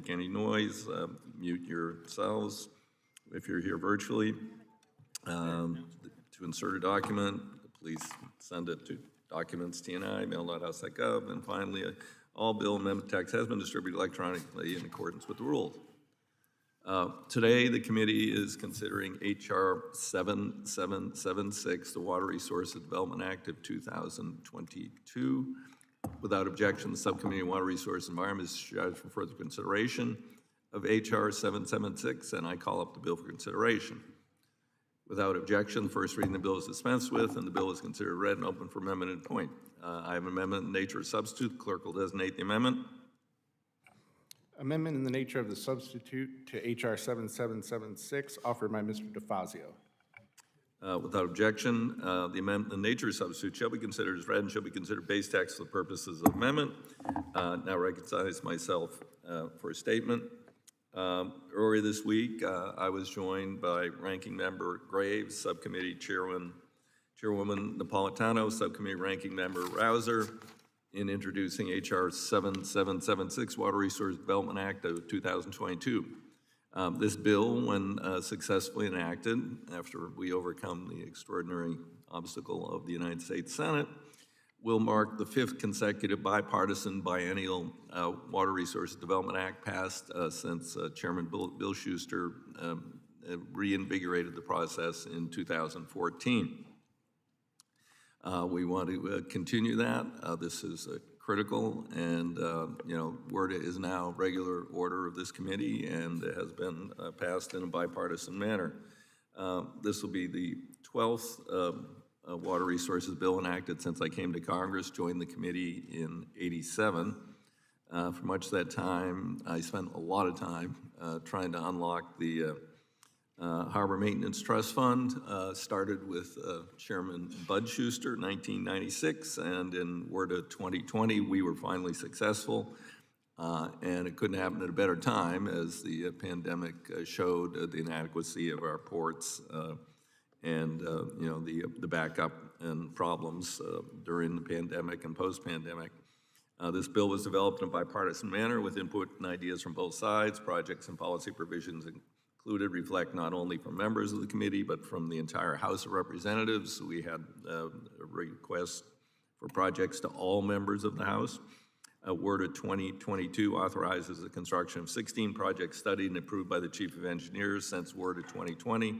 make any noise, mute yourselves. If you're here virtually, to insert a document, please send it to documents@tni, mail.house.gov. And finally, all bill amendment text has been distributed electronically in accordance with the rules. Today, the committee is considering H.R. 7776, the Water Resources Development Act of 2022. Without objection, the Subcommittee on Water Resources and Environment is charged for further consideration of H.R. 776, and I call up the bill for consideration. Without objection, the first reading of the bill is dispensed with, and the bill is considered read and open for amendment and point. I have an amendment in the nature of substitute. The clerk will designate the amendment. Amendment in the nature of the substitute to H.R. 7776, offered by Mr. DeFazio. Without objection, the amendment in the nature of substitute shall be considered as read and shall be considered base text for the purposes of amendment. Now recognize myself for a statement. Earlier this week, I was joined by Ranking Member Graves, Subcommittee Chairwoman Napolitano, Subcommittee Ranking Member Rouser, in introducing H.R. 7776, Water Resource Development Act of 2022. This bill, when successfully enacted, after we overcome the extraordinary obstacle of the United States Senate, will mark the 5th consecutive bipartisan biennial Water Resources Development Act passed since Chairman Bill Schuster reinvigorated the process in 2014. We want to continue that. This is critical, and WRDA is now regular order of this committee and has been passed in a bipartisan manner. This will be the 12th Water Resources Bill enacted since I came to Congress, joined the committee in '87. For much of that time, I spent a lot of time trying to unlock the Harbor Maintenance Trust Fund. Started with Chairman Bud Schuster in 1996, and in WRDA 2020, we were finally successful. And it couldn't happen at a better time, as the pandemic showed the inadequacy of our ports and the backup and problems during the pandemic and post-pandemic. This bill was developed in a bipartisan manner with input and ideas from both sides. Projects and policy provisions included reflect not only from members of the committee, but from the entire House of Representatives. We had a request for projects to all members of the House. WRDA 2022 authorizes the construction of 16 projects studied and approved by the Chief of Engineers. Since WRDA 2020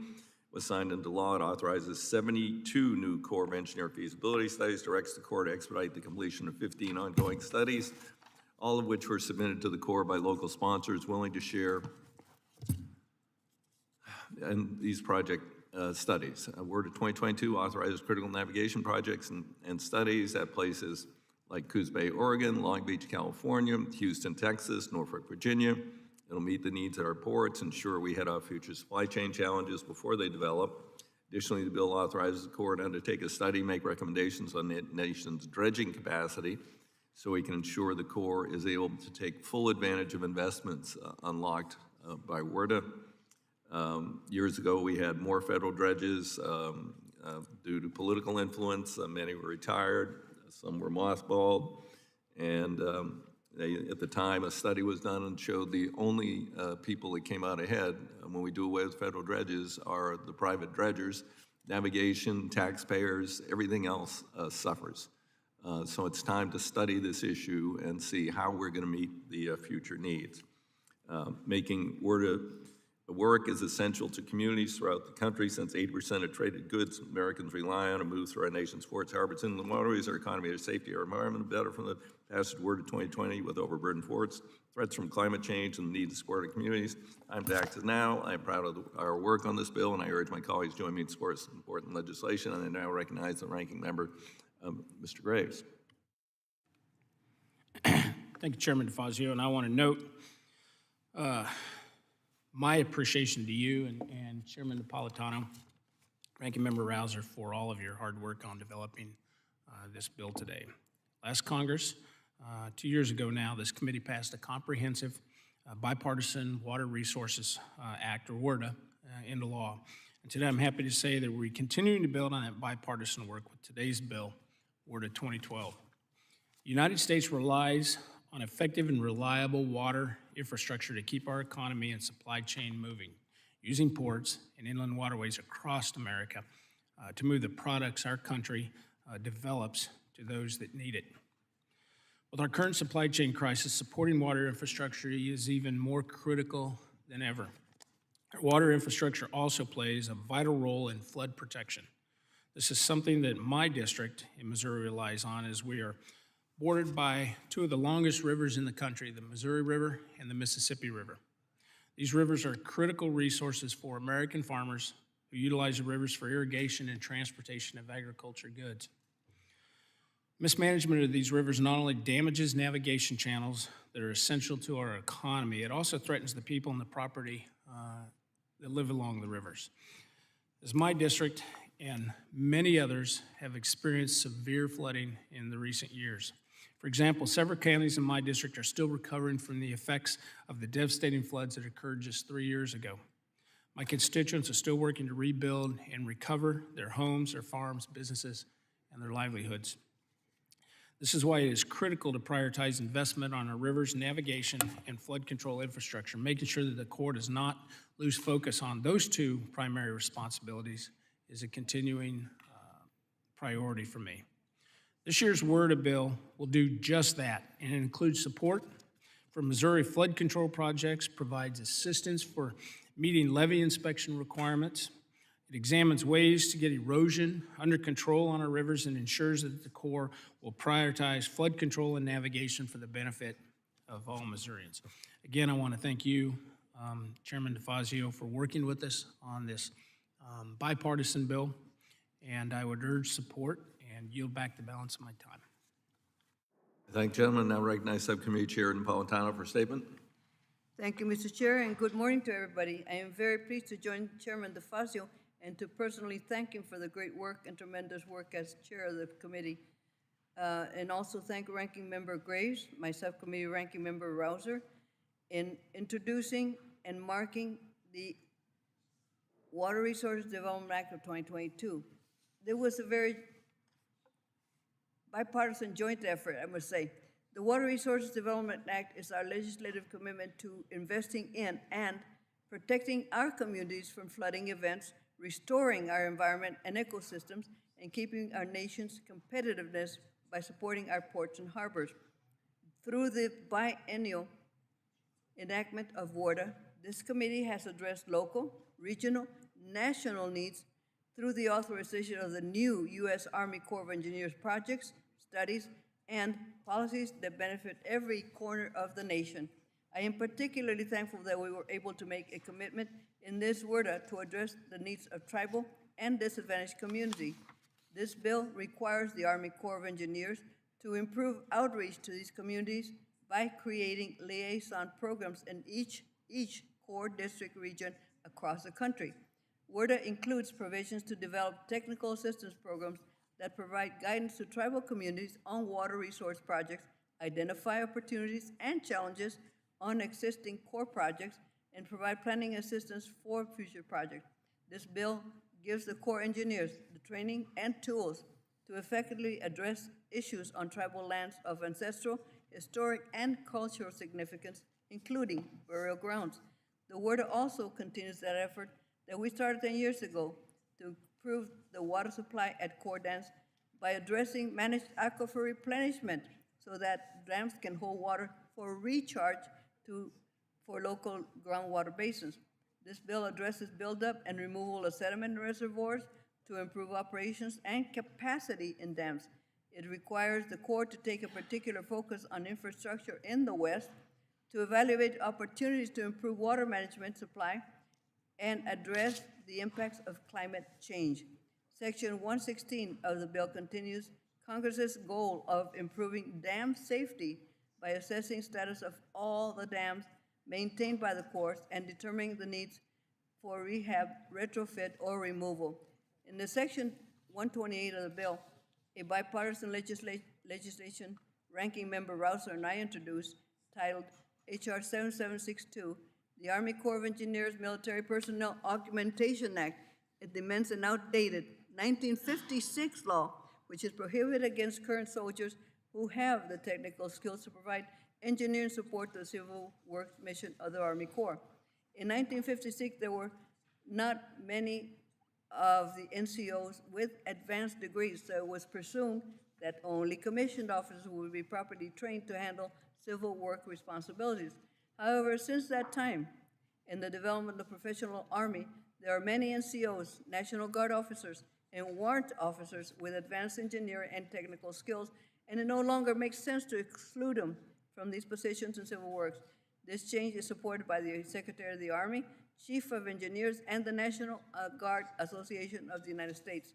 was signed into law, it authorizes 72 new Corps of Engineer feasibility studies, directs the Corps to expedite the completion of 15 ongoing studies, all of which were submitted to the Corps by local sponsors willing to share in these project studies. WRDA 2022 authorizes critical navigation projects and studies at places like Coos Bay, Oregon, Long Beach, California, Houston, Texas, Norfolk, Virginia. It'll meet the needs of our ports, ensure we head off future supply chain challenges before they develop. Additionally, the bill authorizes the Corps to undertake a study, make recommendations on the nation's dredging capacity, so we can ensure the Corps is able to take full advantage of investments unlocked by WRDA. Years ago, we had more federal dredges due to political influence. Many were retired, some were mothballed, and at the time, a study was done and showed the only people that came out ahead when we do away with federal dredges are the private dredgers. Navigation, taxpayers, everything else suffers. So it's time to study this issue and see how we're going to meet the future needs. Making WRDA work is essential to communities throughout the country. Since 80% of traded goods Americans rely on and move through our nation's ports, harbors, inland waterways, our economy, our safety, our environment, better from the passage of WRDA 2020 with overburdened ports, threats from climate change, and the need to support our communities. Time to act is now. I'm proud of our work on this bill, and I urge my colleagues to join me in support of this important legislation. And I now recognize the ranking member, Mr. Graves. Thank you, Chairman DeFazio, and I want to note my appreciation to you and Chairman Napolitano, Ranking Member Rouser, for all of your hard work on developing this bill today. Last Congress, 2 years ago now, this committee passed a comprehensive Bipartisan Water Resources Act, or WRDA, into law. And today I'm happy to say that we're continuing to build on that bipartisan work with today's bill, WRDA 2012. The United States relies on effective and reliable water infrastructure to keep our economy and supply chain moving, using ports and inland waterways across America to move the products our country develops to those that need it. With our current supply chain crisis, supporting water infrastructure is even more critical than ever. Our water infrastructure also plays a vital role in flood protection. This is something that my district in Missouri relies on, as we are bordered by two of the longest rivers in the country, the Missouri River and the Mississippi River. These rivers are critical resources for American farmers who utilize the rivers for irrigation and transportation of agriculture goods. Mismanagement of these rivers not only damages navigation channels that are essential to our economy, it also threatens the people and the property that live along the rivers. As my district and many others have experienced severe flooding in the recent years. For example, several counties in my district are still recovering from the effects of the devastating floods that occurred just 3 years ago. My constituents are still working to rebuild and recover their homes, their farms, businesses, and their livelihoods. This is why it is critical to prioritize investment on our rivers, navigation, and flood control infrastructure, making sure that the Corps does not lose focus on those two primary responsibilities is a continuing priority for me. This year's WRDA bill will do just that, and it includes support for Missouri flood control projects, provides assistance for meeting levee inspection requirements. It examines ways to get erosion under control on our rivers and ensures that the Corps will prioritize flood control and navigation for the benefit of all Missourians. Again, I want to thank you, Chairman DeFazio, for working with us on this bipartisan bill, and I would urge support and yield back the balance of my time. I thank the gentleman. Now recognize Subcommittee Chair Napolitano for a statement. Thank you, Mr. Chair, and good morning to everybody. I am very pleased to join Chairman DeFazio and to personally thank him for the great work and tremendous work as chair of the committee. And also thank Ranking Member Graves, my subcommittee Ranking Member Rouser, in introducing and marking the Water Resources Development Act of 2022. There was a very bipartisan joint effort, I must say. The Water Resources Development Act is our legislative commitment to investing in and protecting our communities from flooding events, restoring our environment and ecosystems, and keeping our nation's competitiveness by supporting our ports and harbors. Through the biennial enactment of WRDA, this committee has addressed local, regional, national needs through the authorization of the new U.S. Army Corps of Engineers projects, studies, and policies that benefit every corner of the nation. I am particularly thankful that we were able to make a commitment in this WRDA to address the needs of tribal and disadvantaged communities. This bill requires the Army Corps of Engineers to improve outreach to these communities by creating liaison programs in each Corps district region across the country. WRDA includes provisions to develop technical assistance programs that provide guidance to tribal communities on water resource projects, identify opportunities and challenges on existing Corps projects, and provide planning assistance for future projects. This bill gives the Corps engineers the training and tools to effectively address issues on tribal lands of ancestral, historic, and cultural significance, including burial grounds. The WRDA also continues that effort that we started 10 years ago to improve the water supply at Corps dams by addressing managed aquifer replenishment so that dams can hold water for recharge for local groundwater basins. This bill addresses buildup and removal of sediment reservoirs to improve operations and capacity in dams. It requires the Corps to take a particular focus on infrastructure in the West, to evaluate opportunities to improve water management supply, and address the impacts of climate change. Section 116 of the bill continues Congress's goal of improving dam safety by assessing status of all the dams maintained by the Corps and determining the needs for rehab, retrofit, or removal. In the Section 128 of the bill, a bipartisan legislation Ranking Member Rouser and I introduced, titled H.R. 7762, the Army Corps of Engineers Military Personnel Occupantation Act. It demands an outdated 1956 law, which is prohibited against current soldiers who have the technical skills to provide engineering support to the civil works mission of the Army Corps. In 1956, there were not many of the NCOs with advanced degrees, so it was presumed that only commissioned officers would be properly trained to handle civil work responsibilities. However, since that time, in the development of the professional Army, there are many NCOs, National Guard officers, and warrant officers with advanced engineering and technical skills, and it no longer makes sense to exclude them from these positions in civil works. This change is supported by the Secretary of the Army, Chief of Engineers, and the National Guard Association of the United States.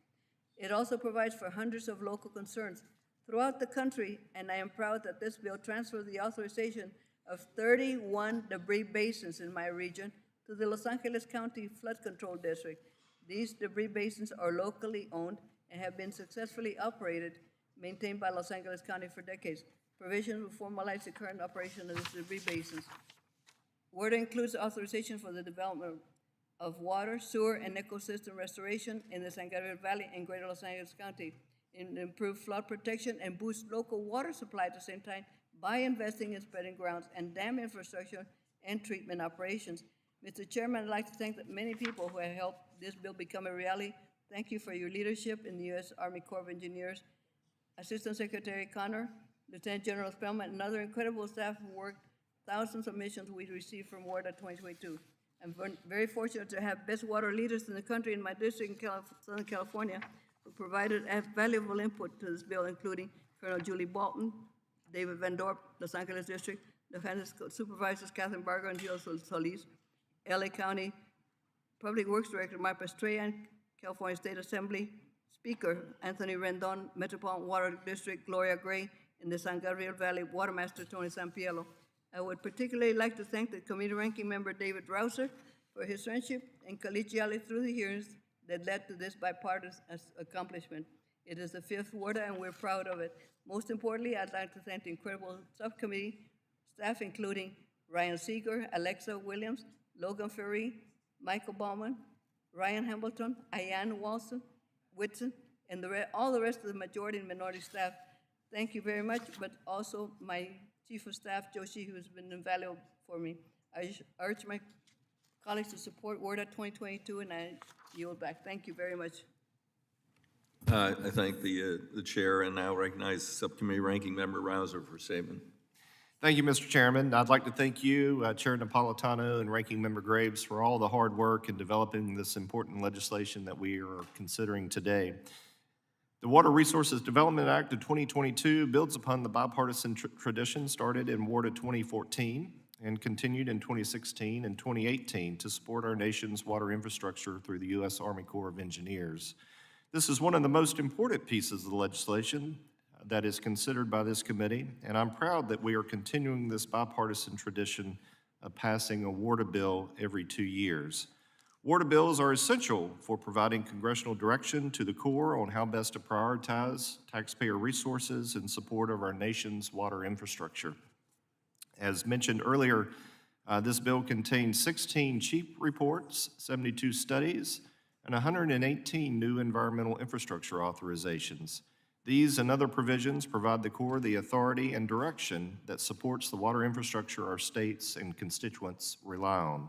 It also provides for hundreds of local concerns throughout the country, and I am proud that this bill transfers the authorization of 31 debris basins in my region to the Los Angeles County Flood Control District. These debris basins are locally owned and have been successfully operated, maintained by Los Angeles County for decades. Provisions will formalize the current operation of these debris basins. WORDA includes authorization for the development of water, sewer, and ecosystem restoration in the San Gabriel Valley and Greater Los Angeles County, and improve flood protection and boost local water supply at the same time by investing in spreading grounds and dam infrastructure and treatment operations. Mr. Chairman, I'd like to thank the many people who have helped this bill become a reality. Thank you for your leadership in the U.S. Army Corps of Engineers, Assistant Secretary Connor, Lieutenant General Spellman, and other incredible staff who worked thousands of missions we received from WORDA 2022. I'm very fortunate to have best water leaders in the country in my district in Southern California who provided valuable input to this bill, including Colonel Julie Bolton, David Van Dorp, Los Angeles District, Lieutenant Supervisors Catherine Barger and Gio Solis, LA County Public Works Director Mark Pastrayan, California State Assembly Speaker Anthony Rendon, Metropolitan Water District Gloria Gray, and the San Gabriel Valley Watermaster Tony Sampiello. I would particularly like to thank the committee ranking member David Rouser for his friendship and collegiality through the hearings that led to this bipartisan accomplishment. It is the fifth WORDA, and we're proud of it. Most importantly, I'd like to thank the incredible subcommittee staff, including Ryan Seeger, Alexa Williams, Logan Ferry, Michael Bauman, Ryan Hamilton, Ayan Whitson, and all the rest of the majority and minority staff. Thank you very much, but also my Chief of Staff, Joshi, who has been invaluable for me. I urge my colleagues to support WORDA 2022, and I yield back. Thank you very much. I thank the chair and now recognize Subcommittee Ranking Member Rouser for a statement. Thank you, Mr. Chairman. I'd like to thank you, Chair Napolitano and Ranking Member Graves, for all the hard work in developing this important legislation that we are considering today. The Water Resources Development Act of 2022 builds upon the bipartisan tradition started in WORDA 2014 and continued in 2016 and 2018 to support our nation's water infrastructure through the U.S. Army Corps of Engineers. This is one of the most important pieces of the legislation that is considered by this committee, and I'm proud that we are continuing this bipartisan tradition of passing a WORDA bill every 2 years. WORDA bills are essential for providing congressional direction to the Corps on how best to prioritize taxpayer resources in support of our nation's water infrastructure. As mentioned earlier, this bill contains 16 chief reports, 72 studies, and 118 new environmental infrastructure authorizations. These and other provisions provide the Corps the authority and direction that supports the water infrastructure our states and constituents rely on.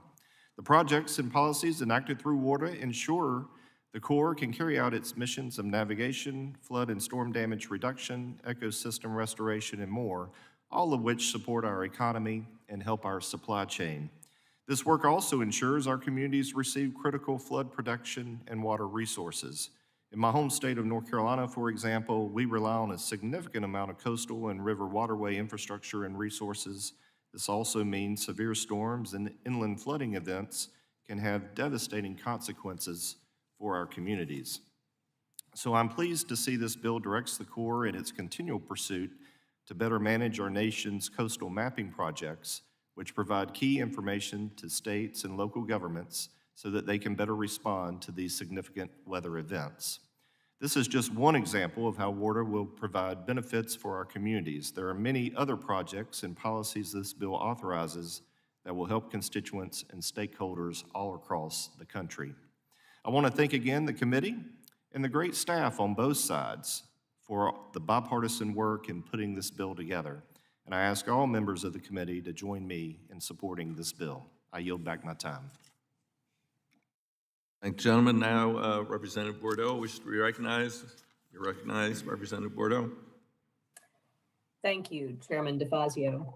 The projects and policies enacted through WORDA ensure the Corps can carry out its missions of navigation, flood and storm damage reduction, ecosystem restoration, and more, all of which support our economy and help our supply chain. This work also ensures our communities receive critical flood protection and water resources. In my home state of North Carolina, for example, we rely on a significant amount of coastal and river waterway infrastructure and resources. This also means severe storms and inland flooding events can have devastating consequences for our communities. So I'm pleased to see this bill directs the Corps in its continual pursuit to better manage our nation's coastal mapping projects, which provide key information to states and local governments so that they can better respond to these significant weather events. This is just one example of how WORDA will provide benefits for our communities. There are many other projects and policies this bill authorizes that will help constituents and stakeholders all across the country. I want to thank again the committee and the great staff on both sides for the bipartisan work in putting this bill together. and I ask all members of the committee to join me in supporting this bill. I yield back my time. Thank you, gentlemen. Now, Representative Bordeaux wishes to be recognized. You're recognized, Representative Bordeaux. Thank you, Chairman DeFazio.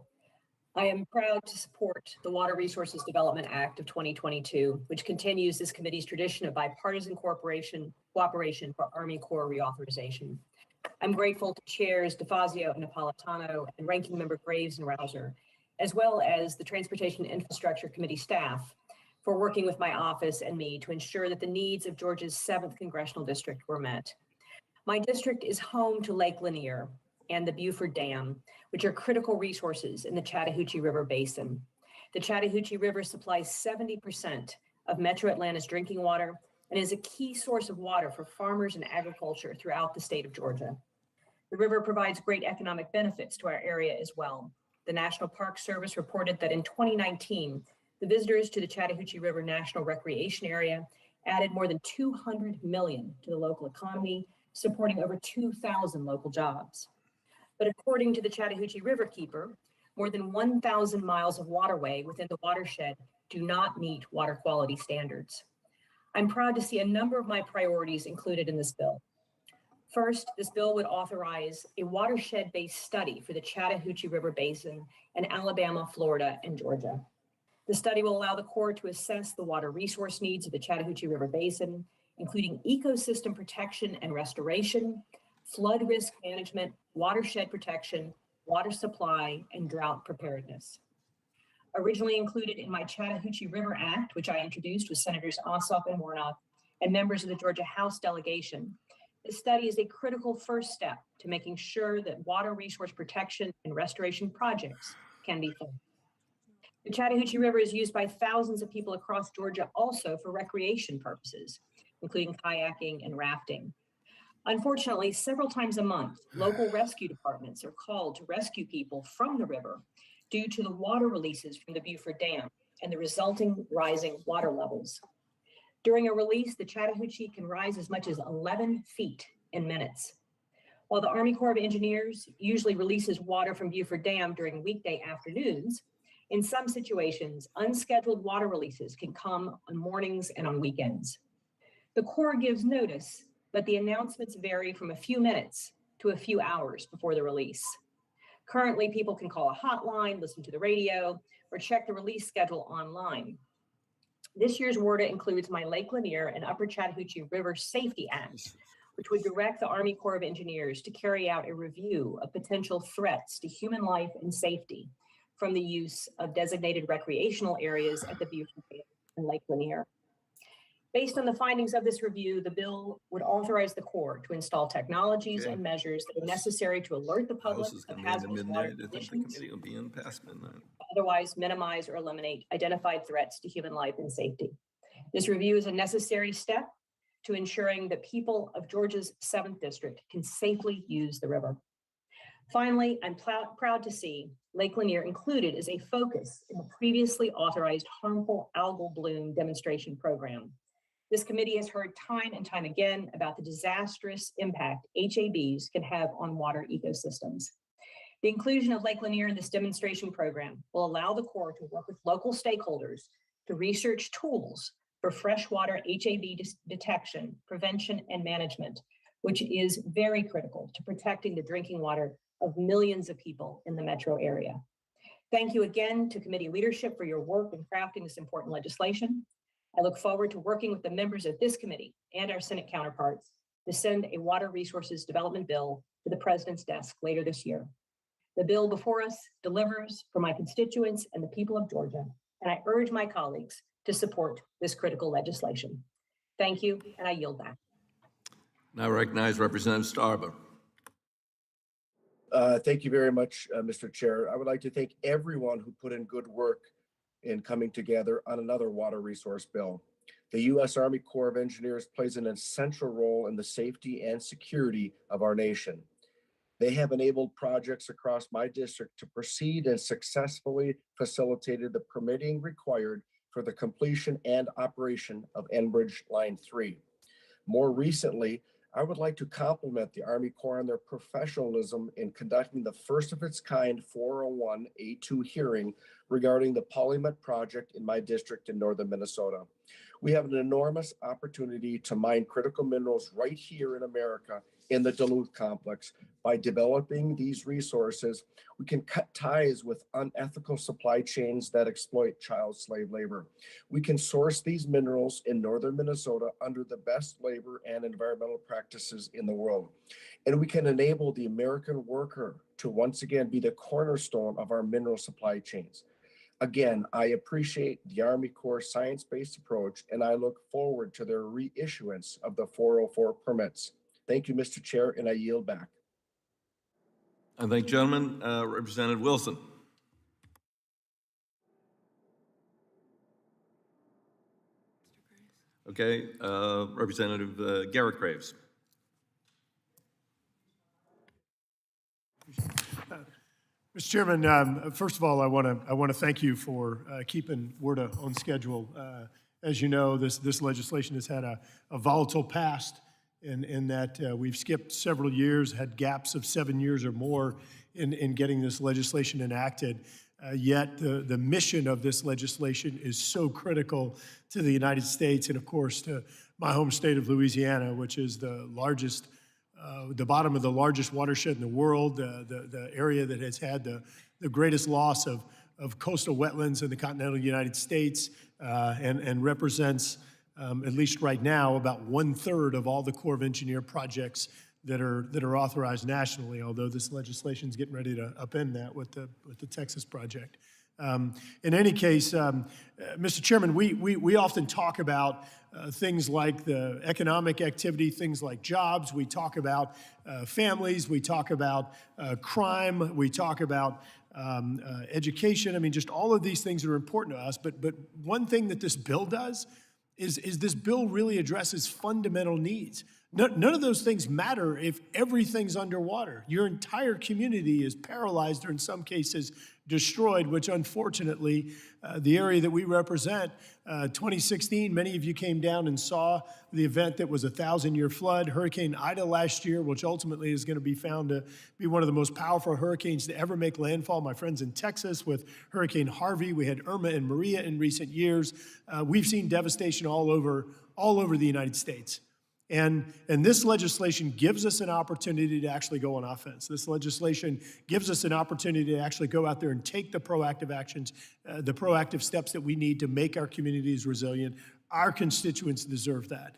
I am proud to support the Water Resources Development Act of 2022, which continues this committee's tradition of bipartisan cooperation for Army Corps reauthorization. I'm grateful to Chairs DeFazio and Napolitano and Ranking Member Graves and Rouser, as well as the Transportation Infrastructure Committee staff for working with my office and me to ensure that the needs of Georgia's 7th Congressional District were met. My district is home to Lake Lanier and the Buford Dam, which are critical resources in the Chattahoochee River Basin. The Chattahoochee River supplies 70% of Metro Atlanta's drinking water and is a key source of water for farmers and agriculture throughout the state of Georgia. The river provides great economic benefits to our area as well. The National Park Service reported that in 2019, the visitors to the Chattahoochee River National Recreation Area added more than 200 million to the local economy, supporting over 2,000 local jobs. But according to the Chattahoochee Riverkeeper, more than 1,000 miles of waterway within the watershed do not meet water quality standards. I'm proud to see a number of my priorities included in this bill. First, this bill would authorize a watershed-based study for the Chattahoochee River Basin in Alabama, Florida, and Georgia. The study will allow the Corps to assess the water resource needs of the Chattahoochee River Basin, including ecosystem protection and restoration, flood risk management, watershed protection, water supply, and drought preparedness. Originally included in my Chattahoochee River Act, which I introduced with Senators Ossoff and Warnock and members of the Georgia House delegation, this study is a critical first step to making sure that water resource protection and restoration projects can be funded. The Chattahoochee River is used by thousands of people across Georgia also for recreation purposes, including kayaking and rafting. Unfortunately, several times a month, local rescue departments are called to rescue people from the river due to the water releases from the Buford Dam and the resulting rising water levels. During a release, the Chattahoochee can rise as much as 11 feet in minutes. While the Army Corps of Engineers usually releases water from Buford Dam during weekday afternoons, in some situations, unscheduled water releases can come on mornings and on weekends. The Corps gives notice, but the announcements vary from a few minutes to a few hours before the release. Currently, people can call a hotline, listen to the radio, or check the release schedule online. This year's WRDA includes my Lake Lanier and Upper Chattahoochee River Safety Act, which would direct the Army Corps of Engineers to carry out a review of potential threats to human life and safety from the use of designated recreational areas at the Buford Dam and Lake Lanier. Based on the findings of this review, the bill would authorize the Corps to install technologies and measures that are necessary to alert the public House is of going to be in hazardous water midnight. I think the conditions, committee will be in past midnight. otherwise minimize or eliminate identified threats to human life and safety. This review is a necessary step to ensuring that people of Georgia's 7th District can safely use the river. Finally, I'm proud to see Lake Lanier included as a focus in the previously authorized harmful algal bloom demonstration program. This committee has heard time and time again about the disastrous impact HABs can have on water ecosystems. The inclusion of Lake Lanier in this demonstration program will allow the Corps to work with local stakeholders to research tools for freshwater HAB detection, prevention, and management, which is very critical to protecting the drinking water of millions of people in the metro area. Thank you again to committee leadership for your work in crafting this important legislation. I look forward to working with the members of this committee and our Senate counterparts to send a water resources development bill to the President's desk later this year. The bill before us delivers for my constituents and the people of Georgia, and I urge my colleagues to support this critical legislation. Thank you, and I yield back. Now I recognize Representative Starber. Thank you very much, Mr. Chair. I would like to thank everyone who put in good work in coming together on another water resource bill. The U.S. Army Corps of Engineers plays an essential role in the safety and security of our nation. They have enabled projects across my district to proceed and successfully facilitated the permitting required for the completion and operation of Enbridge Line 3. More recently, I would like to compliment the Army Corps on their professionalism in conducting the first of its kind 401A2 hearing regarding the Polymet project in my district in northern Minnesota. We have an enormous opportunity to mine critical minerals right here in America in the Duluth complex. By developing these resources, we can cut ties with unethical supply chains that exploit child slave labor. We can source these minerals in northern Minnesota under the best labor and environmental practices in the world. And we can enable the American worker to once again be the cornerstone of our mineral supply chains. Again, I appreciate the Army Corps' science-based approach, and I look forward to their reissuance of the 404 permits. Thank you, Mr. Chair, and I yield back. I thank gentlemen. Representative Wilson. Okay, Representative Garrett Graves. Mr. Chairman, first of all, I want to thank you for keeping WRDA on schedule. As you know, this legislation has had a volatile past in that we've skipped several years, had gaps of 7 years or more in getting this legislation enacted. Yet the mission of this legislation is so critical to the United States and, of course, to my home state of Louisiana, which is the largest, the bottom of the largest watershed in the world, the area that has had the greatest loss of coastal wetlands in the continental United States, and represents, at least right now, about 1/3 of all the Corps of Engineer projects that are authorized nationally, although this legislation is getting ready to upend that with the Texas project. In any case, Mr. Chairman, we often talk about things like the economic activity, things like jobs. We talk about families. We talk about crime. We talk about education. I mean, just all of these things are important to us. But one thing that this bill does is this bill really addresses fundamental needs. None of those things matter if everything's underwater. Your entire community is paralyzed or in some cases destroyed, which unfortunately, the area that we represent, 2016, many of you came down and saw the event that was a 1,000-year flood. Hurricane Ida last year, which ultimately is going to be found to be one of the most powerful hurricanes to ever make landfall. My friends in Texas with Hurricane Harvey. We had Irma and Maria in recent years. We've seen devastation all over the United States. And this legislation gives us an opportunity to actually go on offense. This legislation gives us an opportunity to actually go out there and take the proactive actions, the proactive steps that we need to make our communities resilient. Our constituents deserve that.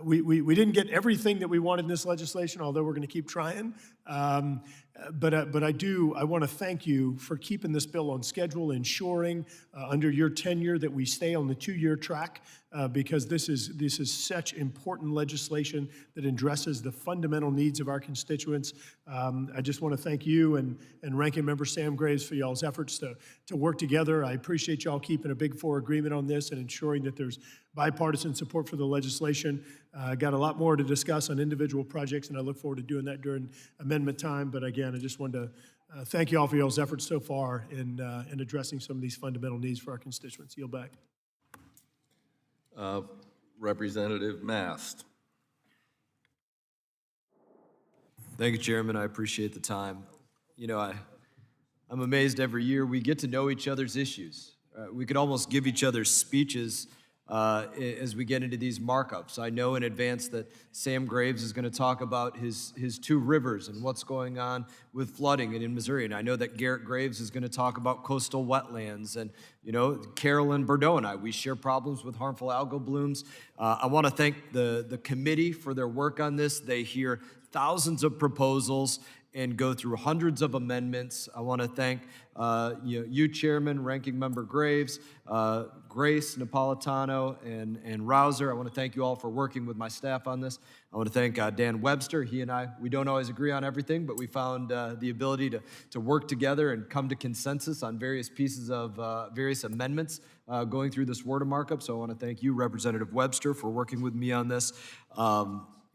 We didn't get everything that we wanted in this legislation, although we're going to keep trying. But I want to thank you for keeping this bill on schedule, ensuring under your tenure that we stay on the 2-year track, because this is such important legislation that addresses the fundamental needs of our constituents. I just want to thank you and Ranking Member Sam Graves for y'all's efforts to work together. I appreciate y'all keeping a Big Four agreement on this and ensuring that there's bipartisan support for the legislation. Got a lot more to discuss on individual projects, and I look forward to doing that during amendment time. But again, I just wanted to thank you all for y'all's efforts so far in addressing some of these fundamental needs for our constituents. Yield back. Representative Mast. Thank you, Chairman. I appreciate the time. You know, I'm amazed every year we get to know each other's issues. We could almost give each other speeches as we get into these markups. I know in advance that Sam Graves is going to talk about his two rivers and what's going on with flooding and in Missouri. And I know that Garrett Graves is going to talk about coastal wetlands. And, you know, Carolyn Bordeaux and I, we share problems with harmful algal blooms. I want to thank the committee for their work on this. They hear thousands of proposals and go through hundreds of amendments. I want to thank you, Chairman, Ranking Member Graves, Grace, Napolitano, and Rouser. I want to thank you all for working with my staff on this. I want to thank Dan Webster. He and I, we don't always agree on everything, but we found the ability to work together and come to consensus on various pieces of various amendments going through this WRDA markup. So I want to thank you, Representative Webster, for working with me on this.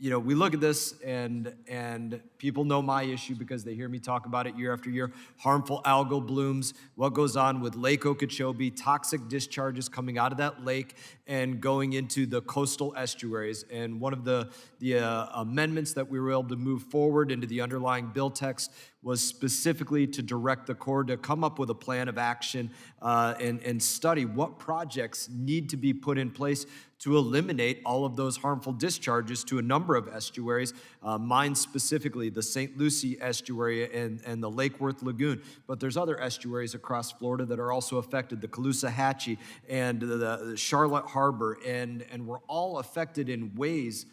we look at this and people know my issue because they hear me talk about it year after year. Harmful algal blooms, what goes on with Lake Okeechobee, toxic discharges coming out of that lake and going into the coastal estuaries. And one of the amendments that we were able to move forward into the underlying bill text was specifically to direct the Corps to come up with a plan of action and study what projects need to be put in place to eliminate all of those harmful discharges to a number of estuaries, mine specifically, the St. Lucie estuary and the Lake Worth Lagoon. But there's other estuaries across Florida that are also affected, the Caloosahatchee and the Charlotte Harbor, and we're all affected in ways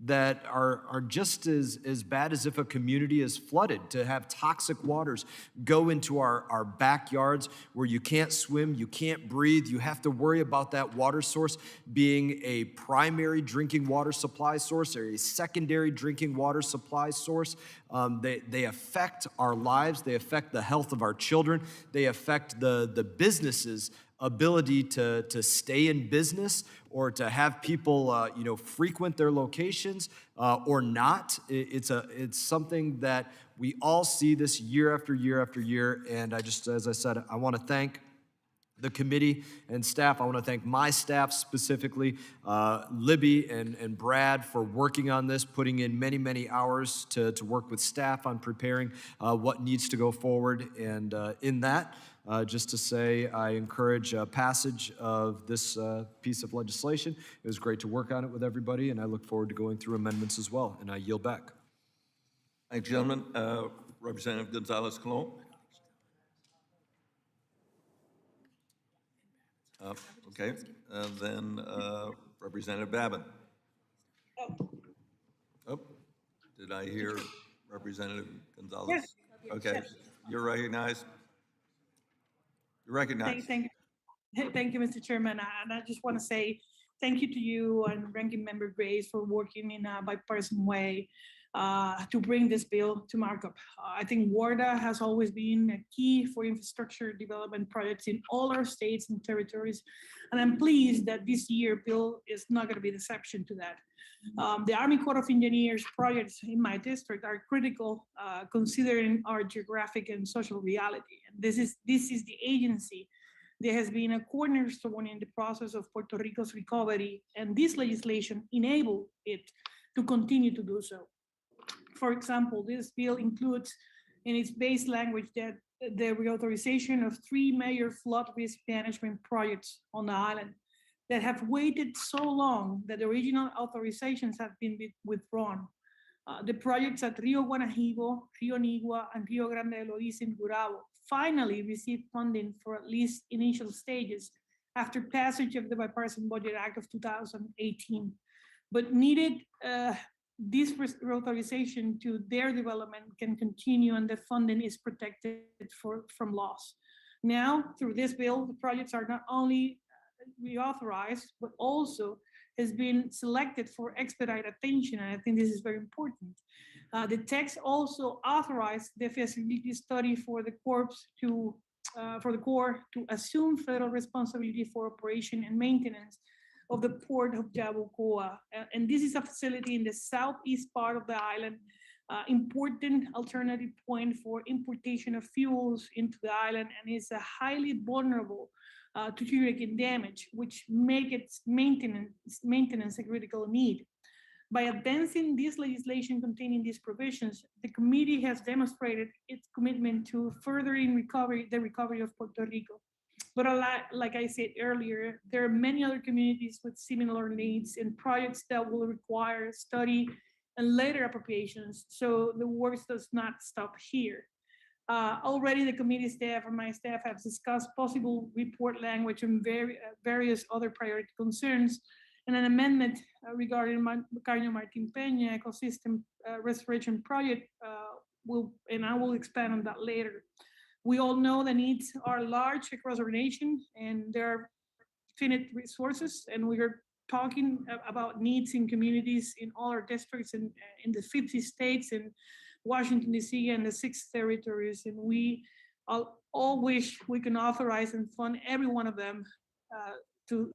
that are just as bad as if a community is flooded, to have toxic waters go into our backyards where you can't swim, you can't breathe, you have to worry about that water source being a primary drinking water supply source or a secondary drinking water supply source. They affect our lives, they affect the health of our children, they affect the businesses' ability to stay in business or to have people frequent their locations or not. It's something that we all see this year after year after year. And as I said, I want to thank the committee and staff. I want to thank my staff specifically, Libby and Brad, for working on this, putting in many, many hours to work with staff on preparing what needs to go forward. And in that, just to say, I encourage passage of this piece of legislation. It was great to work on it with everybody, and I look forward to going through amendments as well. And I yield back. Thank you, gentlemen. Representative Gonzalez-Colon. Okay, then Representative Babin. Oh, did I hear Representative Gonzalez? Yes. Okay, Yes. you're recognized. You're recognized. Thank you, Mr. Chairman. And I just want to say thank you to you and Ranking Member Graves for working in a bipartisan way to bring this bill to markup. I think WARDA has always been a key for infrastructure development projects in all our states and territories. And I'm pleased that this year bill is not going to be the exception to that. The Army Corps of Engineers projects in my district are critical considering our geographic and social reality. And this is the agency that has been a cornerstone in the process of Puerto Rico's recovery, and this legislation enabled it to continue to do so. For example, this bill includes in its base language that the reauthorization of 3 major flood risk management projects on the island that have waited so long that the original authorizations have been withdrawn. The projects at Rio Guanajibo, Rio Nigua, and Rio Grande de Loíza in Gurabo finally received funding for at least initial stages after passage of the Bipartisan Budget Act of 2018, but needed this reauthorization to their development can continue and the funding is protected from loss. Now, through this bill, the projects are not only reauthorized, but also has been selected for expedited attention, and I think this is very important. The text also authorized the feasibility study for the Corps to assume federal responsibility for operation and maintenance of the port of Yabucoa. And this is a facility in the southeast part of the island, important alternative point for importation of fuels into the island, and is a highly vulnerable to hurricane damage, which make its maintenance a critical need. By advancing this legislation containing these provisions, the committee has demonstrated its commitment to furthering the recovery of Puerto Rico. But like I said earlier, there are many other communities with similar needs and projects that will require study and later appropriations, so the work does not stop here. Already the committee staff and my staff have discussed possible report language and various other priority concerns, and an amendment regarding Carino Martin Peña ecosystem restoration project and I will expand on that later. We all know the needs are large across our nation, and there are finite resources, and we are talking about needs in communities in all our districts and in the 50 states and Washington, D.C. and the 6 territories, and we all wish we can authorize and fund every one of them.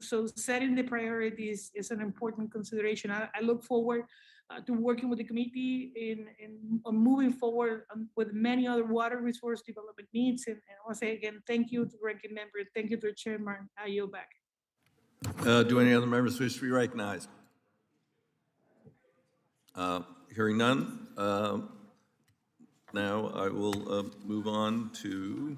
So setting the priorities is an important consideration. I look forward to working with the committee on moving forward with many other water resource development needs. And I want to say again, thank you to the ranking member, thank you to the chairman. I yield back. Do any other members wish to be recognized? Hearing none, now I will move on to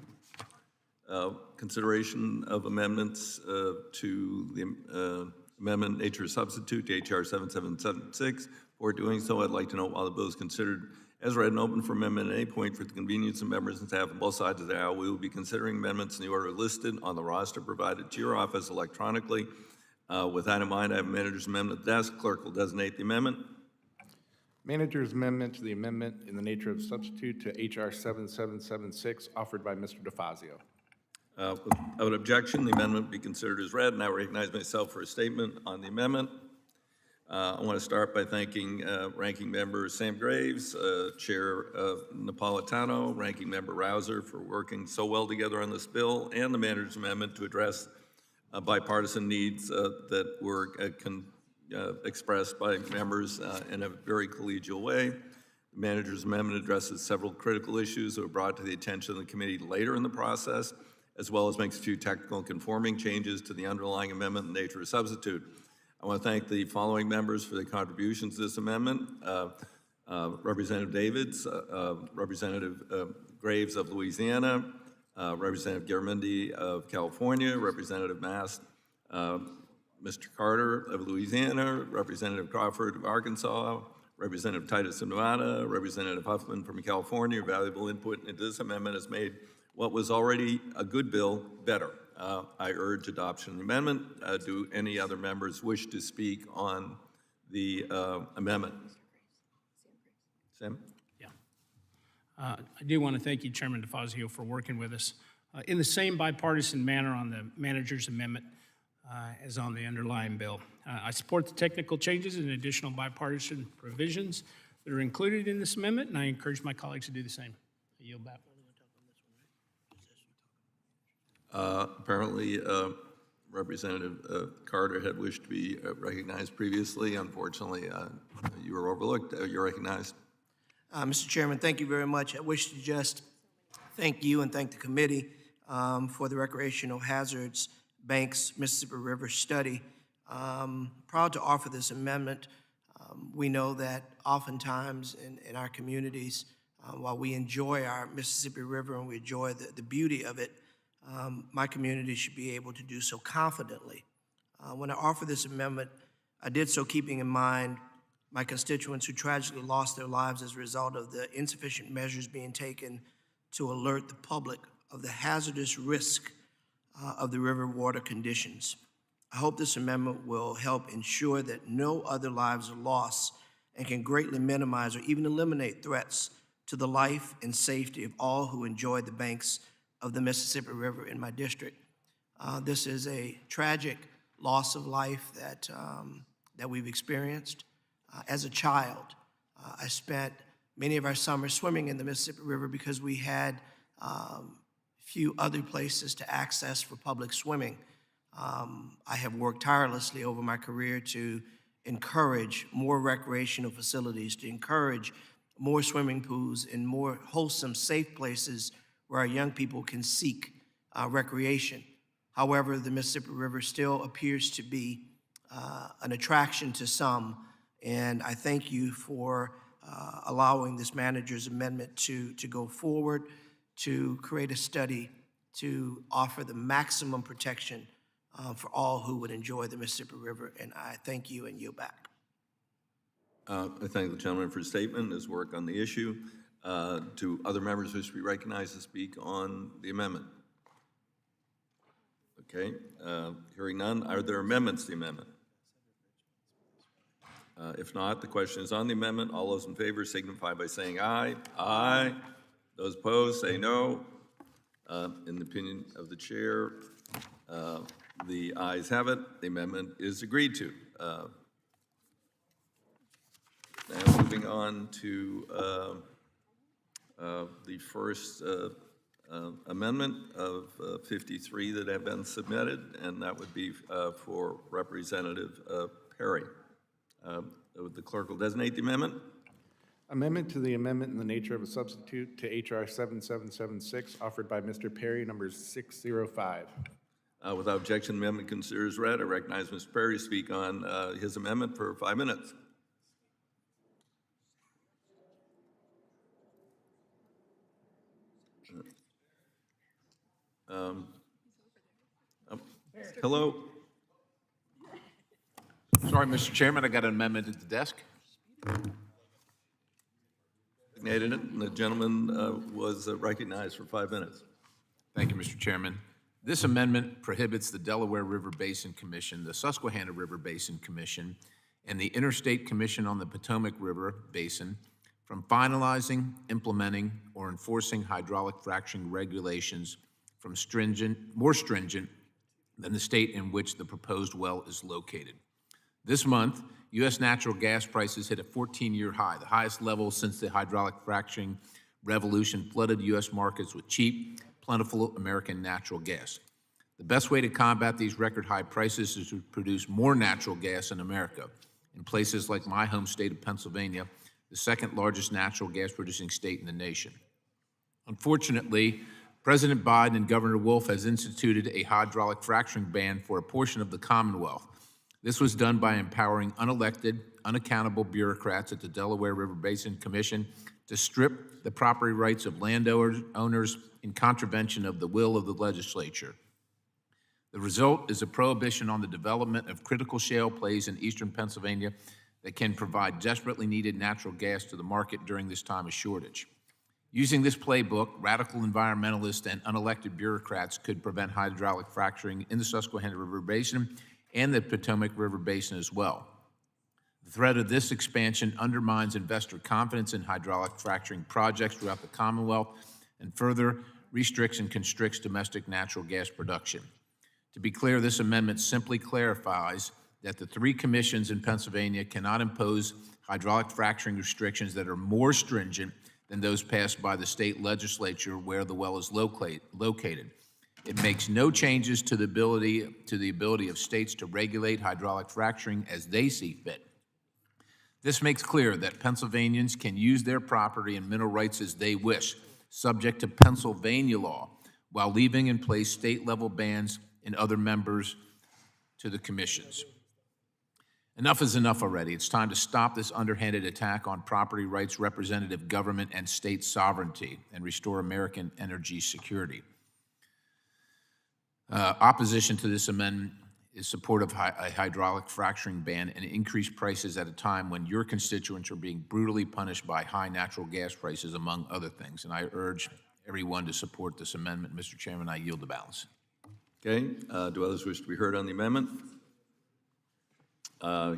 consideration of amendments to the amendment nature substitute to H.R. 7776. Before doing so, I'd like to note while the bill is considered as read and open for amendment at any point for the convenience of members and staff on both sides of the aisle, we will be considering amendments in the order listed on the roster provided to your office electronically. With that in mind, I have a manager's amendment at the desk. Clerk will designate the amendment. Manager's amendment to the amendment in the nature of substitute to H.R. 7776 offered by Mr. DeFazio. Without objection, the amendment be considered as read, and I recognize myself for a statement on the amendment. I want to start by thanking Ranking Member Sam Graves, Chair Napolitano, Ranking Member Rouser for working so well together on this bill, and the manager's amendment to address bipartisan needs that were expressed by members in a very collegial way. The manager's amendment addresses several critical issues that were brought to the attention of the committee later in the process, as well as makes a few technical and conforming changes to the underlying amendment in the nature of substitute. I want to thank the following members for their contributions to this amendment. Representative Davids, Representative Graves of Louisiana, Representative Garamendi of California, Representative Mast, Mr. Carter of Louisiana, Representative Crawford of Arkansas, Representative Titus of Nevada, Representative Huffman from California. Your valuable input into this amendment has made what was already a good bill better. I urge adoption of the amendment. Do any other members wish to speak on the amendment? Sam? Yeah. I do want to thank you, Chairman DeFazio, for working with us in the same bipartisan manner on the manager's amendment as on the underlying bill. I support the technical changes and additional bipartisan provisions that are included in this amendment, and I encourage my colleagues to do the same. I yield back. Apparently, Representative Carter had wished to be recognized previously. Unfortunately, you were overlooked. You're recognized. Mr. Chairman, thank you very much. I wish to just thank you and thank the committee for the Recreational Hazards Banks Mississippi River study. Proud to offer this amendment. We know that oftentimes in our communities, while we enjoy our Mississippi River and we enjoy the beauty of it, my community should be able to do so confidently. When I offer this amendment, I did so keeping in mind my constituents who tragically lost their lives as a result of the insufficient measures being taken to alert the public of the hazardous risk of the river water conditions. I hope this amendment will help ensure that no other lives are lost and can greatly minimize or even eliminate threats to the life and safety of all who enjoy the banks of the Mississippi River in my district. This is a tragic loss of life that we've experienced. As a child, I spent many of our summers swimming in the Mississippi River because we had few other places to access for public swimming. I have worked tirelessly over my career to encourage more recreational facilities, to encourage more swimming pools and more wholesome, safe places where our young people can seek recreation. However, the Mississippi River still appears to be an attraction to some, and I thank you for allowing this manager's amendment to go forward, to create a study to offer the maximum protection for all who would enjoy the Mississippi River, and I thank you and yield back. I thank the gentleman for his statement and his work on the issue. Do other members wish to be recognized to speak on the amendment? Okay, hearing none, are there amendments to the amendment? If not, the question is on the amendment. All those in favor signify by saying aye. Aye. Those opposed say no. In the opinion of the chair, the ayes have it. The amendment is agreed to. Now moving on to the first amendment of 53 that have been submitted, and that would be for Representative Perry. The clerk will designate the amendment. Amendment to the amendment in the nature of a substitute to H.R. 7776, offered by Mr. Perry, number 605. Without objection, the amendment considered as read. I recognize Mr. Perry to speak on his amendment for 5 minutes. Hello? Sorry, Mr. Chairman, I got an amendment at the desk. Designated it, and the gentleman was recognized for 5 minutes. Thank you, Mr. Chairman. This amendment prohibits the Delaware River Basin Commission, the Susquehanna River Basin Commission, and the Interstate Commission on the Potomac River Basin from finalizing, implementing, or enforcing hydraulic fracturing regulations from more stringent than the state in which the proposed well is located. This month, U.S. natural gas prices hit a 14-year high, the highest level since the hydraulic fracturing revolution flooded U.S. markets with cheap, plentiful American natural gas. The best way to combat these record high prices is to produce more natural gas in America. In places like my home state of Pennsylvania, the second largest natural gas producing state in the nation. Unfortunately, President Biden and Governor Wolf has instituted a hydraulic fracturing ban for a portion of the Commonwealth. This was done by empowering unelected, unaccountable bureaucrats at the Delaware River Basin Commission to strip the property rights of landowners in contravention of the will of the legislature. The result is a prohibition on the development of critical shale plays in eastern Pennsylvania that can provide desperately needed natural gas to the market during this time of shortage. Using this playbook, radical environmentalists and unelected bureaucrats could prevent hydraulic fracturing in the Susquehanna River Basin and the Potomac River Basin as well. The threat of this expansion undermines investor confidence in hydraulic fracturing projects throughout the Commonwealth and further restricts and constricts domestic natural gas production. To be clear, this amendment simply clarifies that the 3 commissions in Pennsylvania cannot impose hydraulic fracturing restrictions that are more stringent than those passed by the state legislature where the well is located. It makes no changes to the ability of states to regulate hydraulic fracturing as they see fit. This makes clear that Pennsylvanians can use their property and mineral rights as they wish, subject to Pennsylvania law, while leaving in place state-level bans and other members to the commissions. Enough is enough already. It's time to stop this underhanded attack on property rights, representative government, and state sovereignty, and restore American energy security. Opposition to this amendment is support of a hydraulic fracturing ban and increased prices at a time when your constituents are being brutally punished by high natural gas prices, among other things. And I urge everyone to support this amendment. Mr. Chairman, I yield the balance. Okay, do others wish to be heard on the amendment?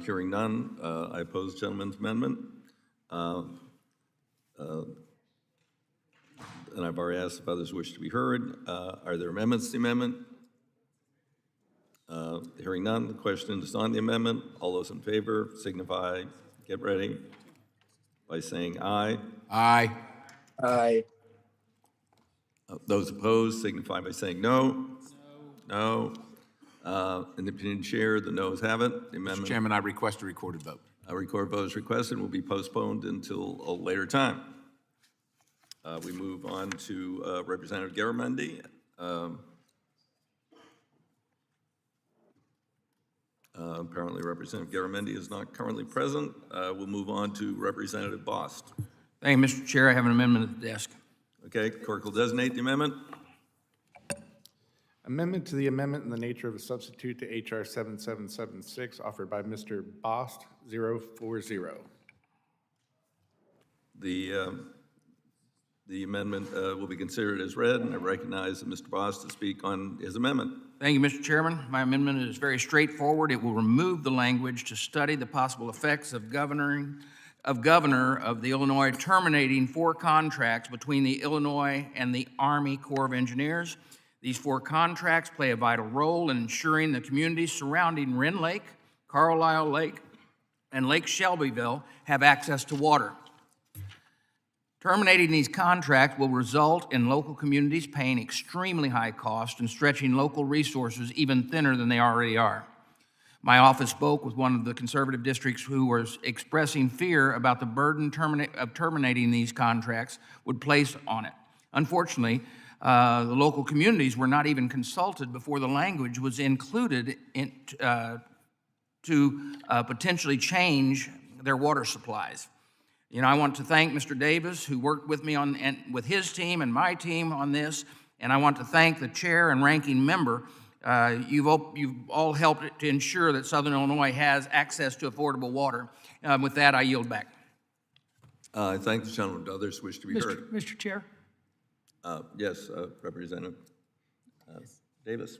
Hearing none, I oppose the gentleman's amendment. And I've already asked if others wish to be heard. Are there amendments to the amendment? Hearing none, the question is on the amendment. All those in favor signify, get ready, by saying aye. Aye. Aye. Those opposed signify by saying no. No. In the opinion of the chair, the noes have it. The amendment. Mr. Chairman, I request a recorded vote. A recorded vote is requested and will be postponed until a later time. We move on to Representative Garamendi. Apparently, Representative Garamendi is not currently present. We'll move on to Representative Bost. Thank you, Mr. Chair. I have an amendment at the desk. Okay, clerk will designate the amendment. Amendment to the amendment in the nature of a substitute to H.R. 7776, offered by Mr. Bost, 040. The amendment will be considered as read, and I recognize Mr. Bost to speak on his amendment. Thank you, Mr. Chairman. My amendment is very straightforward. It will remove the language to study the possible effects of governor of the Illinois terminating 4 contracts between the Illinois and the Army Corps of Engineers. These 4 contracts play a vital role in ensuring the communities surrounding Wren Lake, Carlisle Lake, and Lake Shelbyville have access to water. Terminating these contracts will result in local communities paying extremely high costs and stretching local resources even thinner than they already are. My office spoke with one of the conservative districts who was expressing fear about the burden of terminating these contracts would place on it. Unfortunately, the local communities were not even consulted before the language was included to potentially change their water supplies. You know, I want to thank Mr. Davis, who worked with me and with his team and my team on this, and I want to thank the chair and ranking member. You've all helped to ensure that Southern Illinois has access to affordable water. With that, I yield back. I thank the gentleman. Do others wish to be heard? Mr. Chair. Yes, Representative Davis.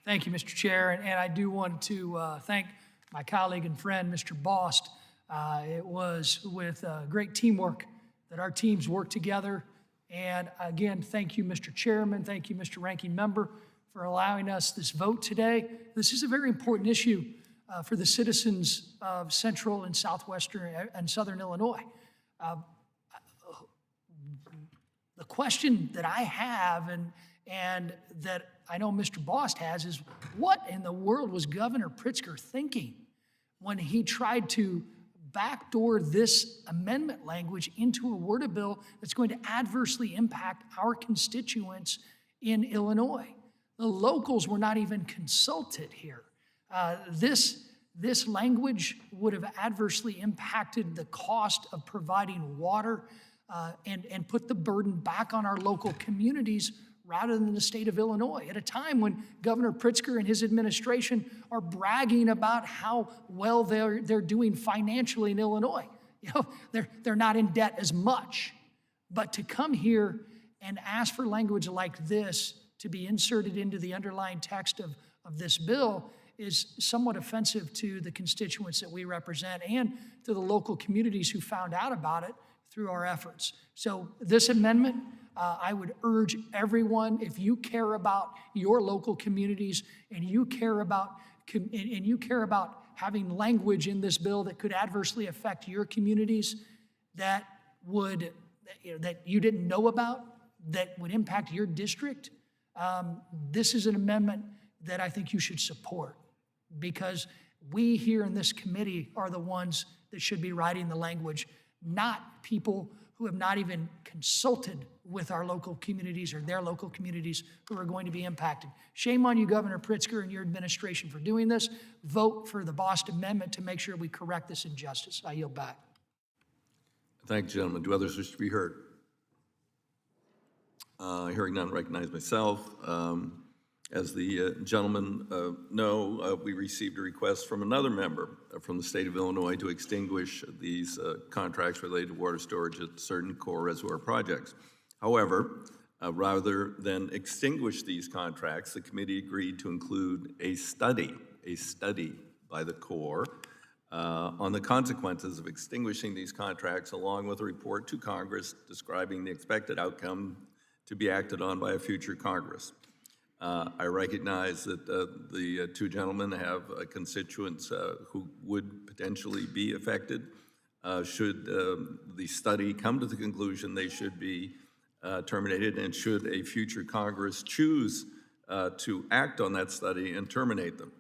Thank you, Mr. Chair, and I do want to thank my colleague and friend, Mr. Bost. It was with great teamwork that our teams worked together. And again, thank you, Mr. Chairman. Thank you, Mr. Ranking Member, for allowing us this vote today. This is a very important issue for the citizens of central and southwestern and southern Illinois. The question that I have and that I know Mr. Bost has is, what in the world was Governor Pritzker thinking when he tried to backdoor this amendment language into a word bill that's going to adversely impact our constituents in Illinois? The locals were not even consulted here. This language would have adversely impacted the cost of providing water and put the burden back on our local communities rather than the state of Illinois, at a time when Governor Pritzker and his administration are bragging about how well they're doing financially in Illinois. You know, they're not in debt as much. But to come here and ask for language like this to be inserted into the underlying text of this bill is somewhat offensive to the constituents that we represent and to the local communities who found out about it through our efforts. So this amendment, I would urge everyone, if you care about your local communities and you care about having language in this bill that could adversely affect your communities that you didn't know about, that would impact your district, this is an amendment that I think you should support, because we here in this committee are the ones that should be writing the language, not people who have not even consulted with our local communities or their local communities who are going to be impacted. Shame on you, Governor Pritzker, and your administration for doing this. Vote for the Bost Amendment to make sure we correct this injustice. I yield back. Thank you, gentlemen. Do others wish to be heard? Hearing none, recognize myself. As the gentlemen know, we received a request from another member from the state of Illinois to extinguish these contracts related to water storage at certain core reservoir projects. However, rather than extinguish these contracts, the committee agreed to include a study by the Corps on the consequences of extinguishing these contracts, along with a report to Congress describing the expected outcome to be acted on by a future Congress. I recognize that the two gentlemen have constituents who would potentially be affected should the study come to the conclusion they should be terminated, and should a future Congress choose to act on that study and terminate them.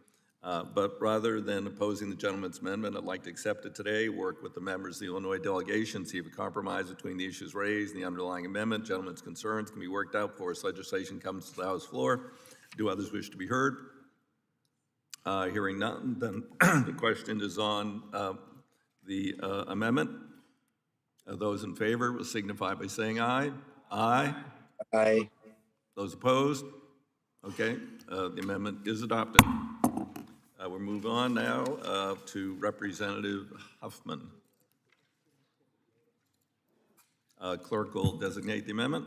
But rather than opposing the gentleman's amendment, I'd like to accept it today, work with the members of the Illinois delegation, see if a compromise between the issues raised and the underlying amendment, gentlemen's concerns, can be worked out before this legislation comes to the House floor. Do others wish to be heard? Hearing none, then the question is on the amendment. Those in favor will signify by saying aye. Aye. Aye. Those opposed? Okay, the amendment is adopted. We'll move on now to Representative Huffman. Clerk will designate the amendment.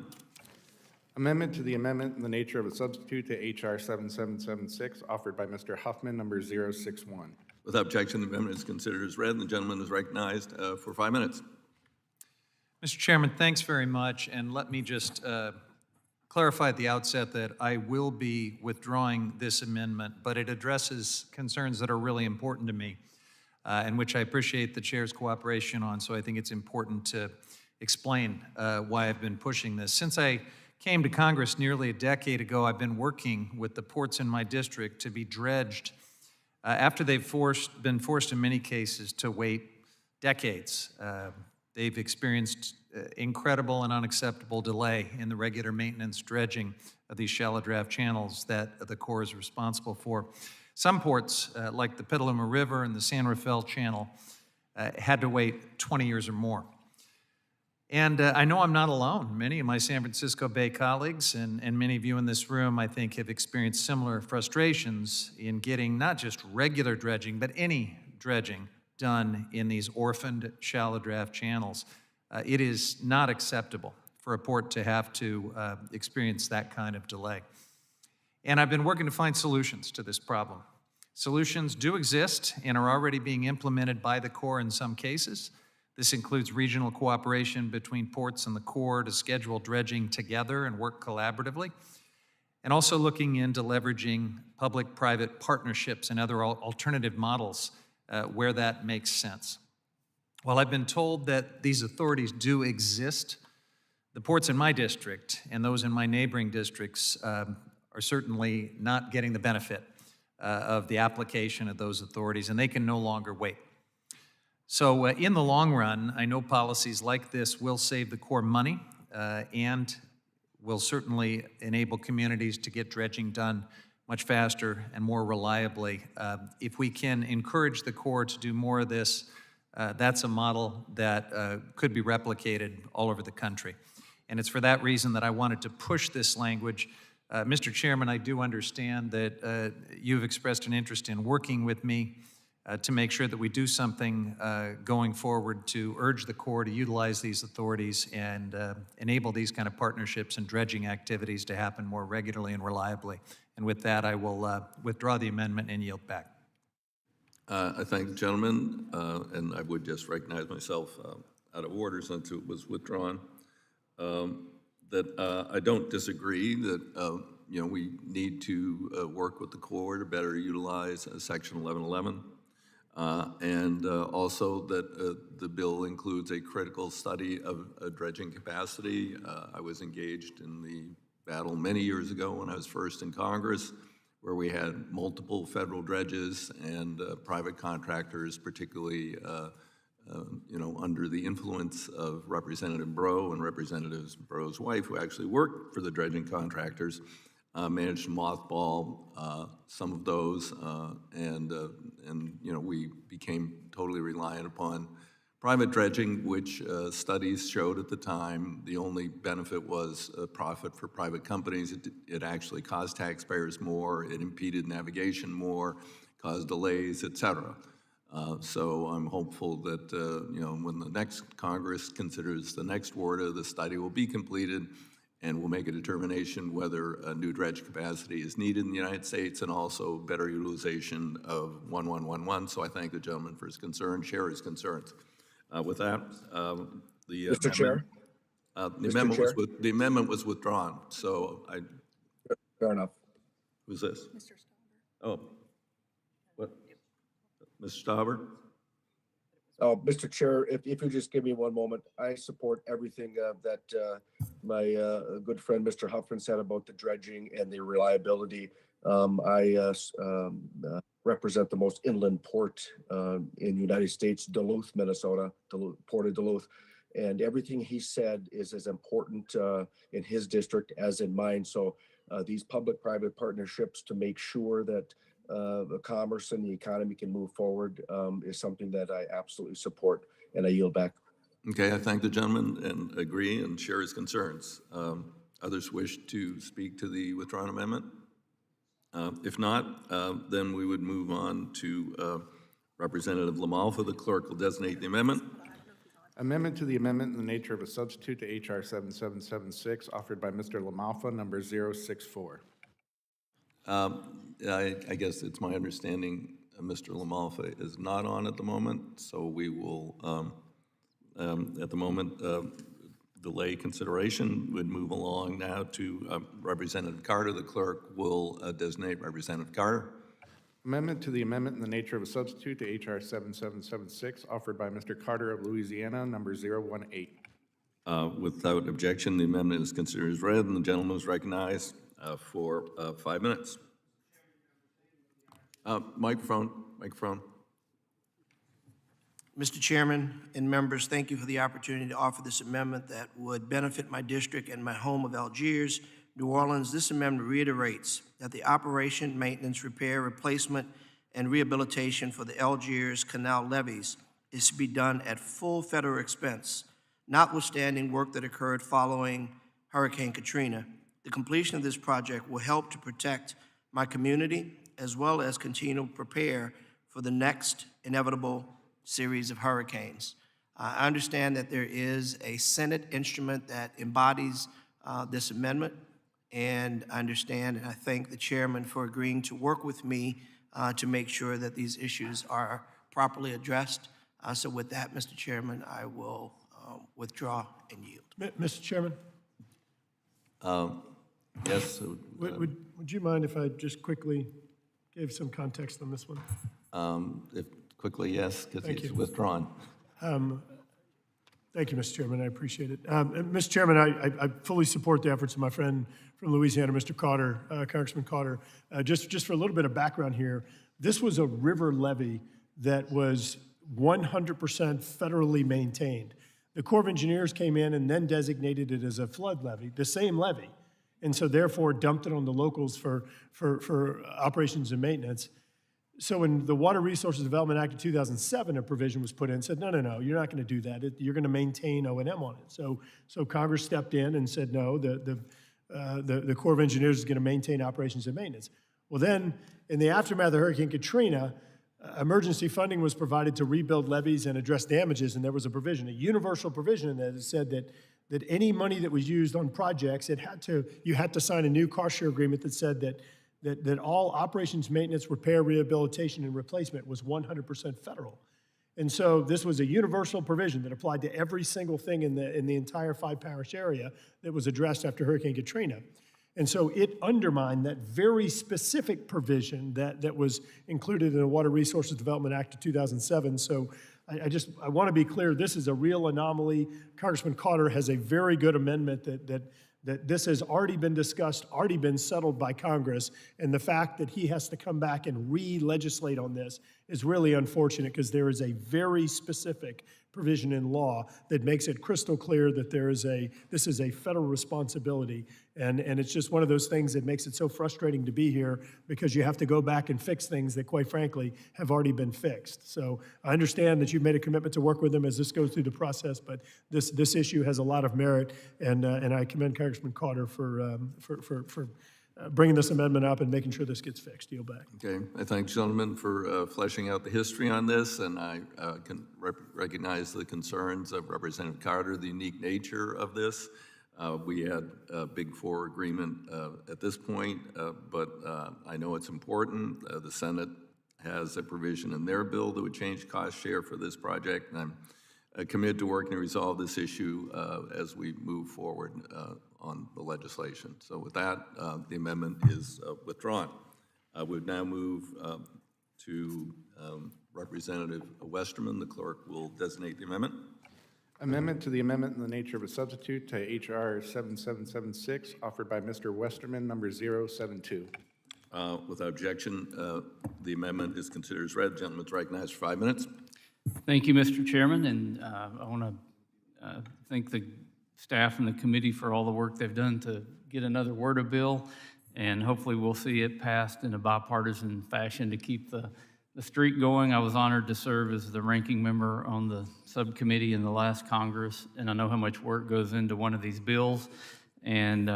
Amendment to the amendment in the nature of a substitute to H.R. 7776, offered by Mr. Huffman, number 061. Without objection, the amendment is considered as read, and the gentleman is recognized for 5 minutes. Mr. Chairman, thanks very much, and let me just clarify at the outset that I will be withdrawing this amendment, but it addresses concerns that are really important to me, and which I appreciate the chair's cooperation on, so I think it's important to explain why I've been pushing this. Since I came to Congress nearly a decade ago, I've been working with the ports in my district to be dredged after they've been forced in many cases to wait decades. They've experienced incredible and unacceptable delay in the regular maintenance dredging of these shallow draft channels that the Corps is responsible for. Some ports, like the Petaluma River and the San Rafael Channel, had to wait 20 years or more. And I know I'm not alone. Many of my San Francisco Bay colleagues and many of you in this room, I think, have experienced similar frustrations in getting not just regular dredging, but any dredging done in these orphaned shallow draft channels. It is not acceptable for a port to have to experience that kind of delay. And I've been working to find solutions to this problem. Solutions do exist and are already being implemented by the Corps in some cases. This includes regional cooperation between ports and the Corps to schedule dredging together and work collaboratively, and also looking into leveraging public-private partnerships and other alternative models where that makes sense. While I've been told that these authorities do exist, the ports in my district and those in my neighboring districts are certainly not getting the benefit of the application of those authorities, and they can no longer wait. So in the long run, I know policies like this will save the Corps money and will certainly enable communities to get dredging done much faster and more reliably. If we can encourage the Corps to do more of this, that's a model that could be replicated all over the country. And it's for that reason that I wanted to push this language. Mr. Chairman, I do understand that you've expressed an interest in working with me to make sure that we do something going forward to urge the Corps to utilize these authorities and enable these kind of partnerships and dredging activities to happen more regularly and reliably. And with that, I will withdraw the amendment and yield back. I thank the gentleman, and I would just recognize myself out of order since it was withdrawn. That I don't disagree that we need to work with the Corps to better utilize Section 1111. And also that the bill includes a critical study of dredging capacity. I was engaged in the battle many years ago when I was first in Congress, where we had multiple federal dredges and private contractors, particularly under the influence of Representative Breaux and Representative Breaux's wife, who actually worked for the dredging contractors, managed to mothball some of those, and we became totally reliant upon private dredging, which studies showed at the time the only benefit was a profit for private companies. It actually caused taxpayers more, it impeded navigation more, caused delays, et cetera. So I'm hopeful that when the next Congress considers the next WRDA, the study will be completed and we'll make a determination whether a new dredge capacity is needed in the United States and also better utilization of 1111. So I thank the gentleman for his concern, share his concerns. With that, the Mr. Chair? the amendment was withdrawn. So I. Fair enough. Who's this? Mr. Stauber. Oh, what? Mr. Stauber? Oh, Mr. Chair, if you just give me one moment, I support everything that my good friend, Mr. Huffman, said about the dredging and the reliability. I represent the most inland port in the United States, Duluth, Minnesota, Port of Duluth. And everything he said is as important in his district as in mine. So these public-private partnerships to make sure that the commerce and the economy can move forward is something that I absolutely support, and I yield back. Okay, I thank the gentleman and agree and share his concerns. Others wish to speak to the withdrawn amendment? If not, then we would move on to Representative LaMalfa. The clerk will designate the amendment. Amendment to the amendment in the nature of a substitute to H.R. 7776, offered by Mr. LaMalfa, number 064. I guess it's my understanding Mr. LaMalfa is not on at the moment, so we will, at the moment, delay consideration. Would move along now to Representative Carter. The clerk will designate Representative Carter. Amendment to the amendment in the nature of a substitute to H.R. 7776, offered by Mr. Carter of Louisiana, number 018. Without objection, the amendment is considered as read, and the gentleman is recognized for 5 minutes. Microphone. Mr. Chairman and members, thank you for the opportunity to offer this amendment that would benefit my district and my home of Algiers, New Orleans. This amendment reiterates that the operation, maintenance, repair, replacement, and rehabilitation for the Algiers Canal levees is to be done at full federal expense, notwithstanding work that occurred following Hurricane Katrina. The completion of this project will help to protect my community as well as continue to prepare for the next inevitable series of hurricanes. I understand that there is a Senate instrument that embodies this amendment, and I understand and I thank the chairman for agreeing to work with me to make sure that these issues are properly addressed. So with that, Mr. Chairman, I will withdraw and yield. Mr. Chairman? Yes. Would you mind if I just quickly gave some context on this one? If quickly, yes, because Thank he's you. withdrawn. Thank you, Mr. Chairman. I appreciate it. Mr. Chairman, I fully support the efforts of my friend from Louisiana, Mr. Carter, Congressman Carter. Just for a little bit of background here, this was a river levee that was 100% federally maintained. The Corps of Engineers came in and then designated it as a flood levee, the same levee, and so therefore dumped it on the locals for operations and maintenance. So when the Water Resources Development Act of 2007, a provision was put in, said, no, you're not going to do that. You're going to maintain O&M on it. So Congress stepped in and said, no, the Corps of Engineers is going to maintain operations and maintenance. Well, then, in the aftermath of Hurricane Katrina, emergency funding was provided to rebuild levees and address damages, and there was a provision, a universal provision in that said that any money that was used on projects, you had to sign a new cost share agreement that said that all operations, maintenance, repair, rehabilitation, and replacement was 100% federal. And so this was a universal provision that applied to every single thing in the entire 5-parish area that was addressed after Hurricane Katrina. And so it undermined that very specific provision that was included in the Water Resources Development Act of 2007. So I want to be clear, this is a real anomaly. Congressman Carter has a very good amendment that this has already been discussed, already been settled by Congress, and the fact that he has to come back and re-legislate on this is really unfortunate because there is a very specific provision in law that makes it crystal clear that this is a federal responsibility. And it's just one of those things that makes it so frustrating to be here because you have to go back and fix things that, quite frankly, have already been fixed. So I understand that you've made a commitment to work with them as this goes through the process, but this issue has a lot of merit, and I commend Congressman Carter for bringing this amendment up and making sure this gets fixed. Yield back. Okay, I thank gentlemen for fleshing out the history on this, and I can recognize the concerns of Representative Carter, the unique nature of this. We had a Big Four agreement at this point, but I know it's important. The Senate has a provision in their bill that would change cost share for this project, and I'm committed to working to resolve this issue as we move forward on the legislation. So with that, the amendment is withdrawn. We would now move to Representative Westerman. The clerk will designate the amendment. Amendment to the amendment in the nature of a substitute to H.R. 7776, offered by Mr. Westerman, number 072. Without objection, the amendment is considered as read. The gentleman is recognized for 5 minutes. Thank you, Mr. Chairman, and I want to thank the staff and the committee for all the work they've done to get another WRDA bill, and hopefully we'll see it passed in a bipartisan fashion to keep the streak going. I was honored to serve as the ranking member on the subcommittee in the last Congress, and I know how much work goes into one of these bills, and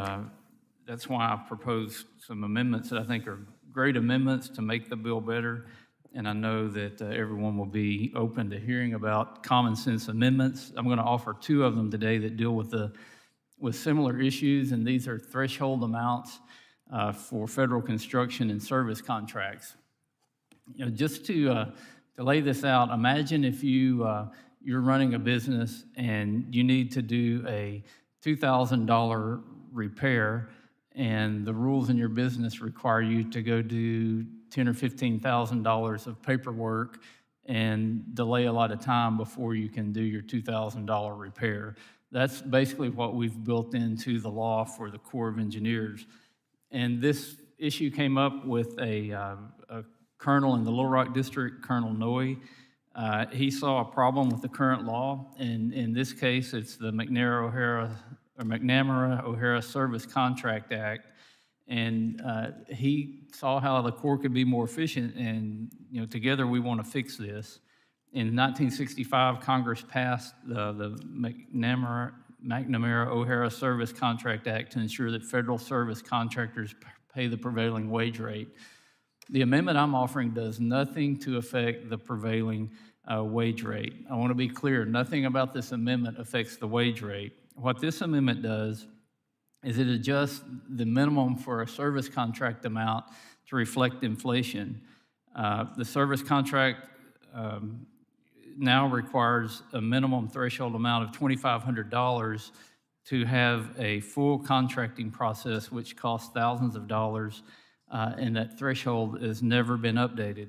that's why I proposed some amendments that I think are great amendments to make the bill better. And I know that everyone will be open to hearing about common sense amendments. I'm going to offer 2 of them today that deal with similar issues, and these are threshold amounts for federal construction and service contracts. You know, just to lay this out, imagine if you're running a business and you need to do a $2,000 repair, and the rules in your business require you to go do $10,000 or $15,000 of paperwork and delay a lot of time before you can do your $2,000 repair. That's basically what we've built into the law for the Corps of Engineers. And this issue came up with a colonel in the Little Rock District, Colonel Noe. He saw a problem with the current law, and in this case, it's the McNamara-O'Hara Service Contract Act. And he saw how the Corps could be more efficient, and together we want to fix this. In 1965, Congress passed the McNamara-O'Hara Service Contract Act to ensure that federal service contractors pay the prevailing wage rate. The amendment I'm offering does nothing to affect the prevailing wage rate. I want to be clear, nothing about this amendment affects the wage rate. What this amendment does is it adjusts the minimum for a service contract amount to reflect inflation. The service contract now requires a minimum threshold amount of $2,500 to have a full contracting process, which costs thousands of dollars, and that threshold has never been updated.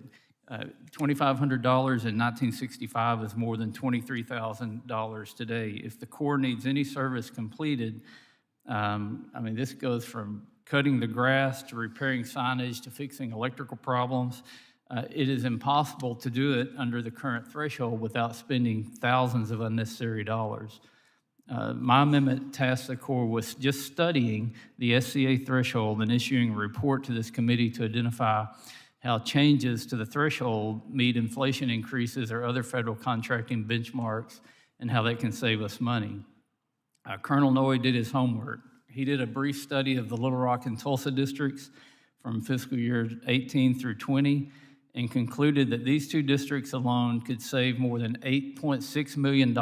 $2,500 in 1965 is more than $23,000 today. If the Corps needs any service completed, this goes from cutting the grass to repairing signage to fixing electrical problems. It is impossible to do it under the current threshold without spending thousands of unnecessary dollars. My amendment tasks the Corps with just studying the SCA threshold and issuing a report to this committee to identify how changes to the threshold meet inflation increases or other federal contracting benchmarks and how that can save us money. Colonel Noe did his homework. He did a brief study of the Little Rock and Tulsa districts from fiscal year 18 through 20 and concluded that these two districts alone could save more than $8.6 million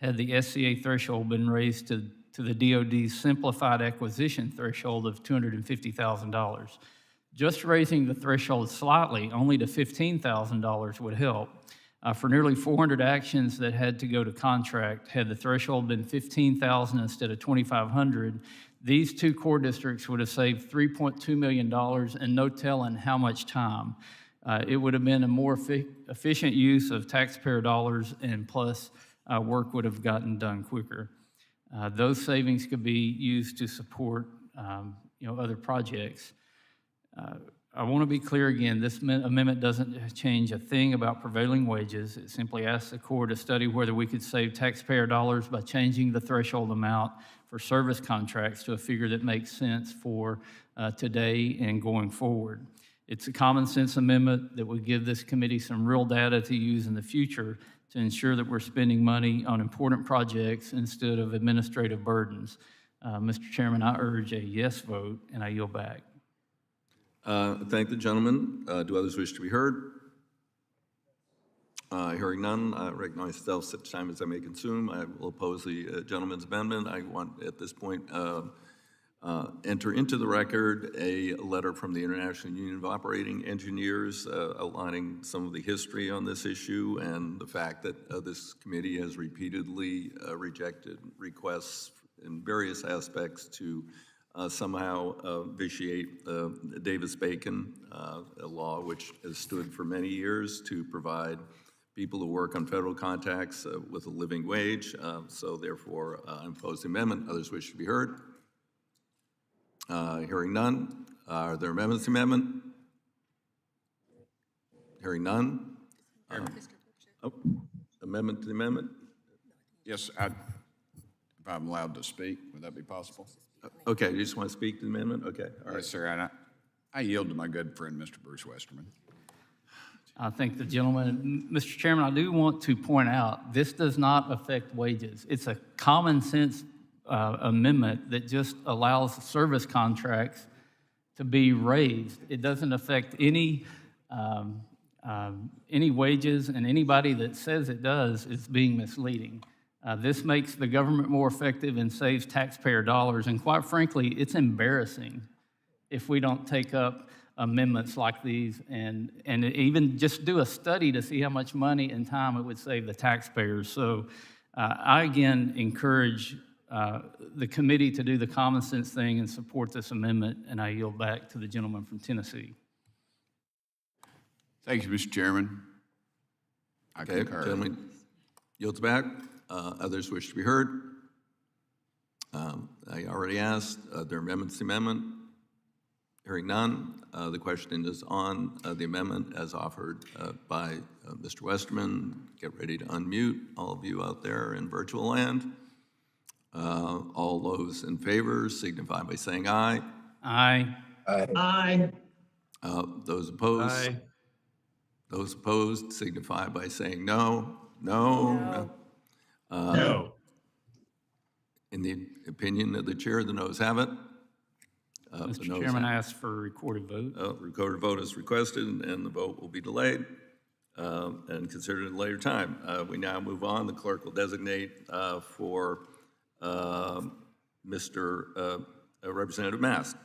had the SCA threshold been raised to the DOD's simplified acquisition threshold of $250,000. Just raising the threshold slightly, only to $15,000, would help. For nearly 400 actions that had to go to contract, had the threshold been $15,000 instead of $2,500, these two Corps districts would have saved $3.2 million and no telling how much time. It would have been a more efficient use of taxpayer dollars, and plus work would have gotten done quicker. Those savings could be used to support other projects. I want to be clear again, this amendment doesn't change a thing about prevailing wages. It simply asks the Corps to study whether we could save taxpayer dollars by changing the threshold amount for service contracts to a figure that makes sense for today and going forward. It's a common sense amendment that would give this committee some real data to use in the future to ensure that we're spending money on important projects instead of administrative burdens. Mr. Chairman, I urge a yes vote, and I yield back. Thank the gentleman. Do others wish to be heard? Hearing none, I recognize myself such time as I may consume. I will oppose the gentleman's amendment. I want at this point enter into the record a letter from the International Union of Operating Engineers outlining some of the history on this issue and the fact that this committee has repeatedly rejected requests in various aspects to somehow vitiate Davis-Bacon, a law which has stood for many years to provide people who work on federal contracts with a living wage. So therefore, I oppose the amendment. Others wish to be heard? Hearing none. Are there amendments to the amendment? Hearing none. Amendment to the amendment? Yes, if I'm allowed to speak, would that be possible? Okay, you just want to speak to the amendment? Okay, all right. Yes, sir, and I yield to my good friend, Mr. Bruce Westerman. I thank the gentleman. Mr. Chairman, I do want to point out, this does not affect wages. It's a common sense amendment that just allows service contracts to be raised. It doesn't affect any wages, and anybody that says it does is being misleading. This makes the government more effective and saves taxpayer dollars, and quite frankly, it's embarrassing if we don't take up amendments like these and even just do a study to see how much money and time it would save the taxpayers. So I again encourage the committee to do the common sense thing and support this amendment, and I yield back to the gentleman from Tennessee. Thank you, Mr. Chairman. I concur. Gentleman yields back. Others wish to be heard? I already asked. Are there amendments to the amendment? Hearing none, the question is on the amendment as offered by Mr. Westerman. Get ready to unmute, all of you out there in virtual land. All those in favor signify by saying aye. Aye. Aye. Those opposed? Aye. Those opposed signify by saying no. No. No. In the opinion of the chair, the noes have it. The Mr. noes Chairman, I have- ask for a recorded vote. Recorded vote is requested, and the vote will be delayed and considered at a later time. We now move on. The clerk will designate for Mr. Representative Mast.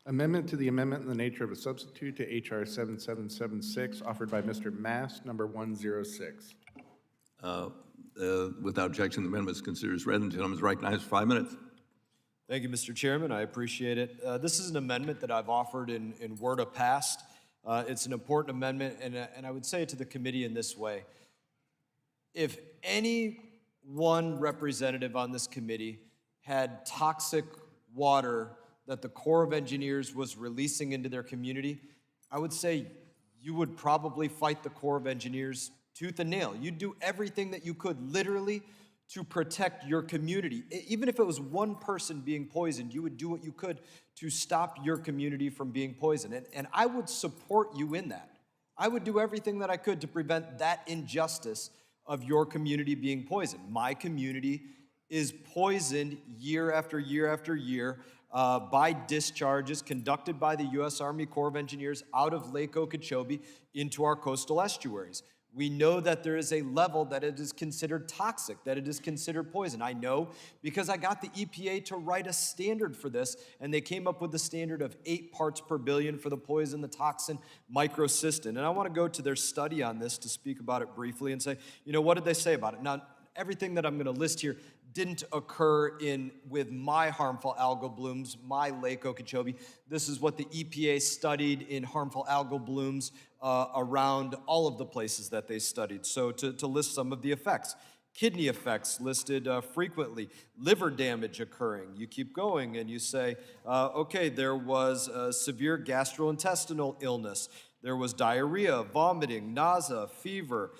Amendment to the amendment in the nature of a substitute to H.R. 7776, offered by Mr. Mast, number 106. Without objection, the amendment is considered as read. The gentleman is recognized for 5 minutes. Thank you, Mr. Chairman. I appreciate it. This is an amendment that I've offered in Word of Past. It's an important amendment, and I would say it to the committee in this way. If any one representative on this committee had toxic water that the Corps of Engineers was releasing into their community, I would say you would probably fight the Corps of Engineers tooth and nail. You'd do everything that you could, literally, to protect your community. Even if it was one person being poisoned, you would do what you could to stop your community from being poisoned. And I would support you in that. I would do everything that I could to prevent that injustice of your community being poisoned. My community is poisoned year after year after year by discharges conducted by the U.S. Army Corps of Engineers out of Lake Okeechobee into our coastal estuaries. We know that there is a level that it is considered toxic, that it is considered poison. I know because I got the EPA to write a standard for this, and they came up with the standard of 8 parts per billion for the poison, the toxin, microcystin. And I want to go to their study on this to speak about it briefly and say, what did they say about it? Now, everything that I'm going to list here didn't occur with my harmful algal blooms, my Lake Okeechobee. This is what the EPA studied in harmful algal blooms around all of the places that they studied. So to list some of the effects. Kidney effects listed frequently, liver damage occurring. You keep going and you say, okay, there was severe gastrointestinal illness. There was diarrhea, vomiting, nausea, fever,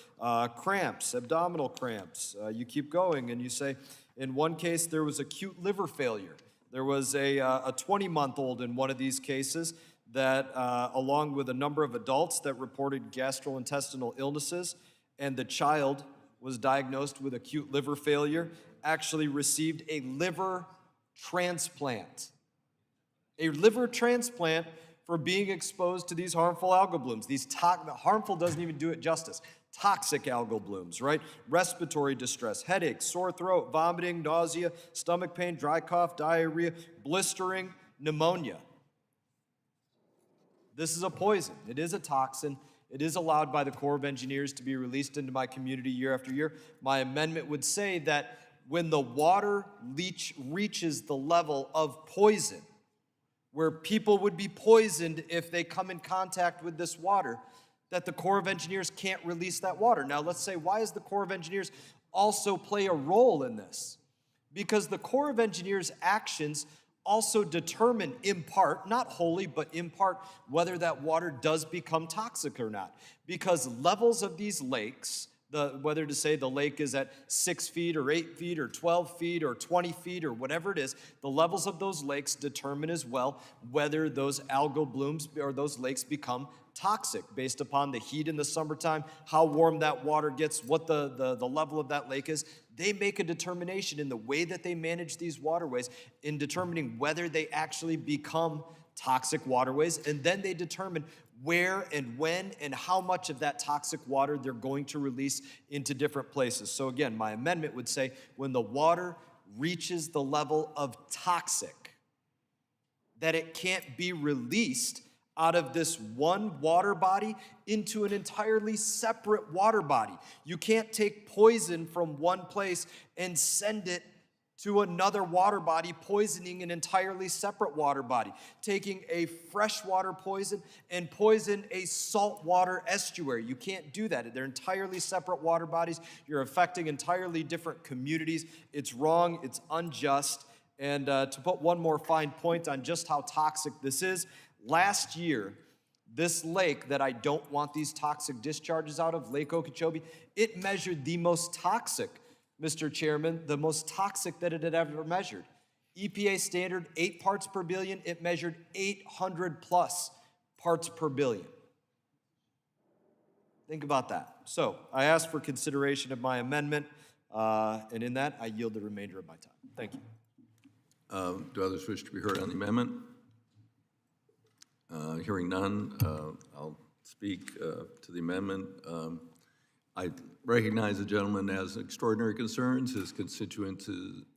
cramps, abdominal cramps. You keep going and you say, in one case, there was acute liver failure. There was a 20-month-old in one of these cases that, along with a number of adults that reported gastrointestinal illnesses, and the child was diagnosed with acute liver failure, actually received a liver transplant. A liver transplant for being exposed to these harmful algal blooms. Harmful doesn't even do it justice. Toxic algal blooms, right? Respiratory distress, headache, sore throat, vomiting, nausea, stomach pain, dry cough, diarrhea, blistering, pneumonia. This is a poison. It is a toxin. It is allowed by the Corps of Engineers to be released into my community year after year. My amendment would say that when the water reaches the level of poison, where people would be poisoned if they come in contact with this water, that the Corps of Engineers can't release that water. Now, let's say, why does the Corps of Engineers also play a role in this? Because the Corps of Engineers' actions also determine, in part, not wholly, but in part, whether that water does become toxic or not. Because levels of these lakes, whether to say the lake is at 6 feet or 8 feet or 12 feet or 20 feet or whatever it is, the levels of those lakes determine as well whether those algal blooms or those lakes become toxic based upon the heat in the summertime, how warm that water gets, what the level of that lake is. They make a determination in the way that they manage these waterways in determining whether they actually become toxic waterways, and then they determine where and when and how much of that toxic water they're going to release into different places. So again, my amendment would say when the water reaches the level of toxic, that it can't be released out of this one water body into an entirely separate water body. You can't take poison from one place and send it to another water body, poisoning an entirely separate water body. Taking a freshwater poison and poison a saltwater estuary. You can't do that. They're entirely separate water bodies. You're affecting entirely different communities. It's wrong, it's unjust, And to put one more fine point on just how toxic this is, last year, this lake that I don't want these toxic discharges out of, Lake Okeechobee, it measured the most toxic, Mr. Chairman, the most toxic that it had ever measured. EPA standard, 8 parts per billion, it measured 800 plus parts per billion. Think about that. So I ask for consideration of my amendment, and in that, I yield the remainder of my time. Thank you. Do others wish to be heard on the amendment? Hearing none, I'll speak to the amendment. I recognize the gentleman has extraordinary concerns. His constituents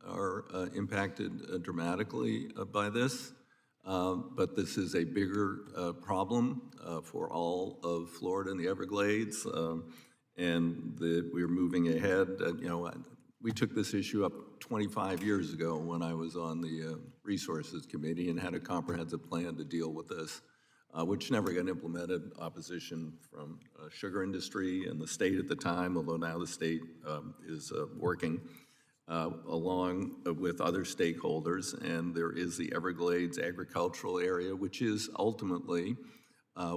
are impacted dramatically by this, but this is a bigger problem for all of Florida and the Everglades, and we're moving ahead. We took this issue up 25 years ago when I was on the Resources Committee and had a comprehensive plan to deal with this, which never got implemented. Opposition from sugar industry and the state at the time, although now the state is working along with other stakeholders. And there is the Everglades agricultural area, which is ultimately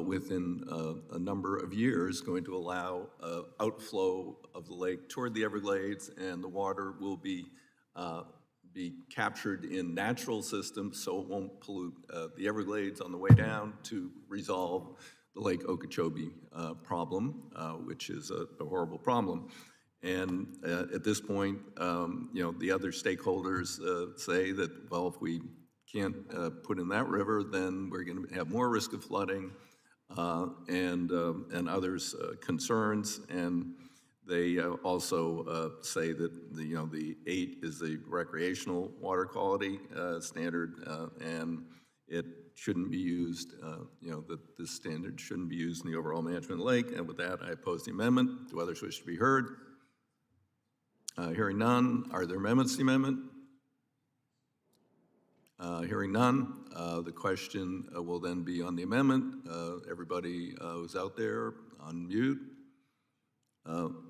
within a number of years going to allow outflow of the lake toward the Everglades, and the water will be captured in natural systems, so it won't pollute the Everglades on the way down to resolve the Lake Okeechobee problem, which is a horrible problem. And at this point, the other stakeholders say that, well, if we can't put in that river, then we're going to have more risk of flooding and others' concerns. And they also say that the 8 is the recreational water quality standard, and it shouldn't be used. That this standard shouldn't be used in the overall management of the lake. And with that, I oppose the amendment. Do others wish to be heard? Hearing none. Are there amendments to the amendment? Hearing none, the question will then be on the amendment. Everybody who's out there, unmute.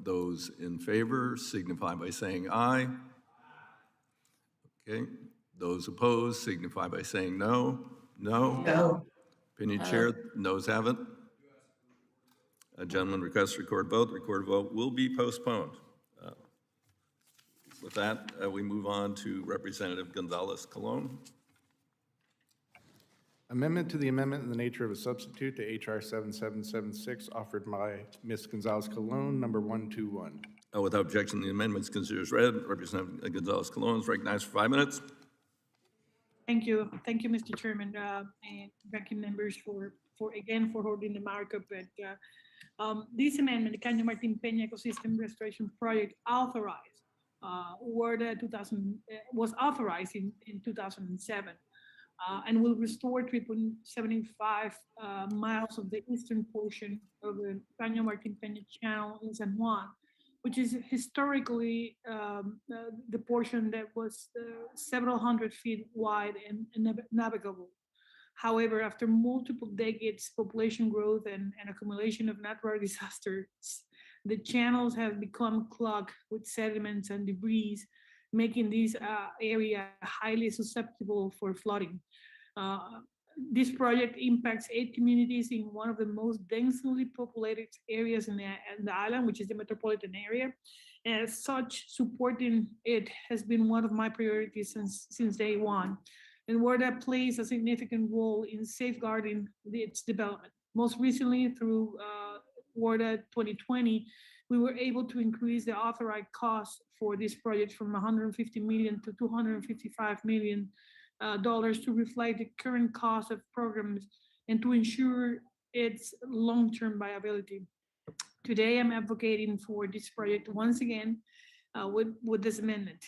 Those in favor signify by saying aye. Okay. Those opposed signify by saying no. No. No. Opinion chair, noes have it. A gentleman requests to record vote. The recorded vote will be postponed. With that, we move on to Representative Gonzalez-Colon. Amendment to the amendment in the nature of a substitute to H.R. 7776, offered by Ms. Gonzalez-Colon, number 121. Without objection, the amendment is considered as read. Representative Gonzalez-Colon is recognized for 5 minutes. Thank you, Mr. Chairman, and ranking members for holding the markup. This amendment, the Caño Martin Peña Ecosystem Restoration Project, was authorized in 2007. And will restore 3.75 miles of the eastern portion of the Caño Martin Peña Channel in San Juan, which is historically the portion that was several hundred feet wide and navigable. However, after multiple decades, population growth and accumulation of natural disasters, the channels have become clogged with sediments and debris, making this area highly susceptible for flooding. This project impacts 8 communities in one of the most densely populated areas in the island, which is the metropolitan area. And as such, supporting it has been one of my priorities since day one, and WRDA plays a significant role in safeguarding its development. Most recently, through WRDA 2020, we were able to increase the authorized cost for this project from $150 million to $255 million to reflect the current cost of programs and to ensure its long-term viability. Today, I'm advocating for this project once again with this amendment.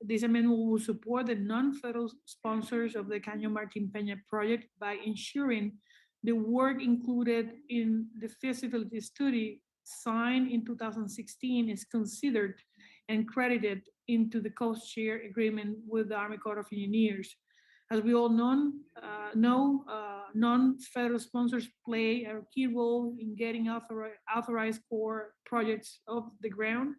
This amendment will support the non-federal sponsors of the Caño Martin Peña project by ensuring the work included in the feasibility study signed in 2016 is considered and credited into the cost share agreement with the Army Corps of Engineers. As we all know, non-federal sponsors play a key role in getting authorized core projects off the ground.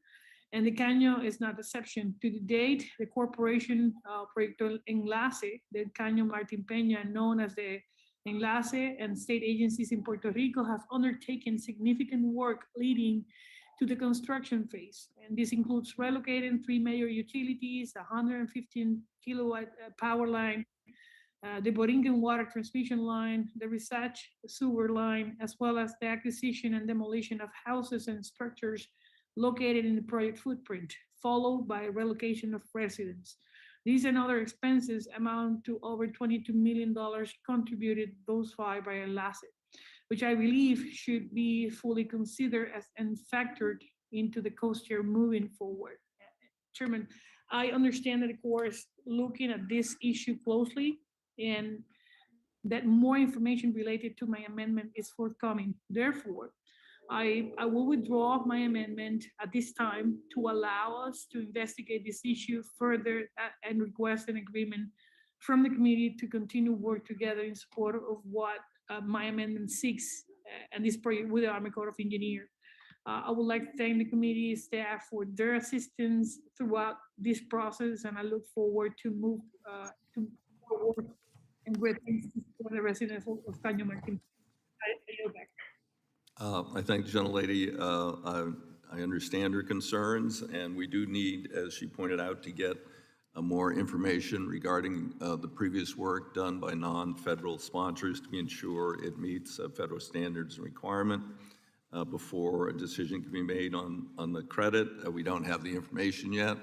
And the Caño is not exception. To the date, the corporation Proyecto Enlace, the Caño Martin Peña, known as the Enlace, and state agencies in Puerto Rico have undertaken significant work leading to the construction phase. And this includes relocating 3 major utilities, a 115 kilowatt power line, the Borinquen water transmission line, the Resach sewer line, as well as the acquisition and demolition of houses and structures located in the project footprint, followed by relocation of residents. These and other expenses amount to over $22 million contributed thus far by Enlace, which I believe should be fully considered as and factored into the cost share moving forward. Chairman, I understand that the court is looking at this issue closely and that more information related to my amendment is forthcoming. Therefore, I will withdraw my amendment at this time to allow us to investigate this issue further and request an agreement from the committee to continue work together in support of what my amendment seeks and this project with the Army Corps of Engineers. I would like to thank the committee staff for their assistance throughout this process, and I look forward to move forward and great things for the residents of Caño Martin. I yield back. I thank the gentlelady. I understand her concerns, and we do need, as she pointed out, to get more information regarding the previous work done by non-federal sponsors to ensure it meets federal standards and requirement before a decision can be made on the credit. We don't have the information yet.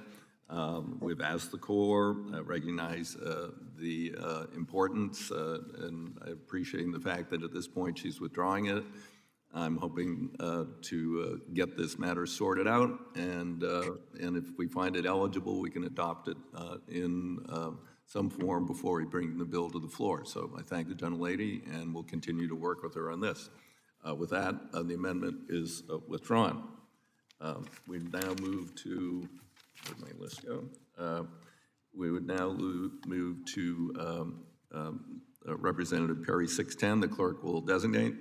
We've asked the Corps, recognize the importance, and I appreciate the fact that at this point she's withdrawing it. I'm hoping to get this matter sorted out, and if we find it eligible, we can adopt it in some form before we bring the bill to the floor. So I thank the gentlelady, and we'll continue to work with her on this. With that, the amendment is withdrawn. We now move to, where'd my list go? We would now move to Representative Perry 610. The clerk will designate.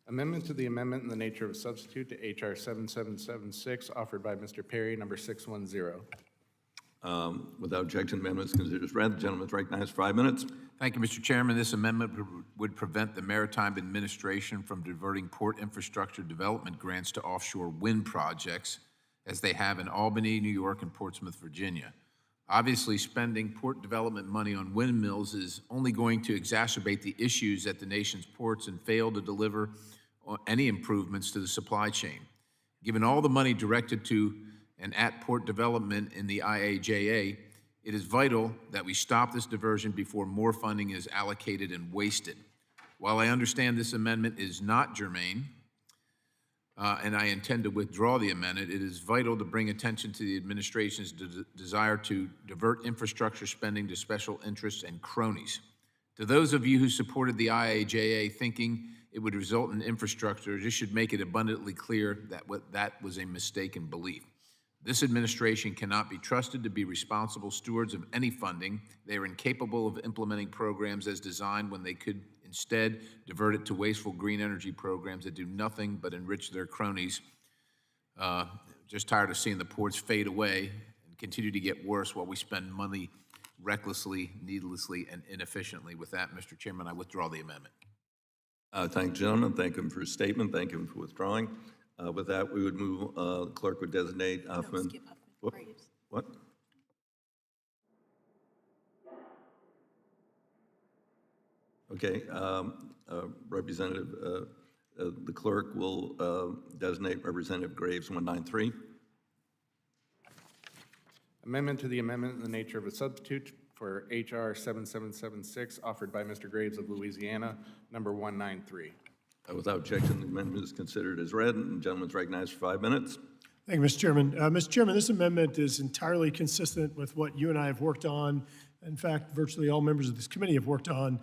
Amendment to the amendment in the nature of a substitute to H.R. 7776, offered by Mr. Perry, number 610. Without objection, the amendment is considered as read. The gentleman is recognized for 5 minutes. Thank you, Mr. Chairman. This amendment would prevent the Maritime Administration from diverting port infrastructure development grants to offshore wind projects, as they have in Albany, New York, and Portsmouth, Virginia. Obviously, spending port development money on windmills is only going to exacerbate the issues at the nation's ports and fail to deliver any improvements to the supply chain. Given all the money directed to and at port development in the IAJA, it is vital that we stop this diversion before more funding is allocated and wasted. While I understand this amendment is not germane, and I intend to withdraw the amendment, it is vital to bring attention to the administration's desire to divert infrastructure spending to special interests and cronies. To those of you who supported the IAJA thinking it would result in infrastructure, this should make it abundantly clear that that was a mistaken belief. This administration cannot be trusted to be responsible stewards of any funding. They are incapable of implementing programs as designed when they could instead divert it to wasteful green energy programs that do nothing but enrich their cronies. Just tired of seeing the ports fade away and continue to get worse while we spend money recklessly, needlessly, and inefficiently. With that, Mr. Chairman, I withdraw the amendment. Thank the gentleman. Thank him for his statement. Thank him for withdrawing. With that, we would move, the clerk would designate Huffman. What? Okay, Representative, the clerk will designate Representative Graves 193. Amendment to the amendment in the nature of a substitute for H.R. 7776, offered by Mr. Graves of Louisiana, number 193. Without objection, the amendment is considered as read, and the gentleman is recognized for 5 minutes. Thank you, Mr. Chairman. Mr. Chairman, this amendment is entirely consistent with what you and I have worked on. In fact, virtually all members of this committee have worked on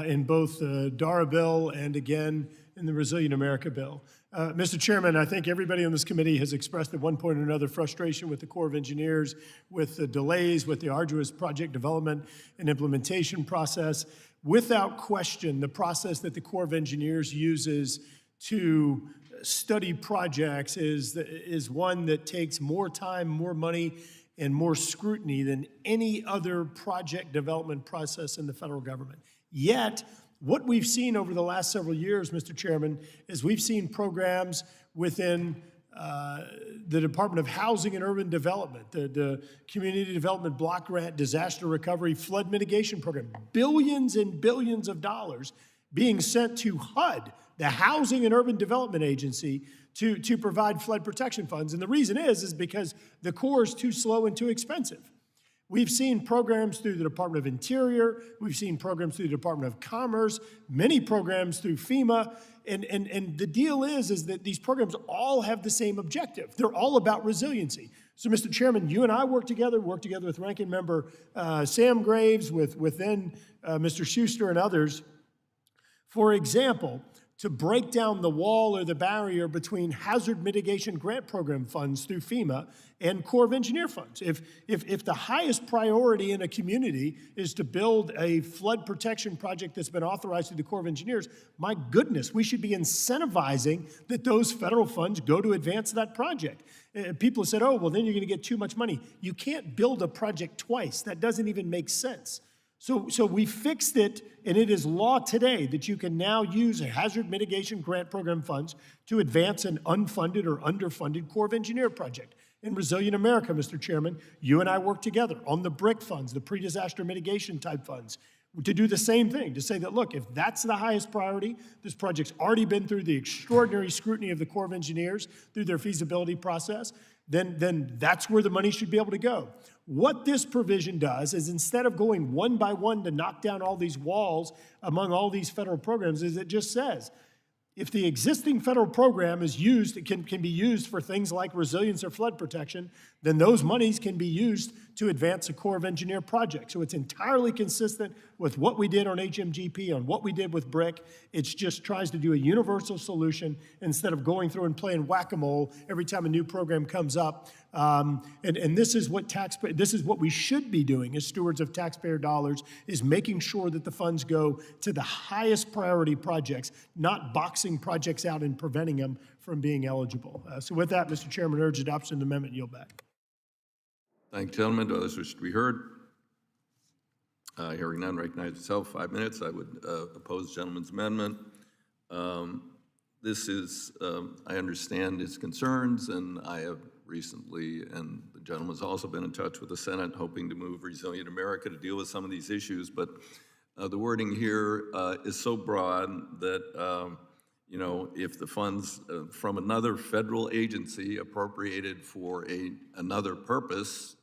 in both the DARA bill and again in the Resilient America bill. Mr. Chairman, I think everybody on this committee has expressed at one point or another frustration with the Corps of Engineers, with the delays, with the arduous project development and implementation process. Without question, the process that the Corps of Engineers uses to study projects is one that takes more time, more money, and more scrutiny than any other project development process in the federal government. Yet, what we've seen over the last several years, Mr. Chairman, is we've seen programs within the Department of Housing and Urban Development, the Community Development Block Grant, Disaster Recovery, Flood Mitigation Program, billions and billions of dollars being sent to HUD, the Housing and Urban Development Agency, to provide flood protection funds. And the reason is because the Corps is too slow and too expensive. We've seen programs through the Department of Interior, we've seen programs through the Department of Commerce, many programs through FEMA, and the deal is that these programs all have the same objective. They're all about resiliency. So, Mr. Chairman, you and I work together with Ranking Member Sam Graves, with then Mr. Schuster and others, for example, to break down the wall or the barrier between hazard mitigation grant program funds through FEMA and Corps of Engineer funds. If the highest priority in a community is to build a flood protection project that's been authorized through the Corps of Engineers, my goodness, we should be incentivizing that those federal funds go to advance that project. People have said, oh, well, then you're going to get too much money. You can't build a project twice. That doesn't even make sense. So we fixed it, and it is law today that you can now use hazard mitigation grant program funds to advance an unfunded or underfunded Corps of Engineer project. In Resilient America, Mr. Chairman, you and I work together on the BRIC funds, the pre-disaster mitigation type funds, to do the same thing, to say that, look, if that's the highest priority, this project's already been through the extraordinary scrutiny of the Corps of Engineers through their feasibility process, then that's where the money should be able to go. What this provision does is, instead of going one by one to knock down all these walls among all these federal programs, is it just says, if the existing federal program is used, it can be used for things like resilience or flood protection, then those monies can be used to advance a Corps of Engineer project. So it's entirely consistent with what we did on HMGP, on what we did with BRIC. It just tries to do a universal solution instead of going through and playing whack-a-mole every time a new program comes up. And this is what we should be doing as stewards of taxpayer dollars, is making sure that the funds go to the highest priority projects, not boxing projects out and preventing them from being eligible. So with that, Mr. Chairman, urge adoption of the amendment. Yield back. Thank you, gentlemen. Do others wish to be heard? Hearing none, recognize yourself, 5 minutes. I would oppose the gentleman's amendment. This is, I understand his concerns, and I have recently, and the gentleman's also been in touch with the Senate, hoping to move Resilient America to deal with some of these issues. But the wording here is so broad that, if the funds from another federal agency appropriated for another purpose,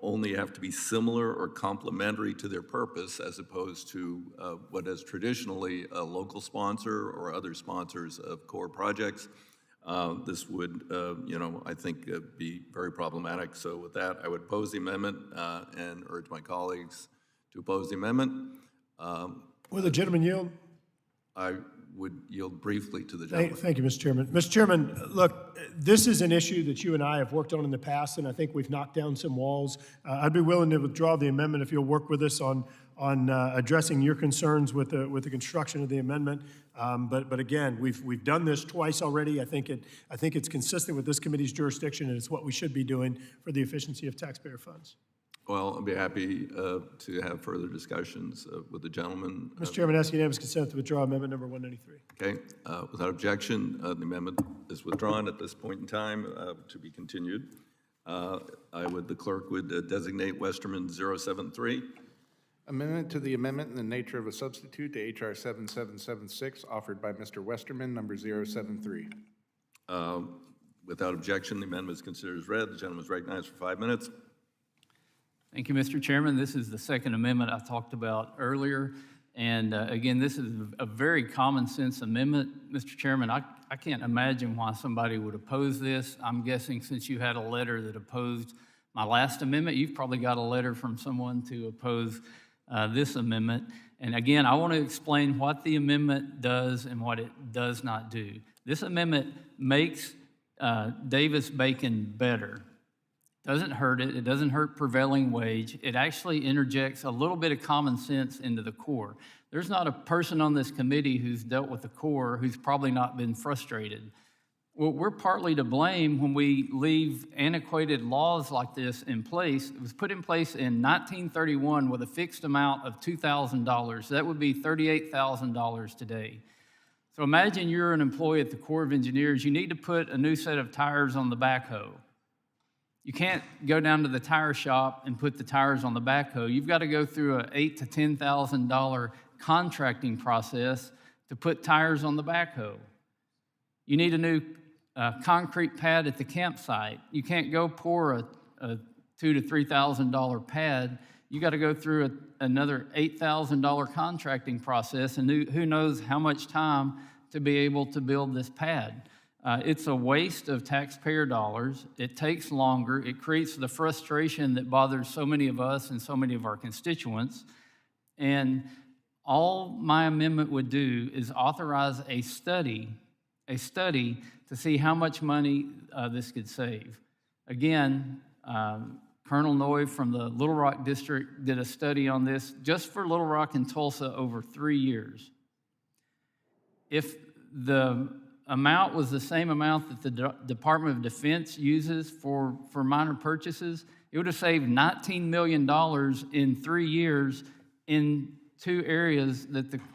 only have to be similar or complementary to their purpose, as opposed to what is traditionally a local sponsor or other sponsors of core projects. This would, I think, be very problematic. So with that, I would oppose the amendment and urge my colleagues to oppose the amendment. Will the gentleman yield? I would yield briefly to the gentleman. Thank you, Mr. Chairman. Mr. Chairman, look, this is an issue that you and I have worked on in the past, and I think we've knocked down some walls. I'd be willing to withdraw the amendment if you'll work with us on addressing your concerns with the construction of the amendment. But again, we've done this twice already. I think it's consistent with this committee's jurisdiction, and it's what we should be doing for the efficiency of taxpayer funds. Well, I'll be happy to have further discussions with the gentleman. Mr. Chairman, I ask unanimous consent to withdraw amendment number 193. Okay, without objection, the amendment is withdrawn at this point in time to be continued. The clerk would designate Westerman 073. Amendment to the amendment in the nature of a substitute to H.R. 7776, offered by Mr. Westerman, number 073. Without objection, the amendment is considered as read. The gentleman is recognized for 5 minutes. Thank you, Mr. Chairman. This is the second amendment I talked about earlier. And again, this is a very common sense amendment. Mr. Chairman, I can't imagine why somebody would oppose this. I'm guessing since you had a letter that opposed my last amendment, you've probably got a letter from someone to oppose this amendment. And again, I want to explain what the amendment does and what it does not do. This amendment makes Davis-Bacon better. Doesn't hurt it. It doesn't hurt prevailing wage. It actually interjects a little bit of common sense into the Corps. There's not a person on this committee who's dealt with the Corps who's probably not been frustrated. Well, we're partly to blame when we leave antiquated laws like this in place. It was put in place in 1931 with a fixed amount of $2,000. That would be $38,000 today. So imagine you're an employee at the Corps of Engineers. You need to put a new set of tires on the backhoe. You can't go down to the tire shop and put the tires on the backhoe. You've got to go through an $8,000 to $10,000 contracting process to put tires on the backhoe. You need a new concrete pad at the campsite. You can't go pour a $2,000 to $3,000 pad. You got to go through another $8,000 contracting process, and who knows how much time to be able to build this pad. It's a waste of taxpayer dollars. It takes longer. It creates the frustration that bothers so many of us and so many of our constituents. And all my amendment would do is authorize a study to see how much money this could save. Again, Colonel Noy from the Little Rock District did a study on this just for Little Rock and Tulsa over 3 years. If the amount was the same amount that the Department of Defense uses for minor purchases, it would have saved $19 million in 3 years in 2 areas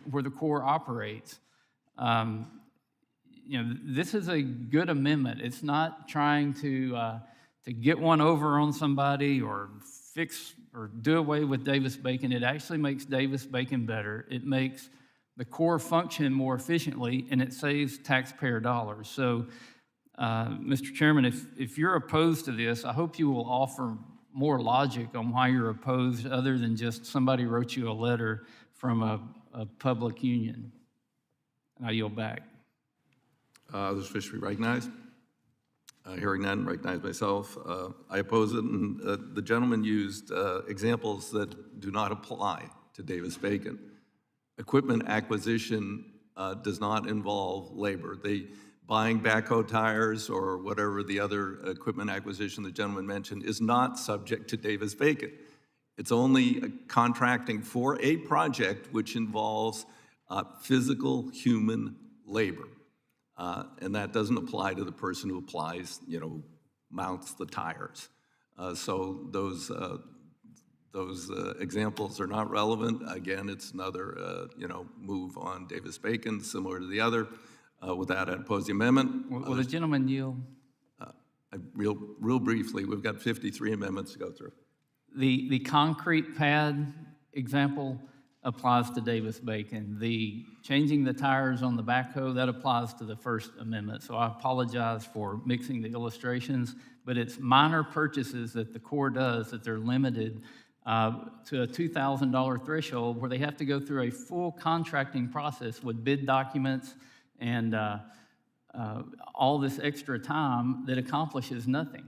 where the Corps operates. This is a good amendment. It's not trying to get one over on somebody or fix or do away with Davis-Bacon. It actually makes Davis-Bacon better. It makes the Corps function more efficiently, and it saves taxpayer dollars. So, Mr. Chairman, if you're opposed to this, I hope you will offer more logic on why you're opposed other than just somebody wrote you a letter from a public union. And I yield back. Others wish to be recognized? Hearing none, recognize myself. I oppose it, and the gentleman used examples that do not apply to Davis-Bacon. Equipment acquisition does not involve labor. Buying backhoe tires or whatever the other equipment acquisition the gentleman mentioned is not subject to Davis-Bacon. It's only contracting for a project which involves physical human labor. And that doesn't apply to the person who applies, mounts the tires. So those examples are not relevant. Again, it's another, move on Davis-Bacon, similar to the other. With that, I'd oppose the amendment. Will the gentleman yield? Real briefly, we've got 53 amendments to go through. The concrete pad example applies to Davis-Bacon. The changing the tires on the backhoe, that applies to the First Amendment. So I apologize for mixing the illustrations, but it's minor purchases that the Corps does that they're limited to a $2,000 threshold where they have to go through a full contracting process with bid documents and all this extra time that accomplishes nothing.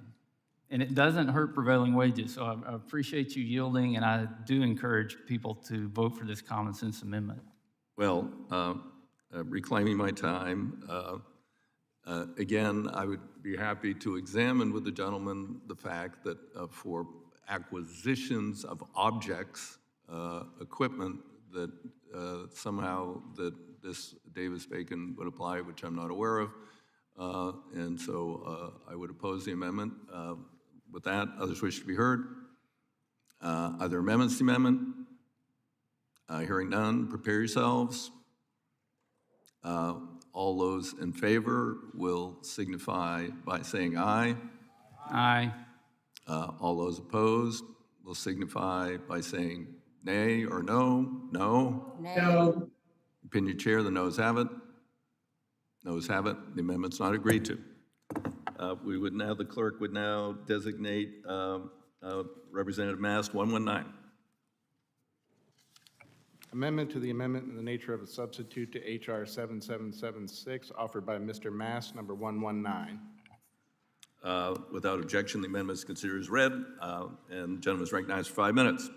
And it doesn't hurt prevailing wages. So I appreciate you yielding, and I do encourage people to vote for this common sense amendment. Well, reclaiming my time, again, I would be happy to examine with the gentleman the fact that for acquisitions of objects, equipment, that somehow that this Davis-Bacon would apply, which I'm not aware of. And so I would oppose the amendment. With that, others wish to be heard. Other amendments to the amendment? Hearing none, prepare yourselves. All those in favor will signify by saying aye. Aye. All those opposed will signify by saying nay or no. No. No. Opinion chair, the noes have it. Noes have it. The amendment's not agreed to. The clerk would now designate Representative Mast 119. Amendment to the amendment in the nature of a substitute to H.R. 7776, offered by Mr. Mast, number 119. Without objection, the amendment is considered as read, and the gentleman is recognized for 5 minutes.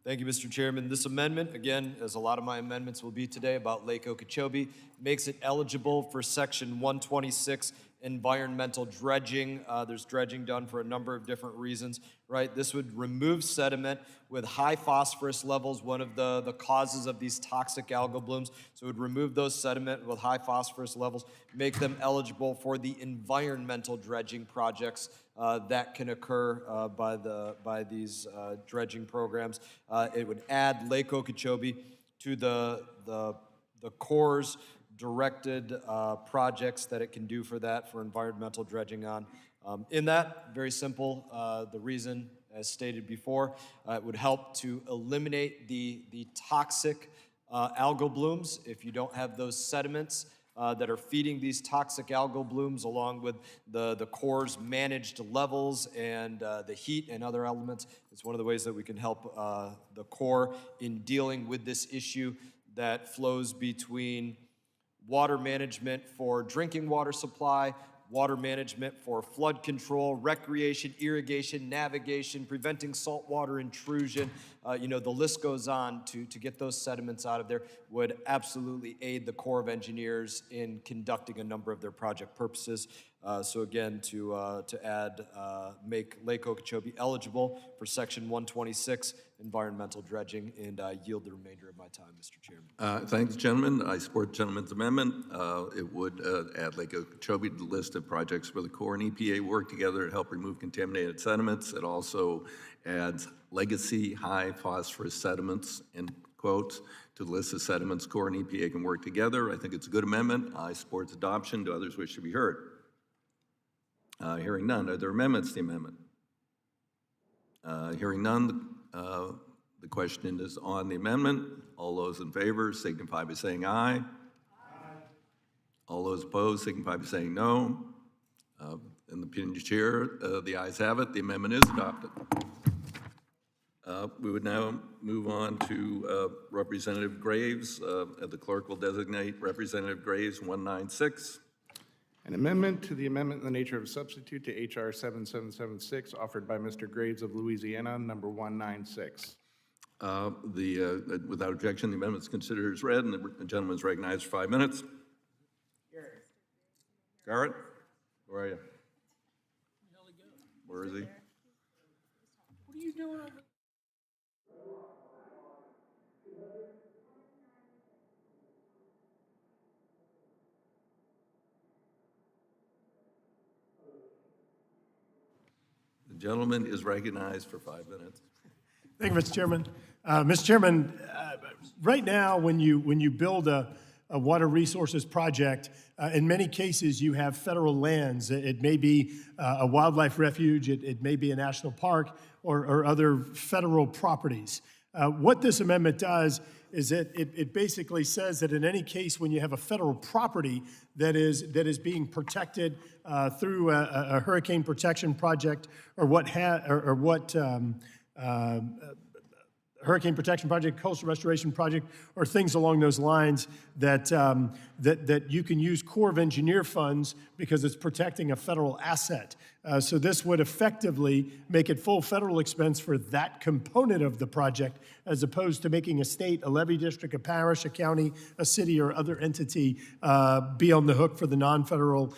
Thank you, Mr. Chairman. This amendment, again, as a lot of my amendments will be today about Lake Okeechobee, makes it eligible for Section 126 environmental dredging. There's dredging done for a number of different reasons, right? This would remove sediment with high phosphorus levels, one of the causes of these toxic algal blooms. So it would remove those sediment with high phosphorus levels, make them eligible for the environmental dredging projects that can occur by these dredging programs. It would add Lake Okeechobee to the Corps' directed projects that it can do for that, for environmental dredging on. In that, very simple, the reason, as stated before, it would help to eliminate the toxic algal blooms. If you don't have those sediments that are feeding these toxic algal blooms, along with the Corps' managed levels and the heat and other elements, it's one of the ways that we can help the Corps in dealing with this issue that flows between water management for drinking water supply, water management for flood control, recreation, irrigation, navigation, preventing saltwater intrusion. The list goes on to get those sediments out of there, would absolutely aid the Corps of Engineers in conducting a number of their project purposes. So again, to make Lake Okeechobee eligible for Section 126 environmental dredging, and I yield the remainder of my time, Mr. Chairman. Thanks, gentlemen. I support the gentleman's amendment. It would add Lake Okeechobee to the list of projects where the Corps and EPA work together to help remove contaminated sediments. It also adds legacy high phosphorus sediments, in quotes, to the list of sediments Corps and EPA can work together. I think it's a good amendment. I support its adoption. Do others wish to be heard? Hearing none. Are there amendments to the amendment? Hearing none, the question is on the amendment. All those in favor signify by saying aye. Aye. All those opposed signify by saying no. In the opinion of the chair, the ayes have it. The amendment is adopted. We would now move on to Representative Graves. The clerk will designate Representative Graves 196. An amendment to the amendment in the nature of a substitute to H.R. 7776 offered by Mr. Graves of Louisiana, number 196. Without objection, the amendment is considered as read, and the gentleman is recognized for 5 minutes. Garrett, where are you? Where is he? What are you doing over there? The gentleman is recognized for 5 minutes. Thank you, Mr. Chairman. Mr. Chairman, right now, when you build a water resources project, in many cases, you have federal lands. It may be a wildlife refuge, it may be a national park, or other federal properties. What this amendment does is it basically says that in any case when you have a federal property that is being protected through a hurricane protection project or hurricane protection project, coastal restoration project, or things along those lines that you can use Corps of Engineer funds because it's protecting a federal asset. So this would effectively make it full federal expense for that component of the project, as opposed to making a state, a levy district, a parish, a county, a city, or other entity be on the hook for the non-federal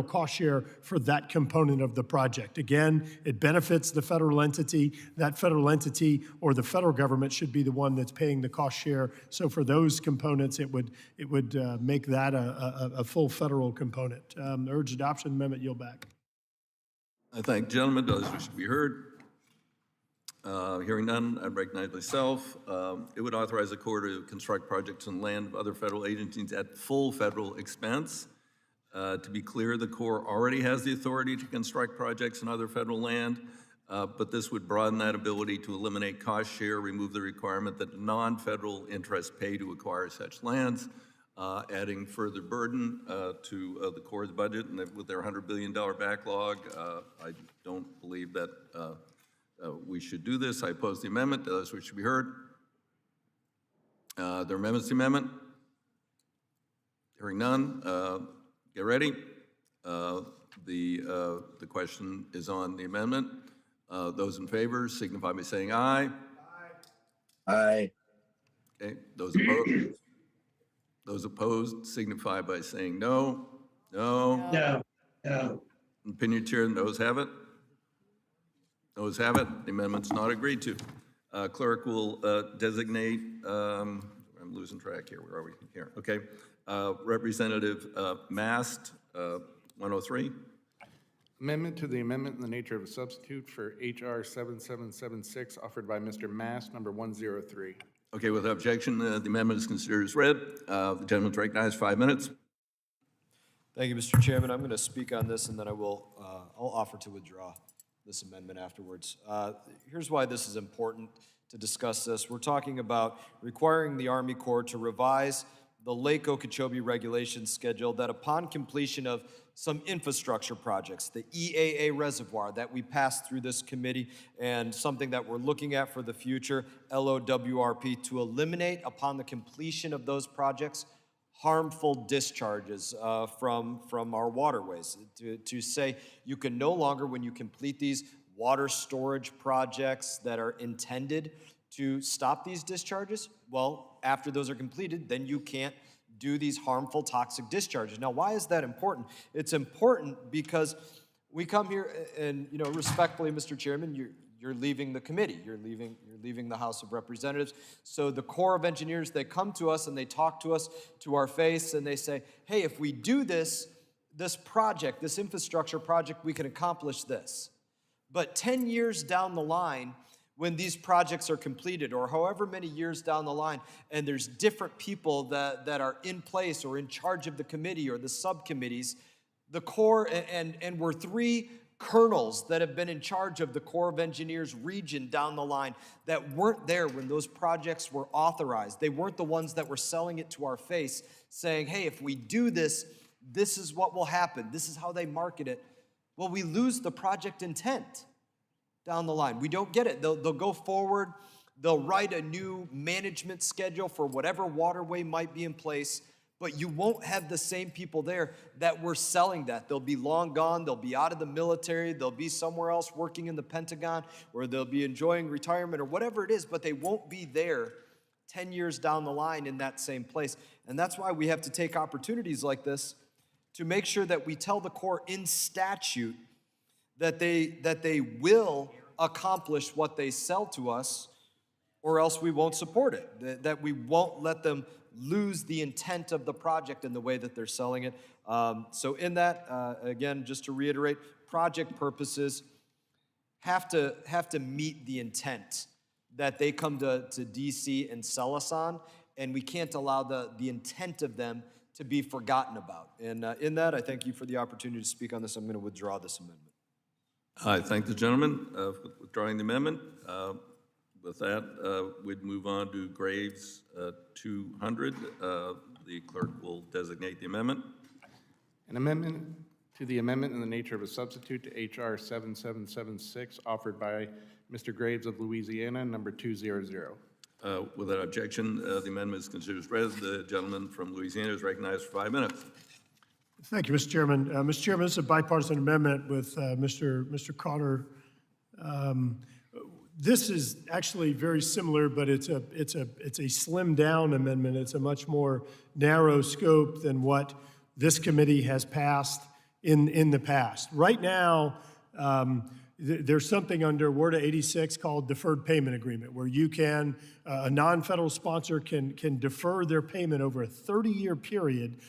cost share for that component of the project. Again, it benefits the federal entity. That federal entity or the federal government should be the one that's paying the cost share. So for those components, it would make that a full federal component. Urge adoption. Amendment. Yield back. I thank the gentleman. Others wish to be heard. Hearing none, I recognize myself. It would authorize the Corps to construct projects on land of other federal agencies at full federal expense. To be clear, the Corps already has the authority to construct projects on other federal land, but this would broaden that ability to eliminate cost share, remove the requirement that non-federal interests pay to acquire such lands, adding further burden to the Corps' budget. And with their $100 billion backlog, I don't believe that we should do this. I oppose the amendment. Others which should be heard. There are amendments to the amendment? Hearing none. Get ready. The question is on the amendment. Those in favor signify by saying aye. Aye. Aye. Okay. Those opposed signify by saying no. No? No. No. Opinion chair, noes have it? Noes have it. The amendment's not agreed to. Clerk will designate, I'm losing track here. Where are we? Here. Okay. Representative Mast, 103. Amendment to the amendment in the nature of a substitute for HR 7776 offered by Mr. Mast, number 103. Okay, without objection, the amendment is considered as read. The gentleman's recognized 5 minutes. Thank you, Mr. Chairman. I'm going to speak on this, and then I'll offer to withdraw this amendment afterwards. Here's why this is important to discuss this. We're talking about requiring the Army Corps to revise the Lake Okeechobee regulation schedule that upon completion of some infrastructure projects, the EAA reservoir that we passed through this committee and something that we're looking at for the future, LOWRP, to eliminate upon the completion of those projects harmful discharges from our waterways. To say you can no longer, when you complete these water storage projects that are intended to stop these discharges, well, after those are completed, then you can't do these harmful toxic discharges. Now, why is that important? It's important because we come here and, respectfully, Mr. Chairman, you're leaving the committee, you're leaving the House of Representatives. So the Corps of Engineers, they come to us and they talk to us to our face and they say, hey, if we do this project, this infrastructure project, we can accomplish this. But 10 years down the line, when these projects are completed, or however many years down the line, and there's different people that are in place or in charge of the committee or the subcommittees, the Corps, and we're 3 colonels that have been in charge of the Corps of Engineers region down the line that weren't there when those projects were authorized. They weren't the ones that were selling it to our face, saying, hey, if we do this, this is what will happen. This is how they market it. Well, we lose the project intent down the line. We don't get it. They'll go forward. They'll write a new management schedule for whatever waterway might be in place, but you won't have the same people there that were selling that. They'll be long gone. They'll be out of the military. They'll be somewhere else working in the Pentagon, or they'll be enjoying retirement or whatever it is, but they won't be there 10 years down the line in that same place. And that's why we have to take opportunities like this to make sure that we tell the Corps in statute that they will accomplish what they sell to us, or else we won't support it, that we won't let them lose the intent of the project in the way that they're selling it. So in that, again, just to reiterate, project purposes have to meet the intent that they come to DC and sell us on, and we can't allow the intent of them to be forgotten about. And in that, I thank you for the opportunity to speak on this. I'm going to withdraw this amendment. I thank the gentleman for withdrawing the amendment. With that, we'd move on to Graves 200. The clerk will designate the amendment. An amendment to the amendment in the nature of a substitute to HR 7776 offered by Mr. Graves of Louisiana, number 200. Without objection, the amendment is considered as read. The gentleman from Louisiana is recognized for 5 minutes. Thank you, Mr. Chairman. Mr. Chairman, this is a bipartisan amendment with Mr. Cotter. This is actually very similar, but it's a slimmed down amendment. It's a much more narrow scope than what this committee has passed in the past. Right now, there's something under WRDA 86 called deferred payment agreement, where you can, a non-federal sponsor can defer their payment over a 30-year period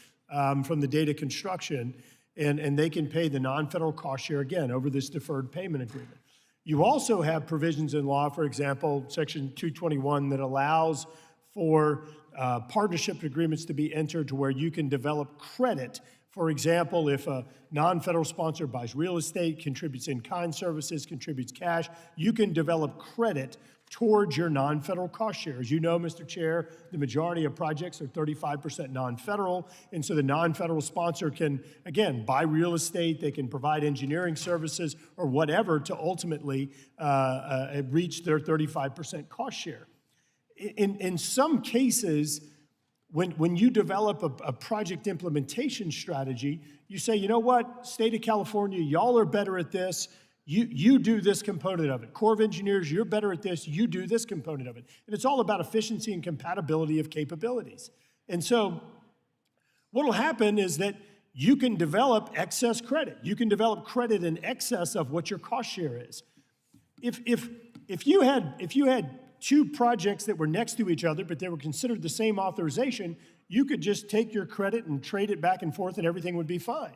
from the date of construction, and they can pay the non-federal cost share again over this deferred payment agreement. You also have provisions in law, for example, Section 221, that allows for partnership agreements to be entered to where you can develop credit. For example, if a non-federal sponsor buys real estate, contributes in-kind services, contributes cash, you can develop credit towards your non-federal cost share. As you know, Mr. Chair, the majority of projects are 35% non-federal, and so the non-federal sponsor can, again, buy real estate, they can provide engineering services or whatever to ultimately reach their 35% cost share. In some cases, when you develop a project implementation strategy, you say, you know what, state of California, y'all are better at this. You do this component of it. Corps of Engineers, you're better at this. You do this component of it. And it's all about efficiency and compatibility of capabilities. And so what will happen is that you can develop excess credit. You can develop credit in excess of what your cost share is. If you had two projects that were next to each other, but they were considered the same authorization, you could just take your credit and trade it back and forth and everything would be fine.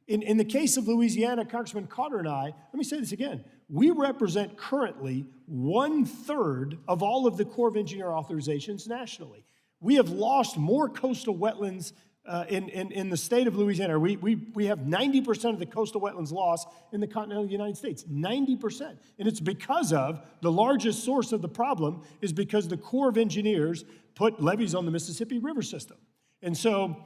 In the case of Louisiana, Congressman Carter and I, let me say this again, we represent currently 1/3 of all of the Corps of Engineer authorizations nationally. We have lost more coastal wetlands in the state of Louisiana. We have 90% of the coastal wetlands loss in the continental United States, 90%. And it's because of, the largest source of the problem is because the Corps of Engineers put levees on the Mississippi River system. And so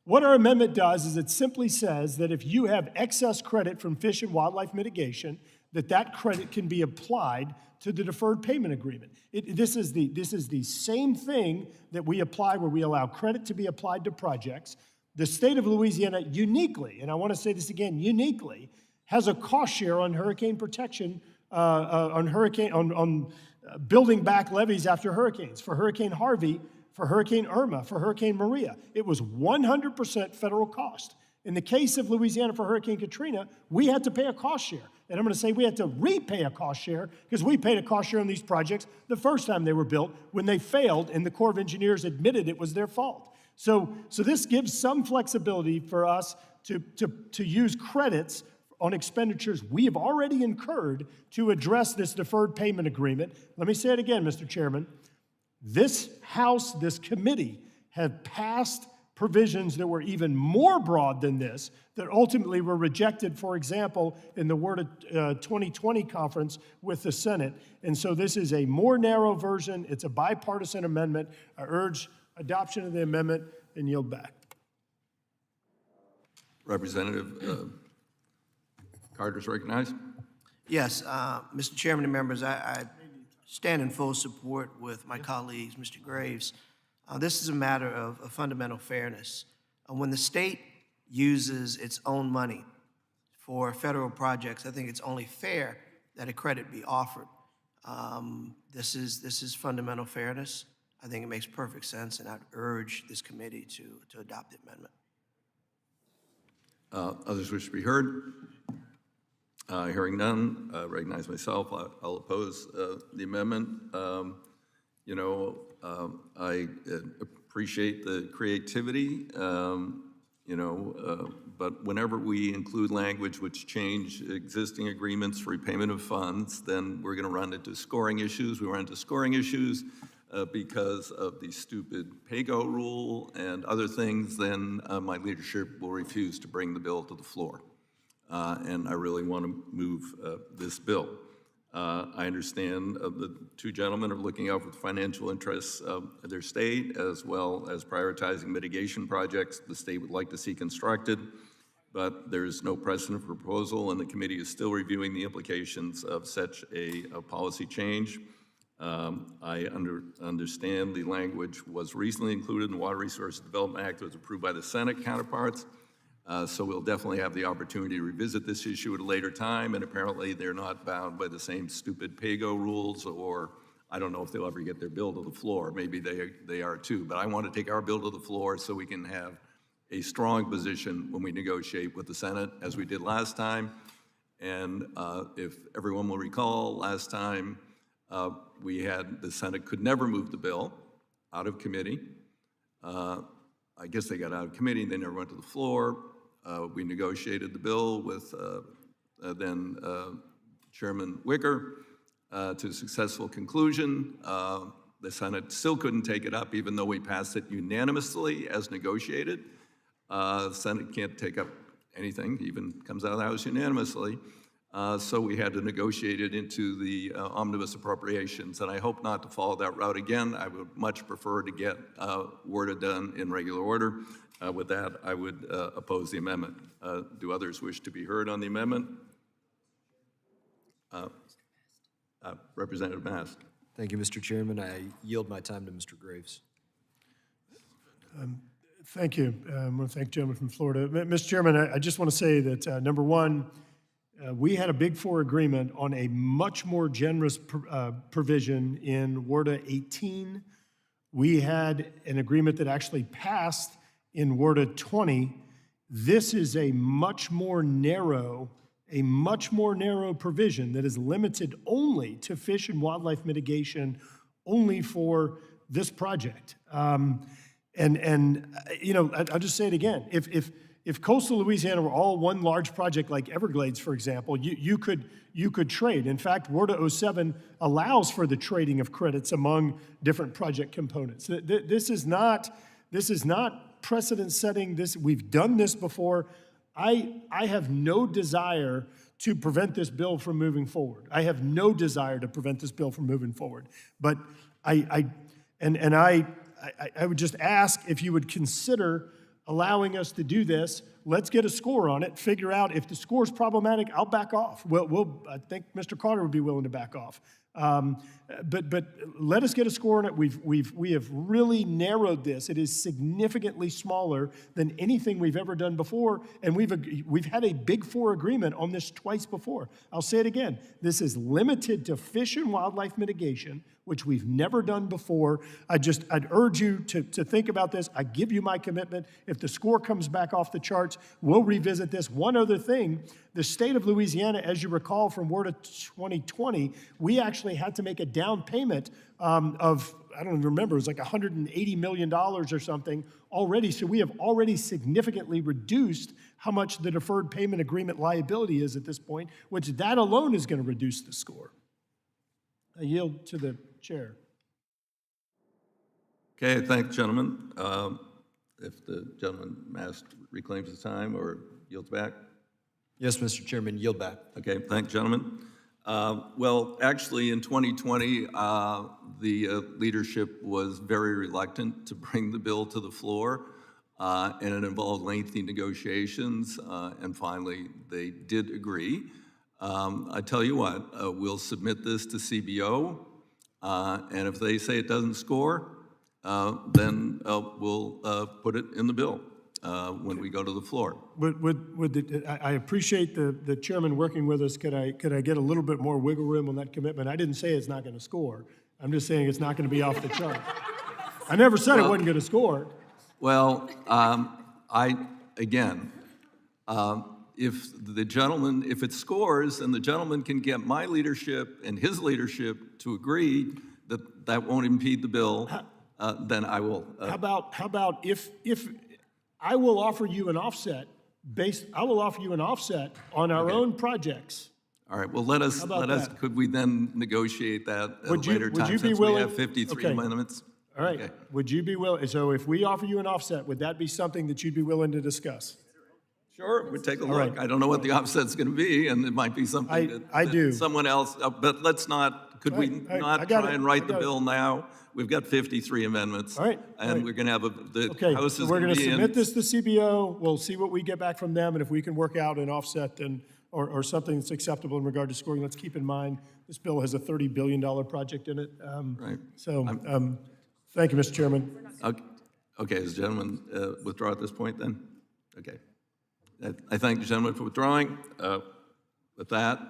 what our amendment does is it simply says that if you have excess credit from fish and wildlife mitigation, that credit can be applied to the deferred payment agreement. This is the same thing that we apply where we allow credit to be applied to projects. The state of Louisiana uniquely, and I want to say this again, uniquely, has a cost share on hurricane protection, on building back levees after hurricanes. For Hurricane Harvey, for Hurricane Irma, for Hurricane Maria, it was 100% federal cost. In the case of Louisiana for Hurricane Katrina, we had to pay a cost share. And I'm going to say we had to repay a cost share because we paid a cost share on these projects the first time they were built when they failed and the Corps of Engineers admitted it was their fault. So this gives some flexibility for us to use credits on expenditures we have already incurred to address this deferred payment agreement. Let me say it again, Mr. Chairman. This House, this committee, have passed provisions that were even more broad than this that ultimately were rejected, for example, in the WRDA 2020 conference with the Senate. And so this is a more narrow version. It's a bipartisan amendment. I urge adoption of the amendment and yield back. Representative Carter's recognized. Yes, Mr. Chairman and members, I stand in full support with my colleagues, Mr. Graves. This is a matter of fundamental fairness. When the state uses its own money for federal projects, I think it's only fair that a credit be offered. This is fundamental fairness. I think it makes perfect sense, and I'd urge this committee to adopt the amendment. Others wish to be heard? Hearing none, recognize myself. I'll oppose the amendment. I appreciate the creativity, but whenever we include language which change existing agreements for repayment of funds, then we're going to run into scoring issues. We run into scoring issues because of the stupid pay-go rule and other things, then my leadership will refuse to bring the bill to the floor. And I really want to move this bill. I understand the two gentlemen are looking out for the financial interests of their state as well as prioritizing mitigation projects the state would like to see constructed, but there's no precedent for proposal and the committee is still reviewing the implications of such a policy change. I understand the language was recently included in the Water Resources Development Act that was approved by the Senate counterparts. So we'll definitely have the opportunity to revisit this issue at a later time, and apparently they're not bound by the same stupid pay-go rules, or I don't know if they'll ever get their bill to the floor. Maybe they are too, but I want to take our bill to the floor so we can have a strong position when we negotiate with the Senate, as we did last time. And if everyone will recall, last time the Senate could never move the bill out of committee. I guess they got out of committee, they never went to the floor. We negotiated the bill with then Chairman Wicker to a successful conclusion. The Senate still couldn't take it up, even though we passed it unanimously as negotiated. The Senate can't take up anything, even comes out of the House unanimously. So we had to negotiate it into the omnibus appropriations, and I hope not to follow that route again. I would much prefer to get WRDA done in regular order. With that, I would oppose the amendment. Do others wish to be heard on the amendment? Representative Mast. Thank you, Mr. Chairman. I yield my time to Mr. Graves. Thank you. I want to thank the gentleman from Florida. Mr. Chairman, I just want to say that, number one, we had a Big Four agreement on a much more generous provision in WRDA 18. We had an agreement that actually passed in WRDA 20, This is a much more narrow provision that is limited only to fish and wildlife mitigation, only for this project. I'll just say it again. If coastal Louisiana were all one large project like Everglades, for example, you could trade. In fact, WRDA 07 allows for the trading of credits among different project components. This is not precedent setting. We've done this before. I have no desire to prevent this bill from moving forward. I have no desire to prevent this bill from moving forward. But I would just ask if you would consider allowing us to do this. Let's get a score on it, figure out if the score is problematic, I'll back off. I think Mr. Carter would be willing to back off. But let us get a score on it. We have really narrowed this. It is significantly smaller than anything we've ever done before, and we've had a Big Four agreement on this twice before. I'll say it again. This is limited to fish and wildlife mitigation, which we've never done before. I'd urge you to think about this. I give you my commitment. If the score comes back off the charts, we'll revisit this. One other thing, the state of Louisiana, as you recall from WRDA 2020, we actually had to make a down payment of, I don't remember, it was like $180 million or something already. So we have already significantly reduced how much the deferred payment agreement liability is at this point, which that alone is going to reduce the score. I yield to the chair. Okay, thank you, gentlemen. If the gentleman Mast reclaims his time or yields back. Yes, Mr. Chairman, yield back. Okay, thank you, gentlemen. Well, actually, in 2020, the leadership was very reluctant to bring the bill to the floor, and it involved lengthy negotiations, and finally, they did agree. I tell you what, we'll submit this to CBO, and if they say it doesn't score, then we'll put it in the bill when we go to the floor. I appreciate the chairman working with us. Could I get a little bit more wiggle room on that commitment? I didn't say it's not going to score. I'm just saying it's not going to be off the chart. I never said it wasn't going to score. Well, if it scores and the gentleman can get my leadership and his leadership to agree that that won't impede the bill, then I will. How about if I will offer you an offset on our own projects. All right, well, let us, could we then negotiate that at a later time? Would you be since willing? We have 53 amendments? All right, Okay. Would you be willing, so if we offer you an offset, would that be something that you'd be willing to discuss? Sure, we'll take a look. right. I don't know what the offset's going to be, and it might be something I do. Someone else, but let's not, could we not I got try it, and write I the got it. bill now? We've got 53 amendments. All right, And we're going to have the Okay, House so is we're going going to to be in. submit this to CBO. We'll see what we get back from them, and if we can work out an offset or something that's acceptable in regard to scoring. Let's keep in mind, this bill has a $30 billion project in it. Right. So, thank you, Mr. Chairman. Okay, does the gentleman withdraw at this point then? Okay. I thank the gentleman for withdrawing. With that,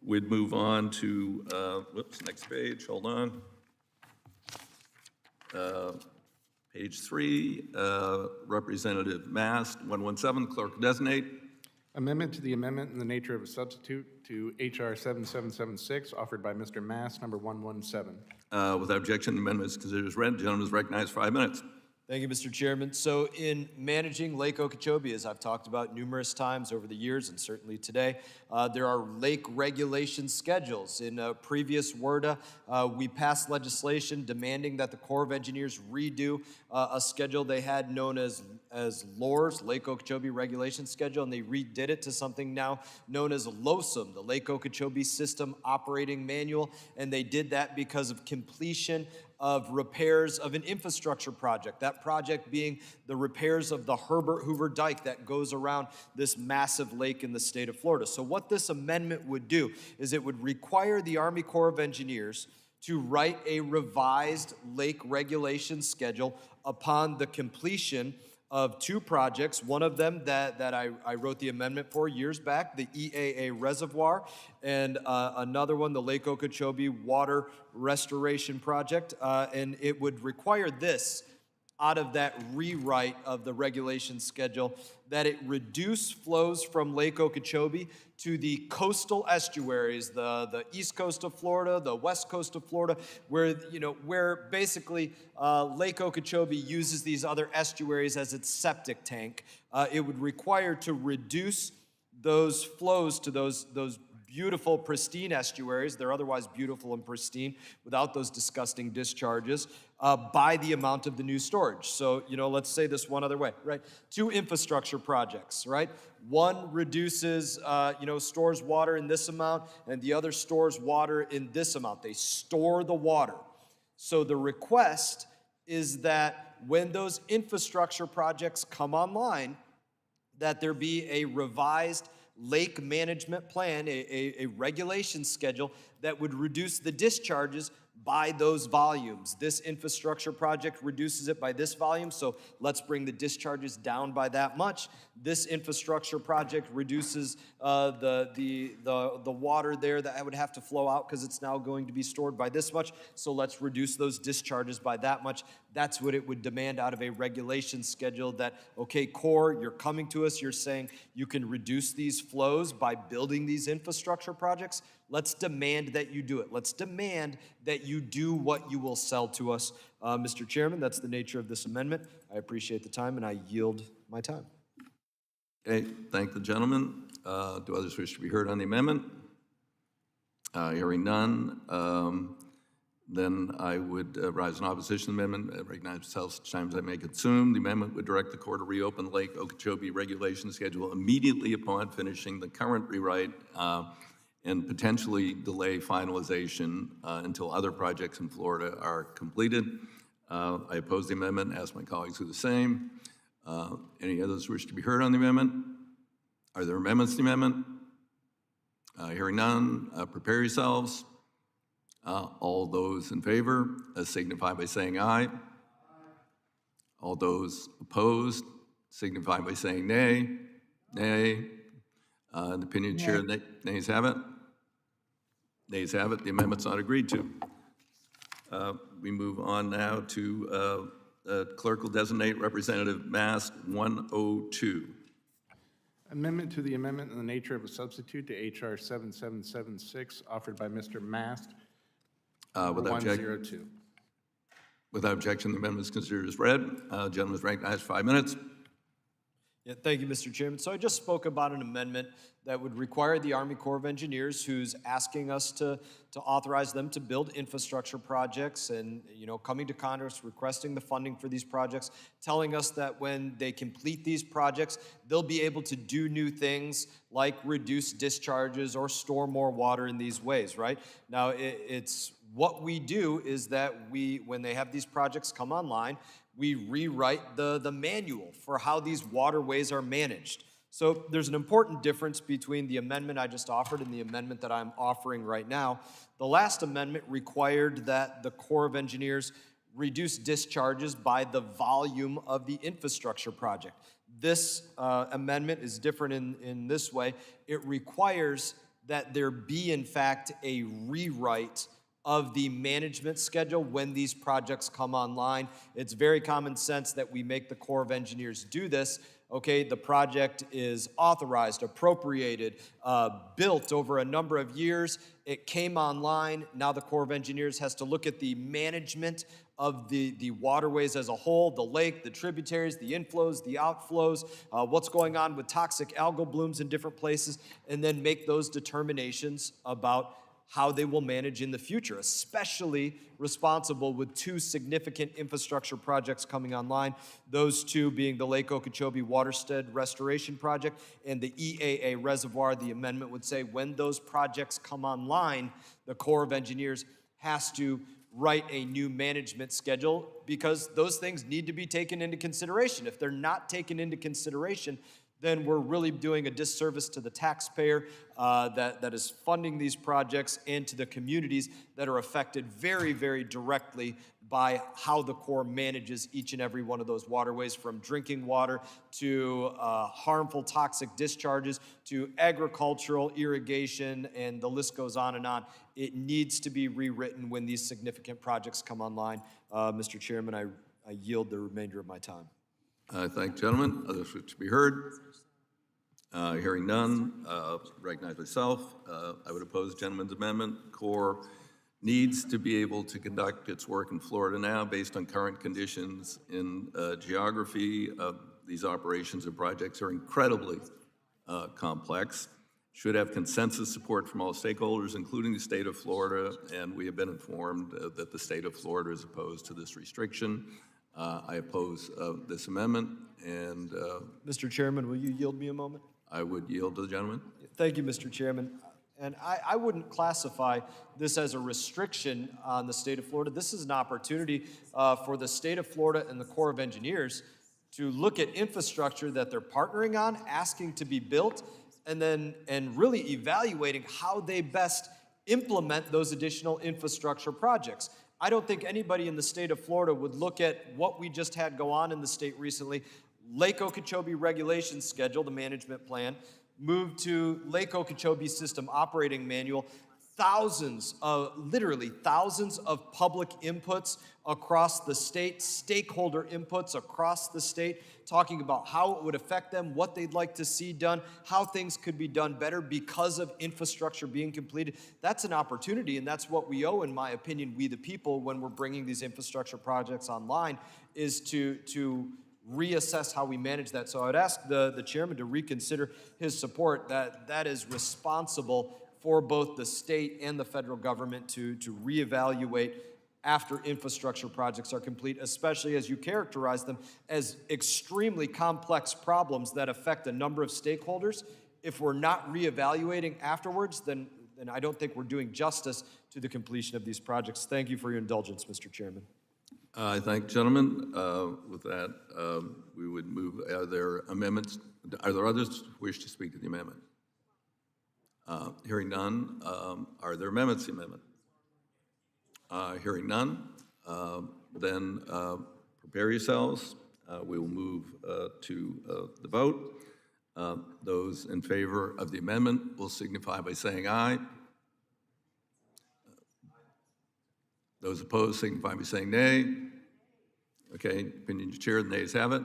we'd move on to, next page, hold on. Page 3, Representative Mast, 117, clerk designate. Amendment to the amendment in the nature of a substitute to H.R. 7776, offered by Mr. Mast, number 117. Without objection, the amendment is considered as read. The gentleman is recognized for 5 minutes. Thank you, Mr. Chairman. So in managing Lake Okeechobee, as I've talked about numerous times over the years and certainly today, there are lake regulation schedules. In a previous WRDA, we passed legislation demanding that the Corps of Engineers redo a schedule they had known as LORS, Lake Okeechobee Regulation Schedule, and they redid it to something now known as LOSM, the Lake Okeechobee System Operating Manual, and they did that because of completion of repairs of an infrastructure project, that project being the repairs of the Herbert Hoover Dike that goes around this massive lake in the state of Florida. So what this amendment would do is it would require the Army Corps of Engineers to write a revised lake regulation schedule upon the completion of 2 projects, one of them that I wrote the amendment for years back, the EAA Reservoir, and another one, the Lake Okeechobee Water Restoration Project, and it would require this out of that rewrite of the regulation schedule, that it reduce flows from Lake Okeechobee to the coastal estuaries, the east coast of Florida, the west coast of Florida, where basically Lake Okeechobee uses these other estuaries as its septic tank. It would require to reduce those flows to those beautiful, pristine estuaries. They're otherwise beautiful and pristine without those disgusting discharges by the amount of the new storage. So, let's say this one other way, right? 2 infrastructure projects, right? One reduces, stores water in this amount, and the other stores water in this amount. They store the water. So the request is that when those infrastructure projects come online, that there be a revised lake management plan, a regulation schedule that would reduce the discharges by those volumes. This infrastructure project reduces it by this volume, so let's bring the discharges down by that much. This infrastructure project reduces the water there that would have to flow out because it's now going to be stored by this much, so let's reduce those discharges by that much. That's what it would demand out of a regulation schedule that, okay, Corps, you're coming to us, you're saying you can reduce these flows by building these infrastructure projects. Let's demand that you do it. Let's demand that you do what you will sell to us. Mr. Chairman, that's the nature of this amendment. I appreciate the time, and I yield my time. Okay, thank the gentleman. Do others wish to be heard on the amendment? Hearing none, then I would rise in opposition to the amendment. Recognize myself such times I may consume. The amendment would direct the Corps to reopen Lake Okeechobee regulation schedule immediately upon finishing the current rewrite and potentially delay finalization until other projects in Florida are completed. I oppose the amendment, ask my colleagues do the same. Any others wish to be heard on the amendment? Are there amendments to the amendment? Hearing none, prepare yourselves. All those in favor signify by saying aye. All those opposed signify by saying nay. Nay. In the opinion of Chair, nays have it. Nays have it. The amendment's not agreed to. We move on now to clerk will designate Representative Mast 102. Amendment to the amendment in the nature of a substitute to H.R. 7776, offered by Mr. Mast. Without 102. Without objection, the amendment is considered as read. Gentleman is recognized for 5 minutes. Yeah, thank you, Mr. Chairman. So I just spoke about an amendment that would require the Army Corps of Engineers, who's asking us to authorize them to build infrastructure projects and, coming to Congress, requesting the funding for these projects, telling us that when they complete these projects, they'll be able to do new things like reduce discharges or store more water in these ways, right? Now, it's what we do is that when they have these projects come online, we rewrite the manual for how these waterways are managed. So there's an important difference between the amendment I just offered and the amendment that I'm offering right now. The last amendment required that the Corps of Engineers reduce discharges by the volume of the infrastructure project. This amendment is different in this way. It requires that there be, in fact, a rewrite of the management schedule when these projects come online. It's very common sense that we make the Corps of Engineers do this. Okay, the project is authorized, appropriated, built over a number of years. It came online. Now the Corps of Engineers has to look at the management of the waterways as a whole, the lake, the tributaries, the inflows, the outflows, what's going on with toxic algal blooms in different places, and then make those determinations about how they will manage in the future, especially responsible with 2 significant infrastructure projects coming online, those 2 being the Lake Okeechobee Watershed Restoration Project and the EAA Reservoir. The amendment would say when those projects come online, the Corps of Engineers has to write a new management schedule because those things need to be taken into consideration. If they're not taken into consideration, then we're really doing a disservice to the taxpayer that is funding these projects and to the communities that are affected very, very directly by how the Corps manages each and every one of those waterways, from drinking water to harmful toxic discharges to agricultural irrigation, and the list goes on and on. It needs to be rewritten when these significant projects come online. Mr. Chairman, I yield the remainder of my time. I thank gentlemen. Others wish to be heard? Hearing none, recognize myself. I would oppose gentleman's amendment. Corps needs to be able to conduct its work in Florida now based on current conditions in geography. These operations and projects are incredibly complex. Should have consensus support from all stakeholders, including the state of Florida, and we have been informed that the state of Florida is opposed to this restriction. I oppose this amendment, and Mr. Chairman, will you yield me a moment? I would yield to the gentleman. Thank you, Mr. Chairman. And I wouldn't classify this as a restriction on the state of Florida. This is an opportunity for the state of Florida and the Corps of Engineers to look at infrastructure that they're partnering on, asking to be built, and really evaluating how they best implement those additional infrastructure projects. I don't think anybody in the state of Florida would look at what we just had go on in the state recently. Lake Okeechobee Regulations Schedule, the management plan, moved to Lake Okeechobee System Operating Manual, literally thousands of public inputs across the state, stakeholder inputs across the state, talking about how it would affect them, what they'd like to see done, how things could be done better because of infrastructure being completed. That's an opportunity, and that's what we owe, in my opinion, we the people, when we're bringing these infrastructure projects online, is to reassess how we manage that. So I would ask the chairman to reconsider his support that is responsible for both the state and the federal government to reevaluate after infrastructure projects are complete, especially as you characterize them as extremely complex problems that affect a number of stakeholders. If we're not reevaluating afterwards, then I don't think we're doing justice to the completion of these projects. Thank you for your indulgence, Mr. Chairman. I thank gentlemen. With that, we would move. Are there amendments? Are there others who wish to speak to the amendment? Hearing none. Are there amendments to the amendment? Hearing none. Then prepare yourselves. We will move to the vote. Those in favor of the amendment will signify by saying aye. Those opposed signify by saying nay. Okay, opinion of chair, the nays have it.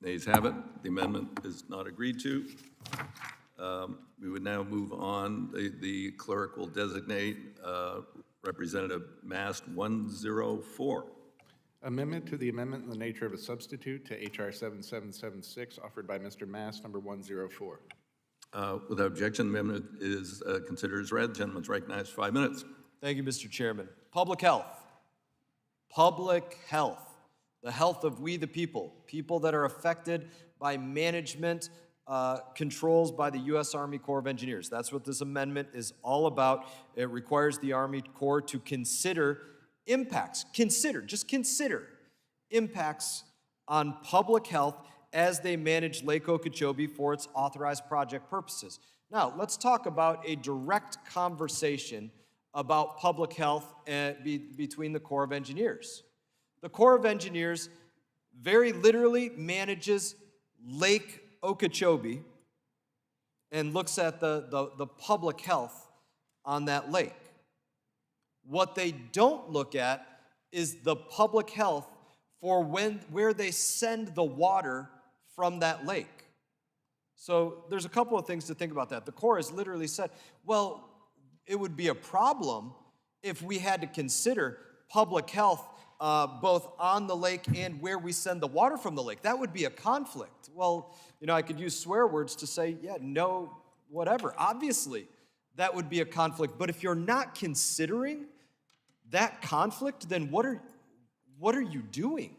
Nays have it. The amendment is not agreed to. We would now move on. The clerk will designate Representative Mast 104. Amendment to the amendment in the nature of a substitute to H.R. 7776, offered by Mr. Mast, number 104. Without objection, the amendment is considered as read. The gentleman's recognized for 5 minutes. Thank you, Mr. Chairman. Public health. Public health. The health of we the people. People that are affected by management controls by the U.S. Army Corps of Engineers. That's what this amendment is all about. It requires the Army Corps to consider impacts. Just consider impacts on public health as they manage Lake Okeechobee for its authorized project purposes. Now, let's talk about a direct conversation about public health between the Corps of Engineers. The Corps of Engineers very literally manages Lake Okeechobee and looks at the public health on that lake. What they don't look at is the public health for where they send the water from that lake. So there's a couple of things to think about that. The Corps has literally said, well, it would be a problem if we had to consider public health both on the lake and where we send the water from the lake. That would be a conflict. Well, I could use swear words to say, yeah, no, whatever. Obviously, that would be a conflict. But if you're not considering that conflict, then what are you doing?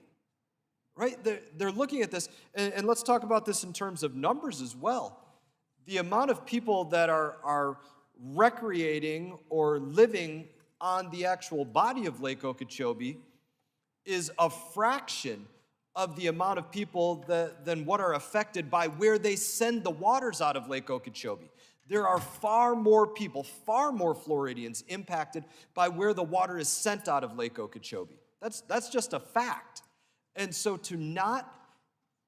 Right? They're looking at this, and let's talk about this in terms of numbers as well. The amount of people that are recreating or living on the actual body of Lake Okeechobee is a fraction of the amount of people than what are affected by where they send the waters out of Lake Okeechobee. There are far more people, far more Floridians impacted by where the water is sent out of Lake Okeechobee. That's just a fact. And so to not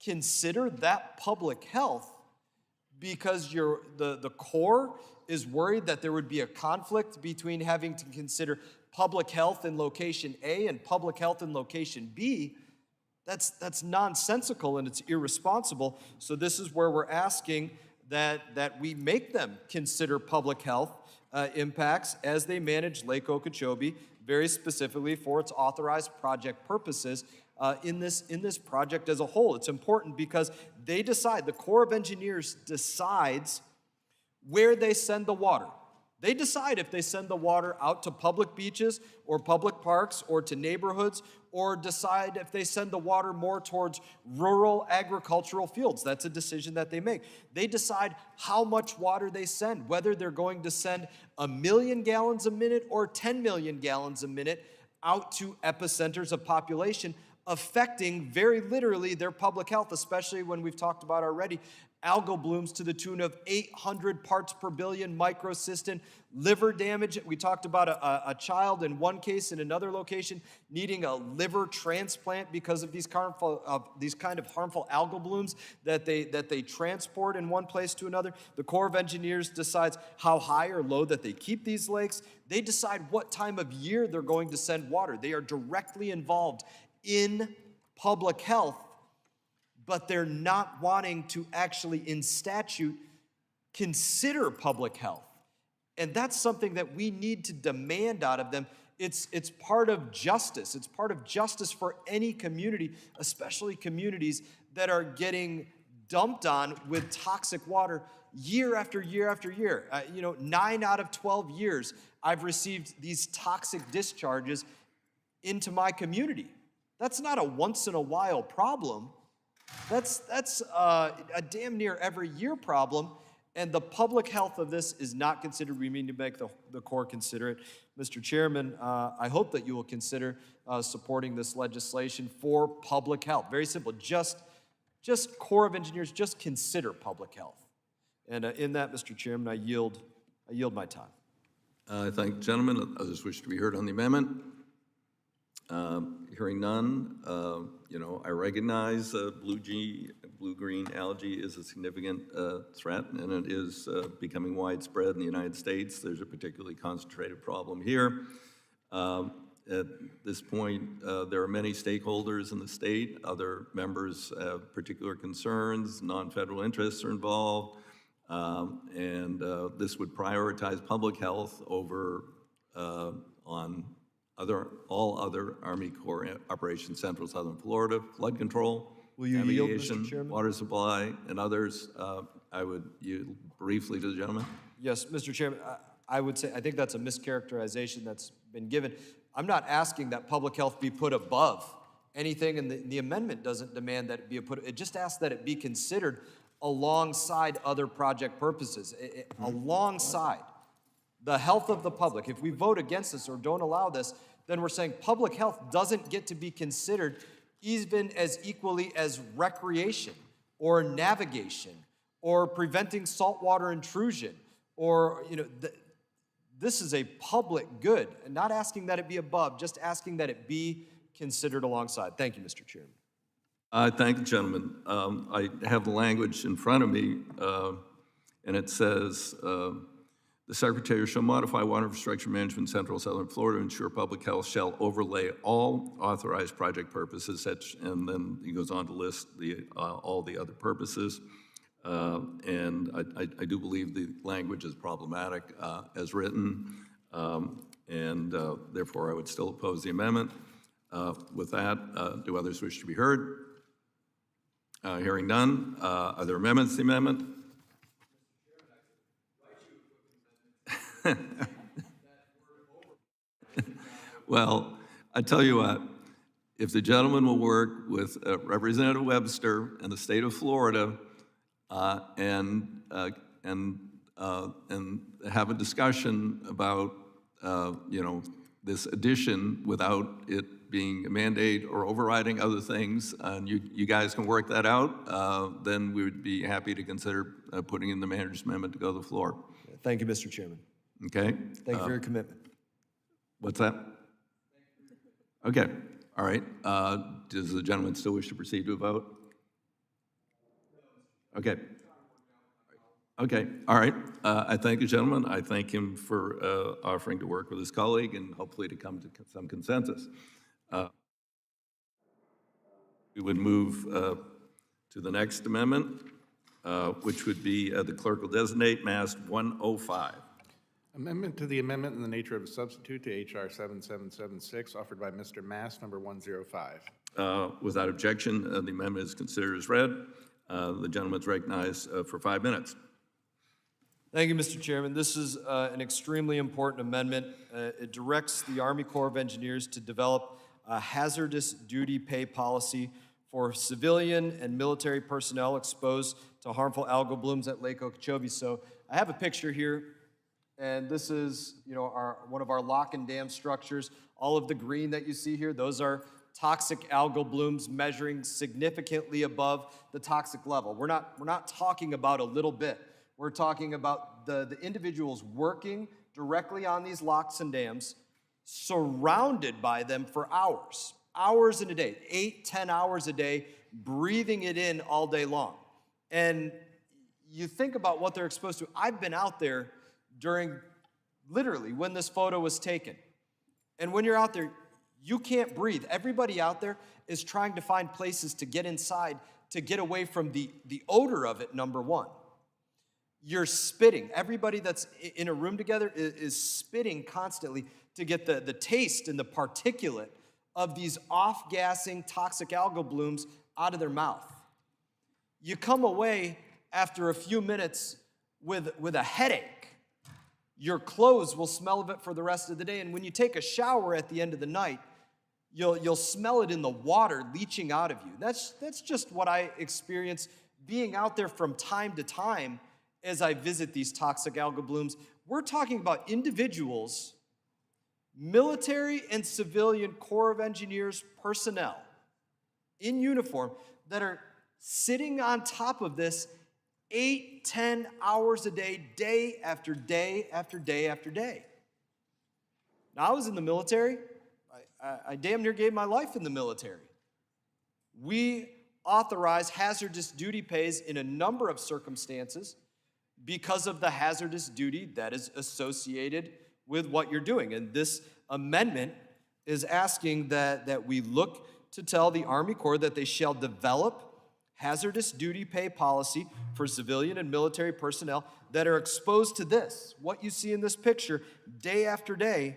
consider that public health because the Corps is worried that there would be a conflict between having to consider public health in location A and public health in location B, that's nonsensical and it's irresponsible. So this is where we're asking that we make them consider public health impacts as they manage Lake Okeechobee, very specifically for its authorized project purposes in this project as a whole. It's important because they decide, the Corps of Engineers decides where they send the water. They decide if they send the water out to public beaches or public parks or to neighborhoods, or decide if they send the water more towards rural agricultural fields. That's a decision that they make. They decide how much water they send, whether they're going to send 1 million gallons a minute or 10 million gallons a minute out to epicenters of population, affecting very literally their public health, especially when we've talked about already algal blooms to the tune of 800 parts per billion, microcystin, liver damage. We talked about a child in one case in another location needing a liver transplant because of these kind of harmful algal blooms that they transport in one place to another. The Corps of Engineers decides how high or low that they keep these lakes. They decide what time of year they're going to send water. They are directly involved in public health, but they're not wanting to actually, in statute, consider public health. And that's something that we need to demand out of them. It's part of justice. It's part of justice for any community, especially communities that are getting dumped on with toxic water year after year after year. 9 out of 12 years, I've received these toxic discharges into my community. That's not a once-in-a-while problem. That's a damn near every year problem, and the public health of this is not considered. We need to make the Corps consider it. Mr. Chairman, I hope that you will consider supporting this legislation for public health. Very simple, just Corps of Engineers, just consider public health. And in that, Mr. Chairman, I yield my time. I thank the gentleman. Others wish to be heard on the amendment. Hearing none, I recognize blue-green algae is a significant threat, and it is becoming widespread in the United States. There's a particularly concentrated problem here. At this point, there are many stakeholders in the state. Other members have particular concerns. Non-federal interests are involved, and this would prioritize public health over on all other Army Corps operations, Central Southern Florida, flood control, Will you yield, Mr. navigation, Chairman? water supply, and others. I would yield briefly to the gentleman. Yes, Mr. Chairman, I would say, I think that's a mischaracterization that's been given. I'm not asking that public health be put above anything, and the amendment doesn't demand that it be put, it just asks that it be considered alongside other project purposes, alongside the health of the public. If we vote against this or don't allow this, then we're saying public health doesn't get to be considered even as equally as recreation or navigation or preventing saltwater intrusion or, this is a public good, and not asking that it be above, just asking that it be considered alongside. Thank you, Mr. Chairman. I thank the gentleman. I have the language in front of me, and it says, the Secretary shall modify water infrastructure management in Central Southern Florida to ensure public health shall overlay all authorized project purposes, and then he goes on to list all the other purposes. And I do believe the language is problematic as written, and therefore I would still oppose the amendment. With that, do others wish to be heard? Hearing none, are there amendments to the amendment? Well, I tell you what, if the gentleman will work with Representative Webster and the state of Florida and have a discussion about this addition without it being a mandate or overriding other things, and you guys can work that out, then we would be happy to consider putting in the manager's amendment to go to the floor. Thank you, Mr. Chairman. Okay? Thank you for your commitment. What's that? Okay, all right. Does the gentleman still wish to proceed to a vote? Okay. Okay, all right. I thank the gentleman. I thank him for offering to work with his colleague and hopefully to come to some consensus. We would move to the next amendment, which would be the clerk will designate mast 105. Amendment to the amendment in the nature of a substitute to HR 7776, offered by Mr. Mast, number 105. Without objection, the amendment is considered as read. The gentleman is recognized for 5 minutes. Thank you, Mr. Chairman. This is an extremely important amendment. It directs the Army Corps of Engineers to develop a hazardous duty pay policy for civilian and military personnel exposed to harmful algal blooms at Lake Okeechobee. So I have a picture here, and this is, one of our lock and dam structures. All of the green that you see here, those are toxic algal blooms measuring significantly above the toxic level. We're not talking about a little bit. We're talking about the individuals working directly on these locks and dams, surrounded by them for hours in a day, 8-10 hours a day, breathing it in all day long. And you think about what they're exposed to. I've been out there during, literally, when this photo was taken. And when you're out there, you can't breathe. Everybody out there is trying to find places to get inside, to get away from the odor of it, number one. You're spitting. Everybody that's in a room together is spitting constantly to get the taste and the particulate of these off-gassing toxic algal blooms out of their mouth. You come away after a few minutes with a headache. Your clothes will smell of it for the rest of the day, and when you take a shower at the end of the night, you'll smell it in the water leaching out of you. That's just what I experience being out there from time to time as I visit these toxic algal blooms. We're talking about individuals, military and civilian Corps of Engineers personnel in uniform that are sitting on top of this 8-10 hours a day, day after day after day after day. Now, I was in the military. I damn near gave my life in the military. We authorize hazardous duty pays in a number of circumstances because of the hazardous duty that is associated with what you're doing. And this amendment is asking that we look to tell the Army Corps that they shall develop hazardous duty pay policy for civilian and military personnel that are exposed to this, what you see in this picture, day after day,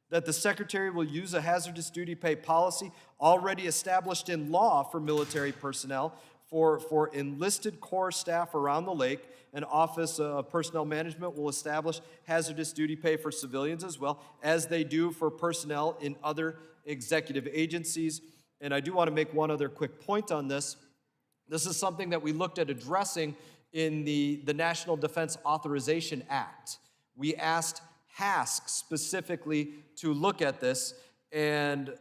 that the Secretary will use a hazardous duty pay policy already established in law for military personnel, for enlisted Corps staff around the lake. An Office of Personnel Management will establish hazardous duty pay for civilians as well, as they do for personnel in other executive agencies. And I do want to make one other quick point on this. This is something that we looked at addressing in the National Defense Authorization Act. We asked HASC specifically to look at this, and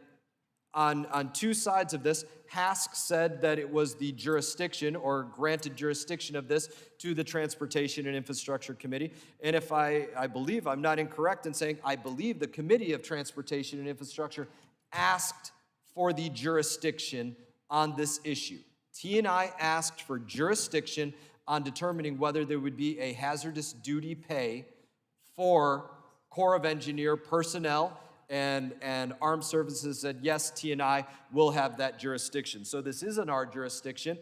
on two sides of this, HASC said that it was the jurisdiction or granted jurisdiction of this to the Transportation and Infrastructure Committee. And if I believe, I'm not incorrect in saying, I believe the Committee of Transportation and Infrastructure asked for the jurisdiction on this issue. T&I asked for jurisdiction on determining whether there would be a hazardous duty pay for Corps of Engineer personnel, and Armed Services said, yes, T&I will have that jurisdiction. So this isn't our jurisdiction.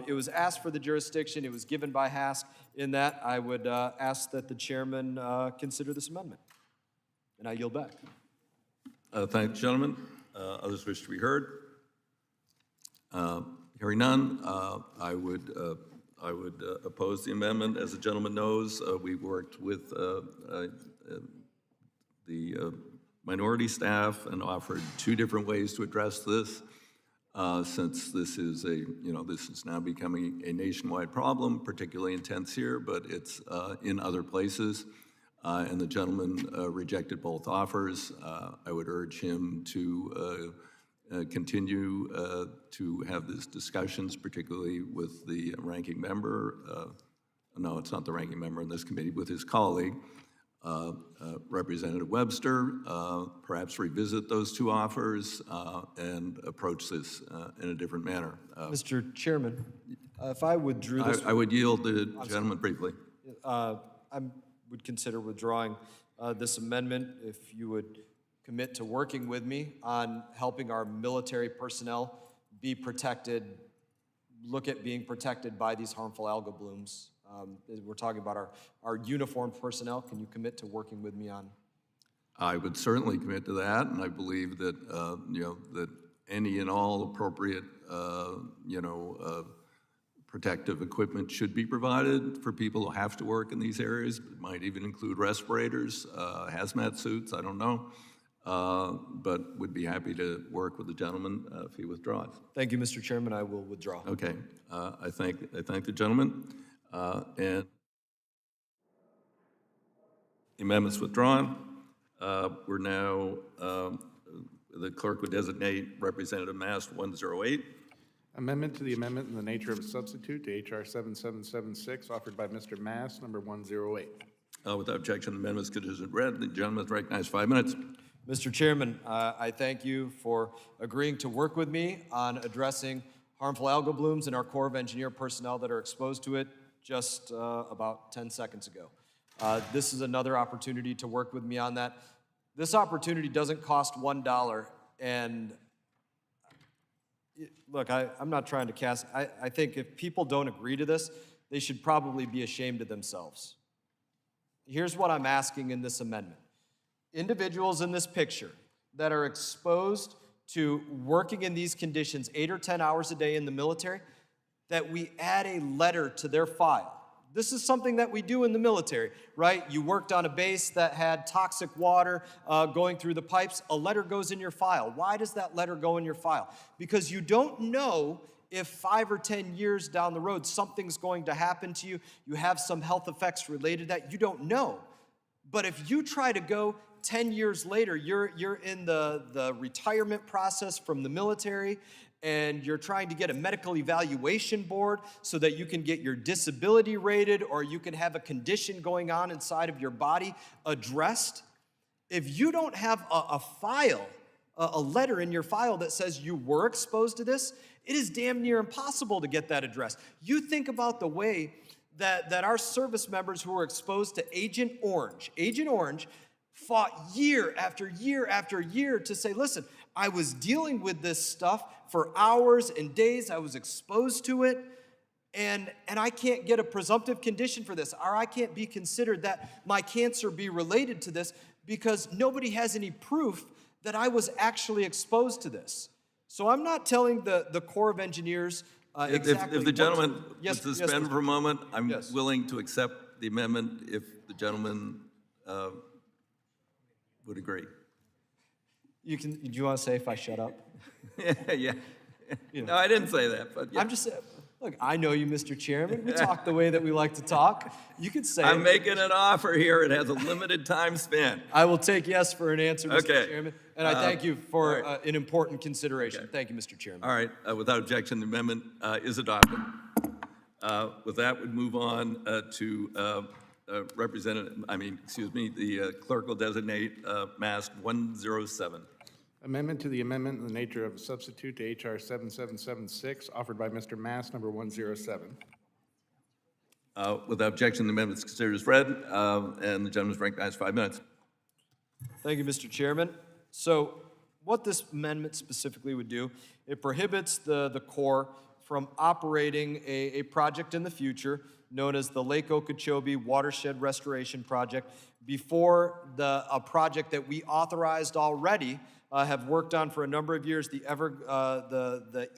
It was asked for the jurisdiction. It was given by HASC. In that, I would ask that the chairman consider this amendment. And I yield back. Thank you, gentlemen. Others wish to be heard? Hearing none, I would oppose the amendment. As the gentleman knows, we worked with the minority staff and offered two different ways to address this. Since this is this is now becoming a nationwide problem, particularly intense here, but it's in other places. And the gentleman rejected both offers. I would urge him to continue to have these discussions, particularly with the ranking member. No, it's not the ranking member in this committee, with his colleague, Representative Webster, perhaps revisit those two offers and approach this in a different manner. Mr. Chairman, if I withdrew this... I would yield the gentleman briefly. I would consider withdrawing this amendment if you would commit to working with me on helping our military personnel be protected, look at being protected by these harmful algal blooms. We're talking about our uniformed personnel. Can you commit to working with me on? I would certainly commit to that, and I believe that, that any and all appropriate, protective equipment should be provided for people who have to work in these areas. It might even include respirators, hazmat suits, I don't know. But would be happy to work with the gentleman if he withdraws. Thank you, Mr. Chairman. I will withdraw. Okay, I thank the gentleman. And the amendment's withdrawn. We're now, the clerk would designate Representative Mast 108. Amendment to the amendment in the nature of a substitute to H.R. 7776, offered by Mr. Mass, number 108. Without objection, the amendment is considered read. The gentleman is recognized 5 minutes. Mr. Chairman, I thank you for agreeing to work with me on addressing harmful algal blooms in our Corps of Engineer personnel that are exposed to it just about 10 seconds ago. This is another opportunity to work with me on that. This opportunity doesn't cost $1, and look, I'm not trying to cast, I think if people don't agree to this, they should probably be ashamed of themselves. Here's what I'm asking in this amendment. Individuals in this picture that are exposed to working in these conditions 8 or 10 hours a day in the military, that we add a letter to their file. This is something that we do in the military, right? You worked on a base that had toxic water going through the pipes. A letter goes in your file. Why does that letter go in your file? Because you don't know if 5 or 10 years down the road something's going to happen to you. You have some health effects related to that. You don't know. But if you try to go 10 years later, you're in the retirement process from the military, and you're trying to get a medical evaluation board so that you can get your disability rated, or you can have a condition going on inside of your body addressed. If you don't have a file, a letter in your file that says you were exposed to this, it is damn near impossible to get that addressed. You think about the way that our service members who were exposed to Agent Orange fought year after year after year to say, listen, I was dealing with this stuff for hours and days. I was exposed to it, and I can't get a presumptive condition for this, or I can't be considered that my cancer be related to this because nobody has any proof that I was actually exposed to this. So I'm not telling the Corps of Engineers exactly if the gentleman yes, would suspend yes, for a moment, I'm yes. willing to accept the amendment if the gentleman would agree. Do you want to say if I shut up? Yeah. No, I didn't say that, but yeah. I'm just saying, look, I know you, Mr. Chairman. We talk the way that we like to talk. You can say I'm making an offer here. It has a limited time span. I will take yes for an answer, Mr. Okay. Chairman. And I thank you for all right. an important consideration. Okay. Thank you, Mr. Chairman. All right, without objection, the amendment is adopted. With that, we'd move on to the clerk will designate Mast 107. Amendment to the amendment in the nature of a substitute to H.R. 7776, offered by Mr. Mass, number 107. Without objection, the amendment is considered as read, and the gentleman is recognized 5 minutes. Thank you, Mr. Chairman. So what this amendment specifically would do, it prohibits the Corps from operating a project in the future known as the Lake Okeechobee Watershed Restoration Project before a project that we authorized already have worked on for a number of years, the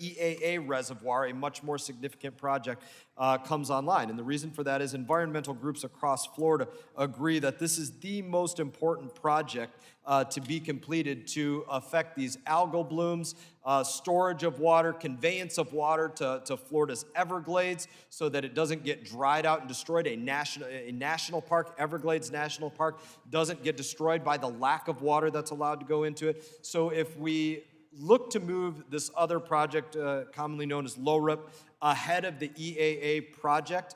EAA reservoir, a much more significant project, comes online. And the reason for that is environmental groups across Florida agree that this is the most important project to be completed to affect these algal blooms, storage of water, conveyance of water to Florida's Everglades so that it doesn't get dried out and destroyed. A national park, Everglades National Park, doesn't get destroyed by the lack of water that's allowed to go into it. So if we look to move this other project, commonly known as LORIP, ahead of the EAA project,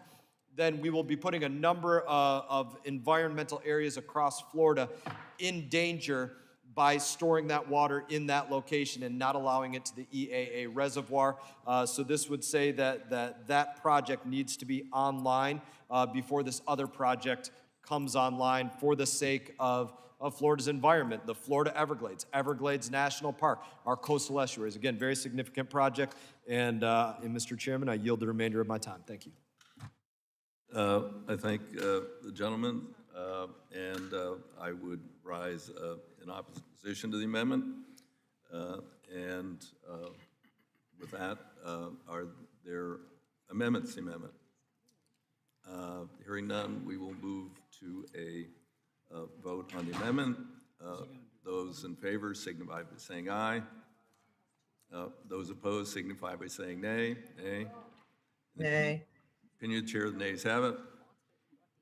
then we will be putting a number of environmental areas across Florida in danger by storing that water in that location and not allowing it to the EAA reservoir. So this would say that project needs to be online before this other project comes online for the sake of Florida's environment, the Florida Everglades National Park, our coastal estuaries. Again, very significant project. And Mr. Chairman, I yield the remainder of my time. Thank you. I thank the gentleman, and I would rise in opposition to the amendment. And with that, are there amendments to the amendment? Hearing none, we will move to a vote on the amendment. Those in favor signify by saying aye. Those opposed signify by saying nay. Nay. Nay. Opinion of the chair, the nays have it.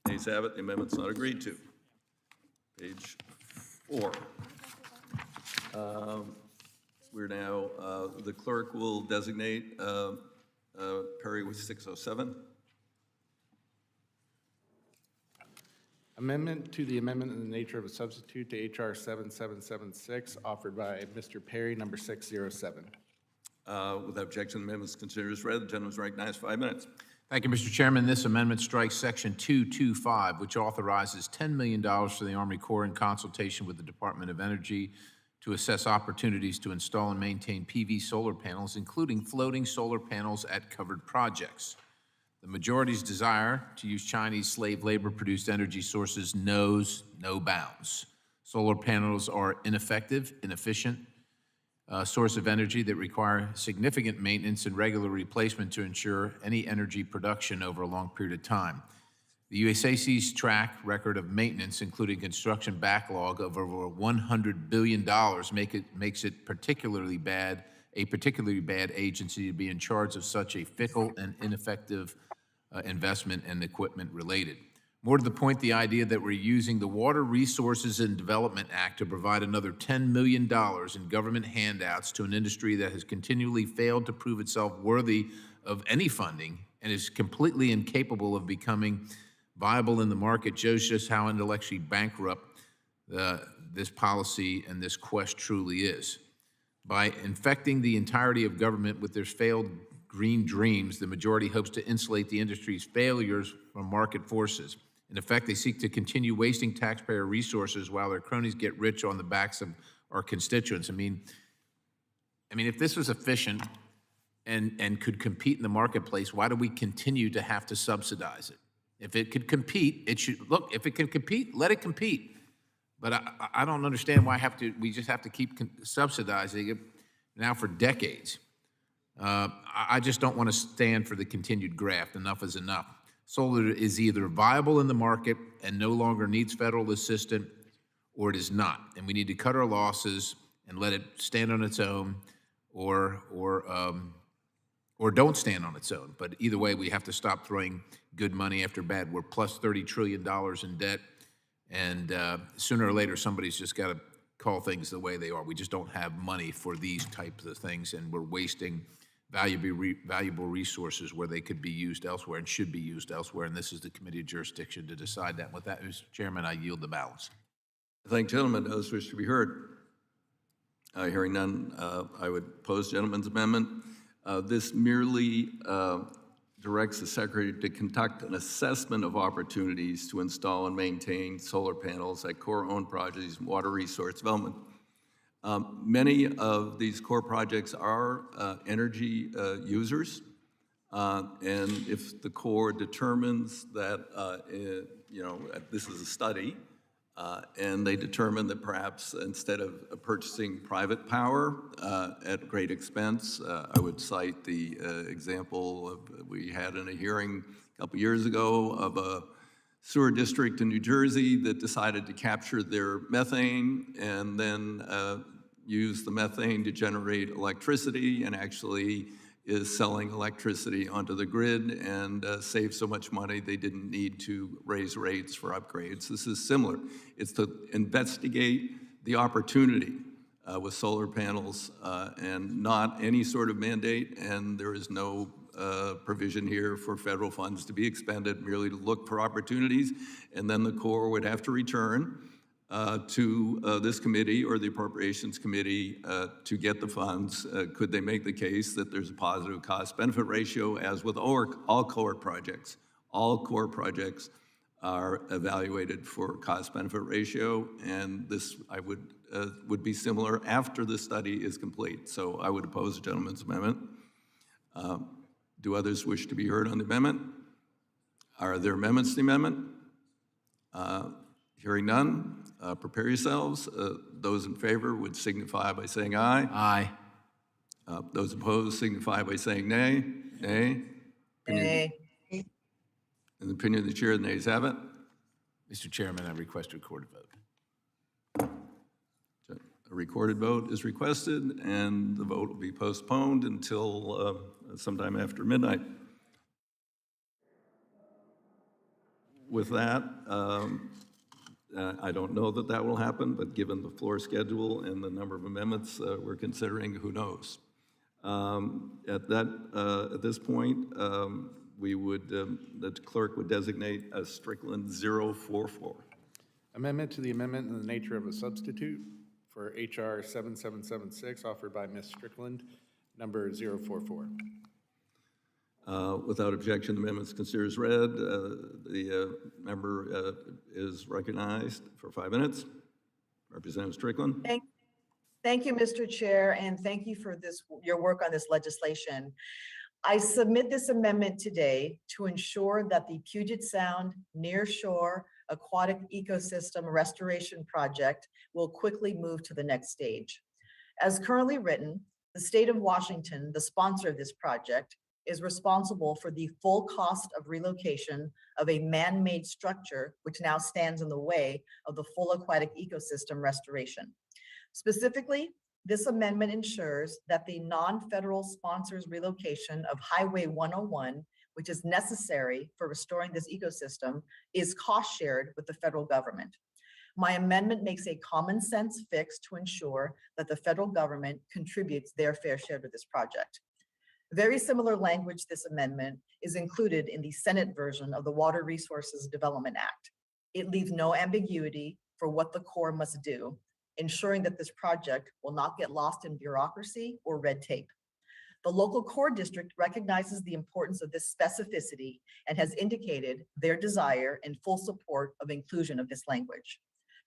Nays have it, the amendment's not agreed to. Page 4. We're now, the clerk will designate Perry with 607. Amendment to the amendment in the nature of a substitute to HR 7776, offered by Mr. Perry, number 607. Without objection, the amendment is considered as read. The gentleman is recognized 5 minutes. Thank you, Mr. Chairman. This amendment strikes Section 225, which authorizes $10 million for the Army Corps in consultation with the Department of Energy to assess opportunities to install and maintain PV solar panels, including floating solar panels at covered projects. The majority's desire to use Chinese slave labor-produced energy sources knows no bounds. Solar panels are ineffective, inefficient source of energy that require significant maintenance and regular replacement to ensure any energy production over a long period of time. The USAC's track record of maintenance, including construction backlog of over $100 billion, makes it a particularly bad agency to be in charge of such a fickle and ineffective investment and equipment related. More to the point, the idea that we're using the Water Resources and Development Act to provide another $10 million in government handouts to an industry that has continually failed to prove itself worthy of any funding and is completely incapable of becoming viable in the market shows just how intellectually bankrupt this policy and this quest truly is. By infecting the entirety of government with their failed green dreams, the majority hopes to insulate the industry's failures from market forces. In effect, they seek to continue wasting taxpayer resources while their cronies get rich on the backs of our constituents. I mean, if this was efficient and could compete in the marketplace, why do we continue to have to subsidize it? If it could compete, it should, look, if it can compete, let it compete. But I don't understand why we just have to keep subsidizing it now for decades. I just don't want to stand for the continued graft. Enough is enough. Solar is either viable in the market and no longer needs federal assistance, or it is not. And we need to cut our losses and let it stand on its own, or don't stand on its own. But either way, we have to stop throwing good money after bad. We're plus $30 trillion in debt, and sooner or later, somebody's just got to call things the way they are. We just don't have money for these types of things, and we're wasting valuable resources where they could be used elsewhere and should be used elsewhere, and this is the committee jurisdiction to decide that. With that, Mr. Chairman, I yield the balance. Thank gentlemen. Those wish to be heard. Hearing none, I would oppose gentleman's amendment. This merely directs the Secretary to conduct an assessment of opportunities to install and maintain solar panels at core-owned projects and water resource development. Many of these core projects are energy users, and if the Corps determines that, this is a study, and they determine that perhaps instead of purchasing private power at great expense, I would cite the example we had in a hearing a couple years ago of a sewer district in New Jersey that decided to capture their methane and then use the methane to generate electricity, and actually is selling electricity onto the grid and save so much money they didn't need to raise rates for upgrades. This is similar. It's to investigate the opportunity with solar panels and not any sort of mandate, and there is no provision here for federal funds to be expended, merely to look for opportunities, and then the Corps would have to return to this committee or the Appropriations Committee to get the funds. Could they make the case that there's a positive cost-benefit ratio, as with all core projects? All core projects are evaluated for cost-benefit ratio, and this would be similar after the study is complete. So I would oppose the gentleman's amendment. Do others wish to be heard on the amendment? Are there amendments to the amendment? Hearing none, prepare yourselves. Those in favor would signify by saying aye. Aye. Those opposed signify by saying nay. Nay. Nay. In the opinion of the chair, the nays have it. Mr. Chairman, I request a recorded vote. A recorded vote is requested, and the vote will be postponed until sometime after midnight. With that, I don't know that that will happen, but given the floor schedule and the number of amendments we're considering, who knows? At this point, we would, the clerk would designate a Strickland 044. Amendment to the amendment in the nature of a substitute for HR 7776, offered by Ms. Strickland, number 044. Without objection, the amendment is considered as read. The member is recognized for 5 minutes. Representative Strickland. Thank you, Mr. Chair, and thank you for your work on this legislation. I submit this amendment today to ensure that the Puget Sound Nearshore Aquatic Ecosystem Restoration Project will quickly move to the next stage. As currently written, the state of Washington, the sponsor of this project, is responsible for the full cost of relocation of a man-made structure which now stands in the way of the full aquatic ecosystem restoration. Specifically, this amendment ensures that the non-federal sponsor's relocation of Highway 101, which is necessary for restoring this ecosystem, is cost shared with the federal government. My amendment makes a common sense fix to ensure that the federal government contributes their fair share to this project. Very similar language, this amendment, is included in the Senate version of the Water Resources Development Act. It leaves no ambiguity for what the Corps must do, ensuring that this project will not get lost in bureaucracy or red tape. The local Corps district recognizes the importance of this specificity and has indicated their desire and full support of inclusion of this language.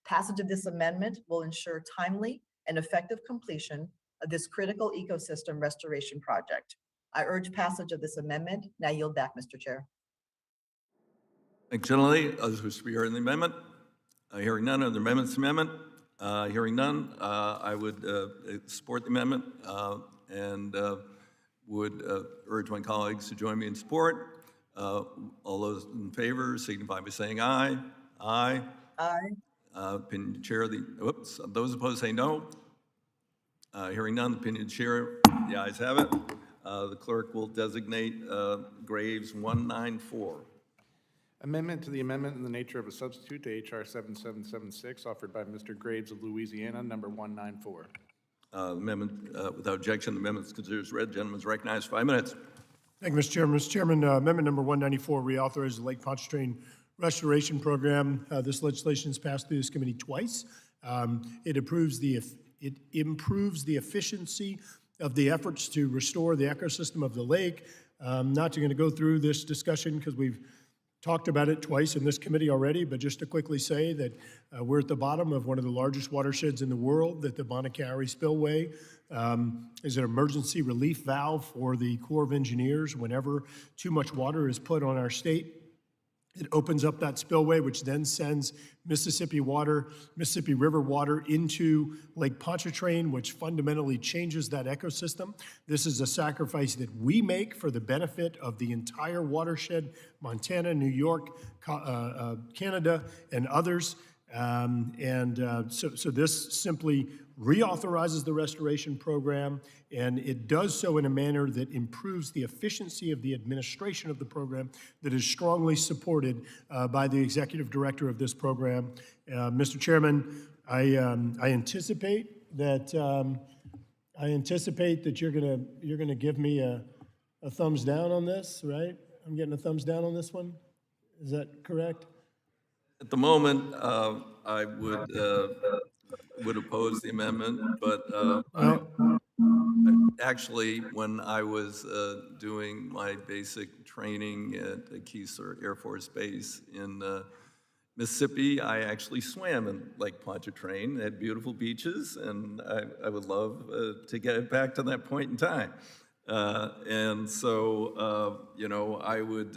Passage of this amendment will ensure timely and effective completion of this critical ecosystem restoration project. I urge passage of this amendment. Now yield back, Mr. Chair. Thank you, generally. Others wish to be heard on the amendment? Hearing none, other amendments to the amendment? Hearing none, I would support the amendment and would urge my colleagues to join me in support. All those in favor signify by saying aye. Aye. Aye. Opinion chair, those opposed say no. Hearing none, the opinion chair, the ayes have it. The clerk will designate Graves 194. Amendment to the amendment in the nature of a substitute to HR 7776, offered by Mr. Graves of Louisiana, number 194. Amendment without objection, the amendment is considered as read. Gentleman is recognized 5 minutes. Thank you, Mr. Chairman. Mr. Chairman, amendment number 194 reauthorizes the Lake Pontchartrain Restoration Program. This legislation has passed through this committee twice. It improves the efficiency of the efforts to restore the ecosystem of the lake. Not going to go through this discussion because we've talked about it twice in this committee already, but just to quickly say that we're at the bottom of one of the largest watersheds in the world, that the Bonacari spillway is an emergency relief valve for the Corps of Engineers whenever too much water is put on our state. It opens up that spillway, which then sends Mississippi River water into Lake Pontchartrain, which fundamentally changes that ecosystem. This is a sacrifice that we make for the benefit of the entire watershed, Montana, New York, Canada, and others. So this simply reauthorizes the restoration program, and it does so in a manner that improves the efficiency of the administration of the program, that is strongly supported by the executive director of this program. Mr. Chairman, I anticipate that you're gonna give me a thumbs down on this, right? I'm getting a thumbs down on this one. Is that correct? At the moment, I would oppose the amendment, but actually, when I was doing my basic training at Keesler Air Force Base in Mississippi, I actually swam in Lake Pontchartrain. It had beautiful beaches, and I would love to get it back to that point in time. And so, you know, I would.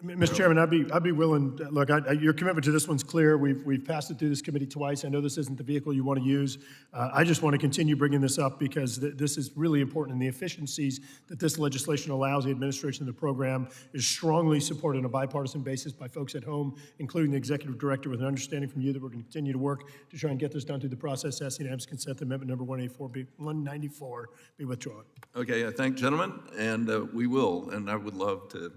Mr. Chairman, I'd be willing, look, your commitment to this one's clear. We've passed it through this committee twice. I know this isn't the vehicle you want to use. I just want to continue bringing this up because this is really important, and the efficiencies that this legislation allows the administration of the program is strongly supported on a bipartisan basis by folks at home, including the executive director, with an understanding from you that we're going to continue to work to try and get this done through the process. Asking unanimous consent that amendment number 194 be withdrawn. Okay, I thank gentlemen, and we will, and I would love to,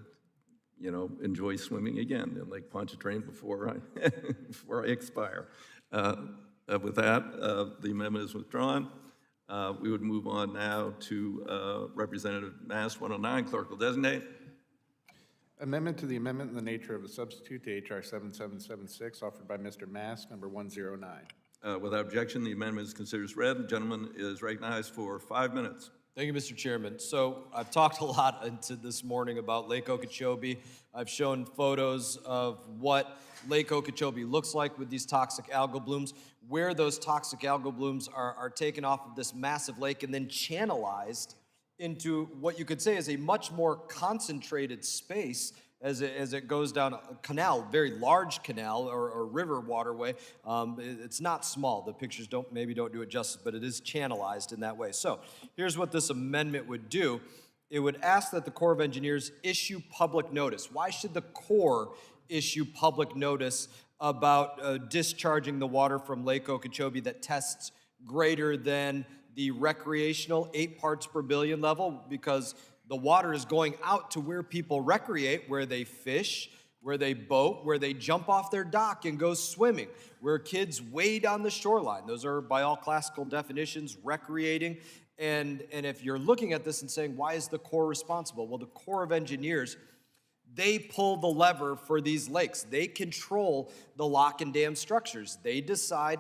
you know, enjoy swimming again in Lake Pontchartrain before I expire. With that, the amendment is withdrawn. We would move on now to Representative Mass 109. Clerk will designate. Amendment to the amendment in the nature of a substitute to HR 7776 offered by Mr. Mass, number 109. Without objection, the amendment is considered as read. The gentleman is recognized for 5 minutes. Thank you, Mr. Chairman. So I've talked a lot into this morning about Lake Okeechobee. I've shown photos of what Lake Okeechobee looks like with these toxic algal blooms, where those toxic algal blooms are taken off of this massive lake and then channelized into what you could say is a much more concentrated space as it goes down a canal, very large canal or river waterway. It's not small. The pictures maybe don't do it justice, but it is channelized in that way. So here's what this amendment would do. It would ask that the Corps of Engineers issue public notice. Why should the Corps issue public notice about discharging the water from Lake Okeechobee that tests greater than the recreational 8 parts per billion level? Because the water is going out to where people recreate, where they fish, where they boat, where they jump off their dock and go swimming, where kids wade on the shoreline. Those are, by all classical definitions, recreating. And if you're looking at this and saying, why is the Corps responsible? Well, the Corps of Engineers, they pull the lever for these lakes. They control the lock and dam structures. They decide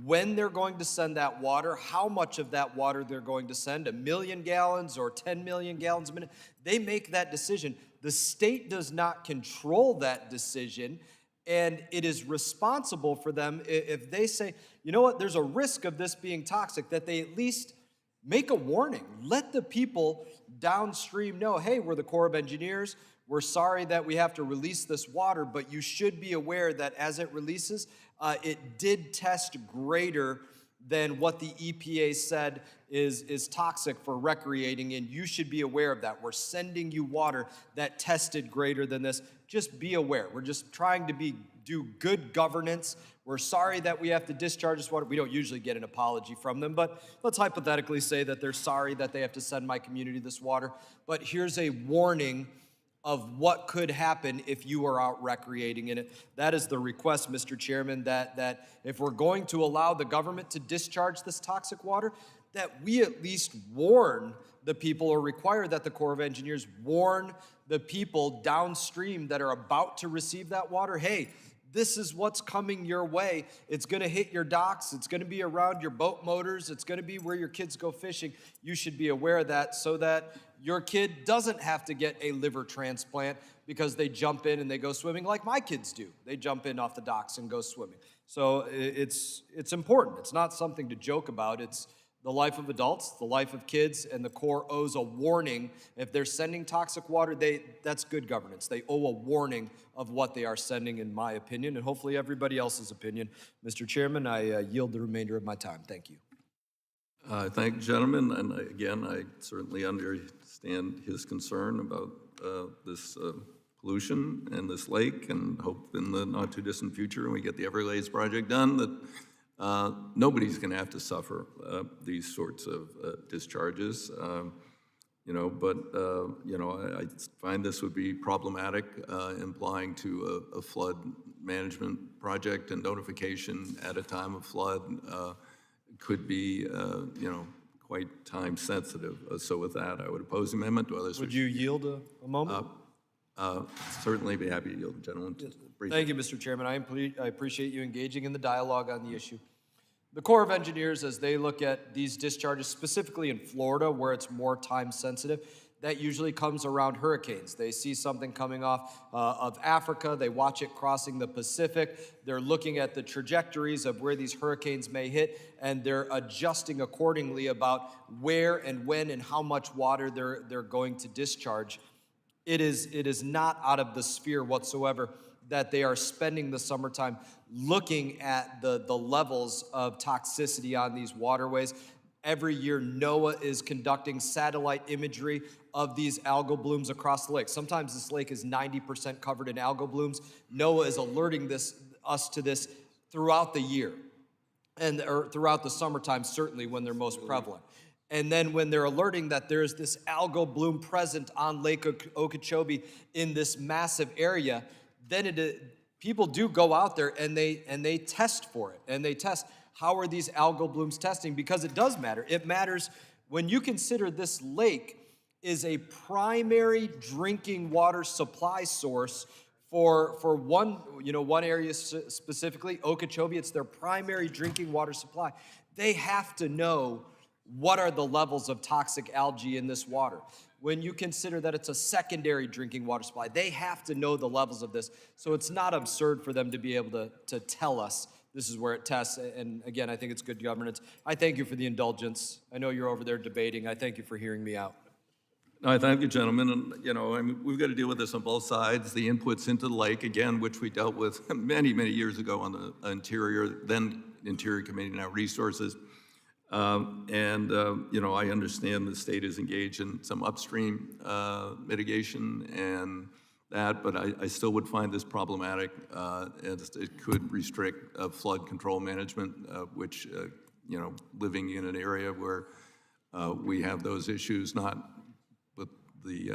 when they're going to send that water, how much of that water they're going to send, 1 million gallons or 10 million gallons a minute. They make that decision. The state does not control that decision, and it is responsible for them if they say, you know what, there's a risk of this being toxic, that they at least make a warning. Let the people downstream know, hey, we're the Corps of Engineers. We're sorry that we have to release this water, but you should be aware that as it releases, it did test greater than what the EPA said is toxic for recreating in. You should be aware of that. We're sending you water that tested greater than this. Just be aware. We're just trying to do good governance. We're sorry that we have to discharge this water. We don't usually get an apology from them, but let's hypothetically say that they're sorry that they have to send my community this water. But here's a warning of what could happen if you are out recreating in it. That is the request, Mr. Chairman, that if we're going to allow the government to discharge this toxic water, that we at least warn the people, or require that the Corps of Engineers warn the people downstream that are about to receive that water, hey, this is what's coming your way. It's gonna hit your docks, it's gonna be around your boat motors, it's gonna be where your kids go fishing. You should be aware of that so that your kid doesn't have to get a liver transplant because they jump in and they go swimming like my kids do. They jump in off the docks and go swimming. So it's important. It's not something to joke about. It's the life of adults, the life of kids, and the Corps owes a warning. If they're sending toxic water, that's good governance. They owe a warning of what they are sending, in my opinion, and hopefully everybody else's opinion. Mr. Chairman, I yield the remainder of my time. Thank you. Thank the gentleman, and again, I certainly understand his concern about this pollution in this lake, and hope in the not too distant future when we get the Everglades project done that nobody's going to have to suffer these sorts of discharges. You know, but you know, I find this would be problematic, implying to a flood management project and notification at a time of flood. Could be, you know, quite time sensitive. So with that, I would oppose the amendment. Do others Would you yield a moment? Certainly be happy to yield the gentleman. Briefly. Thank you, Mr. Chairman. I appreciate you engaging in the dialogue on the issue. The Corps of Engineers, as they look at these discharges, specifically in Florida, where it's more time sensitive, that usually comes around hurricanes. They see something coming off of Africa, they watch it crossing the Pacific, they're looking at the trajectories of where these hurricanes may hit, and they're adjusting accordingly about where and when and how much water they're going to discharge. It is not out of the sphere whatsoever that they are spending the summertime looking at the levels of toxicity on these waterways. Every year, NOAA is conducting satellite imagery of these algal blooms across the lake. Sometimes this lake is 90% covered in algal blooms. NOAA is alerting us to this throughout the year, or throughout the summertime, certainly when they're most prevalent. And then when they're alerting that there's this algal bloom present on Lake Okeechobee in this massive area, then people do go out there and they test for it. And they test, how are these algal blooms testing? Because it does matter. It matters when you consider this lake is a primary drinking water supply source for one area specifically, Okeechobee. It's their primary drinking water supply. They have to know what are the levels of toxic algae in this water. When you consider that it's a secondary drinking water supply, they have to know the levels of this. So it's not absurd for them to be able to tell us this is where it tests. And again, I think it's good governance. I thank you for the indulgence. I know you're over there debating. I thank you for hearing me out. No, I thank you, gentlemen. And, we've got to deal with this on both sides. The inputs into the lake, again, which we dealt with many, many years ago on the Interior Committee, now Resources. I understand the state is engaged in some upstream mitigation and that, but I still would find this problematic as it could restrict flood control management, which, living in an area where we have those issues, not with the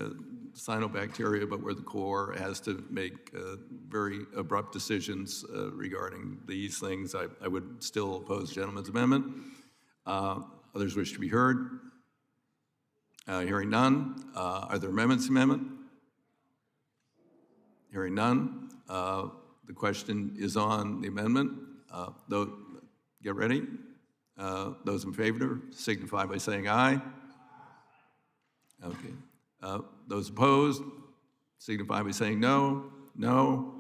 cyanobacteria, but where the Corps has to make very abrupt decisions regarding these things, I would still oppose the gentleman's amendment. Others wish to be heard? Hearing none. Are there amendments to the amendment? Hearing none. The question is on the amendment. Get ready. Those in favor signify by saying aye. Okay. Those opposed signify by saying no. No.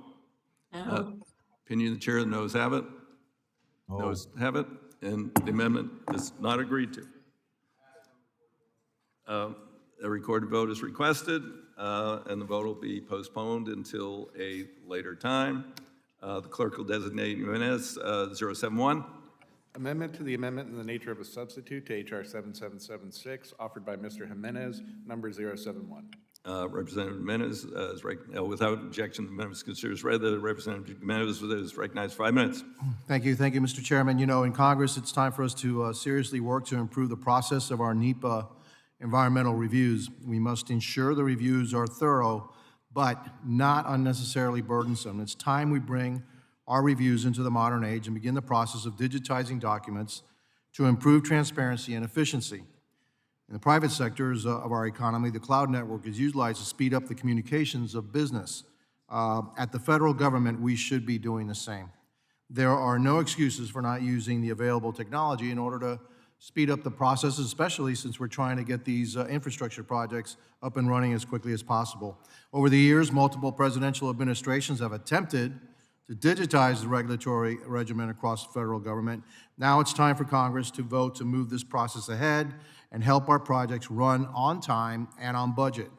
Opinion of the chair, the noes have it. Noes have it. And the amendment is not agreed to. A recorded vote is requested, and the vote will be postponed until a later time. The clerk will designate Jimenez 071. Amendment to the amendment in the nature of a substitute to H.R. 7776, offered by Mr. Jimenez, number 071. Representative Jimenez is without objection, the amendment is considered as read. The Representative Jimenez is recognized 5 minutes. Thank you, Mr. Chairman. In Congress, it's time for us to seriously work to improve the process of our NEPA environmental reviews. We must ensure the reviews are thorough, but not unnecessarily burdensome. It's time we bring our reviews into the modern age and begin the process of digitizing documents to improve transparency and efficiency. In the private sectors of our economy, the cloud network is utilized to speed up the communications of business. At the federal government, we should be doing the same. There are no excuses for not using the available technology in order to speed up the process, especially since we're trying to get these infrastructure projects up and running as quickly as possible. Over the years, multiple presidential administrations have attempted to digitize the regulatory regimen across the federal government. Now it's time for Congress to vote to move this process ahead and help our projects run on time and on budget.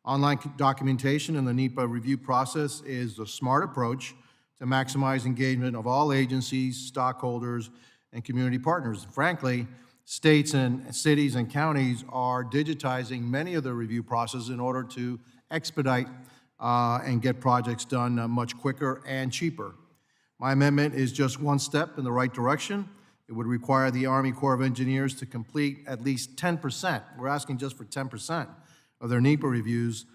Online documentation in the NEPA review process is the smart approach to maximize engagement of all agencies, stockholders, and community partners. Frankly, states and cities and counties are digitizing many of their review processes in order to expedite and get projects done much quicker and cheaper. My amendment is just one step in the right direction. It would require the Army Corps of Engineers to complete at least 10%. We're asking just for 10% of their NEPA reviews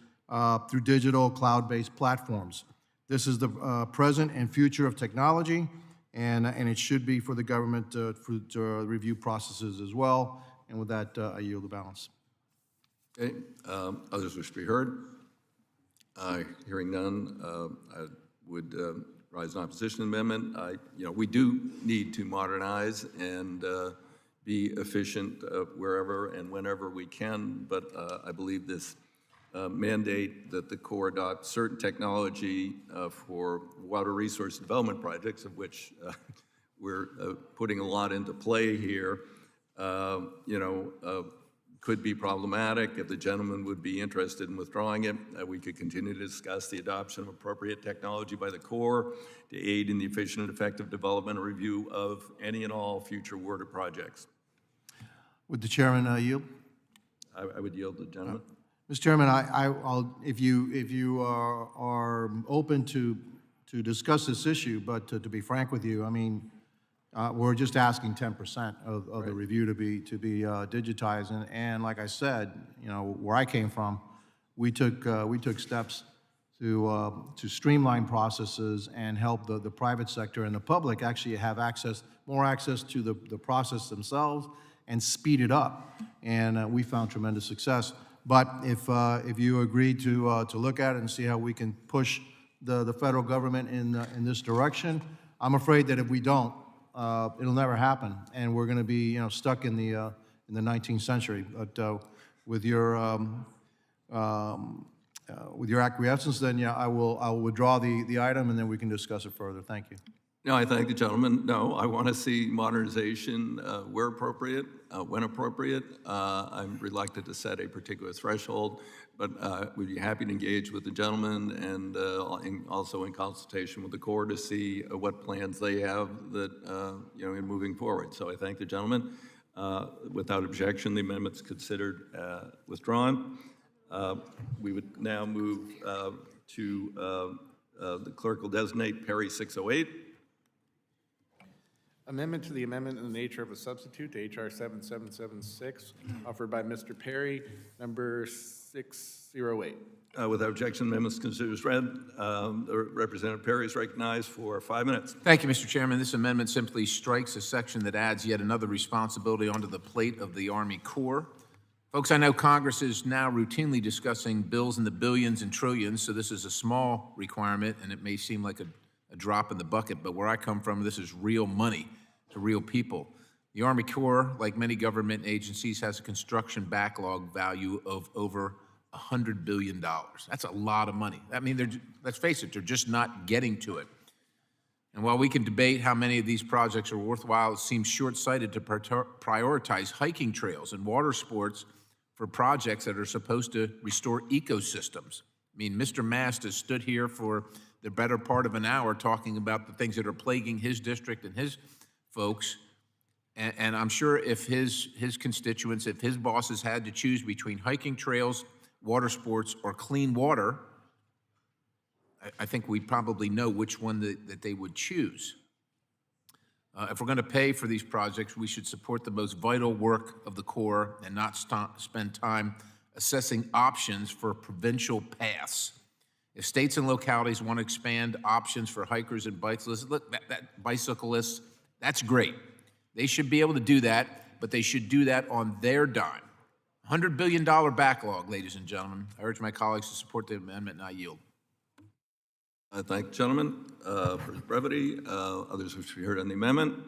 through digital cloud-based platforms. This is the present and future of technology, and it should be for the government to review processes as well. And with that, I yield the balance. Okay. Others wish to be heard? Hearing none, I would rise in opposition to the amendment. We do need to modernize and be efficient wherever and whenever we can, but I believe this mandate that the Corps adopt certain technology for water resource development projects, of which we're putting a lot into play here, could be problematic. If the gentleman would be interested in withdrawing it, we could continue to discuss the adoption of appropriate technology by the Corps to aid in the efficient and effective development and review of any and all future water projects. Would the chairman yield? I would yield to the gentleman. Mr. Chairman, I'll, if you are open to discuss this issue, but to be frank with you, I mean, we're just asking 10% of the review to be digitized, and like I said, where I came from, we took steps to streamline processes and help the private sector and the public actually have more access to the process themselves and speed it up, and we found tremendous success. But if you agree to look at it and see how we can push the federal government in this direction, I'm afraid that if we don't, it'll never happen, and we're going to be stuck in the 19th century. But with your acquiescence, then yeah, I will withdraw the item, and then we can discuss it further. Thank you. No, I thank the gentleman. No, I want to see modernization where appropriate, when appropriate. I'm reluctant to set a particular threshold, but we'd be happy to engage with the gentleman and also in consultation with the Corps to see what plans they have that, in moving forward. So I thank the gentleman. Without objection, the amendment's considered withdrawn. We would now move to the clerk will designate Perry 608. Amendment to the amendment in the nature of a substitute to H.R. 7776, offered by Mr. Perry, number 608. Without objection, the amendment is considered as read. Representative Perry is recognized for 5 minutes. Thank you, Mr. Chairman. This amendment simply strikes a section that adds yet another responsibility onto the plate of the Army Corps. Folks, I know Congress is now routinely discussing bills in the billions and trillions, so this is a small requirement, and it may seem like a drop in the bucket, but where I come from, this is real money to real people. The Army Corps, like many government agencies, has a construction backlog value of over $100 billion. That's a lot of money. I mean, let's face it, they're just not getting to it. And while we can debate how many of these projects are worthwhile, it seems short-sighted to prioritize hiking trails and water sports for projects that are supposed to restore ecosystems. I mean, Mr. Mast has stood here for the better part of an hour talking about the things that are plaguing his district and his folks. And I'm sure if his constituents, if his bosses had to choose between hiking trails, water sports, or clean water, I think we probably know which one that they would choose. If we're going to pay for these projects, we should support the most vital work of the Corps and not spend time assessing options for provincial paths. If states and localities want to expand options for hikers and bicyclists, that's great. They should be able to do that, but they should do that on their dime. $100 billion backlog, ladies and gentlemen. I urge my colleagues to support the amendment, and I yield. I thank the gentleman for his brevity. Others wish to be heard on the amendment.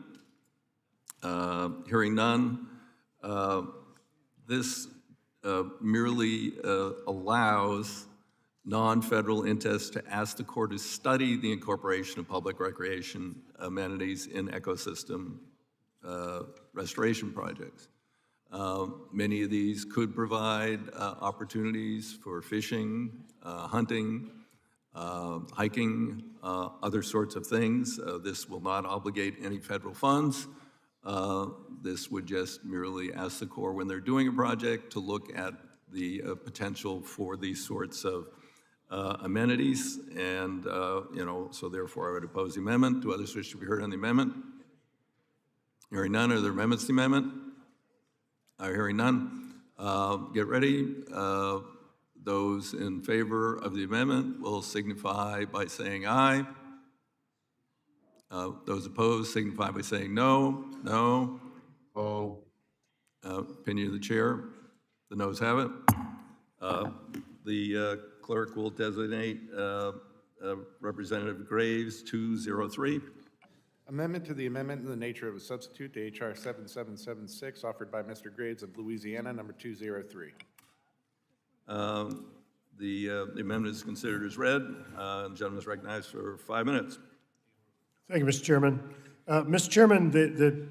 Hearing none, this merely allows non-federal entities to ask the Corps to study the incorporation of public recreation amenities in ecosystem restoration projects. Many of these could provide opportunities for fishing, hunting, hiking, other sorts of things. This will not obligate any federal funds. This would just merely ask the Corps, when they're doing a project, to look at the potential for these sorts of amenities, and so therefore I would oppose the amendment. Do others wish to be heard on the amendment? Hearing none, are there amendments to the amendment? Hearing none. Get ready. Those in favor of the amendment will signify by saying aye. Those opposed signify by saying no. No. Oh. Opinion of the chair. The noes have it. The clerk will designate Representative Graves 203. Amendment to the amendment in the nature of a substitute to HR 7776 offered by Mr. Graves of Louisiana, number 203. The amendment is considered as read. The gentleman is recognized for 5 minutes. Thank you, Mr. Chairman. Mr. Chairman, the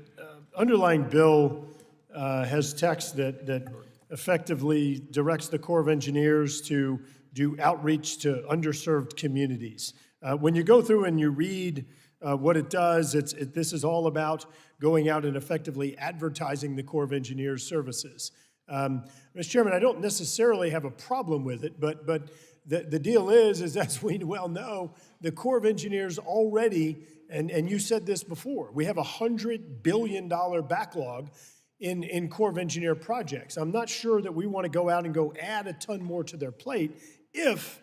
underlying bill has text that effectively directs the Corps of Engineers to do outreach to underserved communities. When you go through and you read what it does, this is all about going out and effectively advertising the Corps of Engineers services. Mr. Chairman, I don't necessarily have a problem with it, but the deal is as we well know, the Corps of Engineers already, and you said this before, we have a $100 billion backlog in Corps of Engineer projects. I'm not sure that we want to go out and go add a ton more to their plate if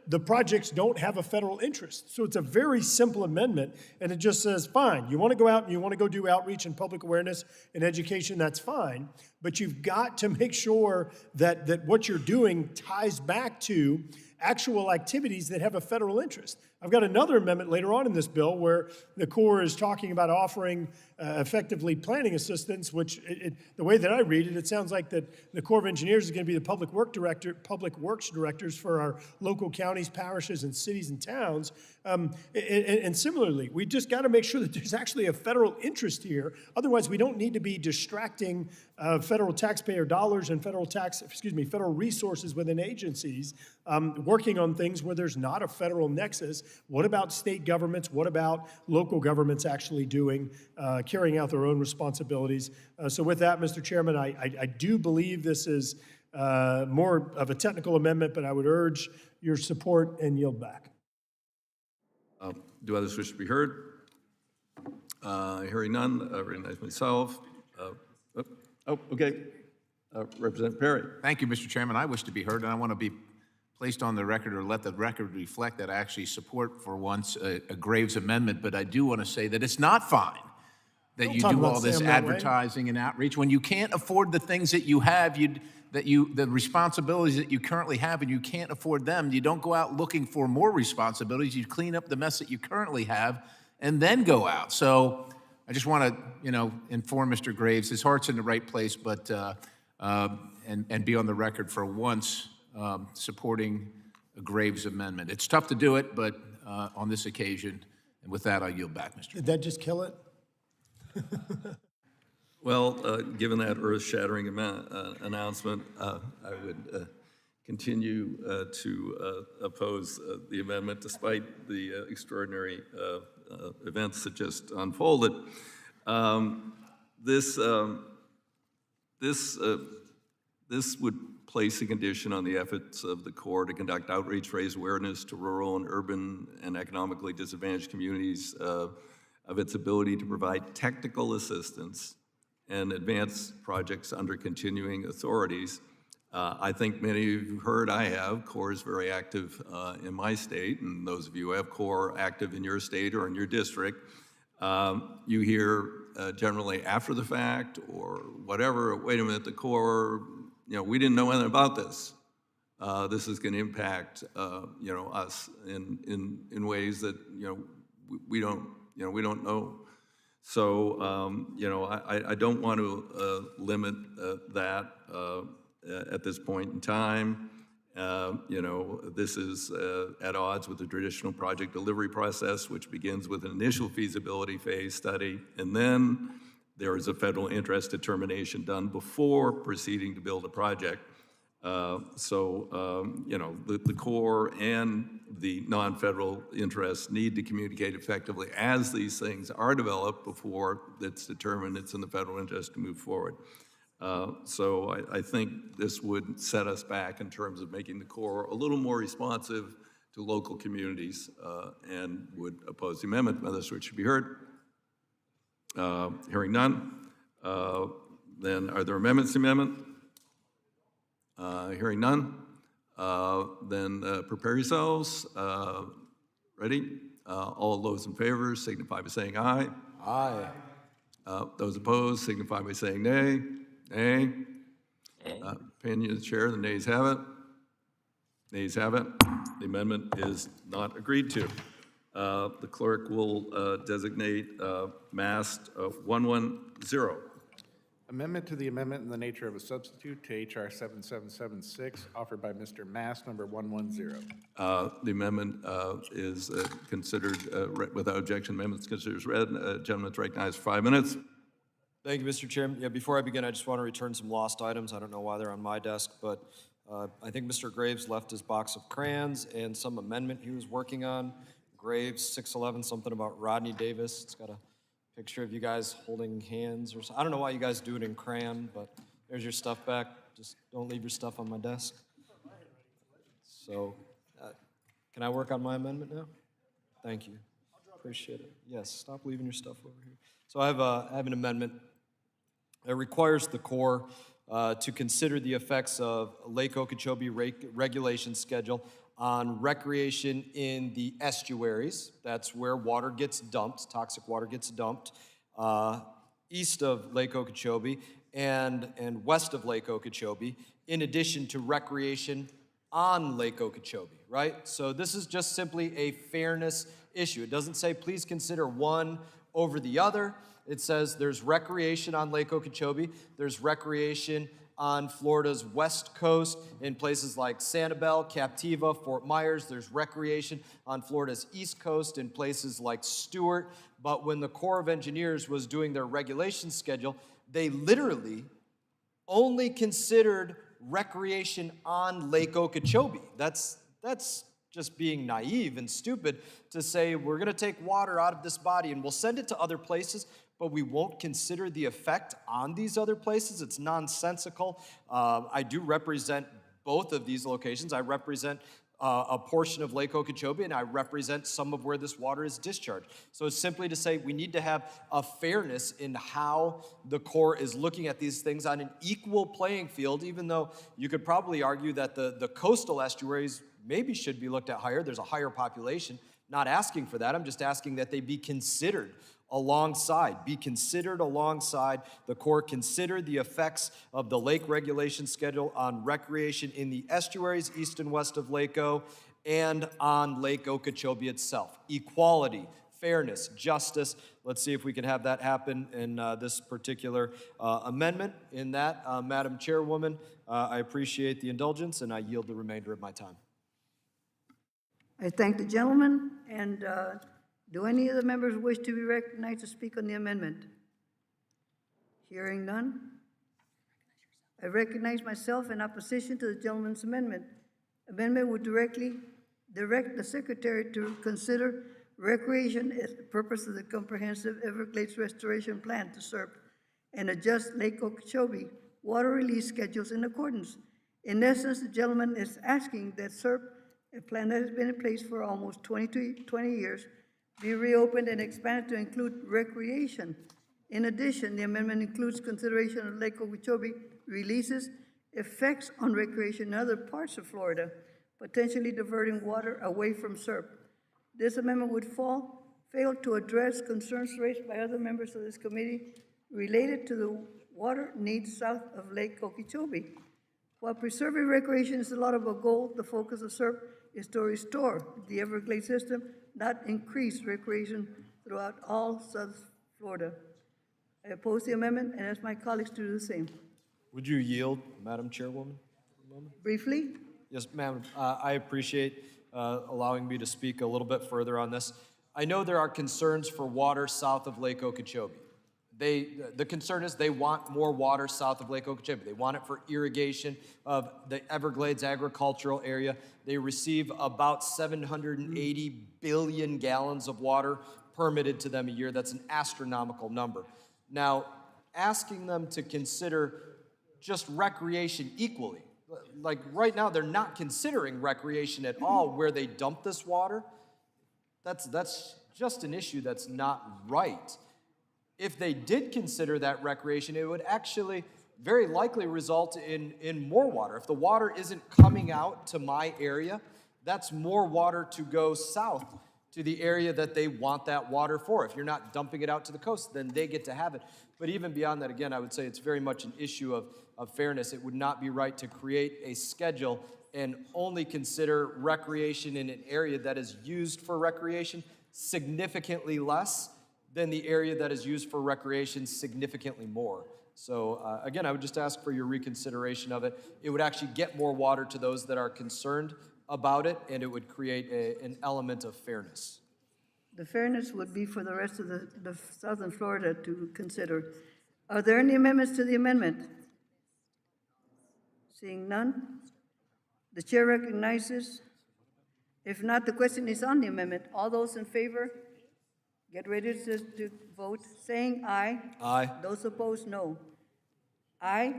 the projects don't have a federal interest. So it's a very simple amendment, and it just says, fine, you want to go out and you want to go do outreach and public awareness and education, that's fine, but you've got to make sure that what you're doing ties back to actual activities that have a federal interest. I've got another amendment later on in this bill where the Corps is talking about offering effectively planning assistance, which the way that I read it, it sounds like that the Corps of Engineers is going to be the public works directors for our local counties, parishes, and cities and towns. And similarly, we just got to make sure that there's actually a federal interest here. Otherwise, we don't need to be distracting federal taxpayer dollars and federal resources within agencies working on things where there's not a federal nexus. What about state governments? What about local governments actually carrying out their own responsibilities? So with that, Mr. Chairman, I do believe this is more of a technical amendment, but I would urge your support and yield back. Do others wish to be heard? Hearing none, recognize myself. Okay. Representative Perry. Thank you, Mr. Chairman. I wish to be heard, and I want to be placed on the record, or let the record reflect that I actually support for once a Graves amendment, but I do want to say that it's not fine that Don't you talk do about all this Sam that way. advertising and outreach when you can't afford the things that you have, the responsibilities that you currently have, and you can't afford them. You don't go out looking for more responsibilities. You clean up the mess that you currently have and then go out. So I just want to, inform Mr. Graves, his heart's in the right place, but and be on the record for once supporting a Graves amendment. It's tough to do it, but on this occasion, and with that, I yield back, Mr. Did that just kill it? Well, given that earth-shattering announcement, I would continue to oppose the amendment despite the extraordinary events that just unfolded. This would place a condition on the efforts of the Corps to conduct outreach, raise awareness to rural and urban and economically disadvantaged communities of its ability to provide technical assistance and advance projects under continuing authorities. I think many of you heard I have. Corps is very active in my state, and those of you who have Corps active in your state or in your district, you hear generally after the fact or whatever, wait a minute, the Corps, we didn't know anything about this. This is going to impact, us in ways that, we don't know. So, I don't want to limit that at this point in time. This is at odds with the traditional project delivery process, which begins with an initial feasibility phase study, and then there is a federal interest determination done before proceeding to build a project. The Corps and the non-federal interests need to communicate effectively as these things are developed before it's determined it's in the federal interest to move forward. So I think this would set us back in terms of making the Corps a little more responsive to local communities and would oppose the amendment. Others which should be heard. Hearing none. Then are there amendments to the amendment? Hearing none. Then prepare yourselves. Ready? All those in favor signify by saying aye. Aye. Those opposed signify by saying nay. Nay. Opinion of the chair, the nays have it. Nays have it. The amendment is not agreed to. The clerk will designate mast 110. Amendment to the amendment in the nature of a substitute to HR 7776, offered by Mr. Mast, number 110. The amendment is considered, without objection, the amendment is considered as read. Gentleman's recognized for 5 minutes. Thank you, Mr. Chairman. Yeah, before I begin, I just want to return some lost items. I don't know why they're on my desk, but I think Mr. Graves left his box of crayons and some amendment he was working on. Graves, 611, something about Rodney Davis. It's got a picture of you guys holding hands or something. I don't know why you guys do it in crayon, but there's your stuff back. Just don't leave your stuff on my desk. So, can I work on my amendment now? Thank you. Appreciate it. Yes, stop leaving your stuff over here. So I have an amendment. It requires the Corps to consider the effects of Lake Okeechobee regulation schedule on recreation in the estuaries. That's where water gets dumped, toxic water gets dumped, east of Lake Okeechobee and west of Lake Okeechobee, in addition to recreation on Lake Okeechobee, right? So this is just simply a fairness issue. It doesn't say please consider one over the other. It says there's recreation on Lake Okeechobee, there's recreation on Florida's west coast in places like Sanibel, Captiva, Fort Myers. There's recreation on Florida's east coast in places like Stewart. But when the Corps of Engineers was doing their regulation schedule, they literally only considered recreation on Lake Okeechobee. That's just being naive and stupid to say we're going to take water out of this body and we'll send it to other places, but we won't consider the effect on these other places. It's nonsensical. I do represent both of these locations. I represent a portion of Lake Okeechobee, and I represent some of where this water is discharged. So it's simply to say we need to have a fairness in how the Corps is looking at these things on an equal playing field, even though you could probably argue that the coastal estuaries maybe should be looked at higher. There's a higher population. Not asking for that. I'm just asking that they be considered alongside. The Corps consider the effects of the lake regulation schedule on recreation in the estuaries east and west of Lake O and on Lake Okeechobee itself. Equality, fairness, justice. Let's see if we can have that happen in this particular amendment. In that, Madam Chairwoman, I appreciate the indulgence and I yield the remainder of my time. I thank the gentleman, and do any of the members wish to be recognized to speak on the amendment? Hearing none. I recognize myself in opposition to the gentleman's amendment. Amendment would direct the Secretary to consider recreation as the purpose of the Comprehensive Everglades Restoration Plan to SERP and adjust Lake Okeechobee water release schedules in accordance. In essence, the gentleman is asking that SERP, a plan that has been in place for almost 20 years, be reopened and expanded to include recreation. In addition, the amendment includes consideration of Lake Okeechobee releases, effects on recreation in other parts of Florida, potentially diverting water away from SERP. This amendment would fail to address concerns raised by other members of this committee related to the water needs south of Lake Okeechobee. While preserving recreation is a laudable goal, the focus of SERP is to restore the Everglades system, not increase recreation throughout all South Florida. I oppose the amendment and ask my colleagues to do the same. Would you yield, Madam Chairwoman, for a moment? Briefly? Yes, ma'am. I appreciate allowing me to speak a little bit further on this. I know there are concerns for water south of Lake Okeechobee. The concern is they want more water south of Lake Okeechobee. They want it for irrigation of the Everglades agricultural area. They receive about 780 billion gallons of water permitted to them a year. That's an astronomical number. Now, asking them to consider just recreation equally, like right now they're not considering recreation at all where they dump this water. That's just an issue that's not right. If they did consider that recreation, it would actually very likely result in more water. If the water isn't coming out to my area, that's more water to go south to the area that they want that water for. If you're not dumping it out to the coast, then they get to have it. But even beyond that, again, I would say it's very much an issue of fairness. It would not be right to create a schedule and only consider recreation in an area that is used for recreation significantly less than the area that is used for recreation significantly more. So again, I would just ask for your reconsideration of it. It would actually get more water to those that are concerned about it, and it would create an element of fairness. The fairness would be for the rest of the southern Florida to consider. Are there any amendments to the amendment? Seeing none, the chair recognizes. If not, the question is on the amendment. All those in favor, get ready to vote, saying aye. Aye. Those opposed, no. Aye.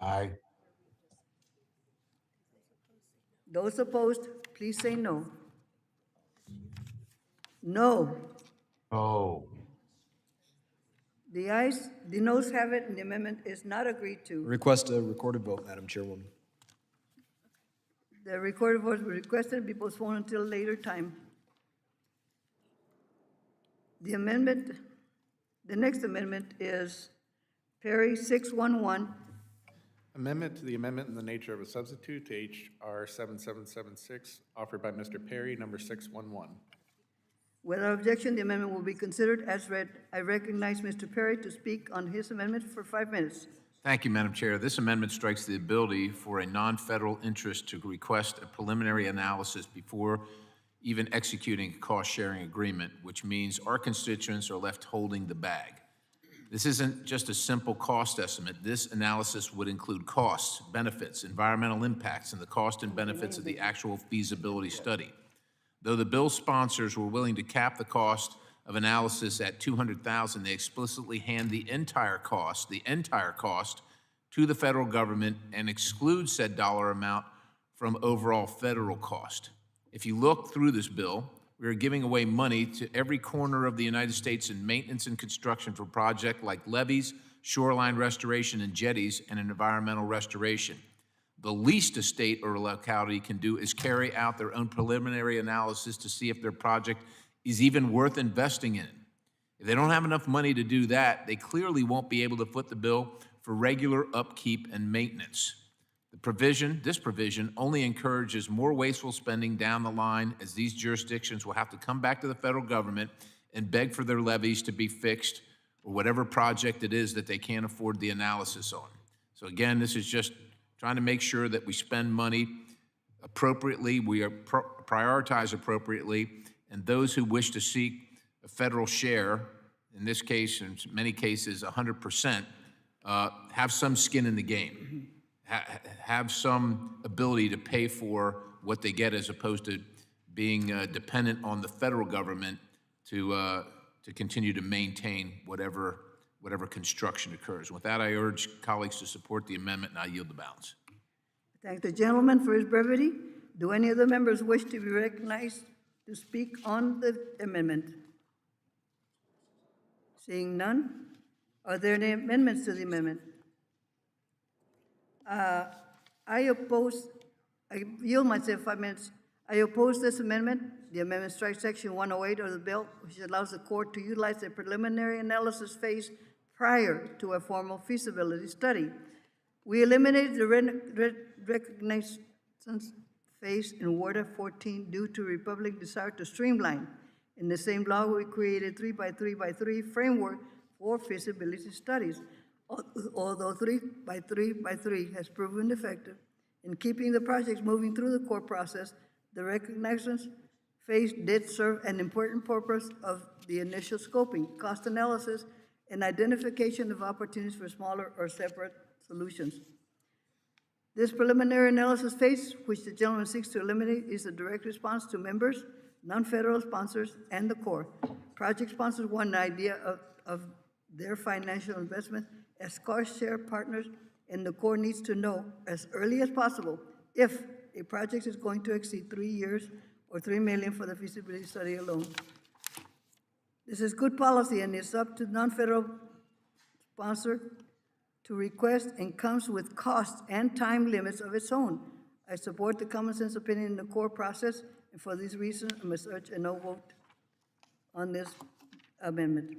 Aye. Those opposed, please say no. No. Oh. The ayes, the noes have it, and the amendment is not agreed to. Request a recorded vote, Madam Chairwoman. The recorded vote was requested to be postponed until a later time. The amendment, the next amendment is Perry 611. Amendment to the amendment in the nature of a substitute to H.R. 7776, offered by Mr. Perry, number 611. Without objection, the amendment will be considered as read. I recognize Mr. Perry to speak on his amendment for 5 minutes. Thank you, Madam Chair. This amendment strikes the ability for a non-federal interest to request a preliminary analysis before even executing a cost-sharing agreement, which means our constituents are left holding the bag. This isn't just a simple cost estimate. This analysis would include costs, benefits, environmental impacts, and the cost and benefits of the actual feasibility study. Though the bill sponsors were willing to cap the cost of analysis at $200,000, they explicitly hand the entire cost to the federal government and exclude said dollar amount from overall federal cost. If you look through this bill, we are giving away money to every corner of the United States in maintenance and construction for projects like levees, shoreline restoration and jetties, and environmental restoration. The least a state or a locality can do is carry out their own preliminary analysis to see if their project is even worth investing in. If they don't have enough money to do that, they clearly won't be able to foot the bill for regular upkeep and maintenance. This provision only encourages more wasteful spending down the line, as these jurisdictions will have to come back to the federal government and beg for their levees to be fixed or whatever project it is that they can't afford the analysis on. So again, this is just trying to make sure that we spend money appropriately, we are prioritize appropriately, and those who wish to seek a federal share, in this case, in many cases, 100%, have some skin in the game. Have some ability to pay for what they get, as opposed to being dependent on the federal government to continue to maintain whatever construction occurs. With that, I urge colleagues to support the amendment, and I yield the balance. Thank the gentleman for his brevity. Do any of the members wish to be recognized to speak on the amendment? Seeing none, are there any amendments to the amendment? I yield myself 5 minutes. I oppose this amendment. The amendment strikes section 108 of the bill, which allows the court to utilize a preliminary analysis phase prior to a formal feasibility study. We eliminated the recognition phase in WARDA 14 due to Republic desire to streamline. In the same law, we created 3x3x3 framework for feasibility studies. Although 3x3x3 has proven effective in keeping the projects moving through the court process, the recognition phase did serve an important purpose of the initial scoping, cost analysis, and identification of opportunities for smaller or separate solutions. This preliminary analysis phase, which the gentleman seeks to eliminate, is a direct response to members, non-federal sponsors, and the Corps. Project sponsors want an idea of their financial investment as cost-share partners, and the Corps needs to know as early as possible if a project is going to exceed 3 years or $3 million for the feasibility study alone. This is good policy, and it's up to non-federal sponsor to request, and comes with costs and time limits of its own. I support the common sense opinion in the core process, and for these reasons, I must urge a no vote on this amendment.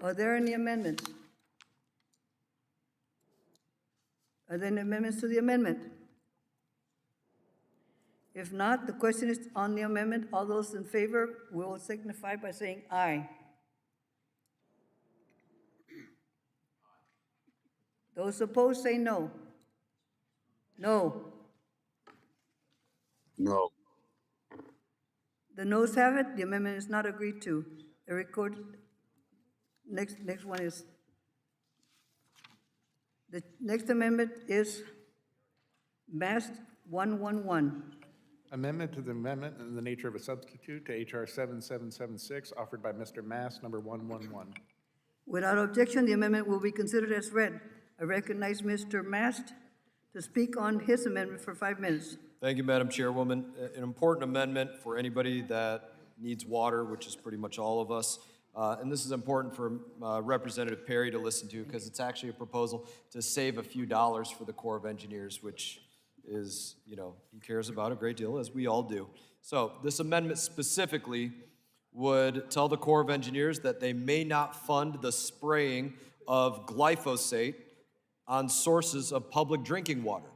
Are there any amendments? Are there any amendments to the amendment? If not, the question is on the amendment. All those in favor will signify by saying aye. Those opposed say no. No. No. The noes have it. The amendment is not agreed to. The record, next one is, the next amendment is Mast 111. Amendment to the amendment in the nature of a substitute to HR 7776, offered by Mr. Mass, number 111. Without objection, the amendment will be considered as read. I recognize Mr. Mast to speak on his amendment for 5 minutes. Thank you, Madam Chairwoman. An important amendment for anybody that needs water, which is pretty much all of us. And this is important for Representative Perry to listen to because it's actually a proposal to save a few dollars for the Corps of Engineers, which is, you know, he cares about a great deal, as we all do. So this amendment specifically would tell the Corps of Engineers that they may not fund the spraying of glyphosate on sources of public drinking water,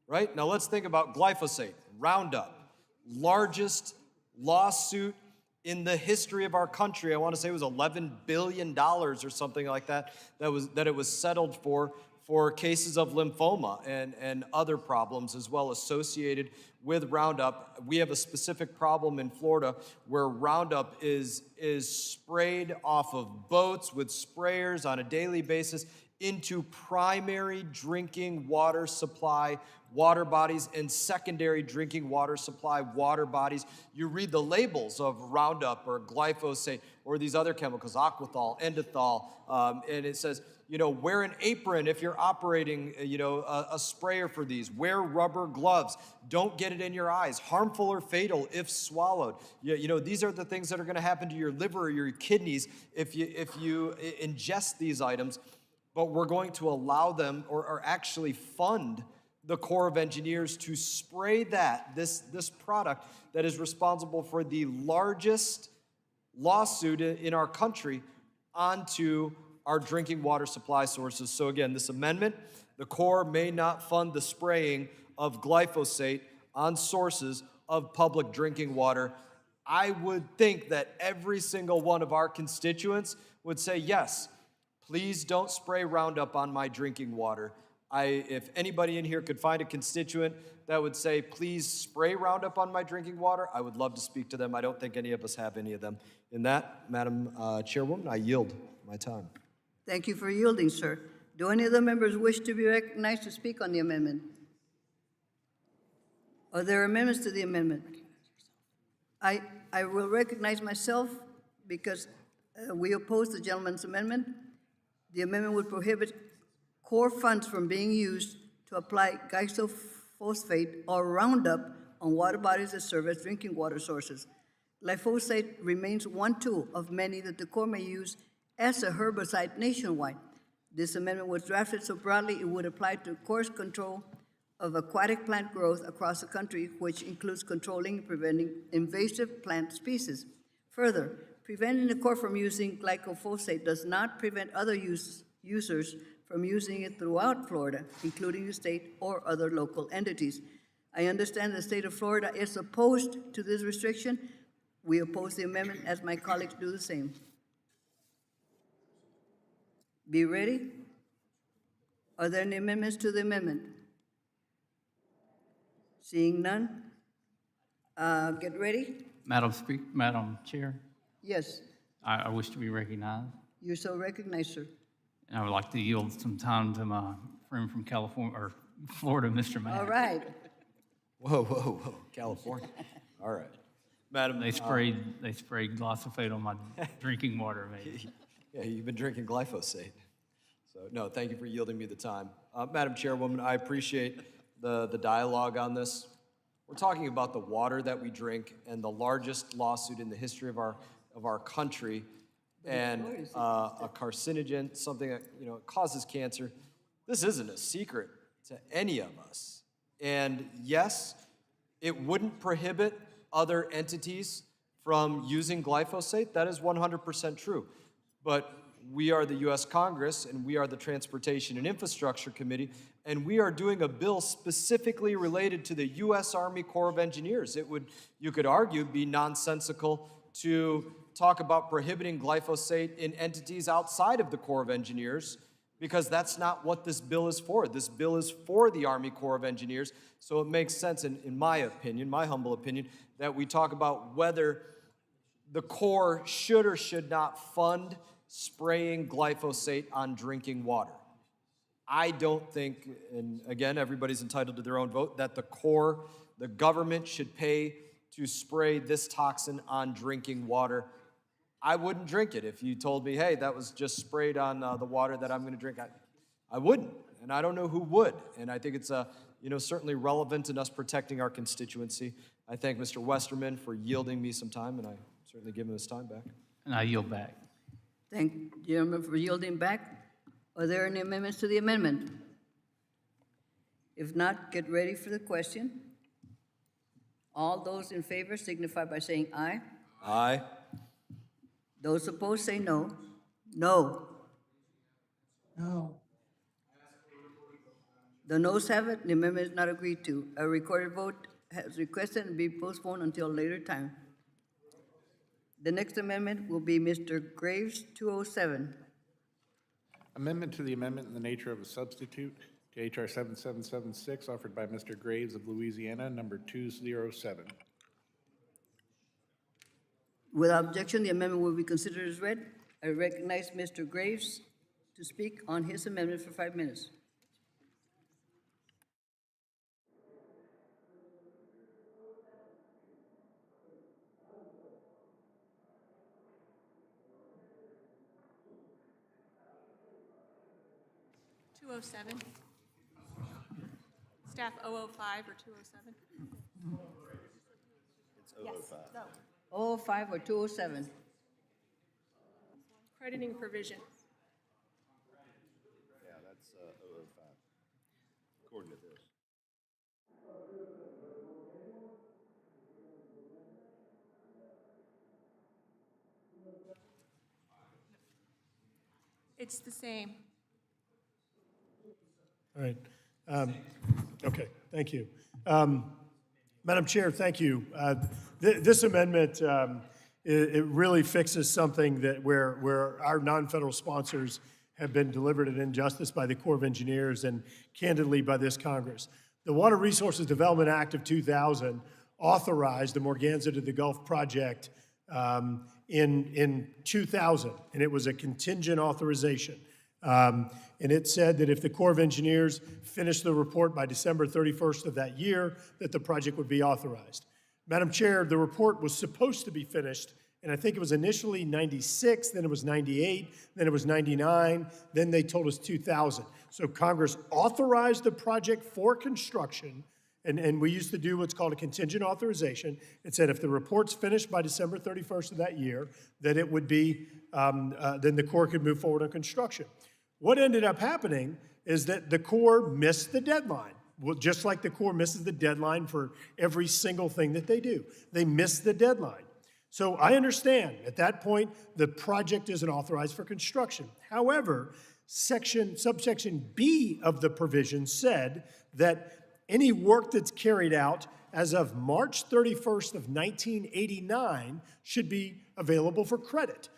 right? Now let's think about glyphosate, Roundup, largest lawsuit in the history of our country. I want to say it was $11 billion or something like that, that it was settled for cases of lymphoma and other problems as well associated with Roundup. We have a specific problem in Florida where Roundup is sprayed off of boats with sprayers on a daily basis into primary drinking water supply water bodies and secondary drinking water supply water bodies. You read the labels of Roundup or glyphosate or these other chemicals, aquathol, endothol, and it says, you know, wear an apron if you're operating, you know, a sprayer for these. Wear rubber gloves. Don't get it in your eyes. Harmful or fatal if swallowed. You know, these are the things that are going to happen to your liver or your kidneys if you ingest these items. But we're going to allow them or actually fund the Corps of Engineers to spray this product that is responsible for the largest lawsuit in our country onto our drinking water supply sources. So again, this amendment, the Corps may not fund the spraying of glyphosate on sources of public drinking water. I would think that every single one of our constituents would say, yes, please don't spray Roundup on my drinking water. If anybody in here could find a constituent that would say, please spray Roundup on my drinking water, I would love to speak to them. I don't think any of us have any of them. In that, Madam Chairwoman, I yield my time. Thank you for yielding, sir. Do any of the members wish to be recognized to speak on the amendment? Are there amendments to the amendment? I will recognize myself because we oppose the gentleman's amendment. The amendment would prohibit Corps funds from being used to apply glyphosate or Roundup on water bodies that serve as drinking water sources. Glyphosate remains one tool of many that the Corps may use as a herbicide nationwide. This amendment was drafted so broadly it would apply to Corps' control of aquatic plant growth across the country, which includes controlling and preventing invasive plant species. Further, preventing the Corps from using glyphosate does not prevent other users from using it throughout Florida, including the state or other local entities. I understand the state of Florida is opposed to this restriction. We oppose the amendment as my colleagues do the same. Be ready. Are there any amendments to the amendment? Seeing none, get ready. Madam Chair, Yes, I wish to be recognized. you're so recognized, sir. And I would like to yield some time to my friend from California, or Florida, Mr. Mack. All right. Whoa, California. All right. Madam. They sprayed glyphosate on my drinking water, maybe. Yeah, you've been drinking glyphosate. So, no, thank you for yielding me the time. Madam Chairwoman, I appreciate the dialogue on this. We're talking about the water that we drink and the largest lawsuit in the history of our country, and a carcinogen, something that causes cancer. This isn't a secret to any of us. And yes, it wouldn't prohibit other entities from using glyphosate. That is 100% true. But we are the U.S. Congress, and we are the Transportation and Infrastructure Committee, and we are doing a bill specifically related to the U.S. Army Corps of Engineers. It would, you could argue, be nonsensical to talk about prohibiting glyphosate in entities outside of the Corps of Engineers, because that's not what this bill is for. This bill is for the Army Corps of Engineers, so it makes sense, in my opinion, my humble opinion, that we talk about whether the Corps should or should not fund spraying glyphosate on drinking water. I don't think, and again, everybody's entitled to their own vote, that the Corps, the government, should pay to spray this toxin on drinking water. I wouldn't drink it. If you told me, hey, that was just sprayed on the water that I'm going to drink, I wouldn't, and I don't know who would. And I think it's certainly relevant in us protecting our constituency. I thank Mr. Westerman for yielding me some time, and I certainly give him his time back. And I yield back. Thank you, gentlemen, for yielding back. Are there any amendments to the amendment? If not, get ready for the question. All those in favor signify by saying aye. Aye. Those opposed say no. No. No. The noes have it, the amendment is not agreed to. A recorded vote has requested and be postponed until a later time. The next amendment will be Mr. Graves, 207. Amendment to the amendment in the nature of a substitute to H.R. 7776, offered by Mr. Graves of Louisiana, number 207. Without objection, the amendment will be considered as read. I recognize Mr. Graves to speak on his amendment for 5 minutes. Staff 005 or 207? It's 005. 005 or 207? Crediting provision. Yeah, that's 005, according to this. It's the same. All right. Okay, thank you. Madam Chair, thank you. This amendment, it really fixes something that where our non-federal sponsors have been delivered an injustice by the Corps of Engineers and candidly by this Congress. The Water Resources Development Act of 2000 authorized the Morganza to the Gulf project in 2000, and it was a contingent authorization. And it said that if the Corps of Engineers finished the report by December 31st of that year, that the project would be authorized. Madam Chair, the report was supposed to be finished, and I think it was initially 96, then it was 98, then it was 99, then they told us 2000. So Congress authorized the project for construction, and we used to do what's called a contingent authorization. It said if the report's finished by December 31st of that year, that it would be, then the Corps could move forward on construction. What ended up happening is that the Corps missed the deadline. Well, just like the Corps misses the deadline for every single thing that they do. They missed the deadline. So I understand at that point, the project isn't authorized for construction. However, subsection B of the provision said that any work that's carried out as of March 31st of 1989 should be available for credit.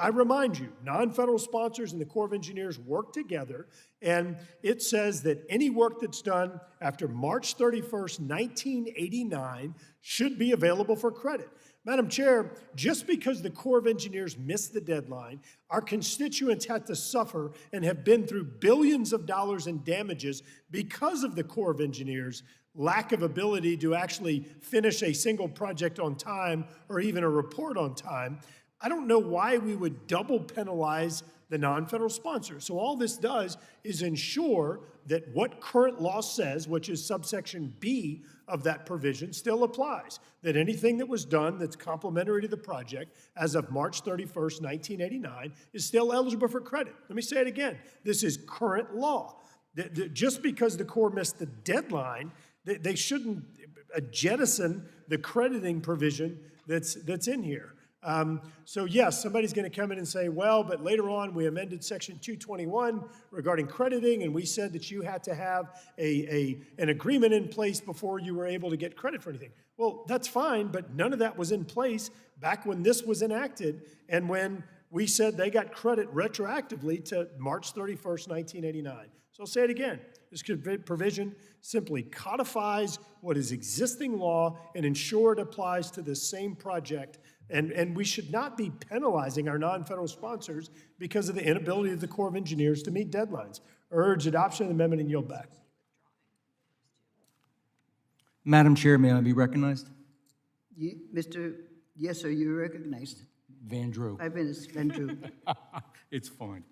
I remind you, non-federal sponsors and the Corps of Engineers work together, and it says that any work that's done after March 31st, 1989 should be available for credit. Madam Chair, just because the Corps of Engineers missed the deadline, our constituents had to suffer and have been through billions of dollars in damages because of the Corps of Engineers' lack of ability to actually finish a single project on time or even a report on time. I don't know why we would double penalize the non-federal sponsors. So all this does is ensure that what current law says, which is subsection B of that provision, still applies. That anything that was done that's complementary to the project as of March 31st, 1989 is still eligible for credit. Let me say it again. This is current law. Just because the Corps missed the deadline, they shouldn't jettison the crediting provision that's in here. So yes, somebody's going to come in and say, well, but later on, we amended Section 221 regarding crediting, and we said that you had to have an agreement in place before you were able to get credit for anything. Well, that's fine, but none of that was in place back when this was enacted and when we said they got credit retroactively to March 31st, 1989. So I'll say it again. This provision simply codifies what is existing law and ensure it applies to the same project. And we should not be penalizing our non-federal sponsors because of the inability of the Corps of Engineers to meet deadlines. Urge adoption of the amendment and yield back. Madam Chair, may I be recognized? Yes, sir, you're recognized. Van Drew. 5 minutes, Van Drew. It's fine.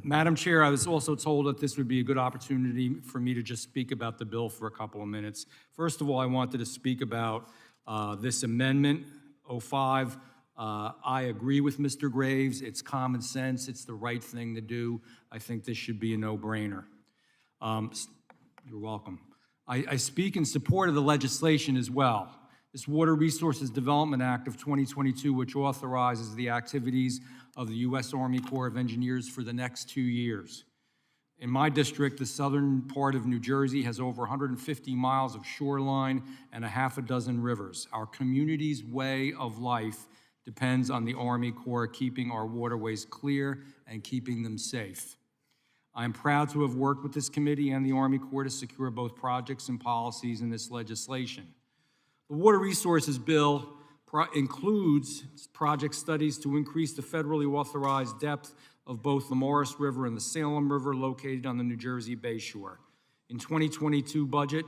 Madam Chair, I was also told that this would be a good opportunity for me to just speak about the bill for a couple of minutes. First of all, I wanted to speak about this amendment, 05. I agree with Mr. Graves. It's common sense. It's the right thing to do. I think this should be a no-brainer. You're welcome. I speak in support of the legislation as well. This Water Resources Development Act of 2022, which authorizes the activities of the U.S. Army Corps of Engineers for the next 2 years. In my district, the southern part of New Jersey has over 150 miles of shoreline and a half a dozen rivers. Our community's way of life depends on the Army Corps keeping our waterways clear and keeping them safe. I am proud to have worked with this committee and the Army Corps to secure both projects and policies in this legislation. The Water Resources Bill includes project studies to increase the federally authorized depth of both the Morris River and the Salem River located on the New Jersey Bayshore. In 2022 budget,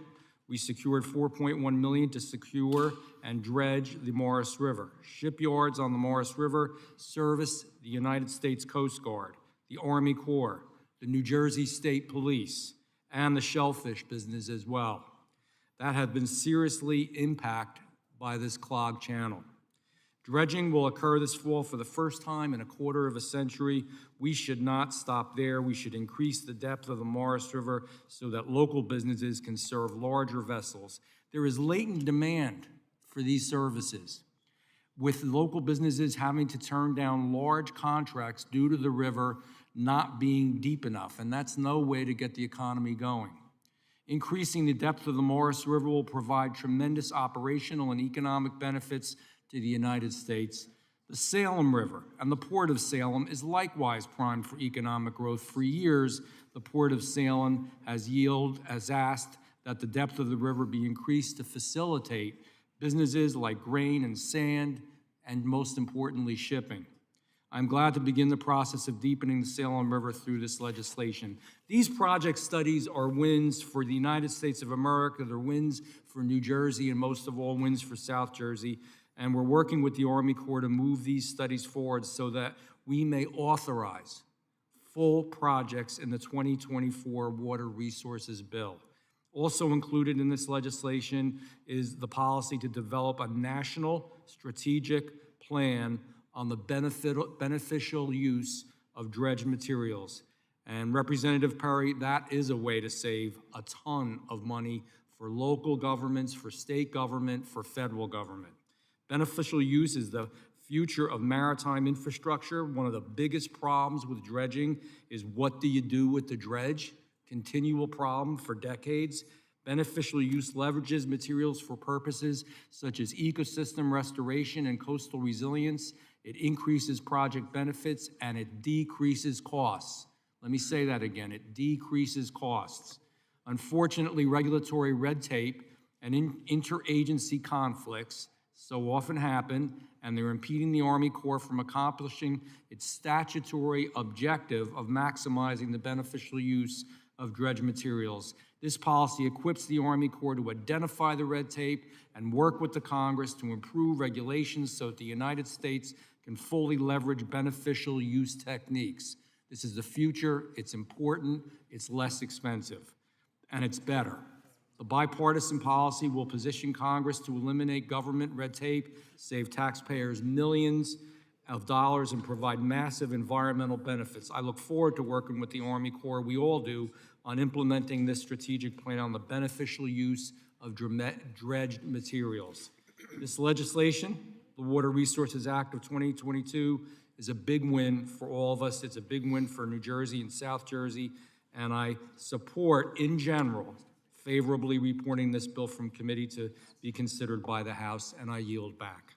we secured $4.1 million to secure and dredge the Morris River. Shipyards on the Morris River service the United States Coast Guard, the Army Corps, the New Jersey State Police, and the shellfish business as well. That have been seriously impacted by this clogged channel. Dredging will occur this fall for the first time in a quarter of a century. We should not stop there. We should increase the depth of the Morris River so that local businesses can serve larger vessels. There is latent demand for these services, with local businesses having to turn down large contracts due to the river not being deep enough, and that's no way to get the economy going. Increasing the depth of the Morris River will provide tremendous operational and economic benefits to the United States. The Salem River and the Port of Salem is likewise primed for economic growth. For years, the Port of Salem has asked that the depth of the river be increased to facilitate businesses like grain and sand, and most importantly, shipping. I'm glad to begin the process of deepening the Salem River through this legislation. These project studies are wins for the United States of America. They're wins for New Jersey, and most of all, wins for South Jersey. And we're working with the Army Corps to move these studies forward so that we may authorize full projects in the 2024 Water Resources Bill. Also included in this legislation is the policy to develop a national strategic plan on the beneficial use of dredged materials. And Representative Perry, that is a way to save a ton of money for local governments, for state government, for federal government. Beneficial use is the future of maritime infrastructure. One of the biggest problems with dredging is what do you do with the dredge? Continual problem for decades. Beneficial use leverages materials for purposes such as ecosystem restoration and coastal resilience. It increases project benefits and it decreases costs. Let me say that again, it decreases costs. Unfortunately, regulatory red tape and interagency conflicts so often happen, and they're impeding the Army Corps from accomplishing its statutory objective of maximizing the beneficial use of dredged materials. This policy equips the Army Corps to identify the red tape and work with the Congress to improve regulations so that the United States can fully leverage beneficial use techniques. This is the future, it's important, it's less expensive, and it's better. The bipartisan policy will position Congress to eliminate government red tape, save taxpayers millions of dollars, and provide massive environmental benefits. I look forward to working with the Army Corps, we all do, on implementing this strategic plan on the beneficial use of dredged materials. This legislation the Water Resources Act of 2022 is a big win for all of us. It's a big win for New Jersey and South Jersey, and I support, in general, favorably reporting this bill from committee to be considered by the House, and I yield back.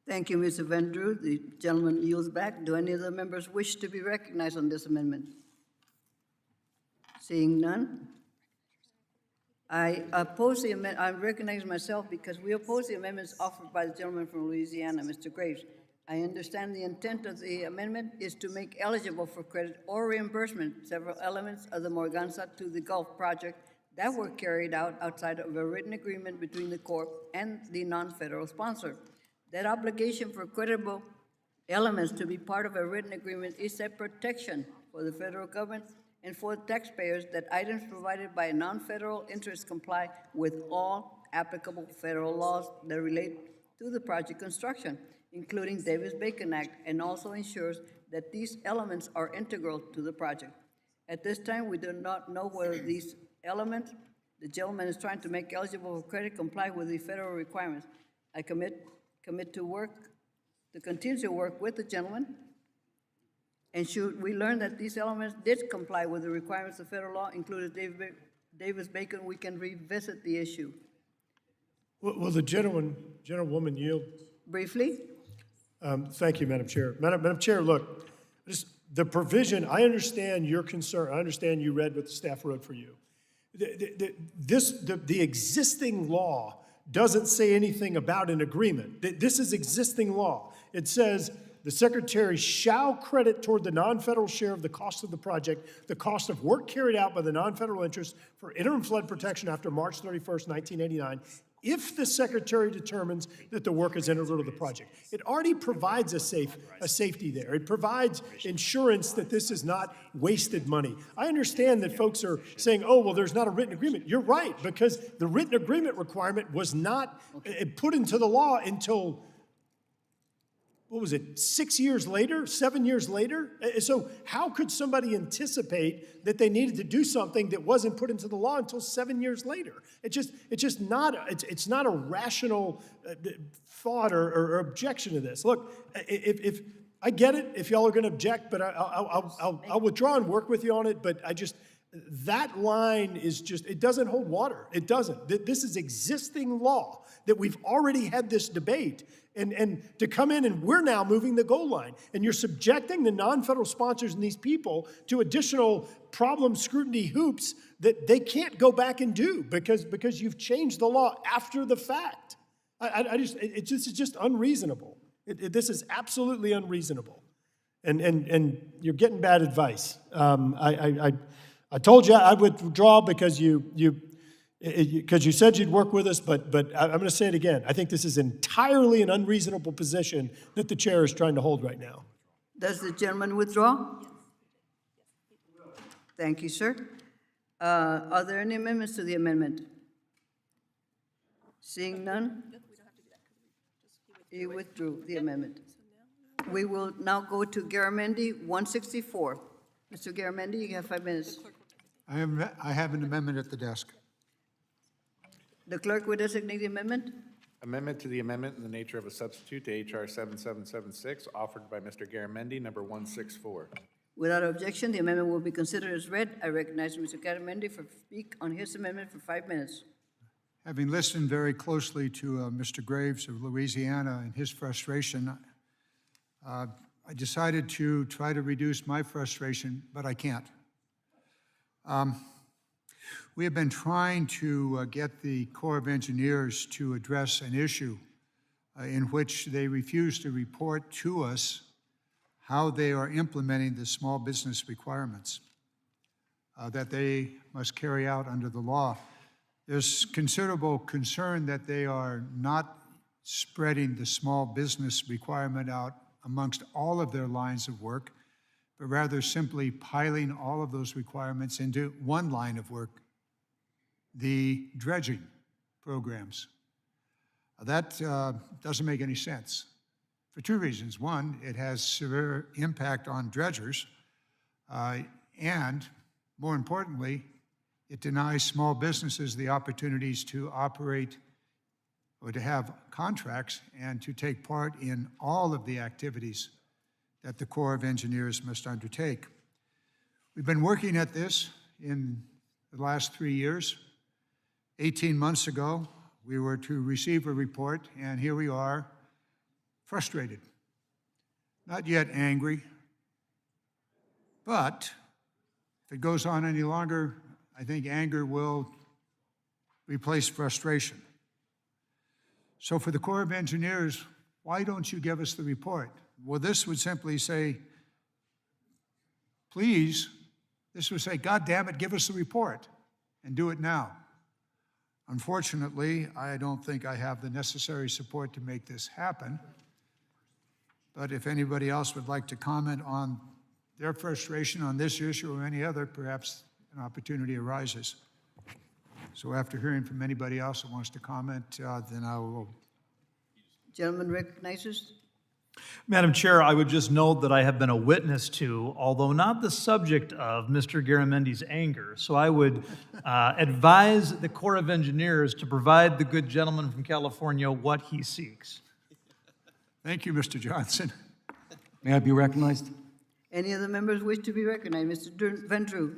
Thank you, Mr. Van Drew. The gentleman yields back. Do any of the members wish to be recognized on this amendment? Seeing none. I oppose the amendment. I recognize myself because we oppose the amendments offered by the gentleman from Louisiana, Mr. Graves. I understand the intent of the amendment is to make eligible for credit or reimbursement several elements of the Morganza to the Gulf project that were carried out outside of a written agreement between the Corps and the non-federal sponsor. That obligation for credible elements to be part of a written agreement is a protection for the federal government and for the taxpayers that items provided by non-federal interests comply with all applicable federal laws that relate to the project construction, including Davis-Bacon Act, and also ensures that these elements are integral to the project. At this time, we do not know whether these elements the gentleman is trying to make eligible for credit comply with the federal requirements. I commit to continue to work with the gentleman, and should we learn that these elements did comply with the requirements of federal law, including Davis-Bacon, we can revisit the issue. Will the gentlewoman yield? Briefly? Thank you, Madam Chair. Madam Chair, look, the provision, I understand your concern. I understand you read what the staff wrote for you. The existing law doesn't say anything about an agreement. This is existing law. It says the secretary shall credit toward the non-federal share of the cost of the project, the cost of work carried out by the non-federal interest for interim flood protection after March 31st, 1989, if the secretary determines that the work is integral to the project. It already provides a safety there. It provides insurance that this is not wasted money. I understand that folks are saying, oh, well, there's not a written agreement. You're right, because the written agreement requirement was not put into the law until, what was it, 6 years later, 7 years later? So how could somebody anticipate that they needed to do something that wasn't put into the law until 7 years later? It's not a rational thought or objection to this. Look, if I get it, if y'all are going to object, but I'll withdraw and work with you on it. But that line is it doesn't hold water. It doesn't. This is existing law that we've already had this debate. And to come in and we're now moving the goal line. And you're subjecting the non-federal sponsors and these people to additional problem scrutiny hoops that they can't go back and do because you've changed the law after the fact. This is just unreasonable. This is absolutely unreasonable. And you're getting bad advice. I told you I would withdraw because you said you'd work with us, but I'm going to say it again. I think this is entirely an unreasonable position that the chair is trying to hold right now. Does the gentleman withdraw? Thank you, sir. Are there any amendments to the amendment? Seeing none? You withdrew the amendment. We will now go to Garamendi, 164. Mr. Garamendi, you have 5 minutes. I have an amendment at the desk. The clerk will designate the amendment. Amendment to the amendment in the nature of a substitute to H.R. 7776, offered by Mr. Garamendi, number 164. Without objection, the amendment will be considered as read. I recognize Mr. Garamendi to speak on his amendment for 5 minutes. Having listened very closely to Mr. Graves of Louisiana and his frustration, I decided to try to reduce my frustration, but I can't. We have been trying to get the Corps of Engineers to address an issue in which they refuse to report to us how they are implementing the small business requirements that they must carry out under the law. There's considerable concern that they are not spreading the small business requirement out amongst all of their lines of work, but rather simply piling all of those requirements into one line of work, the dredging programs. That doesn't make any sense for two reasons. One, it has severe impact on dredgers, and more importantly, it denies small businesses the opportunities to operate or to have contracts and to take part in all of the activities that the Corps of Engineers must undertake. We've been working at this in the last 3 years. 18 months ago, we were to receive a report, and here we are, frustrated. Not yet angry, but if it goes on any longer, I think anger will replace frustration. So for the Corps of Engineers, why don't you give us the report? Well, this would simply say, please, this would say, God damn it, give us the report, and do it now. Unfortunately, I don't think I have the necessary support to make this happen. But if anybody else would like to comment on their frustration on this issue or any other, perhaps an opportunity arises. So after hearing from anybody else that wants to comment, then I will. Gentleman recognizes. Madam Chair, I would just note that I have been a witness to, although not the subject of, Mr. Garamendi's anger. So I would advise the Corps of Engineers to provide the good gentleman from California what he seeks. Thank you, Mr. Johnson. May I be recognized? Any other members wish to be recognized? Mr. Van Drew.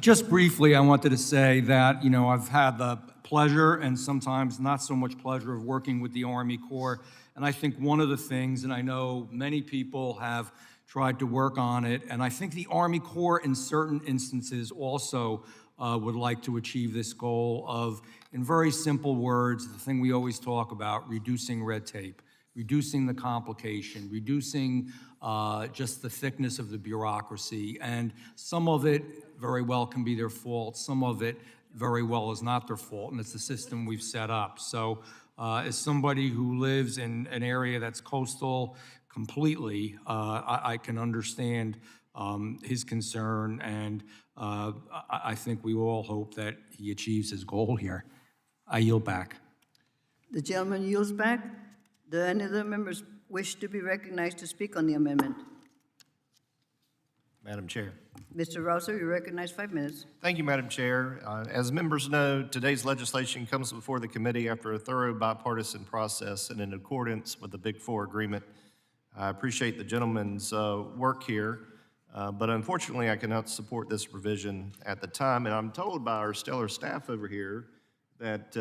Just briefly, I wanted to say that, you know, I've had the pleasure and sometimes not so much pleasure of working with the Army Corps. And I think one of the things, and I know many people have tried to work on it, and I think the Army Corps in certain instances also would like to achieve this goal of, in very simple words, the thing we always talk about, reducing red tape, reducing the complication, reducing just the thickness of the bureaucracy. And some of it very well can be their fault. Some of it very well is not their fault, and it's the system we've set up. So as somebody who lives in an area that's coastal completely, I can understand his concern, and I think we all hope that he achieves his goal here. I yield back. The gentleman yields back. Do any other members wish to be recognized to speak on the amendment? Madam Chair. Mr. Rouser, you recognize 5 minutes. Thank you, Madam Chair. As members know, today's legislation comes before the committee after a thorough bipartisan process and in accordance with the Big Four agreement. I appreciate the gentleman's work here, but unfortunately I cannot support this provision at the time, and I'm told by our stellar staff over here that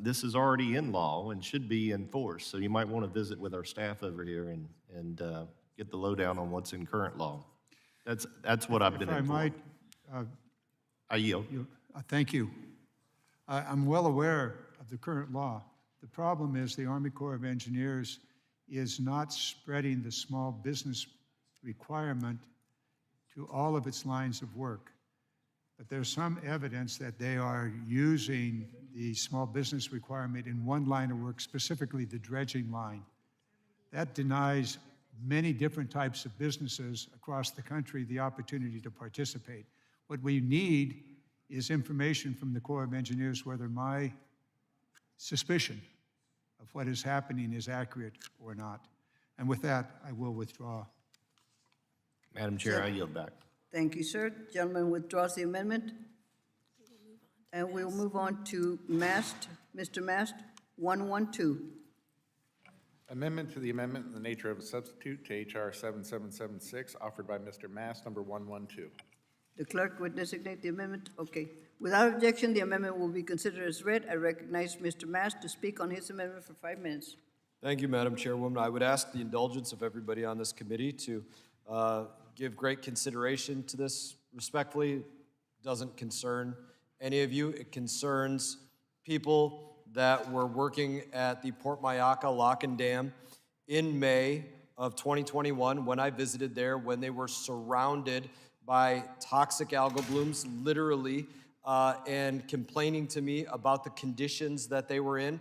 this is already in law and should be enforced. So you might want to visit with our staff over here and get the lowdown on what's in current law. That's what I've been informed. If I might, I yield. Thank you. I'm well aware of the current law. The problem is the Army Corps of Engineers is not spreading the small business requirement to all of its lines of work. But there's some evidence that they are using the small business requirement in one line of work, specifically the dredging line. That denies many different types of businesses across the country the opportunity to participate. What we need is information from the Corps of Engineers whether my suspicion of what is happening is accurate or not. And with that, I will withdraw. Madam Chair, I yield back. Thank you, sir. Gentleman withdraws the amendment. And we'll move on to Mast. Mr. Mast, 112. Amendment to the amendment in the nature of a substitute to H.R. 7776, offered by Mr. Mast, number 112. The clerk would designate the amendment. Okay. Without objection, the amendment will be considered as read. I recognize Mr. Mast to speak on his amendment for 5 minutes. Thank you, Madam Chairwoman. I would ask the indulgence of everybody on this committee to give great consideration to this respectfully. It doesn't concern any of you. It concerns people that were working at the Port Mayaka Lock and Dam in May of 2021 when I visited there, when they were surrounded by toxic algal blooms, literally, and complaining to me about the conditions that they were in,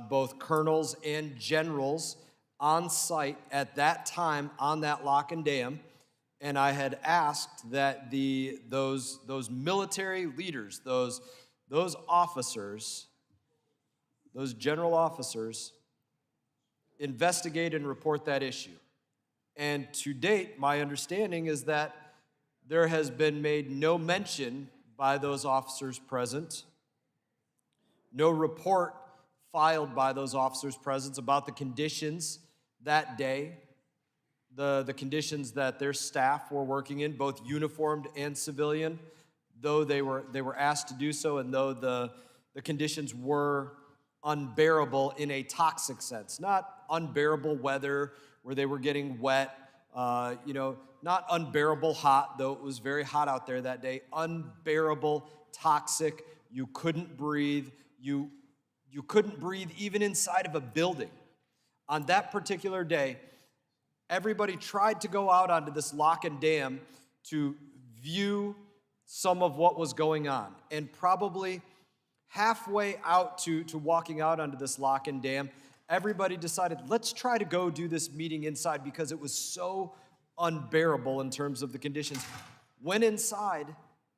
both colonels and generals on site at that time on that lock and dam. And I had asked that those military leaders, those officers, those general officers, investigate and report that issue. And to date, my understanding is that there has been made no mention by those officers present, no report filed by those officers present about the conditions that day, the conditions that their staff were working in, both uniformed and civilian, though they were asked to do so, and though the conditions were unbearable in a toxic sense, not unbearable weather where they were getting wet, not unbearable hot, though it was very hot out there that day, unbearable, toxic, you couldn't breathe, you couldn't breathe even inside of a building. On that particular day, everybody tried to go out onto this lock and dam to view some of what was going on. And probably halfway out to walking out onto this lock and dam, everybody decided, let's try to go do this meeting inside because it was so unbearable in terms of the conditions. Went inside,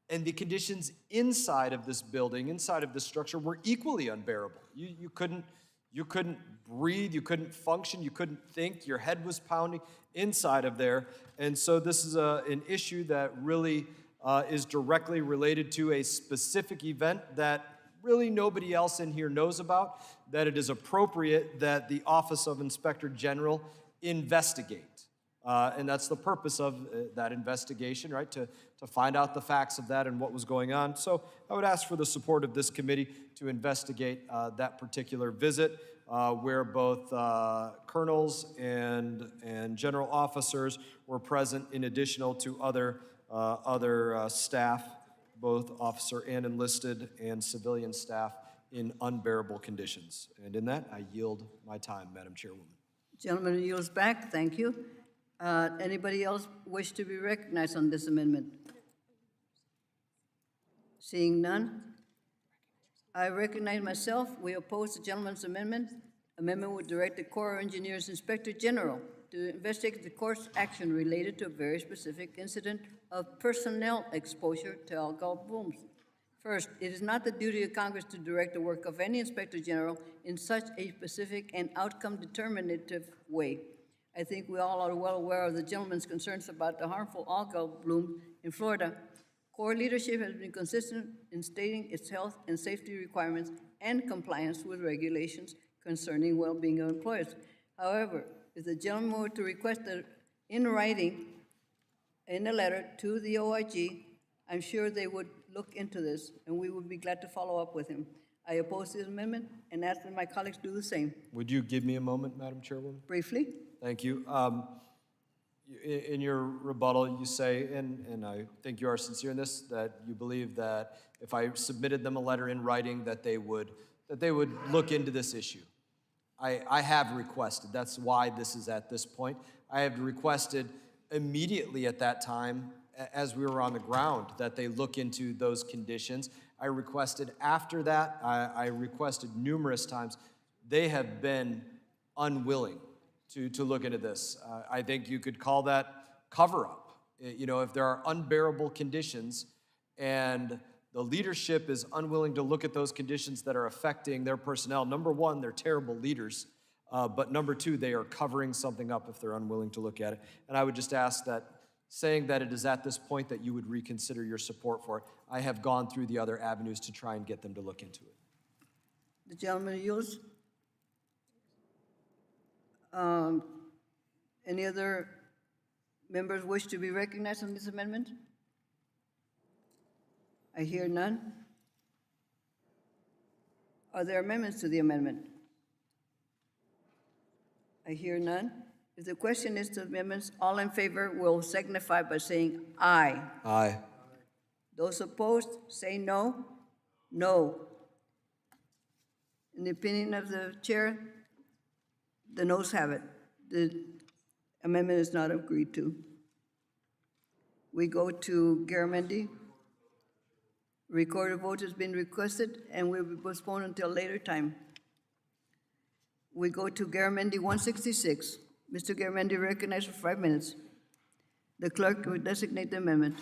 and the conditions inside of this building, inside of this structure, were equally unbearable. You couldn't breathe, you couldn't function, you couldn't think, your head was pounding inside of there. And so this is an issue that really is directly related to a specific event that really nobody else in here knows about, that it is appropriate that the Office of Inspector General investigate. And that's the purpose of that investigation, right? To find out the facts of that and what was going on. So I would ask for the support of this committee to investigate that particular visit, where both colonels and general officers were present, in addition to other staff, both officer and enlisted and civilian staff, in unbearable conditions. And in that, I yield my time, Madam Chairwoman. Gentleman yields back. Thank you. Anybody else wish to be recognized on this amendment? Seeing none, I recognize myself. We oppose the gentleman's amendment. Amendment would direct the Corps of Engineers Inspector General to investigate the Corps' action related to a very specific incident of personnel exposure to algal blooms. First, it is not the duty of Congress to direct the work of any Inspector General in such a specific and outcome-determinative way. I think we all are well aware of the gentleman's concerns about the harmful algal bloom in Florida. Corps leadership has been consistent in stating its health and safety requirements and compliance with regulations concerning well-being of employees. However, if the gentleman were to request that in writing, in a letter to the OIG, I'm sure they would look into this, and we would be glad to follow up with him. I oppose this amendment and ask that my colleagues do the same. Would you give me a moment, Madam Chairwoman? Briefly. Thank you. In your rebuttal, you say, and I think you are sincere in this, that you believe that if I submitted them a letter in writing, that they would look into this issue. I have requested. That's why this is at this point. I have requested immediately at that time, as we were on the ground, that they look into those conditions. I requested after that. I requested numerous times. They have been unwilling to look into this. I think you could call that cover-up. If there are unbearable conditions and the leadership is unwilling to look at those conditions that are affecting their personnel, number one, they're terrible leaders, but number two, they are covering something up if they're unwilling to look at it. And I would just ask that, saying that it is at this point that you would reconsider your support for it. I have gone through the other avenues to try and get them to look into it. The gentleman yields. Any other members wish to be recognized on this amendment? I hear none. Are there amendments to the amendment? I hear none. If the question is to amendments, all in favor will signify by saying aye. Aye. Those opposed, say no. No. In the opinion of the chair, the noes have it. The amendment is not agreed to. We go to Garamendi. Recorded vote has been requested and will be postponed until later time. We go to Garamendi 166. Mr. Garamendi, recognized for 5 minutes. The clerk will designate the amendment.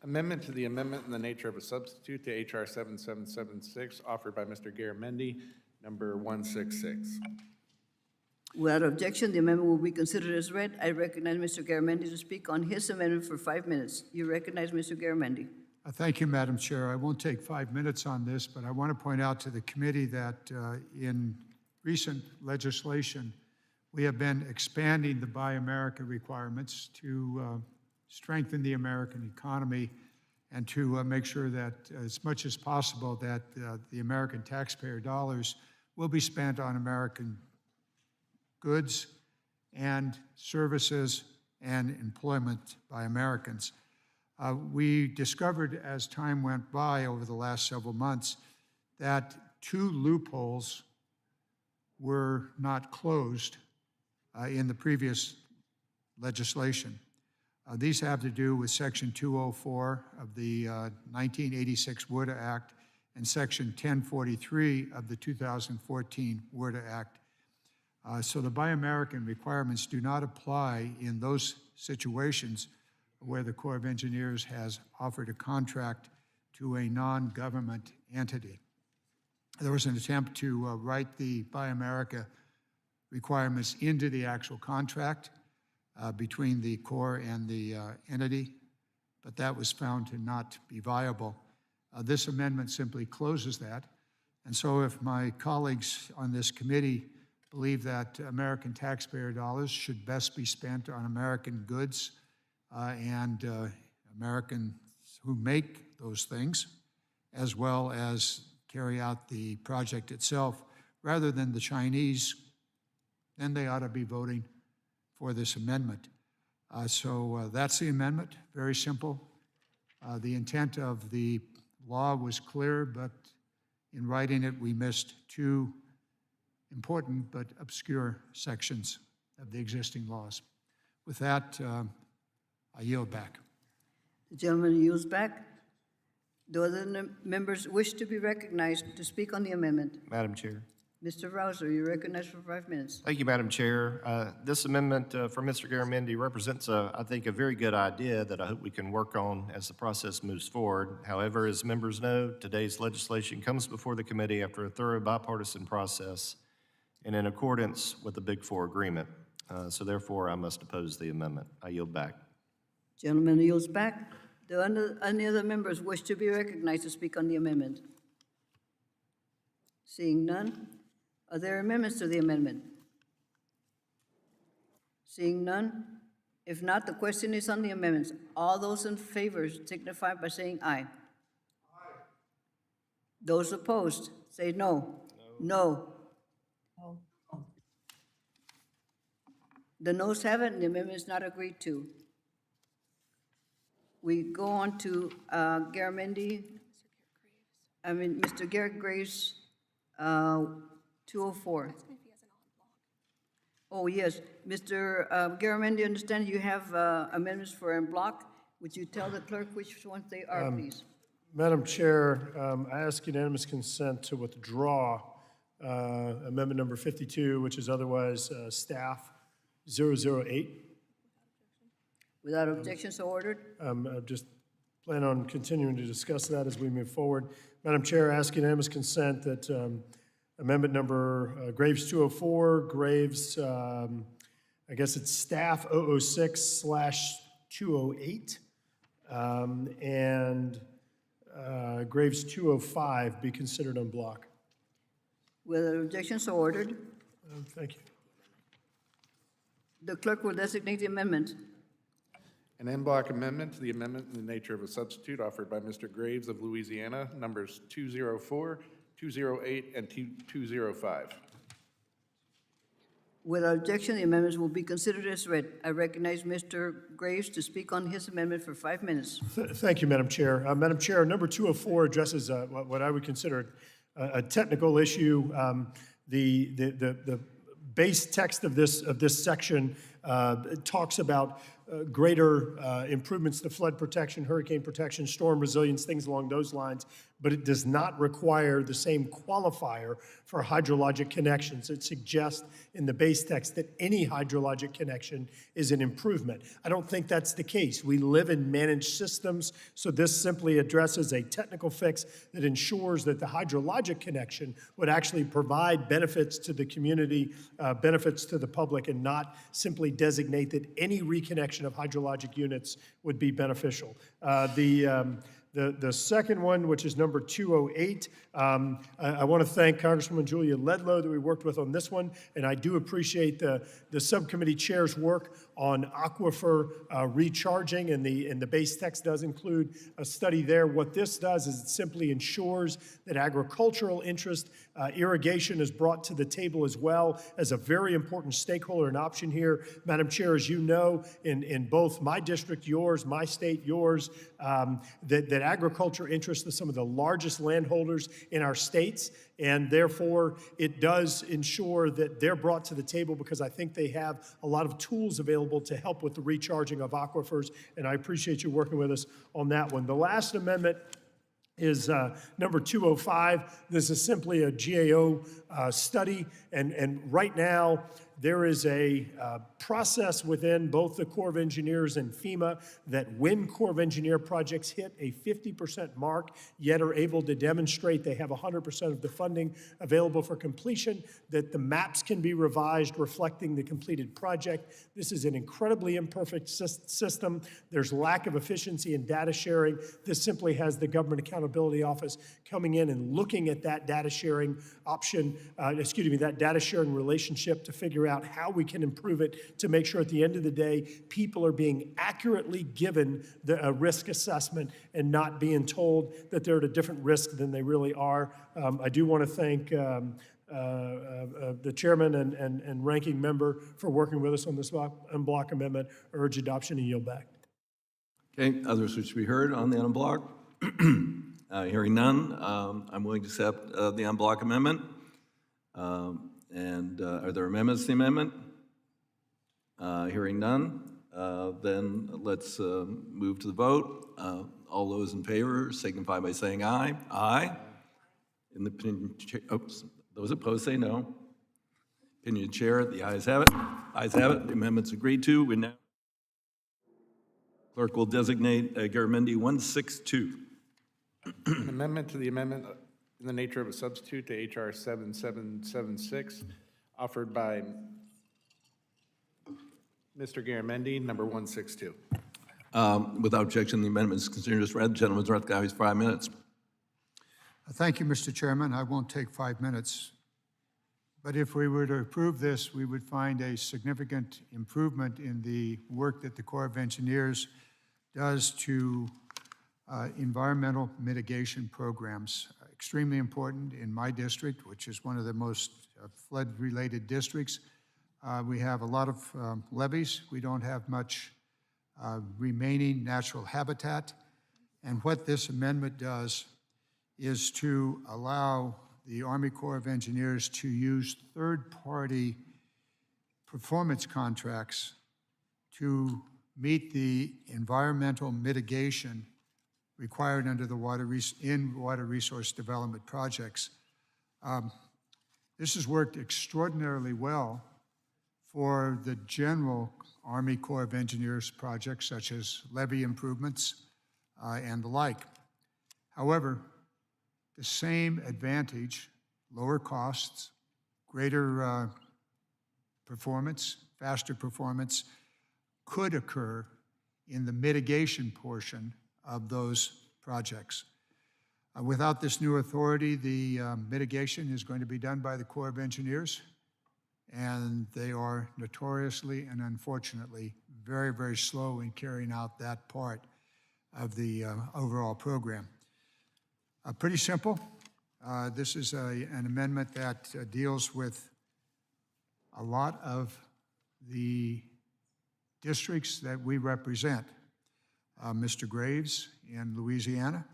Amendment to the amendment in the nature of a substitute to H.R. 7776, offered by Mr. Garamendi, number 166. Without objection, the amendment will be considered as read. I recognize Mr. Garamendi to speak on his amendment for 5 minutes. You recognize Mr. Garamendi. Thank you, Madam Chair. I won't take 5 minutes on this, but I want to point out to the committee that in recent legislation, we have been expanding the Buy America requirements to strengthen the American economy and to make sure that as much as possible that the American taxpayer dollars will be spent on American goods and services and employment by Americans. We discovered as time went by over the last several months that 2 loopholes were not closed in the previous legislation. These have to do with Section 204 of the 1986 WRDA Act and Section 1043 of the 2014 WRDA Act. So the Buy American requirements do not apply in those situations where the Corps of Engineers has offered a contract to a non-government entity. There was an attempt to write the Buy America requirements into the actual contract between the Corps and the entity, but that was found to not be viable. This amendment simply closes that. And so if my colleagues on this committee believe that American taxpayer dollars should best be spent on American goods and Americans who make those things, as well as carry out the project itself, rather than the Chinese, then they ought to be voting for this amendment. So that's the amendment, very simple. The intent of the law was clear, but in writing it, we missed 2 important but obscure sections of the existing laws. With that, I yield back. The gentleman yields back. Do other members wish to be recognized to speak on the amendment? Madam Chair. Mr. Rouser, you're recognized for 5 minutes. Thank you, Madam Chair. This amendment from Mr. Garamendi represents, I think, a very good idea that I hope we can work on as the process moves forward. However, as members know, today's legislation comes before the committee after a thorough bipartisan process and in accordance with the Big Four agreement. So therefore, I must oppose the amendment. I yield back. Gentleman yields back. Do any other members wish to be recognized to speak on the amendment? Seeing none, are there amendments to the amendment? Seeing none, if not, the question is on the amendments. All those in favor signify by saying aye. Aye. Those opposed, say no. No. No. The noes have it, and the amendment is not agreed to. We go on to Mr. Garrett Graves, 204. Oh, yes. Mr. Garamendi, understand you have amendments for en bloc. Would you tell the clerk which ones they are, please? Madam Chair, I ask unanimous consent to withdraw amendment number 52, which is otherwise staff 008. Without objection, so ordered. I just plan on continuing to discuss that as we move forward. Madam Chair, I ask unanimous consent that amendment number Graves 204, Graves, I guess it's staff 006/208, and Graves 205 be considered en bloc. Without objection, so ordered. Thank you. The clerk will designate the amendment. An en bloc amendment to the amendment in the nature of a substitute offered by Mr. Graves of Louisiana, numbers 204, 208, and 205. Without objection, the amendments will be considered as read. I recognize Mr. Graves to speak on his amendment for 5 minutes. Thank you, Madam Chair. Madam Chair, number 204 addresses what I would consider a technical issue. The base text of this section talks about greater improvements to flood protection, hurricane protection, storm resilience, things along those lines, but it does not require the same qualifier for hydrologic connections. It suggests in the base text that any hydrologic connection is an improvement. I don't think that's the case. We live in managed systems, so this simply addresses a technical fix that ensures that the hydrologic connection would actually provide benefits to the community, benefits to the public, and not simply designate that any reconnection of hydrologic units would be beneficial. The second one, which is number 208, I want to thank Congresswoman Julia Ledlow that we worked with on this one, and I do appreciate the subcommittee chair's work on aquifer recharging, and the base text does include a study there. What this does is it simply ensures that agricultural interest, irrigation is brought to the table as well as a very important stakeholder and option here. Madam Chair, as you know, in both my district, yours, my state, yours, that agriculture interests are some of the largest landholders in our states, and therefore it does ensure that they're brought to the table because I think they have a lot of tools available to help with the recharging of aquifers, and I appreciate you working with us on that one. The last amendment is number 205. This is simply a GAO study, and right now there is a process within both the Corps of Engineers and FEMA that when Corps of Engineer projects hit a 50% mark, yet are able to demonstrate they have 100% of the funding available for completion, that the maps can be revised reflecting the completed project. This is an incredibly imperfect system. There's lack of efficiency in data sharing. This simply has the Government Accountability Office coming in and looking at that data sharing option, that data sharing relationship to figure out how we can improve it to make sure at the end of the day, people are being accurately given the risk assessment and not being told that they're at a different risk than they really are. I do want to thank the chairman and ranking member for working with us on this unblock amendment. I urge adoption and yield back. Okay, others which we heard on the unblock? Hearing none, I'm willing to accept the unblock amendment. Are there amendments to the amendment? Hearing none, then let's move to the vote. All those in favor signify by saying aye. Aye. In the opinion, those opposed say no. Opinion chair, the ayes have it. Ayes have it. The amendment's agreed to. We now clerk will designate Garamendi 162. An amendment to the amendment in the nature of a substitute to H.R. 7776, offered by Mr. Garamendi, number 162. Without objection, the amendment is considered as read. The gentleman's recognized 5 minutes. Thank you, Mr. Chairman. I won't take 5 minutes. But if we were to approve this, we would find a significant improvement in the work that the Corps of Engineers does to environmental mitigation programs. Extremely important in my district, which is one of the most flood-related districts. We have a lot of levees. We don't have much remaining natural habitat. And what this amendment does is to allow the Army Corps of Engineers to use third-party performance contracts to meet the environmental mitigation required under the water resource development projects. This has worked extraordinarily well for the general Army Corps of Engineers projects, such as levee improvements and the like. However, the same advantage, lower costs, greater performance, faster performance, could occur in the mitigation portion of those projects. Without this new authority, the mitigation is going to be done by the Corps of Engineers, and they are notoriously and unfortunately very, very slow in carrying out that part of the overall program. Pretty simple. This is an amendment that deals with a lot of the districts that we represent. Mr. Graves in Louisiana,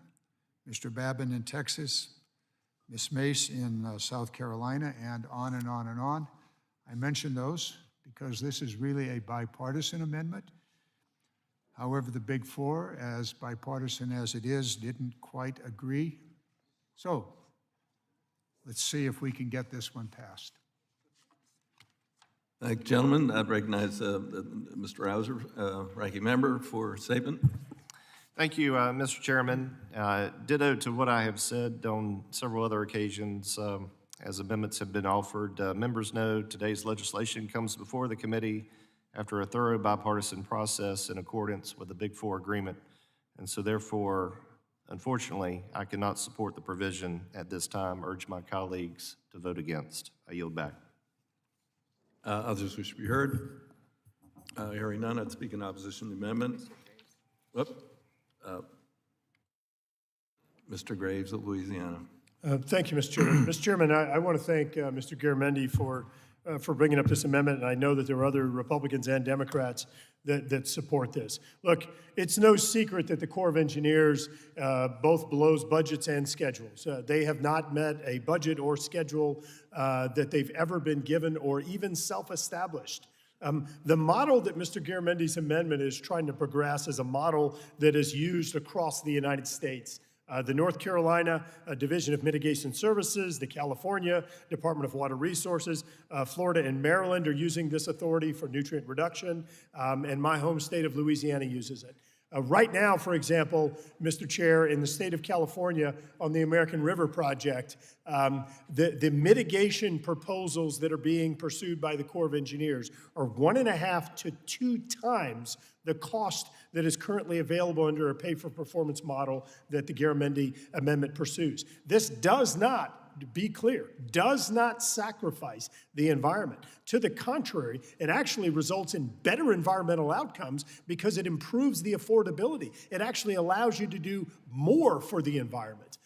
Mr. Babin in Texas, Ms. Mace in South Carolina, and on and on and on. I mention those because this is really a bipartisan amendment. However, the Big Four, as bipartisan as it is, didn't quite agree. So let's see if we can get this one passed. Thank you, gentlemen. I recognize Mr. Rouser, ranking member, for statement. Thank you, Mr. Chairman. Ditto to what I have said on several other occasions as amendments have been offered. Members know today's legislation comes before the committee after a thorough bipartisan process in accordance with the Big Four agreement. And so therefore, Unfortunately, I cannot support the provision at this time. Urge my colleagues to vote against. I yield back. Others wish to be heard? Hearing none, I'd speak in opposition to the amendment. Mr. Graves of Louisiana. Thank you, Mr. Chairman. Mr. Chairman, I want to thank Mr. Garamendi for bringing up this amendment, and I know that there are other Republicans and Democrats that support this. Look, it's no secret that the Corps of Engineers both blows budgets and schedules. They have not met a budget or schedule that they've ever been given or even self-established. The model that Mr. Garamendi's amendment is trying to progress is a model that is used across the United States. The North Carolina Division of Mitigation Services, the California Department of Water Resources, Florida and Maryland are using this authority for nutrient reduction, and my home state of Louisiana uses it. Right now, for example, Mr. Chair, in the state of California on the American River Project, the mitigation proposals that are being pursued by the Corps of Engineers are 1.5 to 2 times the cost that is currently available under a pay-for-performance model that the Garamendi Amendment pursues. This does not, to be clear, does not sacrifice the environment. To the contrary, it actually results in better environmental outcomes because it improves the affordability. It actually allows you to do more for the environment.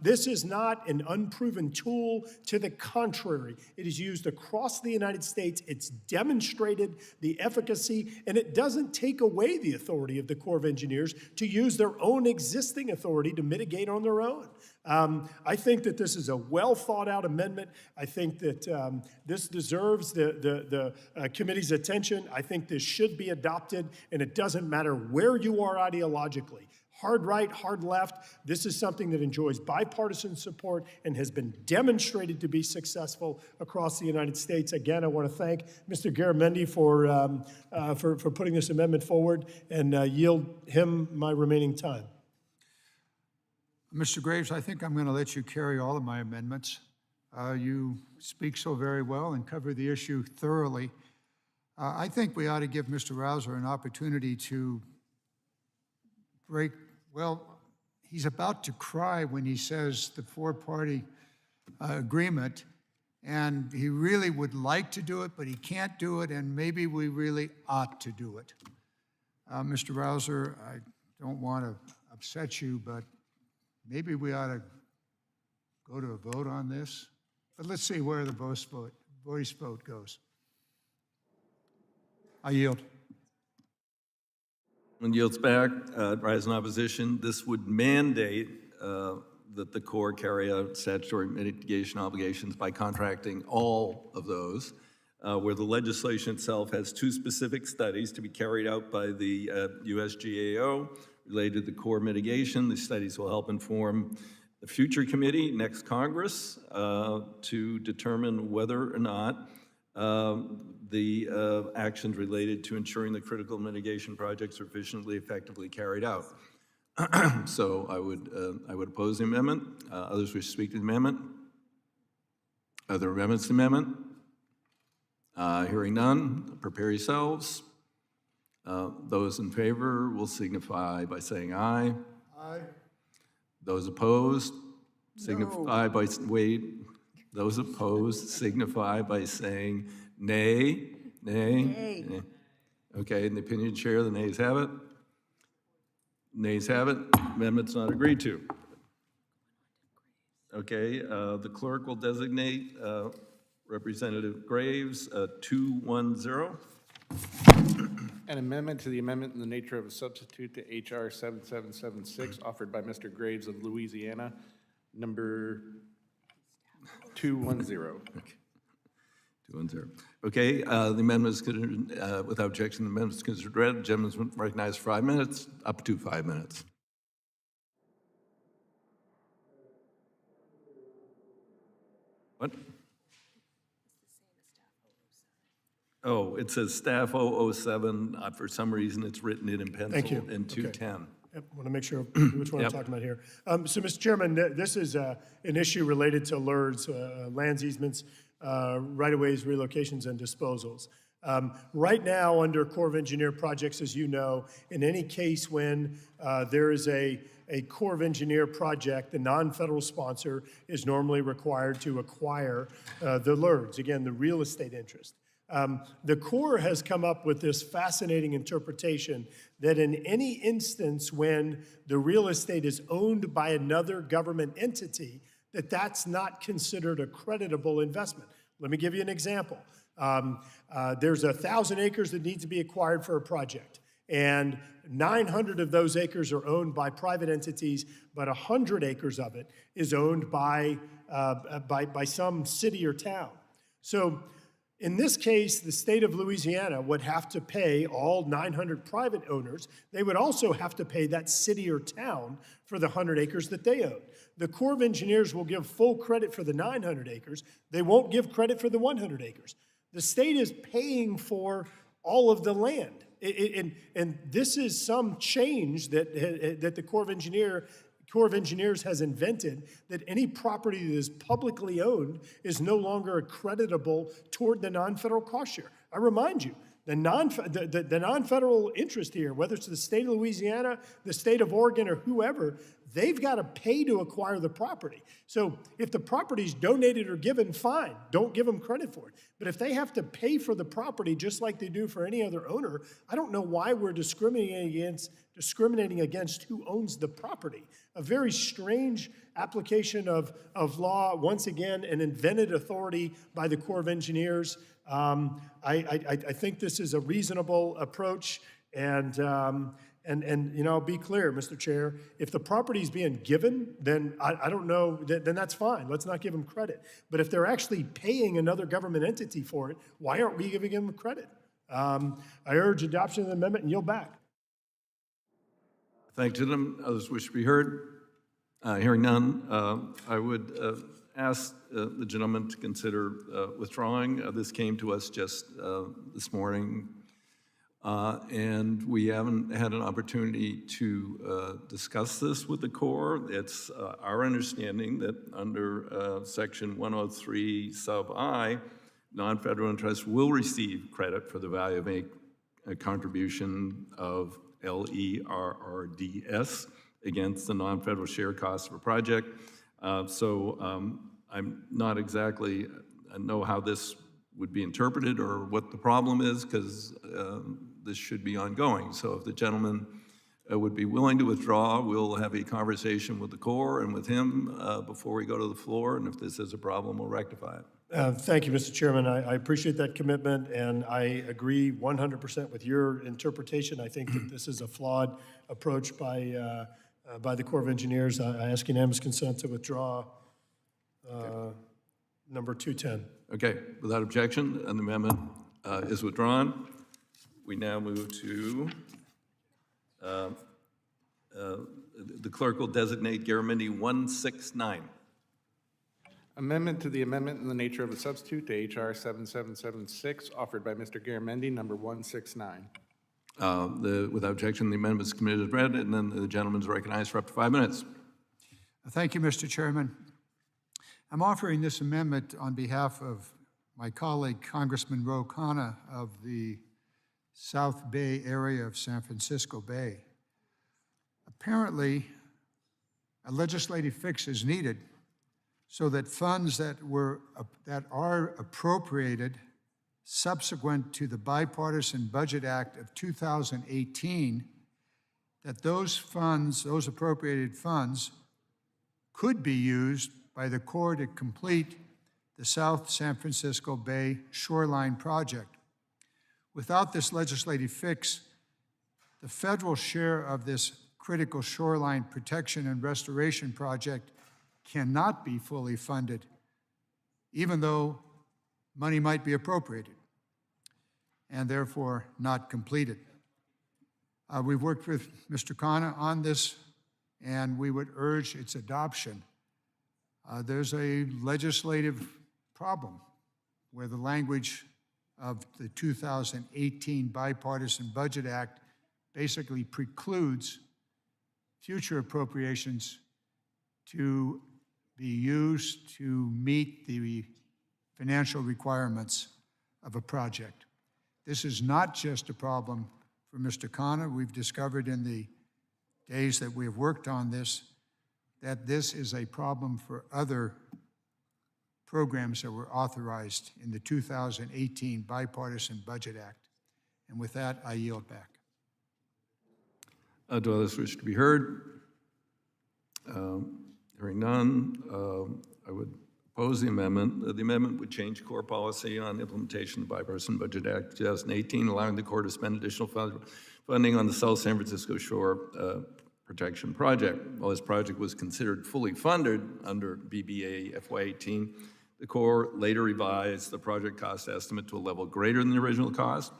This is not an unproven tool. To the contrary, it is used across the United States. It's demonstrated the efficacy, and it doesn't take away the authority of the Corps of Engineers to use their own existing authority to mitigate on their own. I think that this is a well-thought-out amendment. I think that this deserves the committee's attention. I think this should be adopted, and it doesn't matter where you are ideologically. Hard right, hard left, this is something that enjoys bipartisan support and has been demonstrated to be successful across the United States. Again, I want to thank Mr. Garamendi for putting this amendment forward and yield him my remaining time. Mr. Graves, I think I'm going to let you carry all of my amendments. You speak so very well and cover the issue thoroughly. I think we ought to give Mr. Rouser an opportunity to break. Well, he's about to cry when he says the four-party agreement, and he really would like to do it, but he can't do it, and maybe we really ought to do it. Mr. Rouser, I don't want to upset you, but maybe we ought to go to a vote on this. But let's see where the voice vote goes. I yield. When yields back, rise in opposition. This would mandate that the Corps carry out statutory mitigation obligations by contracting all of those, where the legislation itself has 2 specific studies to be carried out by the USGAO related to the Corps mitigation. These studies will help inform the future committee, next Congress, to determine whether or not the actions related to ensuring the critical mitigation projects are efficiently, effectively carried out. So I would oppose the amendment. Others wish to speak to the amendment? Other amendments to the amendment? Hearing none, prepare yourselves. Those in favor will signify by saying aye. Aye. Those opposed signify by, those opposed signify by saying nay. Nay. Nay. Okay, in the opinion of the chair, the nays have it. Nays have it. Amendment's not agreed to. Okay, the clerk will designate Representative Graves 210. An amendment to the amendment in the nature of a substitute to H.R. 7776 offered by Mr. Graves of Louisiana, number 210. Okay. 210. Okay, the amendment is considered, without objection, the amendment is considered read. Gentlemen recognized for 5 minutes, up to 5 minutes. What? Oh, it says staff 007. For some reason, it's written in pencil in 210. Okay. Yep, want to make sure which one I'm talking about here. So, Mr. Chairman, this is an issue related to LERDs, lands easements, right-of-ways, relocations, and disposals. Right now, under Corps of Engineer projects, as you know, in any case when there is a a Corps of Engineer project, the non-federal sponsor is normally required to acquire the LERDs, again, the real estate interest. The Corps has come up with this fascinating interpretation that in any instance when the real estate is owned by another government entity, that's not considered a creditable investment. Let me give you an example. There's 1,000 acres that needs to be acquired for a project, and 900 of those acres are owned by private entities, but 100 acres of it is owned by some city or town. So in this case, the state of Louisiana would have to pay all 900 private owners. They would also have to pay that city or town for the 100 acres that they own. The Corps of Engineers will give full credit for the 900 acres. They won't give credit for the 100 acres. The state is paying for all of the land. And this is some change that the Corps of Engineers has invented, that any property that is publicly owned is no longer creditable toward the non-federal cost share. I remind you, the non-federal interest here, whether it's the state of Louisiana, the state of Oregon, or whoever, they've got to pay to acquire the property. So if the property's donated or given, fine, don't give them credit for it. But if they have to pay for the property just like they do for any other owner, I don't know why we're discriminating against who owns the property. A very strange application of law, once again, an invented authority by the Corps of Engineers. I think this is a reasonable approach, and you know, be clear, Mr. Chair, if the property is being given, then I don't know, then that's fine. Let's not give them credit. But if they're actually paying another government entity for it, why aren't we giving them credit? I urge adoption of the amendment and yield back. Thank you to them. Others wish to be heard? Hearing none, I would ask the gentleman to consider withdrawing. This came to us just this morning, and we haven't had an opportunity to discuss this with the Corps. It's our understanding that under Section 103 sub I, non-federal interests will receive credit for the value of a contribution of LERRDS against the non-federal share costs of a project. I'm not exactly know how this would be interpreted or what the problem is, because this should be ongoing. So if the gentleman would be willing to withdraw, we'll have a conversation with the Corps and with him before we go to the floor, and if this is a problem, we'll rectify it. Thank you, Mr. Chairman. I appreciate that commitment, and I agree 100% with your interpretation. I think that this is a flawed approach by the Corps of Engineers. I ask unanimous consent to withdraw number 210. Okay, without objection, an amendment is withdrawn. We now move to the clerk will designate Garamendi 169. Amendment to the amendment in the nature of a substitute to H.R. 7776, offered by Mr. Garamendi, number 169. Without objection, the amendment is committed as read, and then the gentleman is recognized for up to 5 minutes. Thank you, Mr. Chairman. I'm offering this amendment on behalf of my colleague, Congressman Ro Khanna of the South Bay area of San Francisco Bay. Apparently, a legislative fix is needed so that funds that are appropriated subsequent to the Bipartisan Budget Act of 2018, that those funds, those appropriated funds, could be used by the Corps to complete the South San Francisco Bay Shoreline Project. Without this legislative fix, the federal share of this critical shoreline protection and restoration project cannot be fully funded, even though money might be appropriated, and therefore not completed. We've worked with Mr. Khanna on this, and we would urge its adoption. There's a legislative problem where the language of the 2018 Bipartisan Budget Act basically precludes future appropriations to be used to meet the financial requirements of a project. This is not just a problem for Mr. Khanna. We've discovered in the days that we have worked on this, that this is a problem for other programs that were authorized in the 2018 Bipartisan Budget Act. And with that, I yield back. Do others wish to be heard? Hearing none, I would oppose the amendment. The amendment would change core policy on implementation of the Bipartisan Budget Act 2018, allowing the Corps to spend additional funding on the South San Francisco Shore Protection Project. While this project was considered fully funded under BBA FY18, the Corps later revised the project cost estimate to a level greater than the original cost.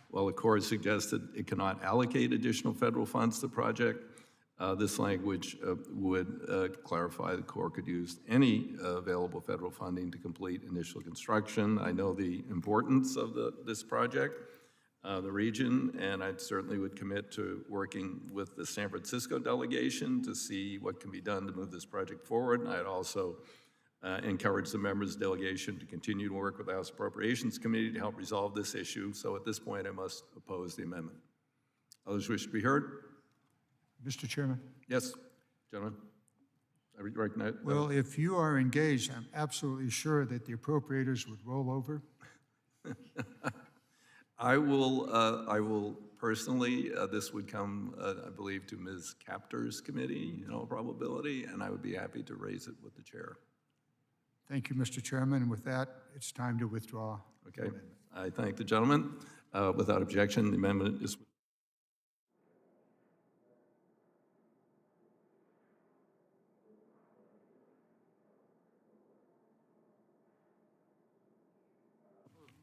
While the Corps suggested it cannot allocate additional federal funds to the project, this language would clarify the Corps could use any available federal funding to complete initial construction. I know the importance of this project, the region, and I certainly would commit to working with the San Francisco delegation to see what can be done to move this project forward. And I'd also encourage the members of the delegation to continue to work with the House Appropriations Committee to help resolve this issue. So at this point, I must oppose the amendment. Others wish to be heard? Mr. Chairman? Yes, gentlemen. I recognize. Well, if you are engaged, I'm absolutely sure that the appropriators would roll over. I will personally, this would come, I believe, to Ms. Capter's committee, in all probability, and I would be happy to raise it with the chair. Thank you, Mr. Chairman. And with that, it's time to withdraw. Okay. I thank the gentleman. Without objection, the amendment is.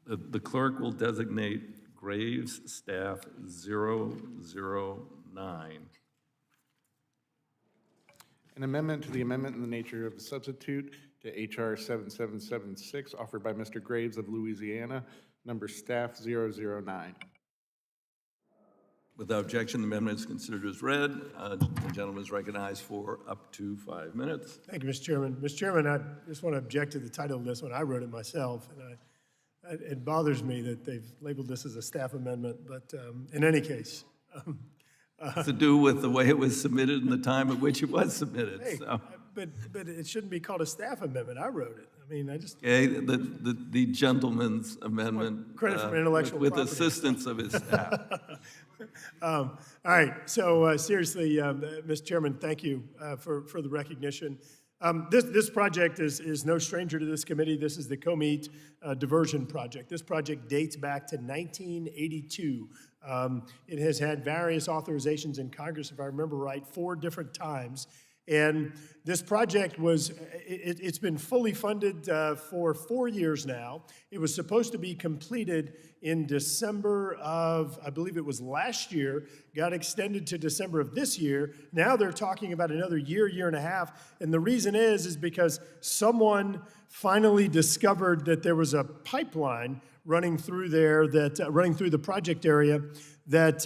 The clerk will designate Graves Staff 009. An amendment to the amendment in the nature of a substitute to H.R. 7776, offered by Mr. Graves of Louisiana, number staff 009. Without objection, the amendment is considered as read. The gentleman is recognized for up to 5 minutes. Thank you, Mr. Chairman. Mr. Chairman, I just want to object to the title of this one. I wrote it myself, and it bothers me that they've labeled this as a staff amendment, but in any case. To do with the way it was submitted and the time at which it was submitted. Hey, So. but it shouldn't be called a staff amendment. I wrote it. I mean, I just. Okay, the gentleman's amendment. Credit for intellectual with property. assistance of his staff. All right, so seriously, Mr. Chairman, thank you for the recognition. This project is no stranger to this committee. This is the Comite Diversion Project. This project dates back to 1982. It has had various authorizations in Congress, if I remember right, 4 different times. And this project it's been fully funded for 4 years now. It was supposed to be completed in December of, I believe it was last year, got extended to December of this year. Now they're talking about another year, year and a half. And the reason is because someone finally discovered that there was a pipeline running through there, running through the project area that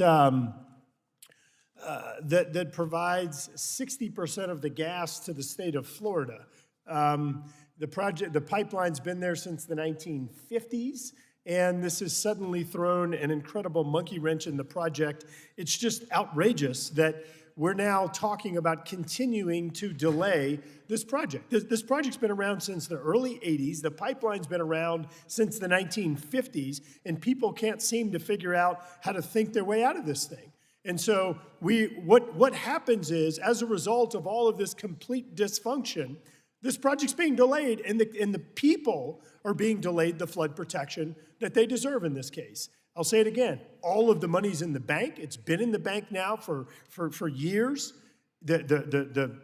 provides 60% of the gas to the state of Florida. The pipeline's been there since the 1950s, and this has suddenly thrown an incredible monkey wrench in the project. It's just outrageous that we're now talking about continuing to delay this project. This project's been around since the early 80s. The pipeline's been around since the 1950s, and people can't seem to figure out how to think their way out of this thing. And so what happens is, as a result of all of this complete dysfunction, this project's being delayed, and the people are being delayed the flood protection that they deserve in this case. I'll say it again. All of the money's in the bank. It's been in the bank now for years. The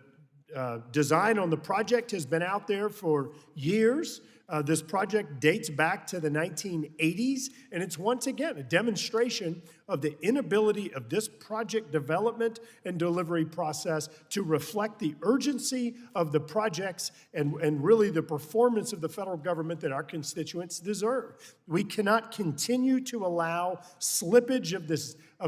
design on the project has been out there for years. This project dates back to the 1980s, and it's once again a demonstration of the inability of this project development and delivery process to reflect the urgency of the projects and really the performance of the federal government that our constituents deserve. We cannot continue to allow slippage of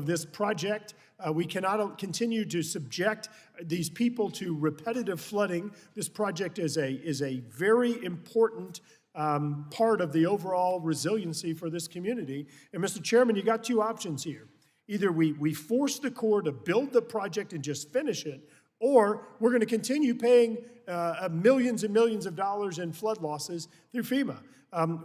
this project. We cannot continue to subject these people to repetitive flooding. This project is a very important part of the overall resiliency for this community. And Mr. Chairman, you got 2 options here. Either we force the Corps to build the project and just finish it, or we're going to continue paying millions and millions of dollars in flood losses through FEMA.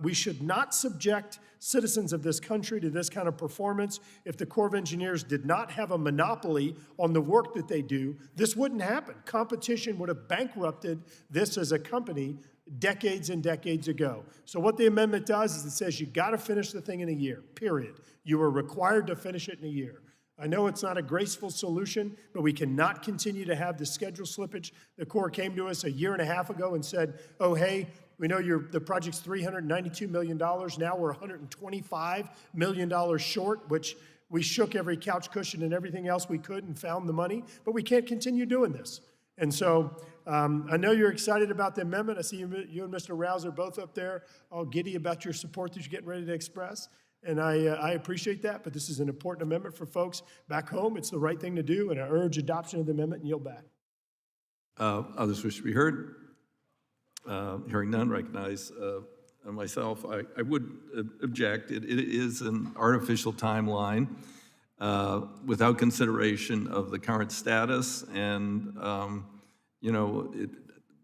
We should not subject citizens of this country to this kind of performance. If the Corps of Engineers did not have a monopoly on the work that they do, this wouldn't happen. Competition would have bankrupted this as a company decades and decades ago. So what the amendment does is it says you got to finish the thing in a year, period. You are required to finish it in a year. I know it's not a graceful solution, but we cannot continue to have the schedule slippage. The Corps came to us a year and a half ago and said, oh, hey, we know the project's $392 million. Now we're $125 million short, which we shook every couch cushion and everything else we could and found the money, but we can't continue doing this. And so I know you're excited about the amendment. I see you and Mr. Rouse are both up there all giddy about your support that you're getting ready to express. And I appreciate that, but this is an important amendment for folks back home. It's the right thing to do, and I urge adoption of the amendment and yield back. Others wish to be heard? Hearing none, recognize myself. I would object. It is an artificial timeline without consideration of the current status, and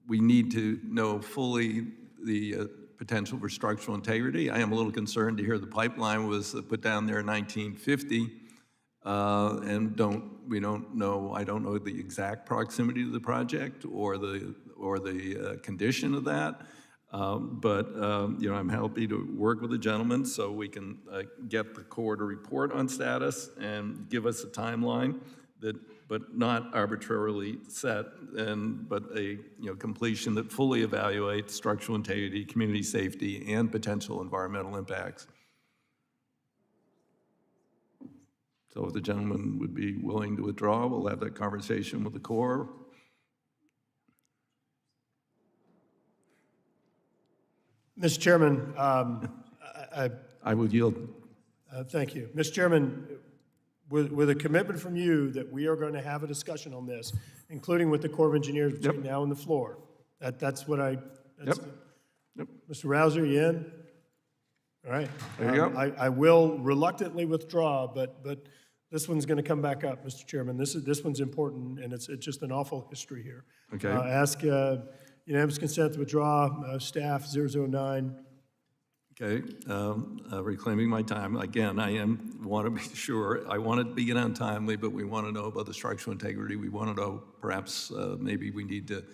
we need to know fully the potential for structural integrity. I am a little concerned to hear the pipeline was put down there in 1950, and I don't know the exact proximity to the project or the condition of that. But I'm happy to work with the gentleman so we can get the Corps to report on status and give us a timeline but not arbitrarily set, but a completion that fully evaluates structural integrity, community safety, and potential environmental impacts. So if the gentleman would be willing to withdraw, we'll have that conversation with the Corps. Mr. Chairman, I would yield. Thank you. Mr. Chairman, with a commitment from you that we are going to have a discussion on this, including with the Corps of Engineers between now and the floor. That's what I. Yep. Mr. Rouser, you in? All right. There you go. I will reluctantly withdraw, but this one's going to come back up, Mr. Chairman. This one's important, and it's just an awful history here. Okay. Ask unanimous consent to withdraw. Staff 009. Okay, reclaiming my time. Again, want to be sure. I want it to begin on timely, but we want to know about the structural integrity. We want to know perhaps maybe we need to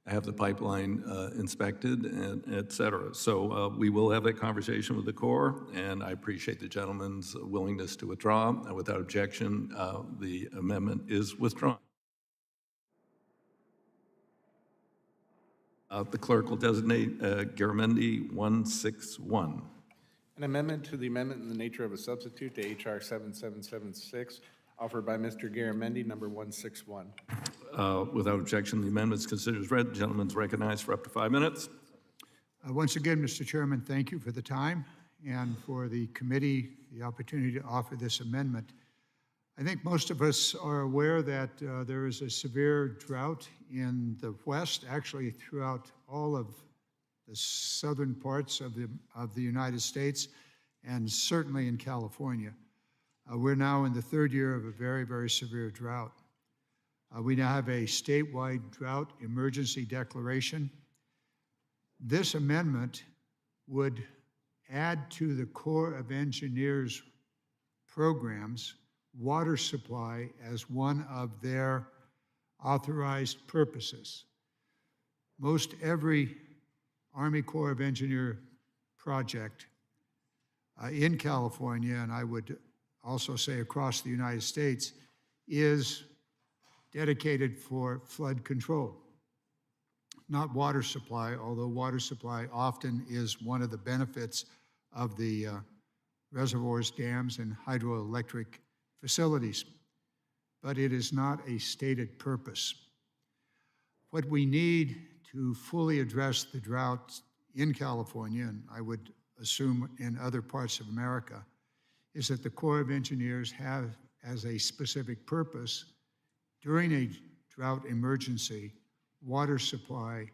have the pipeline inspected, and et cetera. So we will have that conversation with the Corps, and I appreciate the gentleman's willingness to withdraw. Without objection, the amendment is withdrawn. The clerk will designate Garamendi 161. An amendment to the amendment in the nature of a substitute to H.R. 7776, offered by Mr. Garamendi, number 161. Without objection, the amendment is considered as read. The gentleman is recognized for up to 5 minutes. Once again, Mr. Chairman, thank you for the time and for the committee the opportunity to offer this amendment. I think most of us are aware that there is a severe drought in the West, actually throughout all of the southern parts of the United States, and certainly in California. We're now in the third year of a very, very severe drought. We now have a statewide drought emergency declaration. This amendment would add to the Corps of Engineers programs water supply as one of their authorized purposes. Most every Army Corps of Engineer project in California, and I would also say across the United States, is dedicated for flood control. Not water supply, although water supply often is one of the benefits of the reservoirs, dams, and hydroelectric facilities, but it is not a stated purpose. What we need to fully address the drought in California, and I would assume in other parts of America, is that the Corps of Engineers have as a specific purpose, during a drought emergency, water supply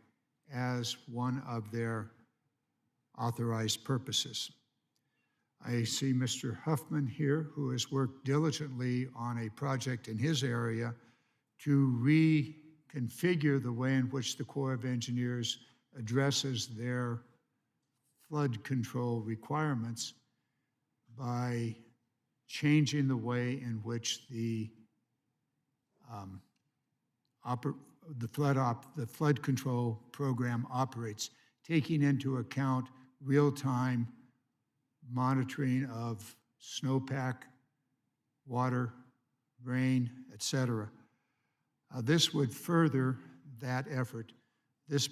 as one of their authorized purposes. I see Mr. Huffman here, who has worked diligently on a project in his area to reconfigure the way in which the Corps of Engineers addresses their flood control requirements by changing the way in which the flood control program operates, taking into account real-time monitoring of snowpack, water, rain, etc. This would further that effort. This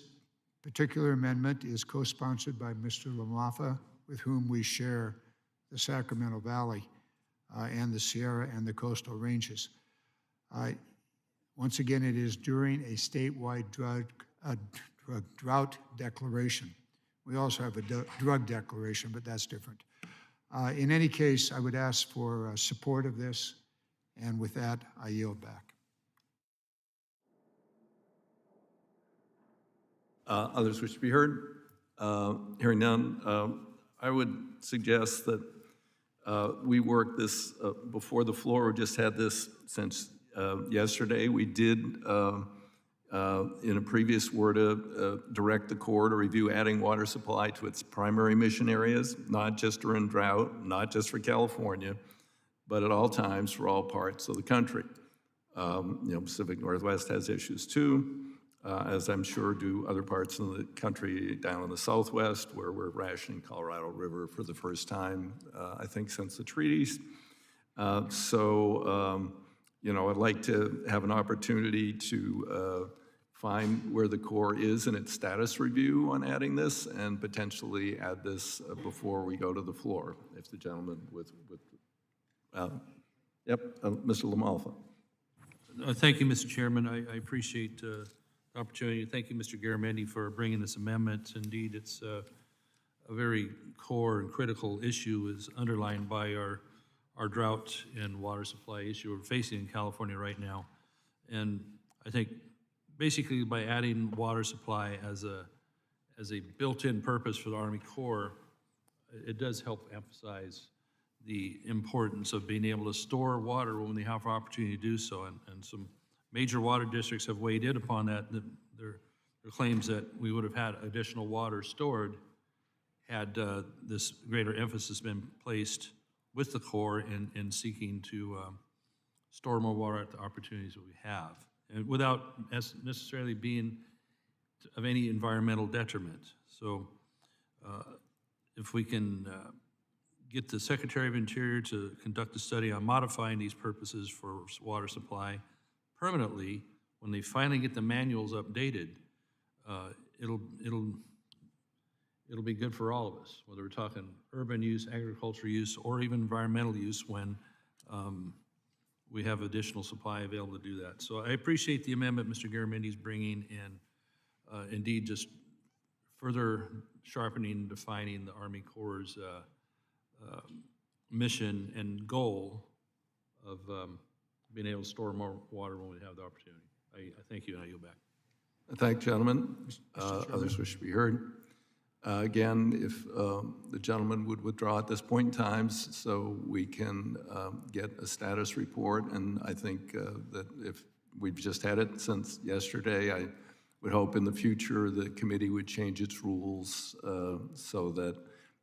particular amendment is co-sponsored by Mr. Lamaffa, with whom we share the Sacramento Valley and the Sierra and the coastal ranges. Once again, it is during a statewide drought declaration. We also have a drug declaration, but that's different. In any case, I would ask for support of this, and with that, I yield back. Others wish to be heard? Hearing none, I would suggest that we work this before the floor. We just had this since yesterday. We did, in a previous word, direct the Corps to review adding water supply to its primary mission areas, not just during drought, not just for California, but at all times for all parts of the country. Pacific Northwest has issues too, as I'm sure do other parts of the country down in the Southwest, where we're rationing Colorado River for the first time, I think, since the treaties. I'd like to have an opportunity to find where the Corps is in its status review on adding this and potentially add this before we go to the floor, if the gentleman Mr. Lamalfa. Thank you, Mr. Chairman. I appreciate the opportunity. Thank you, Mr. Garamendi, for bringing this amendment. Indeed, it's a very core and critical issue, is underlined by our drought and water supply issue we're facing in California right now. And I think basically by adding water supply as a built-in purpose for the Army Corps, it does help emphasize the importance of being able to store water when they have an opportunity to do so. And some major water districts have weighed in upon that. Their claims that we would have had additional water stored had this greater emphasis been placed with the Corps in seeking to store more water at the opportunities that we have, and without necessarily being of any environmental detriment. So if we can get the Secretary of Interior to conduct a study on modifying these purposes for water supply permanently, when they finally get the manuals updated, it'll be good for all of us, whether we're talking urban use, agriculture use, or even environmental use when we have additional supply available to do that. So I appreciate the amendment Mr. Garamendi is bringing, and indeed just further sharpening and defining the Army Corps' mission and goal of being able to store more water when we have the opportunity. I thank you, and I yield back. Thank you, gentlemen. Others wish to be heard. Again, if the gentleman would withdraw at this point in time so we can get a status report, and I think that if we've just had it since yesterday, I would hope in the future the committee would change its rules so that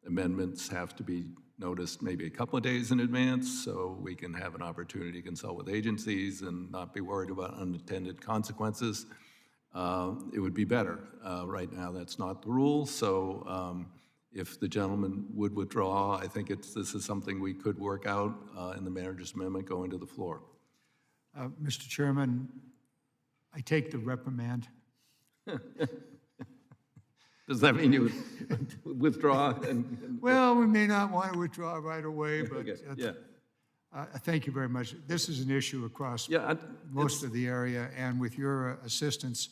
amendments have to be noticed maybe a couple of days in advance so we can have an opportunity to consult with agencies and not be worried about unintended consequences. It would be better. Right now, that's not the rule. So if the gentleman would withdraw, I think this is something we could work out in the manager's amendment going to the floor. Mr. Chairman, I take the reprimand. Does that mean you would withdraw? Well, we may not want to withdraw right away, but Okay, yeah. Thank you very much. This is an issue across most of the area, and with your assistance,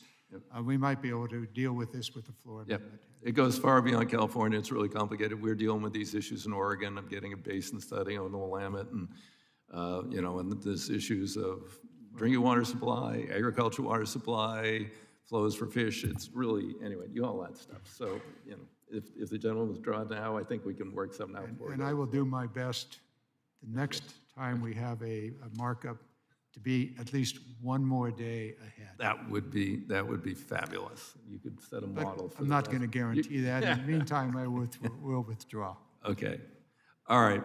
we might be able to deal with this with the floor. Yeah, it goes far beyond California. It's really complicated. We're dealing with these issues in Oregon. I'm getting a basin study on the Willamette, and and there's issues of drinking water supply, agricultural water supply, flows for fish. It's really, anyway, all that stuff. So, if the gentleman withdraws now, I think we can work something out for you. And I will do my best the next time we have a markup to be at least one more day ahead. That would be fabulous. You could set a But model for I'm the not rest. going to guarantee that. In the meantime, I will withdraw. Okay. All right.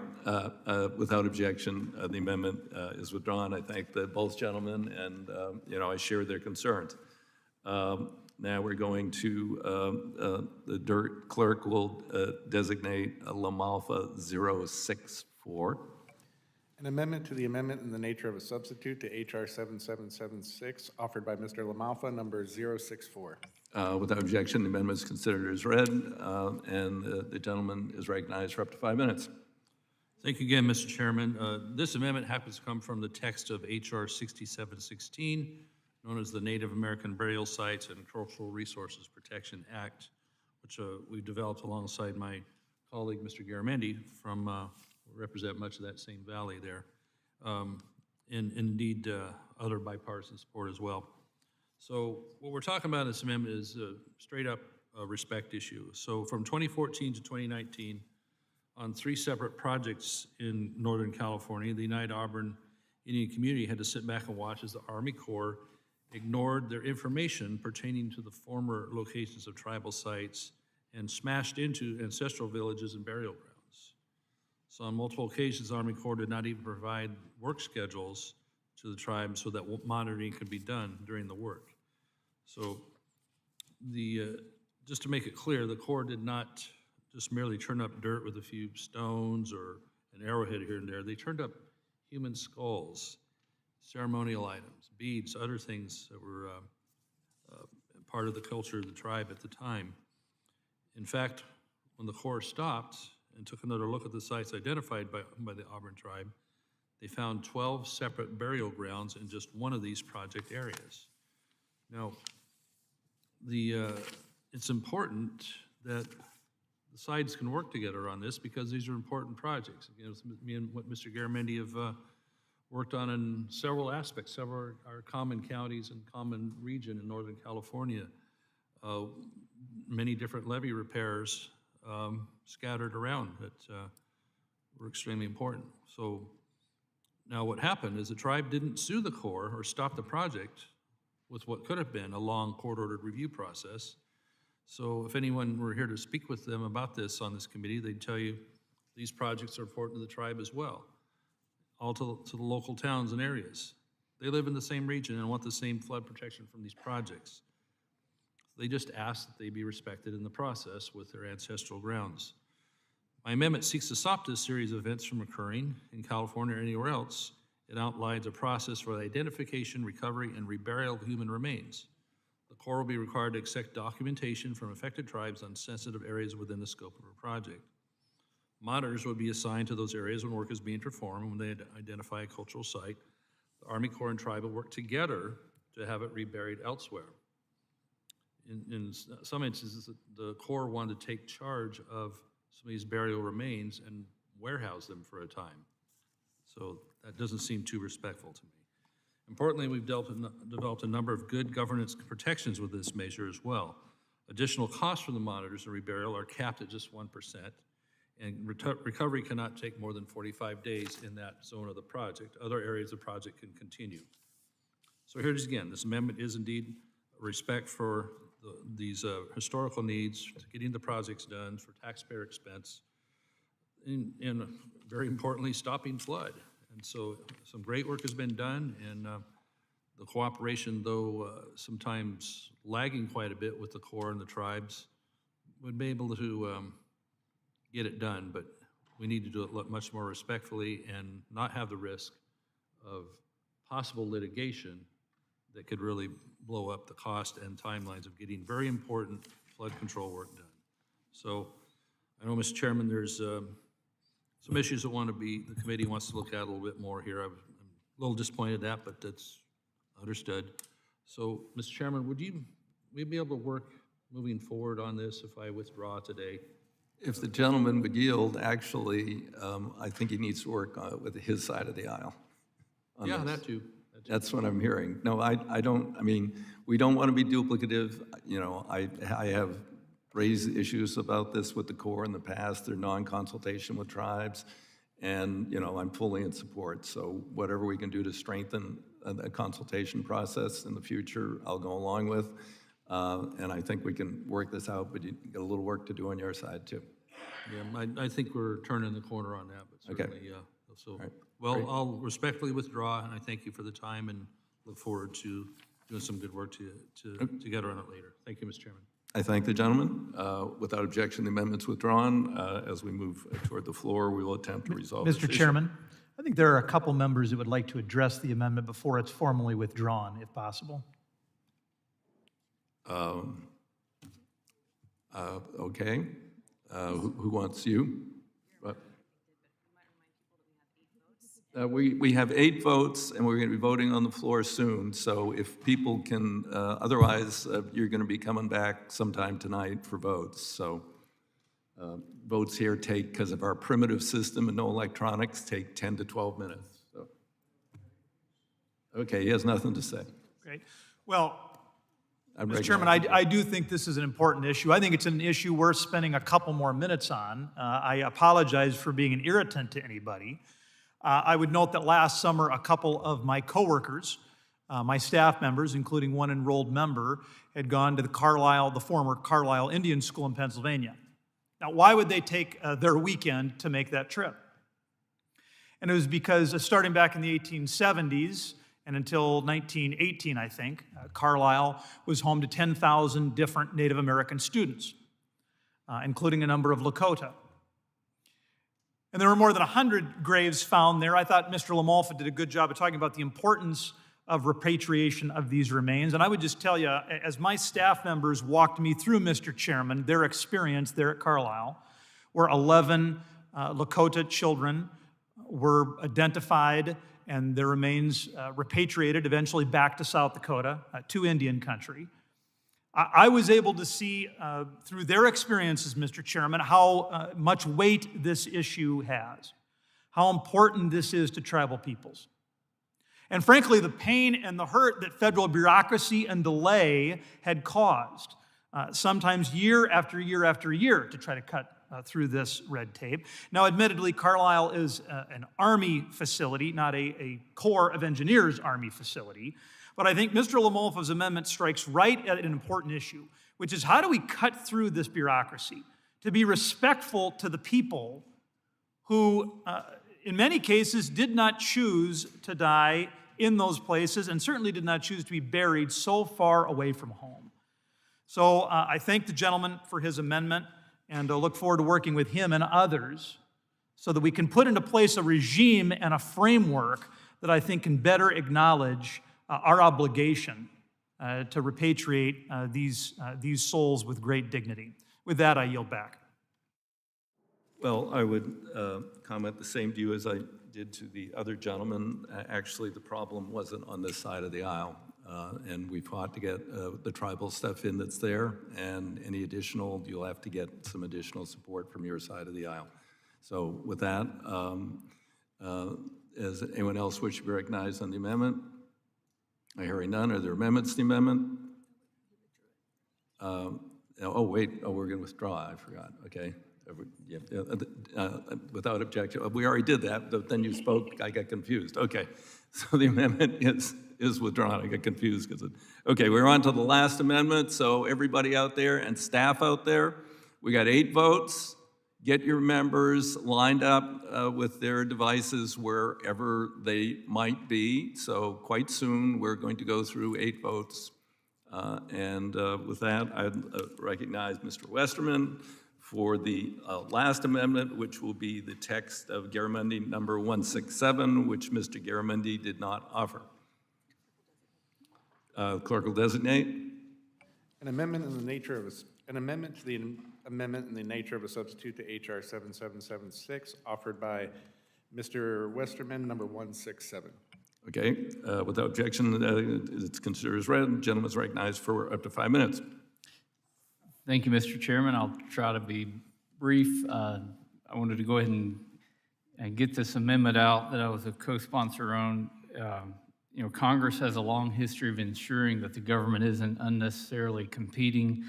Without objection, the amendment is withdrawn. I thank both gentlemen, and, I share their concerns. Now we're going to, the DIRT clerk will designate Lamalfa 064. An amendment to the amendment in the nature of a substitute to HR 7776, offered by Mr. Lamalfa, number 064. Without objection, the amendment is considered as read, and the gentleman is recognized for up to 5 minutes. Thank you again, Mr. Chairman. This amendment happens to come from the text of H.R. 6716, known as the Native American Burial Sites and Cultural Resources Protection Act, which we developed alongside my colleague, Mr. Garamendi, from represent much of that same valley there, and indeed other bipartisan support as well. So what we're talking about in this amendment is a straight-up respect issue. So from 2014 to 2019, on 3 separate projects in Northern California, the United Auburn Indian community had to sit back and watch as the Army Corps ignored their information pertaining to the former locations of tribal sites and smashed into ancestral villages and burial grounds. So on multiple occasions, the Army Corps did not even provide work schedules to the tribes so that monitoring could be done during the work. So just to make it clear, the Corps did not just merely turn up dirt with a few stones or an arrowhead here and there. They turned up human skulls, ceremonial items, beads, other things that were part of the culture of the tribe at the time. In fact, when the Corps stopped and took another look at the sites identified by the Auburn tribe, they found 12 separate burial grounds in just one of these project areas. Now, it's important that the sides can work together on this because these are important projects. Me and what Mr. Garamendi have worked on in several aspects, several our common counties and common region in Northern California, many different levee repairs scattered around that were extremely important. So now what happened is the tribe didn't sue the Corps or stop the project with what could have been a long court-ordered review process. So if anyone were here to speak with them about this on this committee, they'd tell you these projects are important to the tribe as well, all to the local towns and areas. They live in the same region and want the same flood protection from these projects. They just ask that they be respected in the process with their ancestral grounds. My amendment seeks to stop this series of events from occurring in California or anywhere else. It outlines a process for the identification, recovery, and reburial of human remains. The Corps will be required to accept documentation from affected tribes on sensitive areas within the scope of a project. Monitors would be assigned to those areas when work is being performed. When they identify a cultural site, the Army Corps and tribe will work together to have it reburied elsewhere. In some instances, the Corps wanted to take charge of some of these burial remains and warehouse them for a time. So that doesn't seem too respectful to me. Importantly, we've developed a number of good governance protections with this measure as well. Additional costs for the monitors and reburial are capped at just 1%, and recovery cannot take more than 45 days in that zone of the project. Other areas of the project can continue. So here it is again. This amendment is indeed respect for these historical needs, getting the projects done for taxpayer expense, and very importantly, stopping flood. And so some great work has been done, and the cooperation, though sometimes lagging quite a bit with the Corps and the tribes, would be able to get it done, but we need to do it much more respectfully and not have the risk of possible litigation that could really blow up the cost and timelines of getting very important flood control work done. So I know, Mr. Chairman, there's some issues that the committee wants to look at a little bit more here. I'm a little disappointed at that, but that's understood. So, Mr. Chairman, would we be able to work moving forward on this if I withdraw today? If the gentleman would yield, actually, I think he needs to work with his side of the aisle. Yeah, that too. That's what I'm hearing. No, I don't, I mean, we don't want to be duplicative. You know, I have raised issues about this with the Corps in the past, their non-consultation with tribes, and, you know, I'm fully in support. So whatever we can do to strengthen a consultation process in the future, I'll go along with. And I think we can work this out, but you got a little work to do on your side, too. Yeah, I think we're turning the corner on that, but Okay. certainly, so. right. Well, Great. I'll respectfully withdraw, and I thank you for the time and look forward to doing some good work together on it later. Thank you, Mr. Chairman. I thank the gentleman. Without objection, the amendment's withdrawn. As we move toward the floor, we will attempt to resolve this Mr. issue. Chairman, I think there are a couple members that would like to address the amendment before it's formally withdrawn, if possible. Okay. Who wants you? We have 8 votes, and we're going to be voting on the floor soon. So if people can, otherwise, you're going to be coming back sometime tonight for votes. So votes here take, because of our primitive system and no electronics, take 10 to 12 minutes. So. Okay, he has nothing to say. Great. Well, I'm Mr. Chairman, I do think this is an important issue. I think it's an issue worth spending a couple more minutes on. I apologize for being an irritant to anybody. I would note that last summer, a couple of my coworkers, my staff members, including one enrolled member, had gone to the former Carlisle Indian School in Pennsylvania. Now, why would they take their weekend to make that trip? And it was because starting back in the 1870s and until 1918, I think, Carlisle was home to 10,000 different Native American students, including a number of Lakota. And there were more than 100 graves found there. I thought Mr. Lamolfa did a good job of talking about the importance of repatriation of these remains. And I would just tell you, as my staff members walked me through, Mr. Chairman, their experience there at Carlisle, where 11 Lakota children were identified and their remains repatriated eventually back to South Dakota, to Indian country. I was able to see through their experiences, Mr. Chairman, how much weight this issue has, how important this is to tribal peoples. And frankly, the pain and the hurt that federal bureaucracy and delay had caused, sometimes year after year after year, to try to cut through this red tape. Now, admittedly, Carlisle is an Army facility, not a Corps of Engineers Army facility. But I think Mr. Lamolfa's amendment strikes right at an important issue, which is how do we cut through this bureaucracy to be respectful to the people who, in many cases, did not choose to die in those places and certainly did not choose to be buried so far away from home. So I thank the gentleman for his amendment and look forward to working with him and others so that we can put into place a regime and a framework that I think can better acknowledge our obligation to repatriate these souls with great dignity. With that, I yield back. Well, I would comment the same to you as I did to the other gentleman. Actually, the problem wasn't on this side of the aisle, and we fought to get the tribal stuff in that's there, and any additional, you'll have to get some additional support from your side of the aisle. So with that, does anyone else wish to be recognized on the amendment? I hear none. Are there amendments to the amendment? Oh, wait. Oh, we're going to withdraw. I forgot. Okay. Without objection. We already did that, but then you spoke. I got confused. Okay. So the amendment is withdrawn. I got confused because okay, we're on to the last amendment. So everybody out there and staff out there, we got 8 votes. Get your members lined up with their devices wherever they might be. So quite soon, we're going to go through 8 votes. And with that, I'd recognize Mr. Westerman for the last amendment, which will be the text of Garamendi number 167, which Mr. Garamendi did not offer. Clerk will designate. An amendment in the nature of an amendment to the amendment in the nature of a substitute to H.R. 7776, offered by Mr. Westerman, number 167. Okay, without objection, it's considered as read. The gentleman is recognized for up to 5 minutes. Thank you, Mr. Chairman. I'll try to be brief. I wanted to go ahead and get this amendment out that I was a co-sponsor on. You know, Congress has a long history of ensuring that the government isn't unnecessarily competing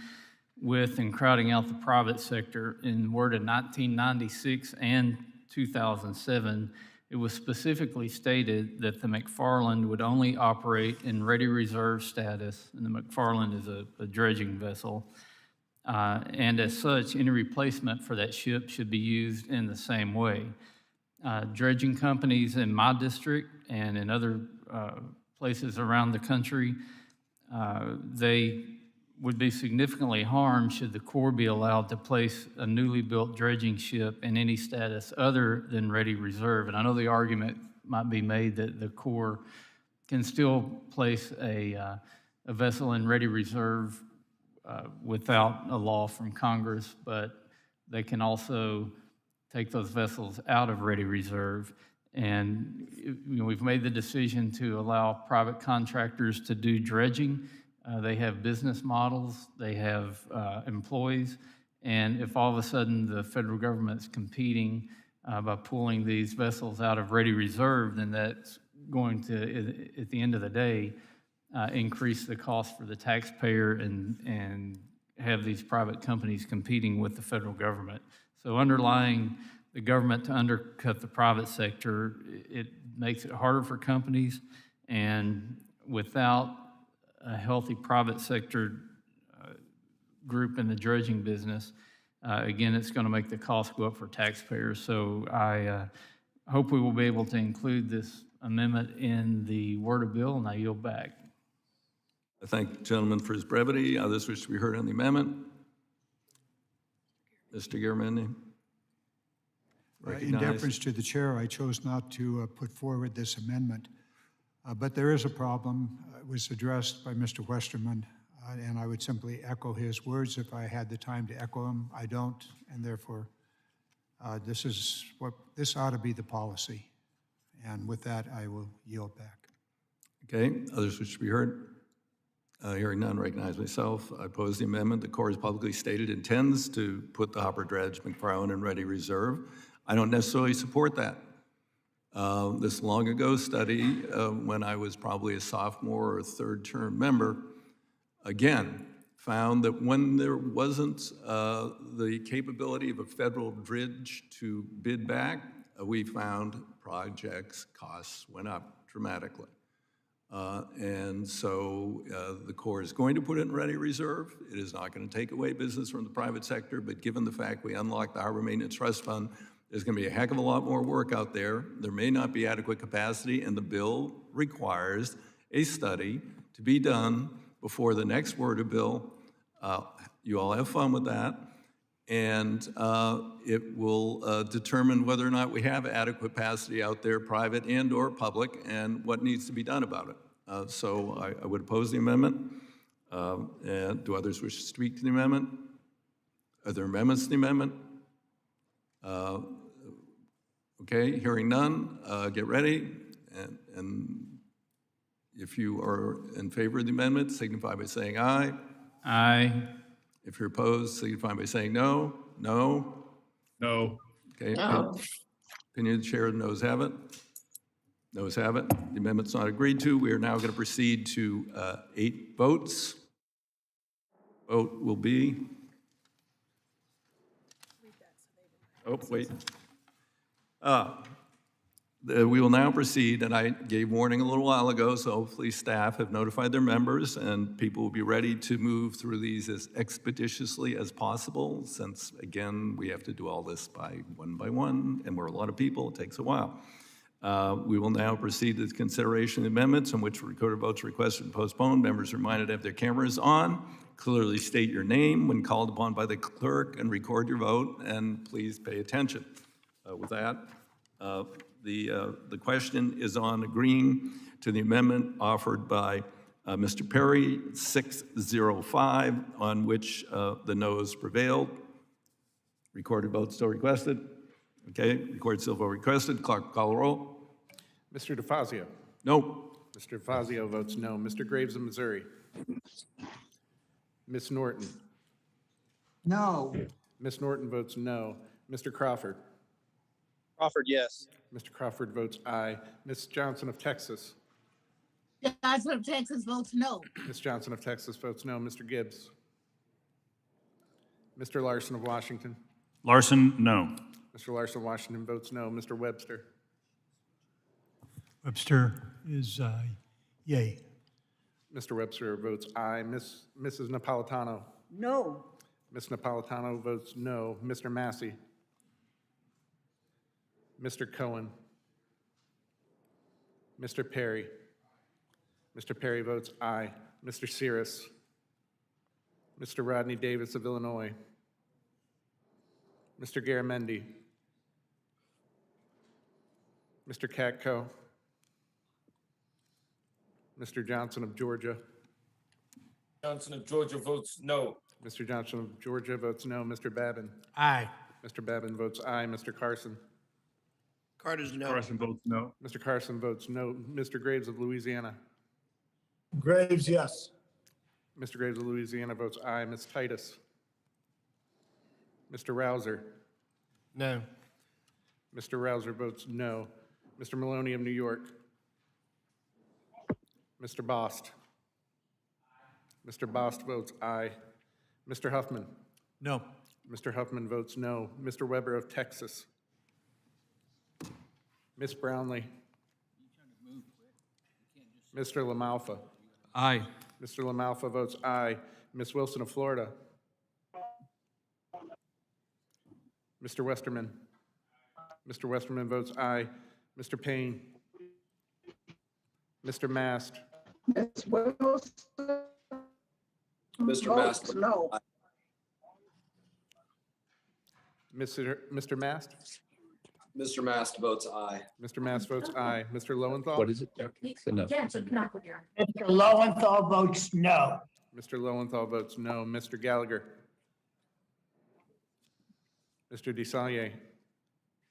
with and crowding out the private sector. In word in 1996 and 2007, it was specifically stated that the McFarland would only operate in ready reserve status, and the McFarland is a dredging vessel. And as such, any replacement for that ship should be used in the same way. Dredging companies in my district and in other places around the country, they would be significantly harmed should the Corps be allowed to place a newly built dredging ship in any status other than ready reserve. And I know the argument might be made that the Corps can still place a vessel in ready reserve without a law from Congress, but they can also take those vessels out of ready reserve. And we've made the decision to allow private contractors to do dredging. They have business models, they have employees, and if all of a sudden the federal government's competing by pulling these vessels out of ready reserve, then that's going to, at the end of the day, increase the cost for the taxpayer and have these private companies competing with the federal government. So underlying the government to undercut the private sector, it makes it harder for companies, and without a healthy private sector group in the dredging business, again, it's going to make the cost go up for taxpayers. So I hope we will be able to include this amendment in the word of bill, and I yield back. I thank the gentleman for his brevity. Others wish to be heard on the amendment. Mr. Garamendi. In deference to the chair, I chose not to put forward this amendment. But there is a problem. It was addressed by Mr. Westerman, and I would simply echo his words if I had the time to echo them. I don't, and therefore, this ought to be the policy. And with that, I will yield back. Okay, others wish to be heard? Hearing none, recognize myself. I oppose the amendment. The Corps has publicly stated intends to put the hopper dredge McFarland in ready reserve. I don't necessarily support that. This long ago study, when I was probably a sophomore or third-term member, again, found that when there wasn't the capability of a federal dredge to bid back, we found projects costs went up dramatically. And so the Corps is going to put it in ready reserve. It is not going to take away business from the private sector, but given the fact we unlocked the Harbor Maintenance Trust Fund, there's going to be a heck of a lot more work out there. There may not be adequate capacity, and the bill requires a study to be done before the next word of bill. You all have fun with that. And it will determine whether or not we have adequate capacity out there, private and or public, and what needs to be done about it. So I would oppose the amendment. And do others wish to speak to the amendment? Are there amendments to the amendment? Okay, hearing none, get ready. And if you are in favor of the amendment, signify by saying aye. Aye. If you're opposed, signify by saying no. No? No. Okay. Opinion of the chair, noes have it. Noes have it. The amendment's not agreed to. We are now going to proceed to 8 votes. Vote will be. Oh, wait. We will now proceed, and I gave warning a little while ago, so hopefully staff have notified their members, and people will be ready to move through these as expeditiously as possible, since, again, we have to do all this by one, and we're a lot of people, it takes a while. We will now proceed to the consideration of amendments in which recorded votes requested and postponed. Members are reminded to have their cameras on. Clearly state your name when called upon by the clerk and record your vote, and please pay attention. With that, the question is on agreeing to the amendment offered by Mr. Perry, 605, on which the noes prevailed. Recorded vote still requested. Okay, recorded still vote requested. Clerk, call the roll. Mr. DeFazio. No. Mr. DeFazio votes no. Mr. Graves of Missouri. Ms. Norton. No. Ms. Norton votes no. Mr. Crawford. Crawford, yes. Mr. Crawford votes aye. Ms. Johnson of Texas. Johnson of Texas votes no. Ms. Johnson of Texas votes no. Mr. Gibbs. Mr. Larson of Washington. Larson, no. Mr. Larson of Washington votes no. Mr. Webster. Webster is yay. Mr. Webster votes aye. Mrs. Napolitano. No. Ms. Napolitano votes no. Mr. Massey. Mr. Cohen. Mr. Perry. Mr. Perry votes aye. Mr. Cirrus. Mr. Rodney Davis of Illinois. Mr. Garamendi. Mr. Katko. Mr. Johnson of Georgia. Johnson of Georgia votes no. Mr. Johnson of Georgia votes no. Mr. Babin. Aye. Mr. Babin votes aye. Mr. Carson. Carter's no. Carson votes no. Mr. Carson votes no. Mr. Graves of Louisiana. Graves, yes. Mr. Graves of Louisiana votes aye. Ms. Titus. Mr. Rouser. No. Mr. Rouser votes no. Mr. Maloney of New York. Mr. Bost. Mr. Bost votes aye. Mr. Huffman. No. Mr. Huffman votes no. Mr. Weber of Texas. Ms. Brownlee. Mr. LaMalfa. Aye. Mr. LaMalfa votes aye. Ms. Wilson of Florida. Mr. Westerman. Mr. Westerman votes aye. Mr. Payne. Mr. Mast. Ms. Wilson. Mr. Mast. No. Mr. Mast? Mr. Mast votes aye. Mr. Mast votes aye. Mr. Lowenthal? What is it? Enough. Mr. Lowenthal votes no. Mr. Lowenthal votes no. Mr. Gallagher? Mr. Desailly?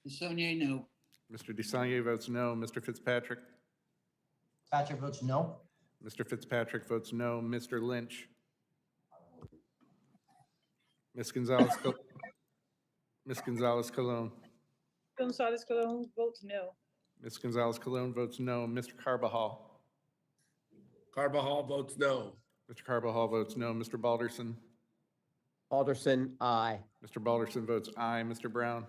Desailly, no. Mr. Desailly votes no. Mr. Fitzpatrick? Patrick votes no. Mr. Fitzpatrick votes no. Mr. Lynch? Ms. Gonzalez? Ms. Gonzalez Colon? Gonzalez Colon votes no. Ms. Gonzalez Colon votes no. Mr. Carbajal? Carbajal votes no. Mr. Carbajal votes no. Mr. Balderson? Alderson, aye. Mr. Balderson votes aye. Mr. Brown?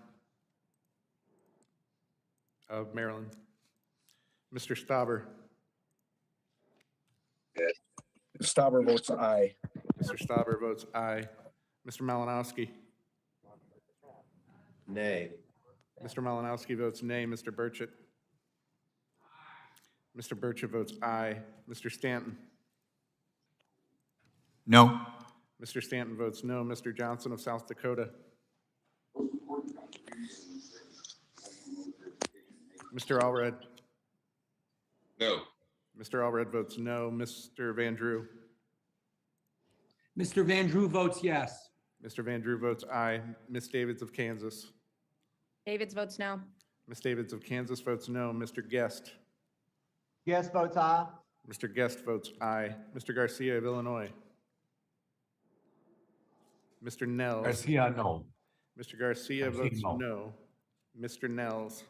Of Maryland. Mr. Stauber? Stauber votes aye. Mr. Stauber votes aye. Mr. Malinowski? Nay. Mr. Malinowski votes nay. Mr. Burchett? Mr. Burchett votes aye. Mr. Stanton? No. Mr. Stanton votes no. Mr. Johnson of South Dakota? Mr. Allred? No. Mr. Allred votes no. Mr. Van Drew? Mr. Van Drew votes yes. Mr. Van Drew votes aye. Ms. Davids of Kansas? Davids votes no. Ms. Davids of Kansas votes no. Mr. Guest? Guest votes aye. Mr. Guest votes aye. Mr. Garcia of Illinois? Mr. Nels? Garcia, no. Mr. Garcia Garcia, votes no. no. Mr. Nels?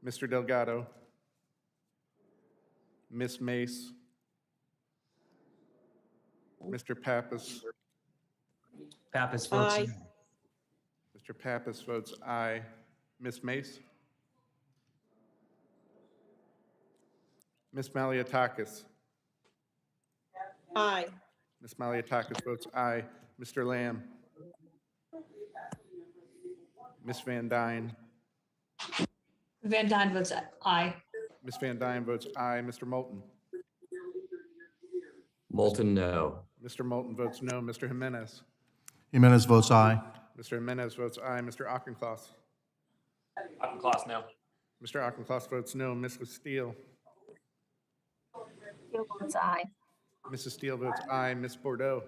Mr. Delgado? Ms. Mace? Mr. Pappas? Pappas votes Aye. Mr. Pappas votes aye. Ms. Mace? Ms. Maliatakis? Aye. Ms. Maliatakis votes aye. Mr. Lamb? Ms. Van Dyne? Van Dyne votes aye. Ms. Van Dyne votes aye. Mr. Moulton? Moulton, no. Mr. Moulton votes no. Mr. Jimenez? Jimenez votes aye. Mr. Jimenez votes aye. Mr. Auchincloss? Auchincloss, no. Mr. Auchincloss votes no. Mrs. Steele? Steele votes aye. Mrs. Steele votes aye. Ms. Bordeaux?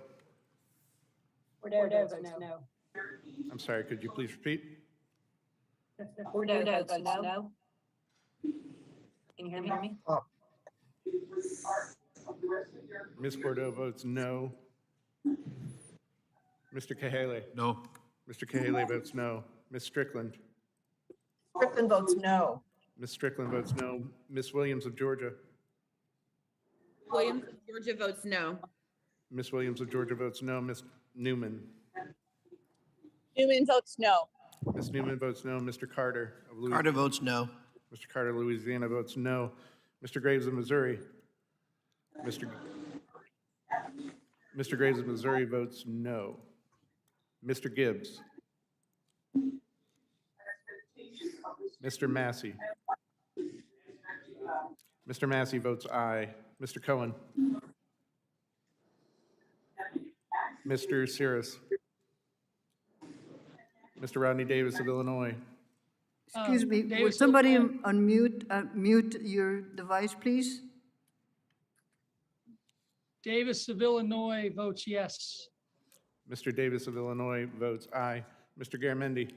Bordeaux votes no. I'm sorry, could you please repeat? Bordeaux votes no. Can you hear me? Ms. Bordeaux votes no. Mr. Kahale? No. Mr. Kahale votes no. Ms. Strickland? Strickland votes no. Ms. Strickland votes no. Ms. Williams of Georgia? Williams of Georgia votes no. Ms. Williams of Georgia votes no. Ms. Newman. Newman votes no. Ms. Newman votes no. Mr. Carter of Louisiana. Carter votes no. Mr. Carter, Louisiana votes no. Mr. Graves of Missouri. Mr. Graves of Missouri votes no. Mr. Gibbs. Mr. Massey. Mr. Massey votes aye. Mr. Cohen. Mr. Cirrus. Mr. Rodney Davis of Illinois. Excuse me, would somebody mute your device, please? Davis of Illinois votes yes. Mr. Davis of Illinois votes aye. Mr. Garamendi.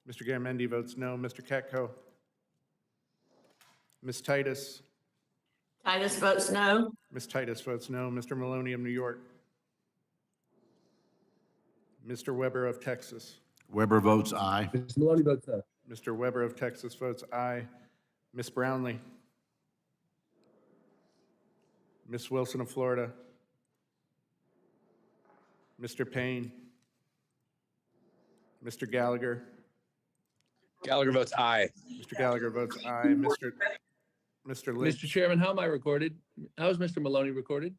Mr. Garamendi votes no. Mr. Katko. Ms. Titus. Titus votes no. Ms. Titus votes no. Mr. Maloney of New York. Mr. Weber of Texas. Weber votes aye. Mr. Maloney votes no. Mr. Weber of Texas votes aye. Ms. Brownlee. Ms. Wilson of Florida. Mr. Payne. Mr. Gallagher. Gallagher votes aye. Mr. Gallagher votes aye. Mr. Lynch. Mr. Chairman, how am I recorded? How is Mr. Maloney recorded?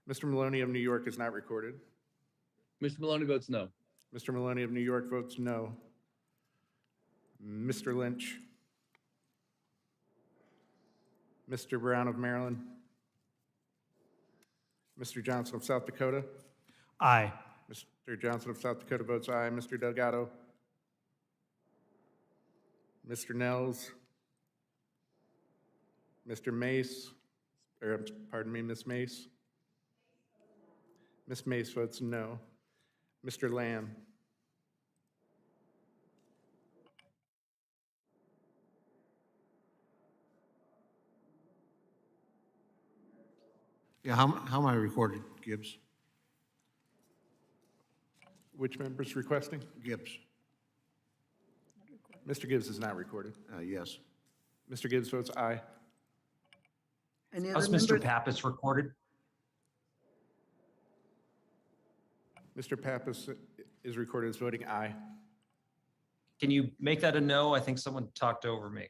Mr. Maloney of New York is not recorded. Mr. Maloney votes no. Mr. Maloney of New York votes no. Mr. Lynch. Mr. Brown of Maryland. Mr. Johnson of South Dakota. Aye. Mr. Johnson of South Dakota votes aye. Mr. Delgado. Mr. Nels. Mr. Mace, or pardon me, Ms. Mace. Ms. Mace votes no. Mr. Lamb. Yeah, how am I recorded, Gibbs? Which member's requesting? Gibbs, Mr. Gibbs is not recorded. yes. Mr. Gibbs votes aye. Any How's other Mr. members? Pappas recorded? Mr. Pappas is recorded as voting aye. Can you make that a no? I think someone talked over me.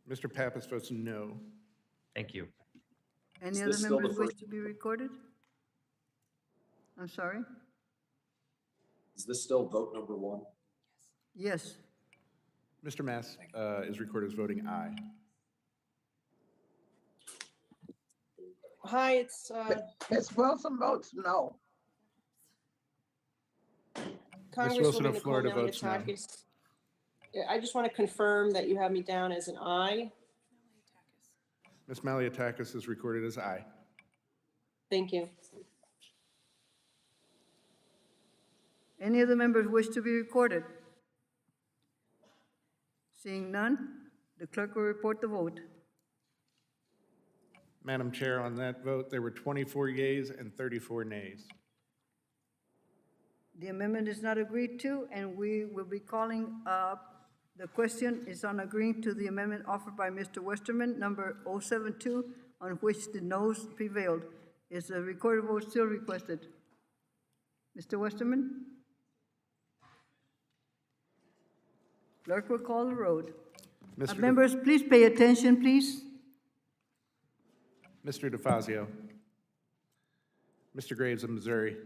Mr. Pappas votes no. Thank you. Any other members wish to be recorded? I'm sorry? Is this still vote number one? Yes. Mr. Mass is recorded as voting aye. Hi, it's Ms. Wilson votes no. Ms. Wilson of Florida votes no. Yeah, I just want to confirm that you have me down as an aye. Ms. Maliatakis is recorded as aye. Thank you. Any other members wish to be recorded? Seeing none, the clerk will report the vote. Madam Chair, on that vote, there were 24 yeas and 34 nays. The amendment is not agreed to, and we will be calling the question is on agreeing to the amendment offered by Mr. Westerman, number 072, on which the noes prevailed. Is a recorded vote still requested? Mr. Westerman? Clerk will call the roll. Members, please pay attention, please. Mr. DeFazio. Mr. Graves of Missouri.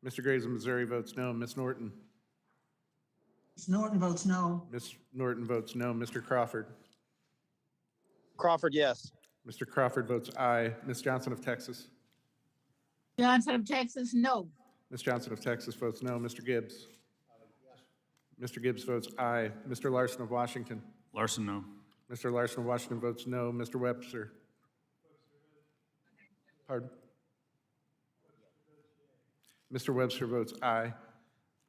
Mr. Graves of Missouri votes no. Ms. Norton. Ms. Norton votes no. Ms. Norton votes no. Mr. Crawford. Crawford, yes. Mr. Crawford votes aye. Ms. Johnson of Texas. Johnson of Texas, no. Ms. Johnson of Texas votes no. Mr. Gibbs. Mr. Gibbs votes aye. Mr. Larson of Washington. Larson, no. Mr. Larson of Washington votes no. Mr. Webster. Pardon? Mr. Webster votes aye.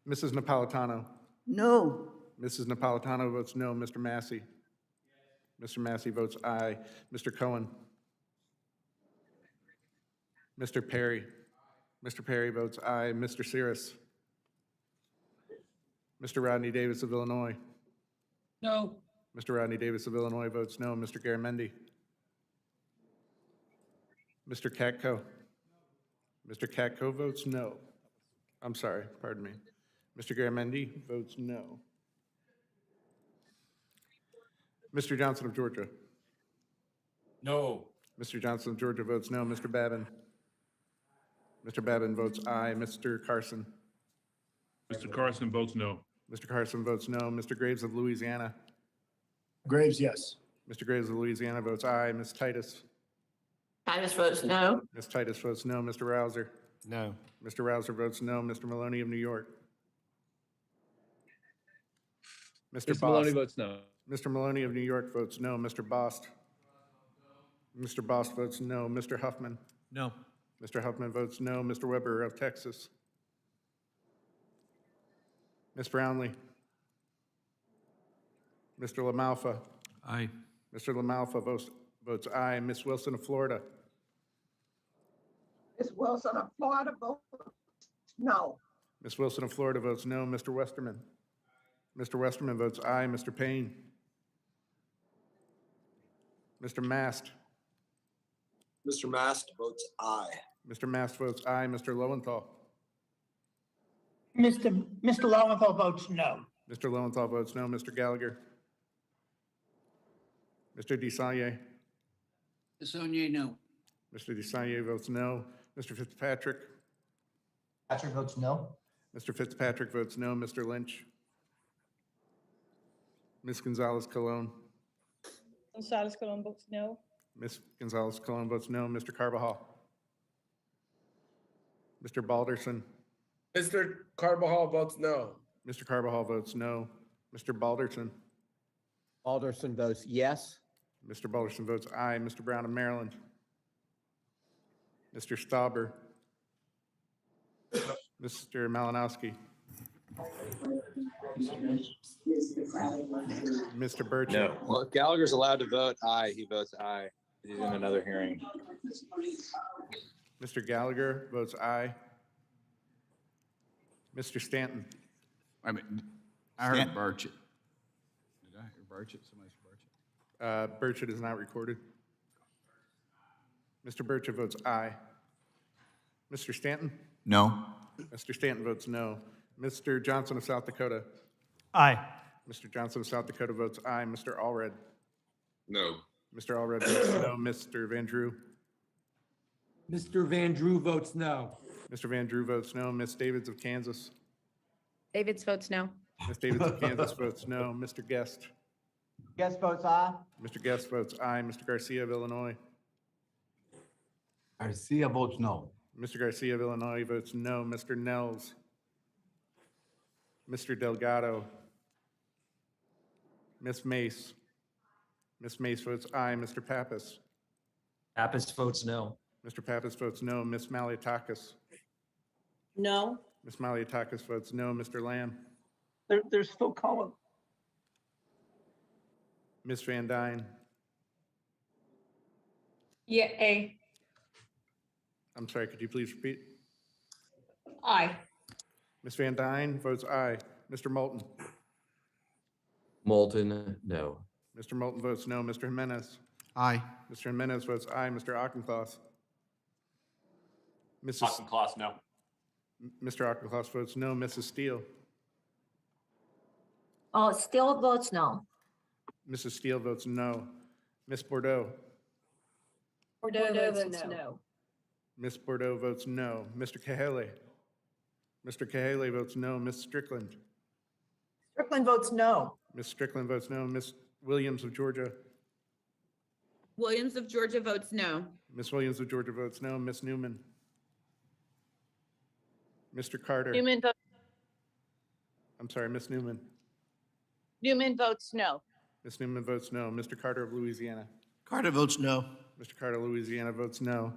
Mrs. Napolitano. No. Mrs. Napolitano votes no. Mr. Massey. Mr. Massey votes aye. Mr. Cohen. Mr. Perry. Mr. Perry votes aye. Mr. Cirrus. Mr. Rodney Davis of Illinois. No. Mr. Rodney Davis of Illinois votes no. Mr. Garamendi. Mr. Katko. Mr. Katko votes no. I'm sorry, pardon me. Mr. Garamendi votes no. Mr. Johnson of Georgia. No. Mr. Johnson of Georgia votes no. Mr. Babin. Mr. Babin votes aye. Mr. Carson. Mr. Carson votes no. Mr. Carson votes no. Mr. Graves of Louisiana. Graves, yes. Mr. Graves of Louisiana votes aye. Ms. Titus. Titus votes no. Ms. Titus votes no. Mr. Rouser. No. Mr. Rouser votes no. Mr. Maloney of New York. Mr. Maloney Bost. votes no. Mr. Maloney of New York votes no. Mr. Bost. Mr. Bost votes no. Mr. Huffman. No. Mr. Huffman votes no. Mr. Weber of Texas. Ms. Brownlee. Mr. LaMalfa. Aye. Mr. LaMalfa votes aye. Ms. Wilson of Florida. Ms. Wilson of Florida votes no. Ms. Wilson of Florida votes no. Mr. Westerman. Mr. Westerman votes aye. Mr. Payne. Mr. Mast. Mr. Mast votes aye. Mr. Mast votes aye. Mr. Lowenthal. Mr. Lowenthal votes no. Mr. Lowenthal votes no. Mr. Gallagher. Mr. Desailly. Desailly, no. Mr. Desailly votes no. Mr. Fitzpatrick. Patrick votes no. Mr. Fitzpatrick votes no. Mr. Lynch. Ms. Gonzalez-Colon. Gonzalez-Colon votes no. Ms. Gonzalez-Colon votes no. Mr. Carbajal. Mr. Balderson. Mr. Carbajal votes no. Mr. Carbajal votes no. Mr. Balderson. Alderson votes yes. Mr. Balderson votes aye. Mr. Brown of Maryland. Mr. Stauber. Mr. Malinowski. Mr. Burchett. Well, if Gallagher's allowed to vote aye, he votes aye. He's in another hearing. Mr. Gallagher votes aye. Mr. Stanton. I mean, I heard Burchett. Did I hear Burchett? Somebody said Burchett. Burchett is not recorded. Mr. Burchett votes aye. Mr. Stanton? No. Mr. Stanton votes no. Mr. Johnson of South Dakota? Aye. Mr. Johnson of South Dakota votes aye. Mr. Allred? No. Mr. Allred votes no. Mr. Van Drew? Mr. Van Drew votes no. Mr. Van Drew votes no. Ms. Davids of Kansas? Davids votes no. Ms. Davids of Kansas votes no. Mr. Guest? Guest votes aye. Mr. Guest votes aye. Mr. Garcia of Illinois? Garcia votes no. Mr. Garcia of Illinois votes no. Mr. Nels? Mr. Delgado? Ms. Mace? Ms. Mace votes aye. Mr. Pappas? Pappas votes no. Mr. Pappas votes no. Ms. Maliatakis? No. Ms. Maliatakis votes no. Mr. Lamb? There's Phil Cullen. Ms. Van Dyne? Yeah, aye. I'm sorry, could you please repeat? Aye. Ms. Van Dyne votes aye. Mr. Moulton? Moulton, no. Mr. Moulton votes no. Mr. Jimenez? Aye. Mr. Jimenez votes aye. Mr. Auchincloss? Mrs. Auchincloss, no. Mr. Auchincloss votes no. Mrs. Steele? Oh, Steele votes no. Mrs. Steele votes no. Ms. Bordeaux? Bordeaux votes no. Ms. Bordeaux votes no. Mr. Kahele? Mr. Kahele votes no. Ms. Strickland? Strickland votes no. Ms. Strickland votes no. Ms. Williams of Georgia? Williams of Georgia votes no. Ms. Williams of Georgia votes no. Ms. Newman? Mr. Carter? Newman I'm sorry, Ms. Newman? votes no. Ms. Newman votes no. Mr. Carter of Louisiana? Carter votes no. Mr. Carter, Louisiana votes no.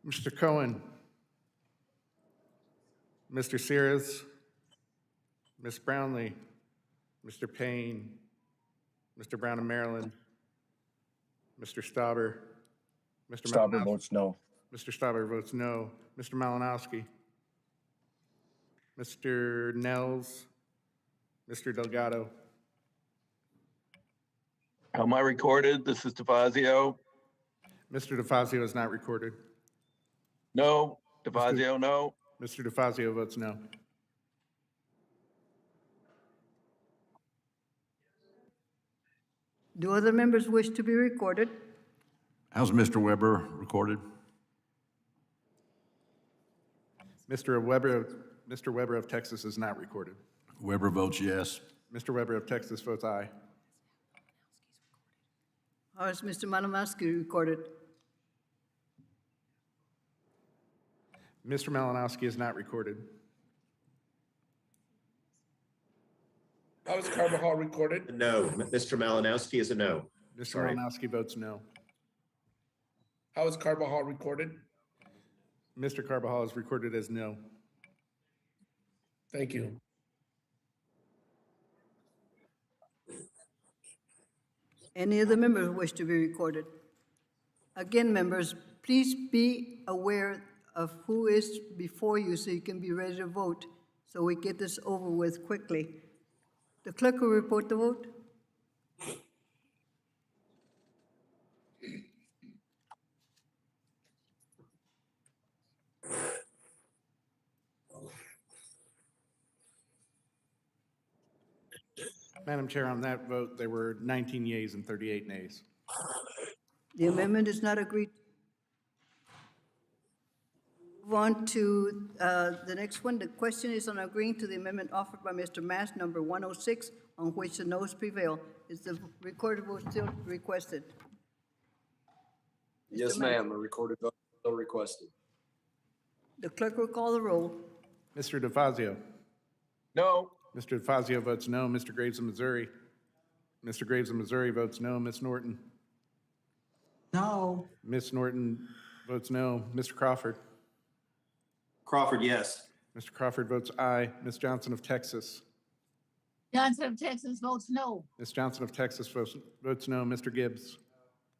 Mr. Cohen? Mr. Sears? Ms. Brownlee? Mr. Payne? Mr. Brown of Maryland? Mr. Stauber? Mr. Stauber Malinowski? votes no. Mr. Stauber votes no. Mr. Malinowski? Mr. Nels? Mr. Delgado? Am I recorded? This is DeFazio. Mr. DeFazio is not recorded. No. DeFazio, no. Mr. DeFazio votes no. Do other members wish to be recorded? How's Mr. Weber recorded? Mr. Weber of Texas is not recorded. Weber votes yes. Mr. Weber of Texas votes aye. How is Mr. Malinowski recorded? Mr. Malinowski is not recorded. How is Carbajal recorded? No. Mr. Malinowski is a no. Mr. Malinowski votes no. How is Carbajal recorded? Mr. Carbajal is recorded as no. Thank you. Any other members wish to be recorded? Again, members, please be aware of who is before you so you can be ready to vote, so we get this over with quickly. The clerk will report the vote. Madam Chair, on that vote, there were 19 yeas and 38 nays. The amendment is not agreed. Move on to the next one. The question is on agreeing to the amendment offered by Mr. Mass, number 106, on which the noes prevail. Is the recorded vote still requested? Yes, ma'am. A recorded vote still requested. The clerk will call the roll. Mr. DeFazio. No. Mr. DeFazio votes no. Mr. Graves of Missouri. Mr. Graves of Missouri votes no. Ms. Norton. No. Ms. Norton votes no. Mr. Crawford. Crawford, yes. Mr. Crawford votes aye. Ms. Johnson of Texas. Johnson of Texas votes no. Ms. Johnson of Texas votes no. Mr. Gibbs.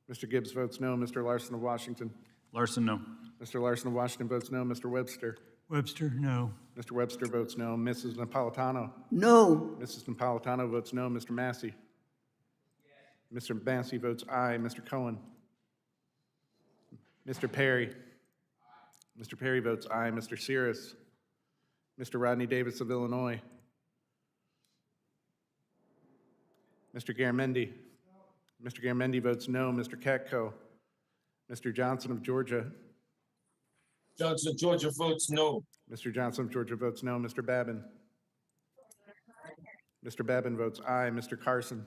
Mr. Gibbs votes no. Mr. Larson of Washington. Larson, no. Mr. Larson of Washington votes no. Mr. Webster. Webster, no. Mr. Webster votes no. Mrs. Napolitano. No. Mrs. Napolitano votes no. Mr. Massey. Mr. Massey votes aye. Mr. Cohen. Mr. Perry. Mr. Perry votes aye. Mr. Cirrus. Mr. Rodney Davis of Illinois. Mr. Garamendi. Mr. Garamendi votes no. Mr. Katko. Mr. Johnson of Georgia. Johnson of Georgia votes no. Mr. Johnson of Georgia votes no. Mr. Babin. Mr. Babin votes aye. Mr. Carson.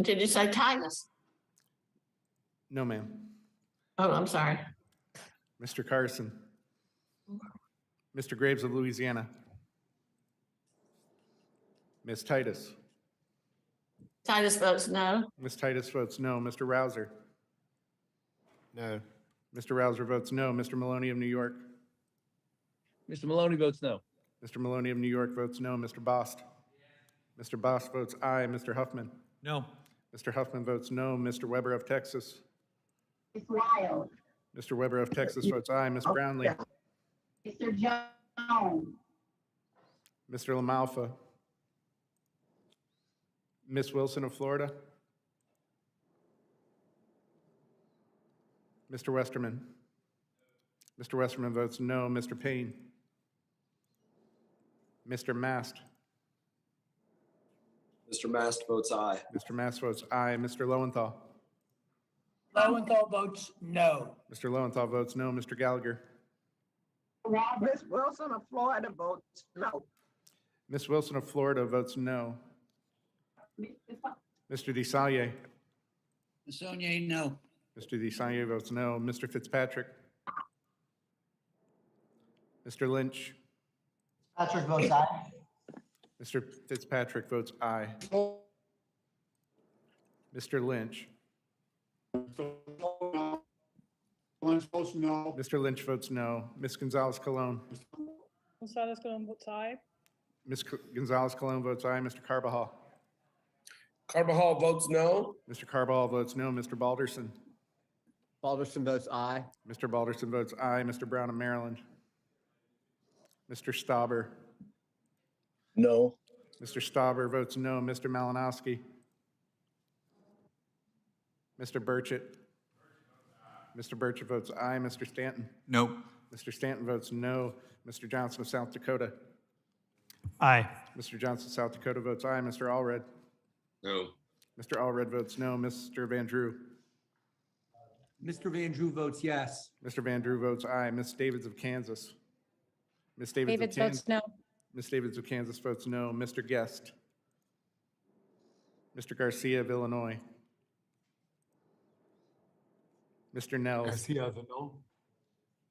Did you say Titus? No, ma'am. Oh, I'm sorry. Mr. Carson. Mr. Graves of Louisiana. Ms. Titus. Titus votes no. Ms. Titus votes no. Mr. Rouser. No. Mr. Rouser votes no. Mr. Maloney of New York. Mr. Maloney votes no. Mr. Maloney of New York votes no. Mr. Bost. Mr. Bost votes aye. Mr. Huffman. No. Mr. Huffman votes no. Mr. Weber of Texas. It's wild. Mr. Weber of Texas votes aye. Ms. Brownlee. Mr. Jones. Mr. LaMalfa. Ms. Wilson of Florida. Mr. Westerman. Mr. Westerman votes no. Mr. Payne. Mr. Mast. Mr. Mast votes aye. Mr. Mast votes aye. Mr. Lowenthal. Lowenthal votes no. Mr. Lowenthal votes no. Mr. Gallagher. Ms. Wilson of Florida votes no. Ms. Wilson of Florida votes no. Mr. DeSallier. Sonye, no. Mr. DeSallier votes no. Mr. Fitzpatrick. Mr. Lynch. Patrick votes aye. Mr. Fitzpatrick votes aye. Mr. Lynch. Lynch votes no. Mr. Lynch votes no. Ms. Gonzalez-Colon. Gonzalez Colon votes aye. Ms. Gonzalez-Colon votes aye. Mr. Carbajal. Carbajal votes no. Mr. Carbajal votes no. Mr. Balderson. Balderson votes aye. Mr. Balderson votes aye. Mr. Brown of Maryland. Mr. Stauber. No. Mr. Stauber votes no. Mr. Malinowski. Mr. Burchett. Mr. Burchett votes aye. Mr. Stanton? Nope. Mr. Stanton votes no. Mr. Johnson of South Dakota? Aye. Mr. Johnson, South Dakota votes aye. Mr. Allred? No. Mr. Allred votes no. Mr. Van Drew? Mr. Van Drew votes yes. Mr. Van Drew votes aye. Ms. Davids of Kansas? Ms. Davids of David Kansas? votes no. Ms. Davids of Kansas votes no. Mr. Guest? Mr. Garcia of Illinois? Mr. Nels? Garcia is a no.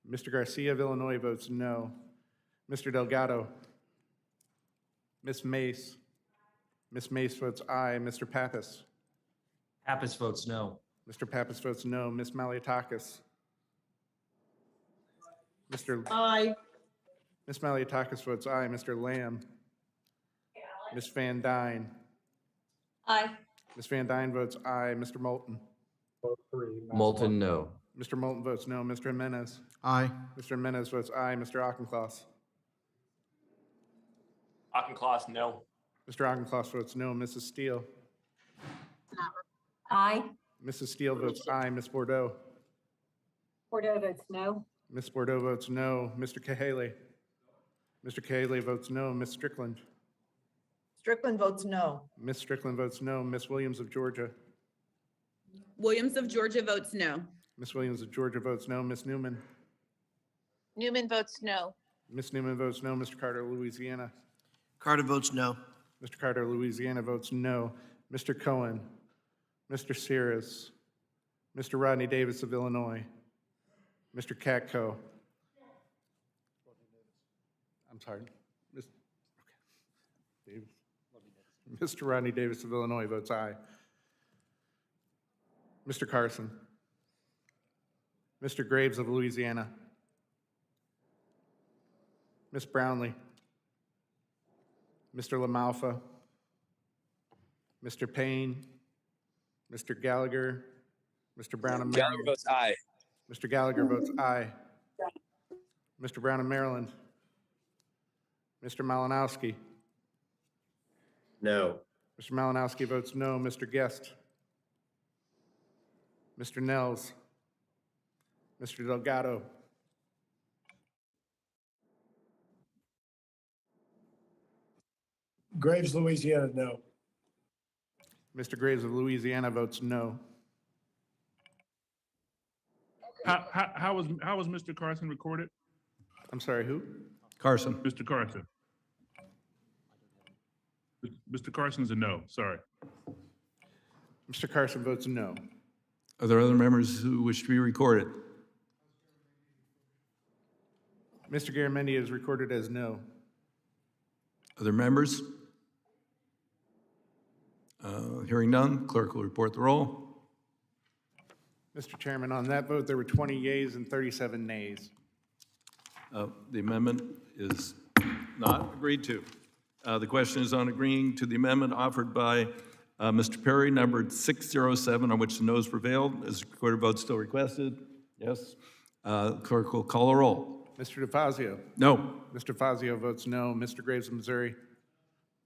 Mr. Garcia of Illinois votes no. Mr. Delgado? Ms. Mace? Ms. Mace votes aye. Mr. Pappas? Pappas votes no. Mr. Pappas votes no. Ms. Maliatakis? Aye. Ms. Maliatakis votes aye. Mr. Lamb? Ms. Van Dyne? Aye. Ms. Van Dyne votes aye. Mr. Moulton? Moulton, no. Mr. Moulton votes no. Mr. Jimenez? Aye. Mr. Jimenez votes aye. Mr. Auchincloss? Auchincloss, no. Mr. Auchincloss votes no. Mrs. Steele? Aye. Mrs. Steele votes aye. Ms. Bordeaux? Bordeaux votes no. Ms. Bordeaux votes no. Mr. Cahaly? Mr. Cahaly votes no. Ms. Strickland? Strickland votes no. Ms. Strickland votes no. Ms. Williams of Georgia? Williams of Georgia votes no. Ms. Williams of Georgia votes no. Ms. Newman? Newman votes no. Ms. Newman votes no. Mr. Carter, Louisiana? Carter votes no. Mr. Carter, Louisiana votes no. Mr. Cohen? Mr. Sears? Mr. Rodney Davis of Illinois? Mr. Katko? I'm sorry. Davis. Mr. Rodney Davis of Illinois votes aye. Mr. Carson? Mr. Graves of Louisiana? Ms. Brownlee? Mr. LaMalfa? Mr. Payne? Mr. Gallagher? Mr. Brown of Gallagher Maryland? votes aye. Mr. Gallagher votes aye. Mr. Brown of Maryland? Mr. Malinowski? No. Mr. Malinowski votes no. Mr. Guest? Mr. Nels? Mr. Delgado? Graves, Louisiana, no. Mr. Graves of Louisiana votes no. How was Mr. Carson recorded? I'm sorry, who? Carson. Mr. Carson. Mr. Carson's a no, sorry. Mr. Carson votes no. Are there other members who wish to be recorded? Mr. Garamendi is recorded as no. Other members? Hearing none, clerk will report the roll. Mr. Chairman, on that vote, there were 20 yeas and 37 nays. The amendment is not agreed to. The question is on agreeing to the amendment offered by Mr. Perry, numbered 607, on which the noes prevailed. Is recorded vote still requested? Yes. Clerk will call a roll. Mr. DeFazio? No. Mr. Fazio votes no. Mr. Graves of Missouri?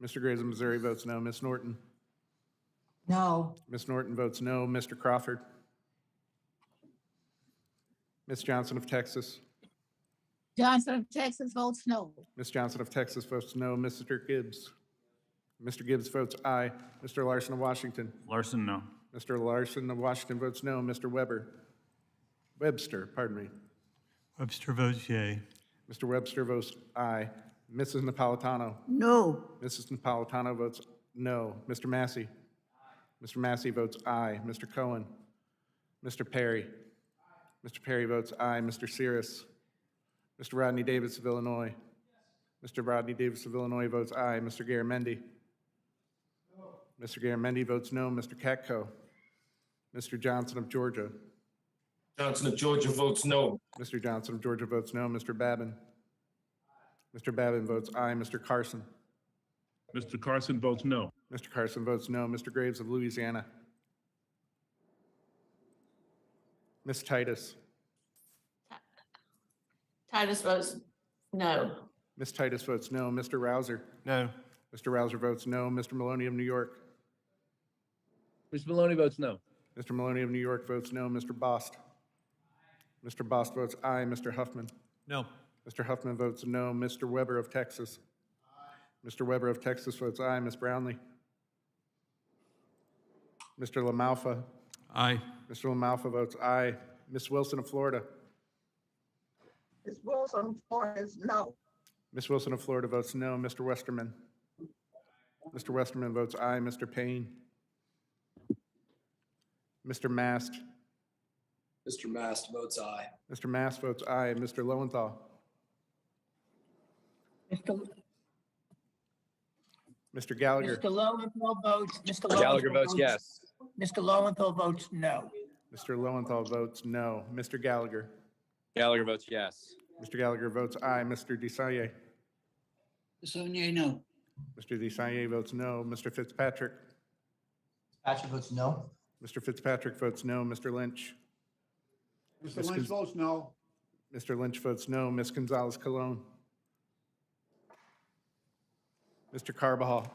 Mr. Graves of Missouri votes no. Ms. Norton? No. Ms. Norton votes no. Mr. Crawford? Ms. Johnson of Texas? Johnson of Texas votes no. Ms. Johnson of Texas votes no. Mr. Gibbs? Mr. Gibbs votes aye. Mr. Larson of Washington? Larson, no. Mr. Larson of Washington votes no. Mr. Webster, pardon me. Webster votes yea. Mr. Webster votes aye. Mrs. Napolitano? No. Mrs. Napolitano votes no. Mr. Massey? Mr. Massey votes aye. Mr. Cohen? Mr. Perry? Mr. Perry votes aye. Mr. Sears? Mr. Rodney Davis of Illinois? Mr. Rodney Davis of Illinois votes aye. Mr. Garamendi? Mr. Garamendi votes no. Mr. Katko? Mr. Johnson of Georgia? Johnson of Georgia votes no. Mr. Johnson of Georgia votes no. Mr. Babin? Mr. Babin votes aye. Mr. Carson? Mr. Carson votes no. Mr. Carson votes no. Mr. Graves of Louisiana? Ms. Titus? Titus votes no. Ms. Titus votes no. Mr. Rouser? No. Mr. Rouser votes no. Mr. Maloney of New York? Mr. Maloney votes no. Mr. Maloney of New York votes no. Mr. Bost? Mr. Bost votes aye. Mr. Huffman. No. Mr. Huffman votes no. Mr. Weber of Texas. Mr. Weber of Texas votes aye. Ms. Brownlee. Mr. LaMalfa. Aye. Mr. LaMalfa votes aye. Ms. Wilson of Florida. Ms. Wilson, Florida is no. Ms. Wilson of Florida votes no. Mr. Westerman. Mr. Westerman votes aye. Mr. Payne. Mr. Mast. Mr. Mast votes aye. Mr. Mast votes aye. Mr. Lowenthal. Mr. Gallagher. Mr. Lowenthal votes, Mr. Gallagher Lowenthal votes yes. Mr. Lowenthal votes no. Mr. Lowenthal votes no. Mr. Gallagher. Gallagher votes yes. Mr. Gallagher votes aye. Mr. Desailly. Desailly, no. Mr. Desailly votes no. Mr. Fitzpatrick. Patrick votes no. Mr. Fitzpatrick votes no. Mr. Lynch. Mr. Lynch votes no. Mr. Lynch votes no. Ms. Gonzalez Colon. Mr. Carbajal.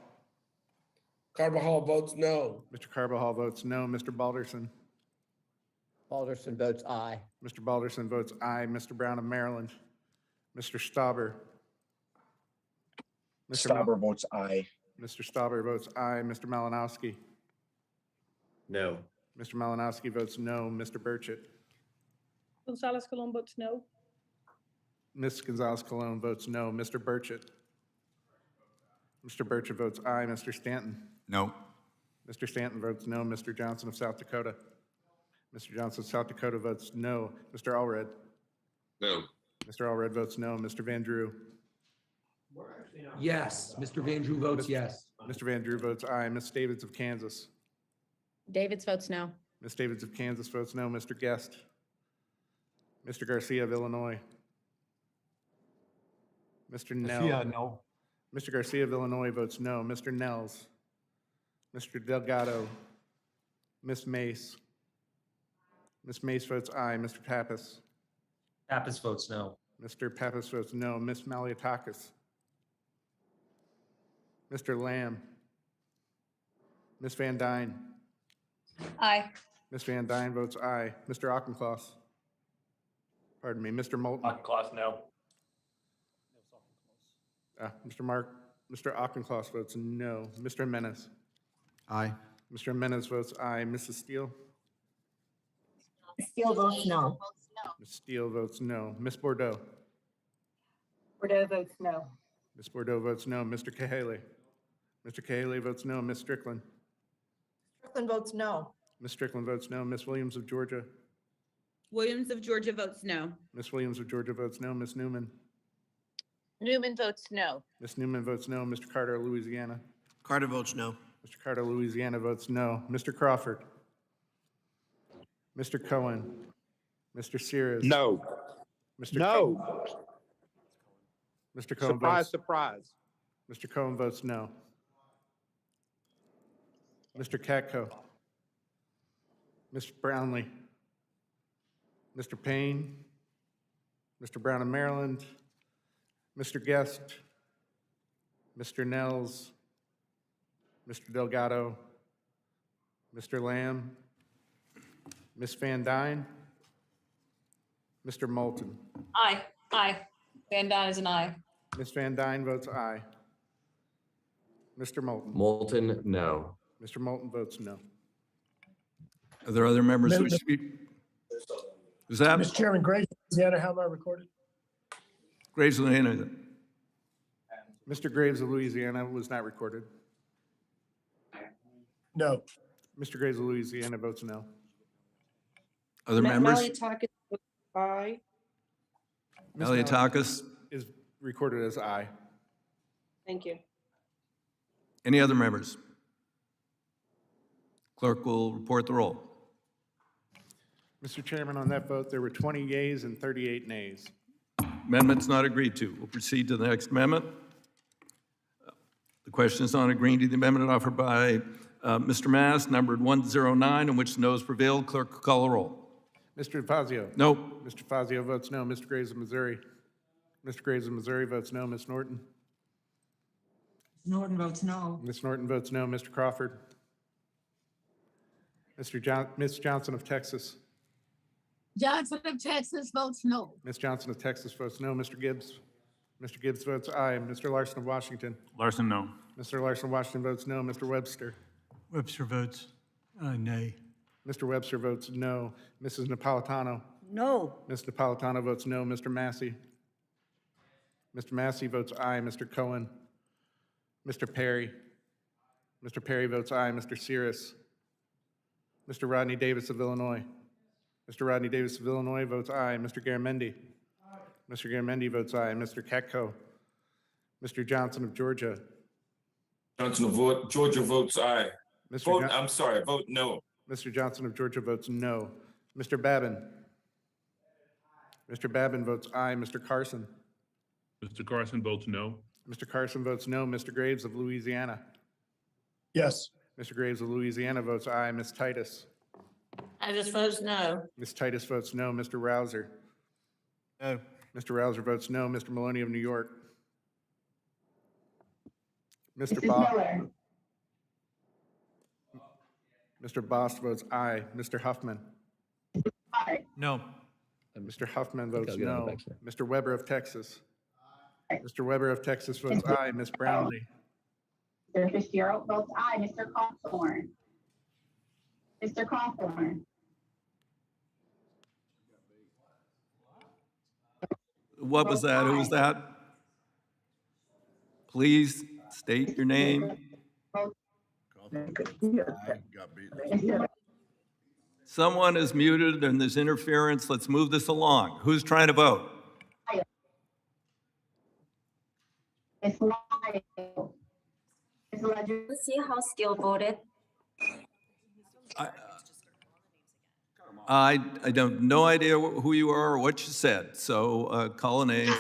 Carbajal votes no. Mr. Carbajal votes no. Mr. Balderson. Alderson votes aye. Mr. Balderson votes aye. Mr. Brown of Maryland. Mr. Stauber. Stauber votes aye. Mr. Stauber votes aye. Mr. Malinowski. No. Mr. Malinowski votes no. Mr. Burchett. Gonzalez Colon votes no. Ms. Gonzalez Colon votes no. Mr. Burchett. Mr. Burchett votes aye. Mr. Stanton. No. Mr. Stanton votes no. Mr. Johnson of South Dakota. Mr. Johnson of South Dakota votes no. Mr. Allred. No. Mr. Allred votes no. Mr. Van Drew. Yes. Mr. Van Drew votes yes. Mr. Van Drew votes aye. Ms. Davids of Kansas. Davids votes no. Ms. Davids of Kansas votes no. Mr. Guest. Mr. Garcia of Illinois. Mr. Nell. no. Mr. Garcia of Illinois votes no. Mr. Nels. Mr. Delgado. Ms. Mace. Ms. Mace votes aye. Mr. Pappas. Pappas votes no. Mr. Pappas votes no. Ms. Maliatakis. Mr. Lamb. Ms. Van Dyne. Aye. Ms. Van Dyne votes aye. Mr. Auchincloss. Pardon me, Mr. Moulton. Auchincloss, no. Mr. Auchincloss votes no. Mr. Menace. Aye. Mr. Menace votes aye. Mrs. Steele. Steele votes no. Ms. Steele votes no. Ms. Bordeaux. Bordeaux votes no. Ms. Bordeaux votes no. Mr. Cahaly. Mr. Cahaly votes no. Ms. Strickland. Strickland votes no. Ms. Strickland votes no. Ms. Williams of Georgia. Williams of Georgia votes no. Ms. Williams of Georgia votes no. Ms. Newman. Newman votes no. Ms. Newman votes no. Mr. Carter, Louisiana. Carter votes no. Mr. Carter, Louisiana votes no. Mr. Crawford. Mr. Cohen. Mr. Sears. No. Mr. No. Cohen. Mr. Cohen Surprise, votes. surprise. Mr. Cohen votes no. Mr. Katko. Mr. Brownlee. Mr. Payne. Mr. Brown of Maryland. Mr. Guest. Mr. Nels. Mr. Delgado. Mr. Lamb. Ms. Van Dyne. Mr. Moulton. Aye. Aye. Van Dyne is an aye. Ms. Van Dyne votes aye. Mr. Moulton. Moulton, no. Mr. Moulton votes no. Are there other members who wish to speak? Who's that? Mr. Chairman, Graves, Louisiana, how am I recorded? Graves, Louisiana. Mr. Graves of Louisiana was not recorded. No. Mr. Graves of Louisiana votes no. Other members? Maliatakis votes aye. Ms. Maliatakis. Is recorded as aye. Thank you. Any other members? Clerk will report the roll. Mr. Chairman, on that vote, there were 20 yeas and 38 nays. Amendment's not agreed to. We'll proceed to the next amendment. The question is on agreeing to the amendment offered by Mr. Mass, numbered 109, in which the noes prevailed. Clerk will call the roll. Mr. Fazio. No. Mr. Fazio votes no. Mr. Graves of Missouri. Mr. Graves of Missouri votes no. Ms. Norton. Norton votes no. Ms. Norton votes no. Mr. Crawford. Ms. Johnson of Texas. Johnson of Texas votes no. Ms. Johnson of Texas votes no. Mr. Gibbs? Mr. Gibbs votes aye. Mr. Larson of Washington? Larson, no. Mr. Larson of Washington votes no. Mr. Webster? Webster votes nay. Mr. Webster votes no. Mrs. Napolitano? No. Ms. Napolitano votes no. Mr. Massey? Mr. Massey votes aye. Mr. Cohen? Mr. Perry? Mr. Perry votes aye. Mr. Cirrus? Mr. Rodney Davis of Illinois? Mr. Rodney Davis of Illinois votes aye. Mr. Garamendi? Mr. Garamendi votes aye. Mr. Katko? Mr. Johnson of Georgia? Johnson of Georgia votes aye. Mr. I'm sorry, vote no. Mr. Johnson of Georgia votes no. Mr. Babin? Mr. Babin votes aye. Mr. Carson? Mr. Carson votes no. Mr. Carson votes no. Mr. Graves of Louisiana? Yes. Mr. Graves of Louisiana votes aye. Ms. Titus? I just votes no. Ms. Titus votes no. Mr. Rouser? No. Mr. Rouser votes no. Mr. Maloney of New York? Mr. Boss? Mr. Boss votes aye. Mr. Huffman? No. Mr. Huffman votes I'll get on the no. back side. Mr. Weber of Texas? Mr. Weber of Texas votes aye. Ms. Brownlee? Mr. Fitzgerald votes aye. Mr. Cawthorn? Mr. Cawthorn? What was that? Who was that? Please state your name. Someone is muted and there's interference. Let's move this along. Who's trying to vote? Ms. Lyle? Ms. Ledger? Let's see how Skill voted. I don't, no idea who you are or what you said, so call a name.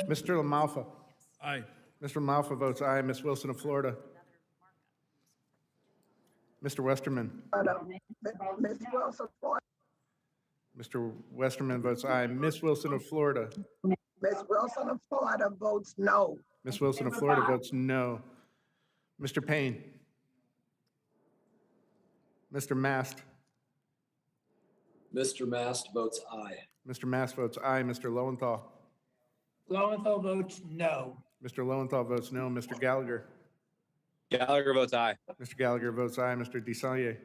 Mr. LaMalfa? Aye. Mr. LaMalfa votes aye. Ms. Wilson of Florida? Mr. Westerman? Mr. Westerman votes aye. Ms. Wilson of Florida? Ms. Wilson of Florida votes no. Ms. Wilson of Florida votes no. Mr. Payne? Mr. Mast? Mr. Mast votes aye. Mr. Mast votes aye. Mr. Lowenthal? Lowenthal votes no. Mr. Lowenthal votes no. Mr. Gallagher? Gallagher votes aye. Mr. Gallagher votes aye. Mr. DeSaulnier?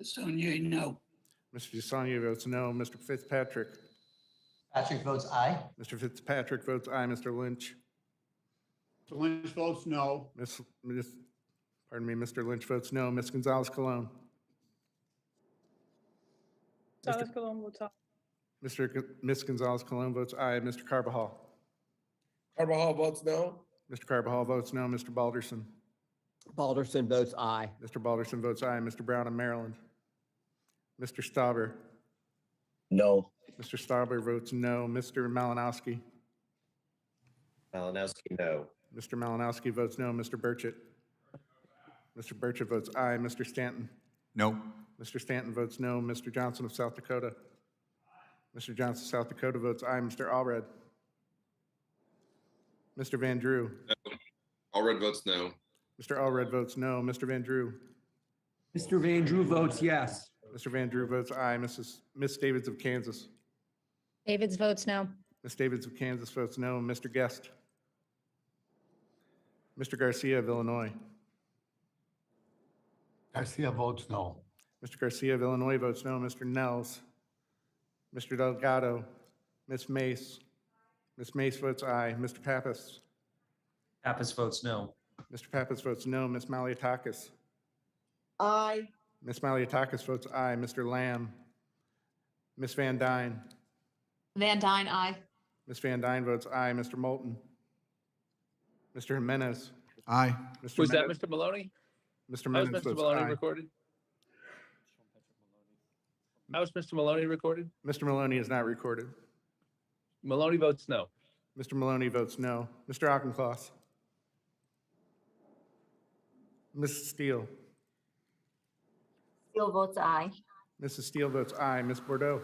Sonia, no. Mr. DeSaulnier votes no. Mr. Fitzpatrick? Patrick votes aye. Mr. Fitzpatrick votes aye. Mr. Lynch? Lynch votes no. Mr. Lynch votes no. Ms. Gonzalez-Colon? Ms. Gonzalez-Colon votes aye. Mr. Carbajal? Carbajal votes no. Mr. Carbajal votes no. Mr. Balderson? Balderson votes aye. Mr. Balderson votes aye. Mr. Brown of Maryland? Mr. Stauber? No. Mr. Stauber votes no. Mr. Malinowski? Malinowski, no. Mr. Malinowski votes no. Mr. Burchett? Mr. Burchett votes aye. Mr. Stanton? No. Mr. Stanton votes no. Mr. Johnson of South Dakota? Mr. Johnson of South Dakota votes aye. Mr. Allred? Mr. Van Drew? Allred votes no. Mr. Allred votes no. Mr. Van Drew? Mr. Van Drew votes yes. Mr. Van Drew votes aye. Miss Davids of Kansas? Davids votes no. Miss Davids of Kansas votes no. Mr. Guest? Mr. Garcia of Illinois? Garcia votes no. Mr. Garcia of Illinois votes no. Mr. Nels? Mr. Delgado? Ms. Mace? Ms. Mace votes aye. Mr. Pappas? Pappas votes no. Mr. Pappas votes no. Ms. Maliatakis? Aye. Ms. Maliatakis votes aye. Mr. Lamb? Ms. Van Dyne? Van Dyne, aye. Ms. Van Dyne votes aye. Mr. Moulton? Mr. Jimenez? Aye. Mr. Was that Jimenez- Mr. Maloney? Mr. How was Jimenez Mr. votes Maloney aye. recorded? How was Mr. Maloney recorded? Mr. Maloney is not recorded. Maloney votes no. Mr. Maloney votes no. Mr. Auchincloss? Mrs. Steele? Steele votes aye. Mrs. Steele votes aye. Ms. Bordeaux?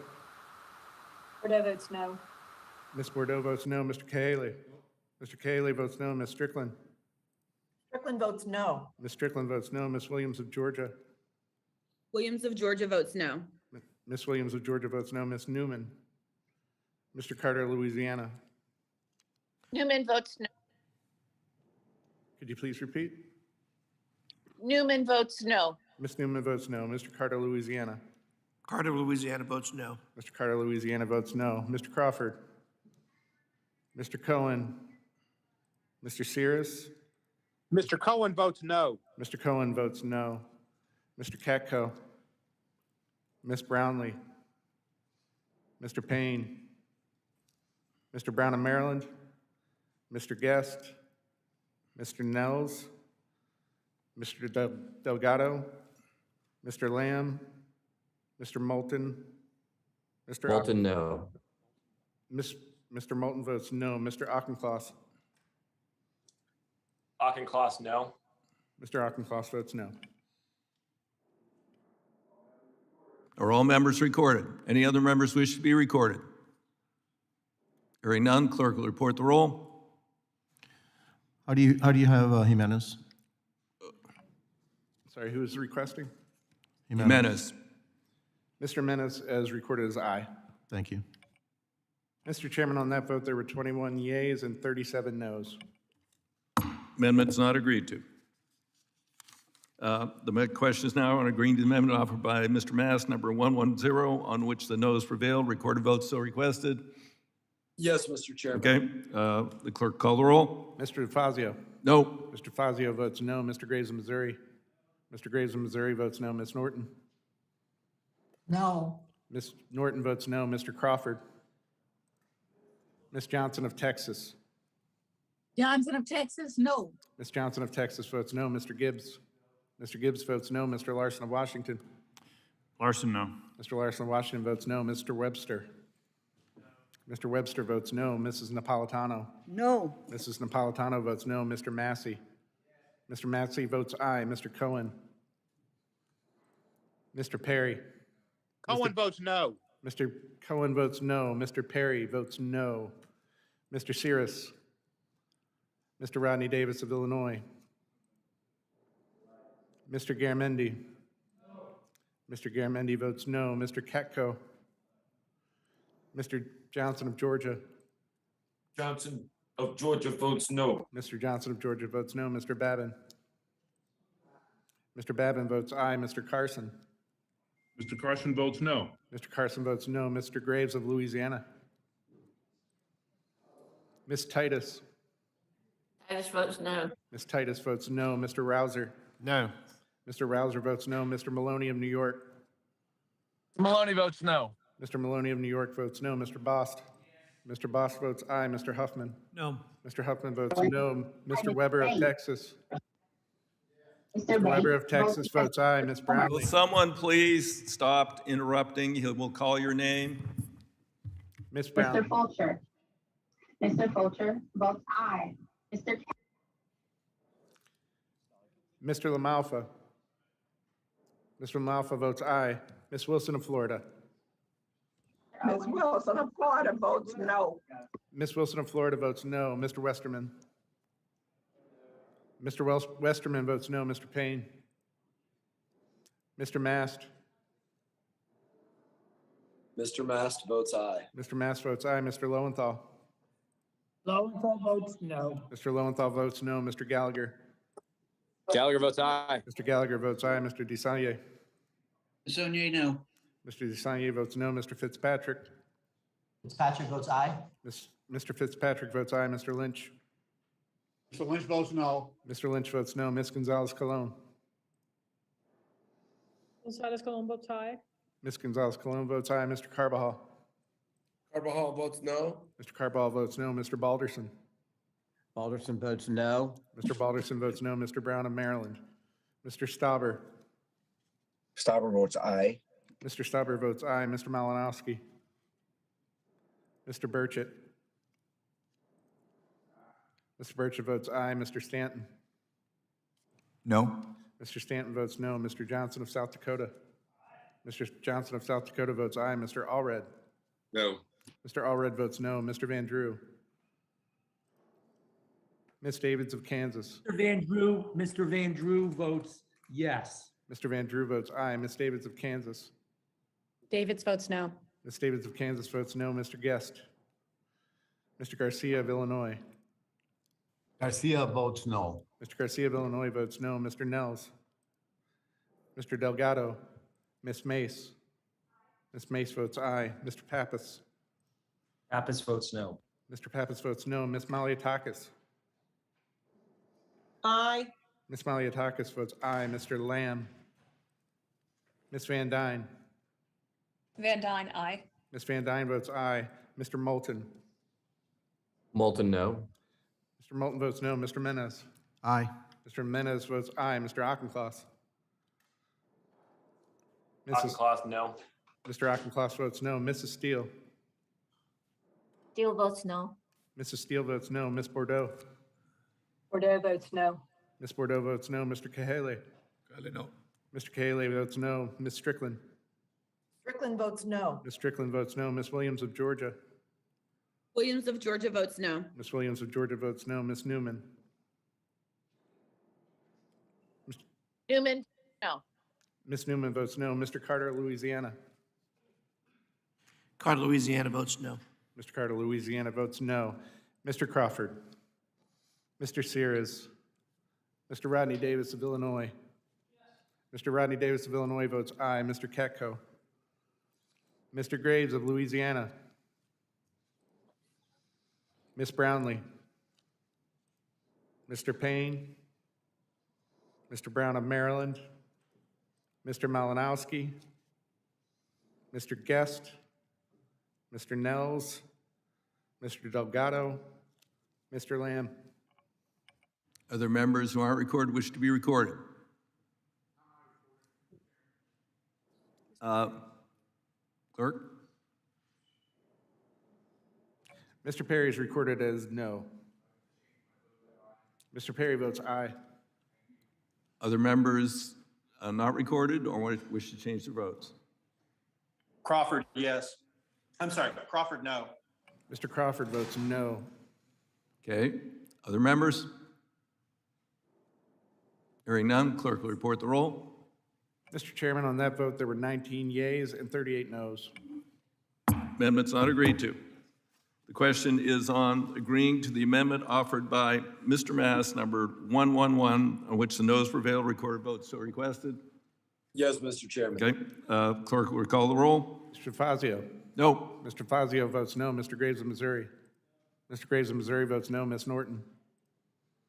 Bordeaux votes no. Ms. Bordeaux votes no. Mr. Cahaley? Mr. Cahaley votes no. Ms. Strickland? Strickland votes no. Ms. Strickland votes no. Ms. Williams of Georgia? Williams of Georgia votes no. Ms. Williams of Georgia votes no. Ms. Newman. Mr. Carter, Louisiana. Newman votes no. Could you please repeat? Newman votes no. Ms. Newman votes no. Mr. Carter, Louisiana. Carter, Louisiana votes no. Mr. Carter, Louisiana votes no. Mr. Crawford. Mr. Cohen. Mr. Cirrus. Mr. Cohen votes no. Mr. Cohen votes no. Mr. Katko. Ms. Brownlee. Mr. Payne. Mr. Brown of Maryland. Mr. Guest. Mr. Nels. Mr. Delgado. Mr. Lamb. Mr. Moulton. Mr. Moulton, no. Mr. Moulton votes no. Mr. Auchincloss. Auchincloss, no. Mr. Auchincloss votes no. Are all members recorded? Any other members wish to be recorded? Hearing none, clerk will report the roll. How do you have Jimenez? Sorry, who is requesting? Jimenez. Mr. Menace, as recorded as aye. Thank you. Mr. Chairman, on that vote, there were 21 yeas and 37 noes. Amendment's not agreed to. The question is now on agreeing to the amendment offered by Mr. Mass, number 110, on which the noes prevailed. Recorded votes so requested. Yes, Mr. Chairman. Okay, the clerk call the roll. Mr. DeFazio. No. Mr. Fazio votes no. Mr. Graves of Missouri. Mr. Graves of Missouri votes no. Ms. Norton. No. Ms. Norton votes no. Mr. Crawford. Ms. Johnson of Texas. Johnson of Texas, no. Ms. Johnson of Texas votes no. Mr. Gibbs. Mr. Gibbs votes no. Mr. Larson of Washington. Larson, no. Mr. Larson of Washington votes no. Mr. Webster. Mr. Webster votes no. Mrs. Napolitano. No. Mrs. Napolitano votes no. Mr. Massey. Mr. Massey votes aye. Mr. Cohen. Mr. Perry. Cohen votes no. Mr. Cohen votes no. Mr. Perry votes no. Mr. Cirrus. Mr. Rodney Davis of Illinois. Mr. Garamendi. Mr. Garamendi votes no. Mr. Katko. Mr. Johnson of Georgia. Johnson of Georgia votes no. Mr. Johnson of Georgia votes no. Mr. Babin. Mr. Babin votes aye. Mr. Carson. Mr. Carson votes no. Mr. Carson votes no. Mr. Graves of Louisiana. Ms. Titus. Titus votes no. Ms. Titus votes no. Mr. Rouser. No. Mr. Rouser votes no. Mr. Maloney of New York. Maloney votes no. Mr. Maloney of New York votes no. Mr. Bost. Mr. Bost votes aye. Mr. Huffman. No. Mr. Huffman votes no. Mr. Weber of Texas. Mr. Weber of Texas votes aye. Ms. Will Brownlee. someone please stop interrupting? He will call your name. Ms. Mr. Brownlee. Fulcher. Mr. Fulcher votes aye. Mr. Mr. LaMalfa. Mr. LaMalfa votes aye. Ms. Wilson of Florida. Ms. Wilson of Florida votes no. Ms. Wilson of Florida votes no. Mr. Westerman. Mr. Westerman votes no. Mr. Payne. Mr. Mast. Mr. Mast votes aye. Mr. Mast votes aye. Mr. Lowenthal. Lowenthal votes no. Mr. Lowenthal votes no. Mr. Gallagher. Gallagher votes aye. Mr. Gallagher votes aye. Mr. Desailly. Desaulnier, no. Mr. Desailly votes no. Mr. Fitzpatrick. Fitzpatrick votes aye. Mr. Fitzpatrick votes aye. Mr. Lynch. Mr. Lynch votes no. Mr. Lynch votes no. Ms. Gonzalez Colon. Gonzalez Colon votes aye. Ms. Gonzalez Colon votes aye. Mr. Carbajal. Carbajal votes no. Mr. Carbajal votes no. Mr. Balderson. Balderson votes no. Mr. Balderson votes no. Mr. Brown of Maryland. Mr. Stauber. Stauber votes aye. Mr. Stauber votes aye. Mr. Malinowski. Mr. Burchett. Mr. Burchett votes aye. Mr. Stanton. No. Mr. Stanton votes no. Mr. Johnson of South Dakota. Mr. Johnson of South Dakota votes aye. Mr. Allred. No. Mr. Allred votes no. Mr. Van Drew. Ms. Davids of Kansas. Mr. Van Drew votes yes. Mr. Van Drew votes aye. Ms. Davids of Kansas. Davids votes no. Ms. Davids of Kansas votes no. Mr. Guest. Mr. Garcia of Illinois. Garcia votes no. Mr. Garcia of Illinois votes no. Mr. Nels. Mr. Delgado. Ms. Mace. Ms. Mace votes aye. Mr. Pappas. Pappas votes no. Mr. Pappas votes no. Ms. Maliatakis. Aye. Ms. Maliatakis votes aye. Mr. Lamb. Ms. Van Dyne. Van Dyne, aye. Ms. Van Dyne votes aye. Mr. Moulton. Moulton, no. Mr. Moulton votes no. Mr. Menes. Aye. Mr. Menes votes aye. Mr. Auchincloss. Auchincloss, no. Mr. Auchincloss votes no. Mrs. Steele. Steele votes no. Mrs. Steele votes no. Ms. Bordeaux. Bordeaux votes no. Ms. Bordeaux votes no. Mr. Kahale. No. Mr. Kahale votes no. Ms. Strickland. Strickland votes no. Ms. Strickland votes no. Ms. Williams of Georgia. Williams of Georgia votes no. Ms. Williams of Georgia votes no. Ms. Newman. Newman, no. Ms. Newman votes no. Mr. Carter, Louisiana. Carter, Louisiana votes no. Mr. Carter, Louisiana votes no. Mr. Crawford. Mr. Sears. Mr. Rodney Davis of Illinois. Mr. Rodney Davis of Illinois votes aye. Mr. Katko. Mr. Graves of Louisiana. Ms. Brownlee. Mr. Payne. Mr. Brown of Maryland. Mr. Malinowski. Mr. Guest. Mr. Nels. Mr. Delgado. Mr. Lamb. Other members who aren't recorded wish to be recorded? Clerk? Mr. Perry is recorded as no. Mr. Perry votes aye. Other members not recorded or wish to change their votes? Crawford, yes. I'm sorry, Crawford, no. Mr. Crawford votes no. Okay. Other members? Hearing none, clerk will report the roll. Mr. Chairman, on that vote, there were 19 yeas and 38 noes. Amendment's not agreed to. The question is on agreeing to the amendment offered by Mr. Mass, number 111, on which the noes prevailed, recorded votes so requested. Yes, Mr. Chairman. Okay. Clerk will recall the roll. Mr. Fazio. No. Mr. Fazio votes no. Mr. Graves of Missouri. Mr. Graves of Missouri votes no. Ms. Norton.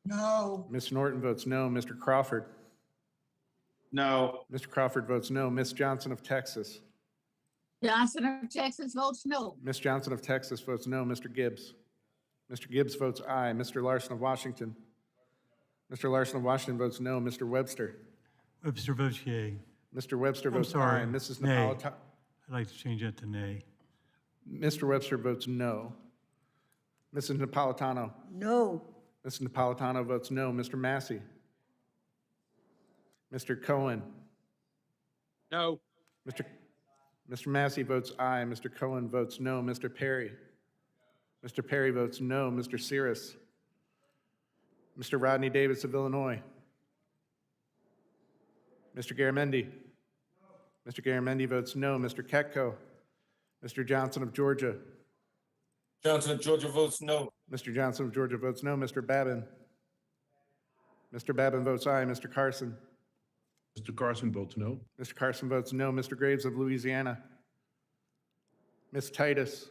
No. Ms. Norton votes no. Mr. Crawford. No. Mr. Crawford votes no. Ms. Johnson of Texas. Johnson of Texas votes no. Ms. Johnson of Texas votes no. Mr. Gibbs. Mr. Gibbs votes aye. Mr. Larson of Washington. Mr. Larson of Washington votes no. Mr. Webster. Webster votes yea. Mr. Webster I'm votes sorry, aye. Mrs. nay. Napolitano. I'd like to change that to nay. Mr. Webster votes no. Mrs. Napolitano. No. Mrs. Napolitano votes no. Mr. Massey. Mr. Cohen. No. Mr. Massey votes aye. Mr. Cohen votes no. Mr. Perry. Mr. Perry votes no. Mr. Sears. Mr. Rodney Davis of Illinois. Mr. Garamendi. Mr. Garamendi votes no. Mr. Ketko. Mr. Johnson of Georgia. Johnson of Georgia votes no. Mr. Johnson of Georgia votes no. Mr. Babin. Mr. Babin votes aye. Mr. Carson. Mr. Carson votes no. Mr. Carson votes no. Mr. Graves of Louisiana. Ms. Titus.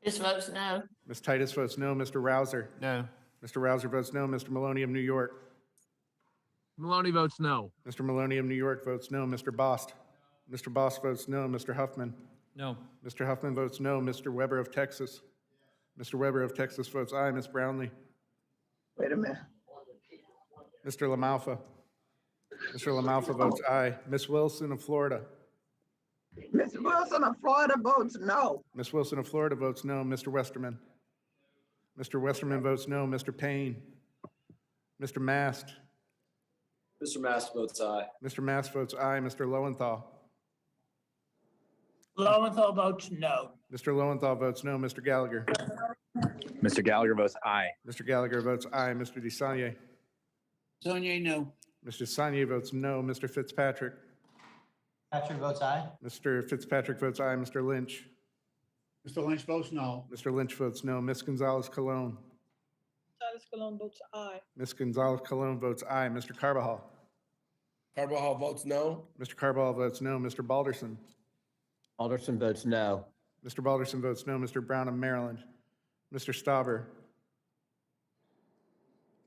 This votes no. Ms. Titus votes no. Mr. Rouser. No. Mr. Rouser votes no. Mr. Maloney of New York. Maloney votes no. Mr. Maloney of New York votes no. Mr. Bost. Mr. Bost votes no. Mr. Huffman. No. Mr. Huffman votes no. Mr. Weber of Texas. Mr. Weber of Texas votes aye. Ms. Brownlee. Wait a minute. Mr. LaMalfa. Mr. LaMalfa votes aye. Ms. Wilson of Florida. Ms. Wilson of Florida votes no. Ms. Wilson of Florida votes no. Mr. Westerman. Mr. Westerman votes no. Mr. Payne. Mr. Mast. Mr. Mast votes aye. Mr. Mast votes aye. Mr. Lowenthal. Lowenthal votes no. Mr. Lowenthal votes no. Mr. Gallagher. Mr. Gallagher votes aye. Mr. Gallagher votes aye. Mr. DeSaulnier. Sonia, no. Mr. DeSaulnier votes no. Mr. Fitzpatrick. Patrick votes aye. Mr. Fitzpatrick votes aye. Mr. Lynch. Mr. Lynch votes no. Mr. Lynch votes no. Ms. Gonzalez Cologne. Gonzalez Colon votes aye. Ms. Gonzalez Cologne votes aye. Mr. Carbajal. Carbajal votes no. Mr. Carbajal votes no. Mr. Balderson. Alderson votes no. Mr. Balderson votes no. Mr. Brown of Maryland. Mr. Stauber.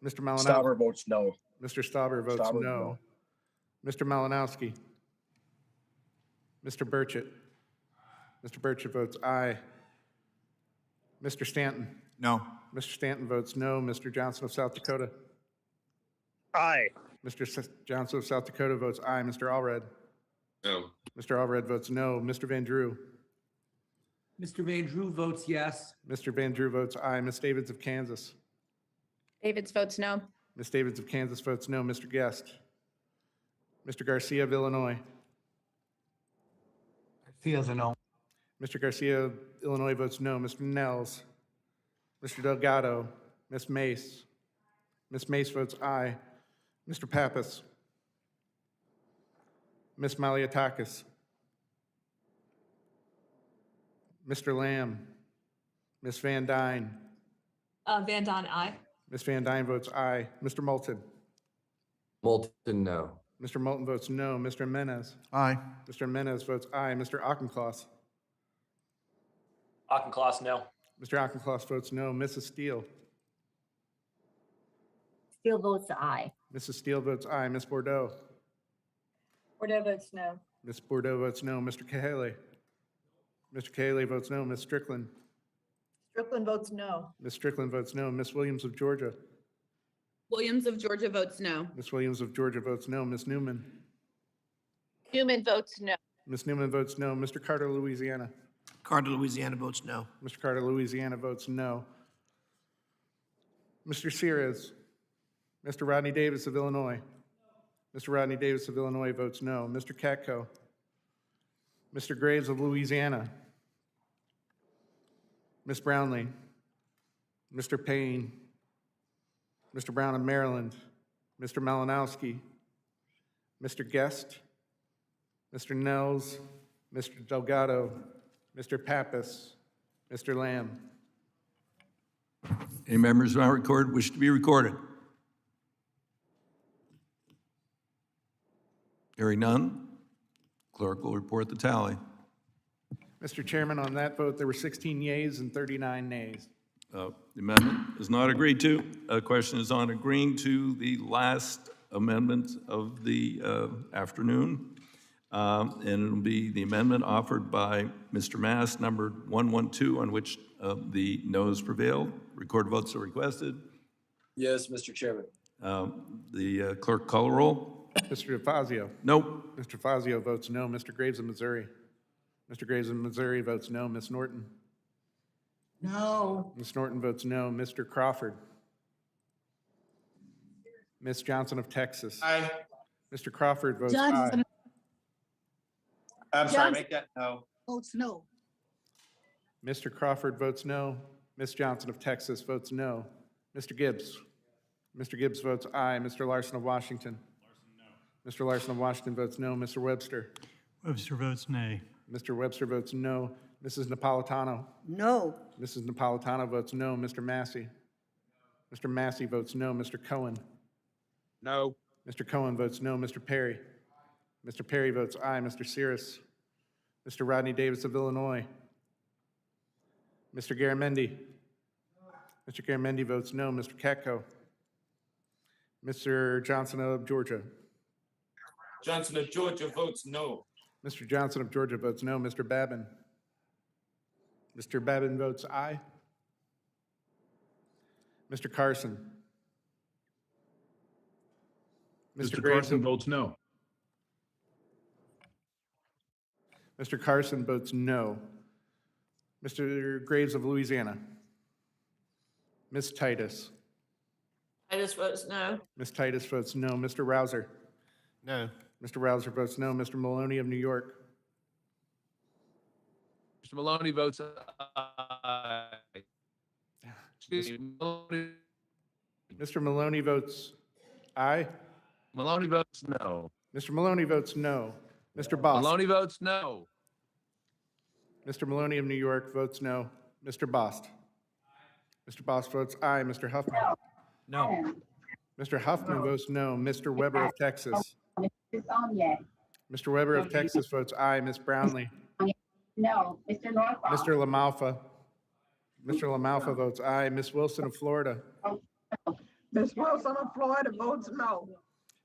Mr. Malinowski. Stauber votes no. Mr. Stauber votes Stauber, no. Mr. Malinowski. Mr. Burchett. Mr. Burchett votes aye. Mr. Stanton. No. Mr. Stanton votes no. Mr. Johnson of South Dakota. Aye. Mr. Johnson of South Dakota votes aye. Mr. Allred. No. Mr. Allred votes no. Mr. Van Drew. Mr. Van Drew votes yes. Mr. Van Drew votes aye. Ms. Davids of Kansas. Davids votes no. Ms. Davids of Kansas votes no. Mr. Guest. Mr. Garcia of Illinois. Garcia's a no. Mr. Garcia of Illinois votes no. Mr. Nels. Mr. Delgado. Ms. Mace. Ms. Mace votes aye. Mr. Pappas. Ms. Maliatakis. Mr. Lamb. Ms. Van Dyne. Van Don, aye. Ms. Van Dyne votes aye. Mr. Moulton. Moulton, no. Mr. Moulton votes no. Mr. Jimenez. Aye. Mr. Jimenez votes aye. Mr. Auchincloss. Auchincloss, no. Mr. Auchincloss votes no. Mrs. Steele. Steele votes aye. Mrs. Steele votes aye. Ms. Bordeaux. Bordeaux votes no. Ms. Bordeaux votes no. Mr. Cahaly. Mr. Cahaly votes no. Ms. Strickland. Strickland votes no. Ms. Strickland votes no. Ms. Williams of Georgia. Williams of Georgia votes no. Ms. Williams of Georgia votes no. Ms. Newman. Newman votes no. Ms. Newman votes no. Mr. Carter, Louisiana. Carter, Louisiana votes no. Mr. Carter, Louisiana votes no. Mr. Sears. Mr. Rodney Davis of Illinois. Mr. Rodney Davis of Illinois votes no. Mr. Katko. Mr. Graves of Louisiana. Ms. Brownlee. Mr. Payne. Mr. Brown of Maryland. Mr. Malinowski. Mr. Guest. Mr. Nels. Mr. Delgado. Mr. Pappas. Mr. Lamb. Any members not recorded wish to be recorded? Hearing none, clerk will report the tally. Mr. Chairman, on that vote, there were 16 yeas and 39 nays. The amendment is not agreed to. A question is on agreeing to the last amendment of the afternoon. And it'll be the amendment offered by Mr. Mass, numbered 112, on which the noes prevailed. Recorded votes are requested. Yes, Mr. Chairman. The clerk call a roll. Mr. DeFazio. Nope. Mr. Fazio votes no. Mr. Graves of Missouri. Mr. Graves of Missouri votes no. Ms. Norton. No. Ms. Norton votes no. Mr. Crawford. Ms. Johnson of Texas. Aye. Mr. Crawford votes Johnson. aye. I'm sorry, make that no. Votes no. Mr. Crawford votes no. Ms. Johnson of Texas votes no. Mr. Gibbs. Mr. Gibbs votes aye. Mr. Larson of Washington. Mr. Larson of Washington votes no. Mr. Webster. Webster votes nay. Mr. Webster votes no. Mrs. Napolitano. No. Mrs. Napolitano votes no. Mr. Massey. Mr. Massey votes no. Mr. Cohen. No. Mr. Cohen votes no. Mr. Perry. Mr. Perry votes aye. Mr. Sears. Mr. Rodney Davis of Illinois. Mr. Garamendi. Mr. Garamendi votes no. Mr. Katko. Mr. Johnson of Georgia. Johnson of Georgia votes no. Mr. Johnson of Georgia votes no. Mr. Babin. Mr. Babin votes aye. Mr. Carson. Mr. Graves Carson votes no. Mr. Carson votes no. Mr. Graves of Louisiana. Ms. Titus. Titus votes no. Ms. Titus votes no. Mr. Rouser. No. Mr. Rouser votes no. Mr. Maloney of New York. Mr. Maloney votes aye. Excuse me, Maloney. Mr. Maloney votes aye. Maloney votes no. Mr. Maloney votes no. Mr. Bost. Maloney votes no. Mr. Maloney of New York votes no. Mr. Bost. Mr. Bost votes aye. Mr. Huffman. No. Mr. Huffman votes no. Mr. Weber of Texas. Mr. Weber of Texas votes aye. Ms. Brownlee. No. Mr. Norfolk. Mr. LaMalfa. Mr. LaMalfa votes aye. Ms. Wilson of Florida. Ms. Wilson of Florida votes no.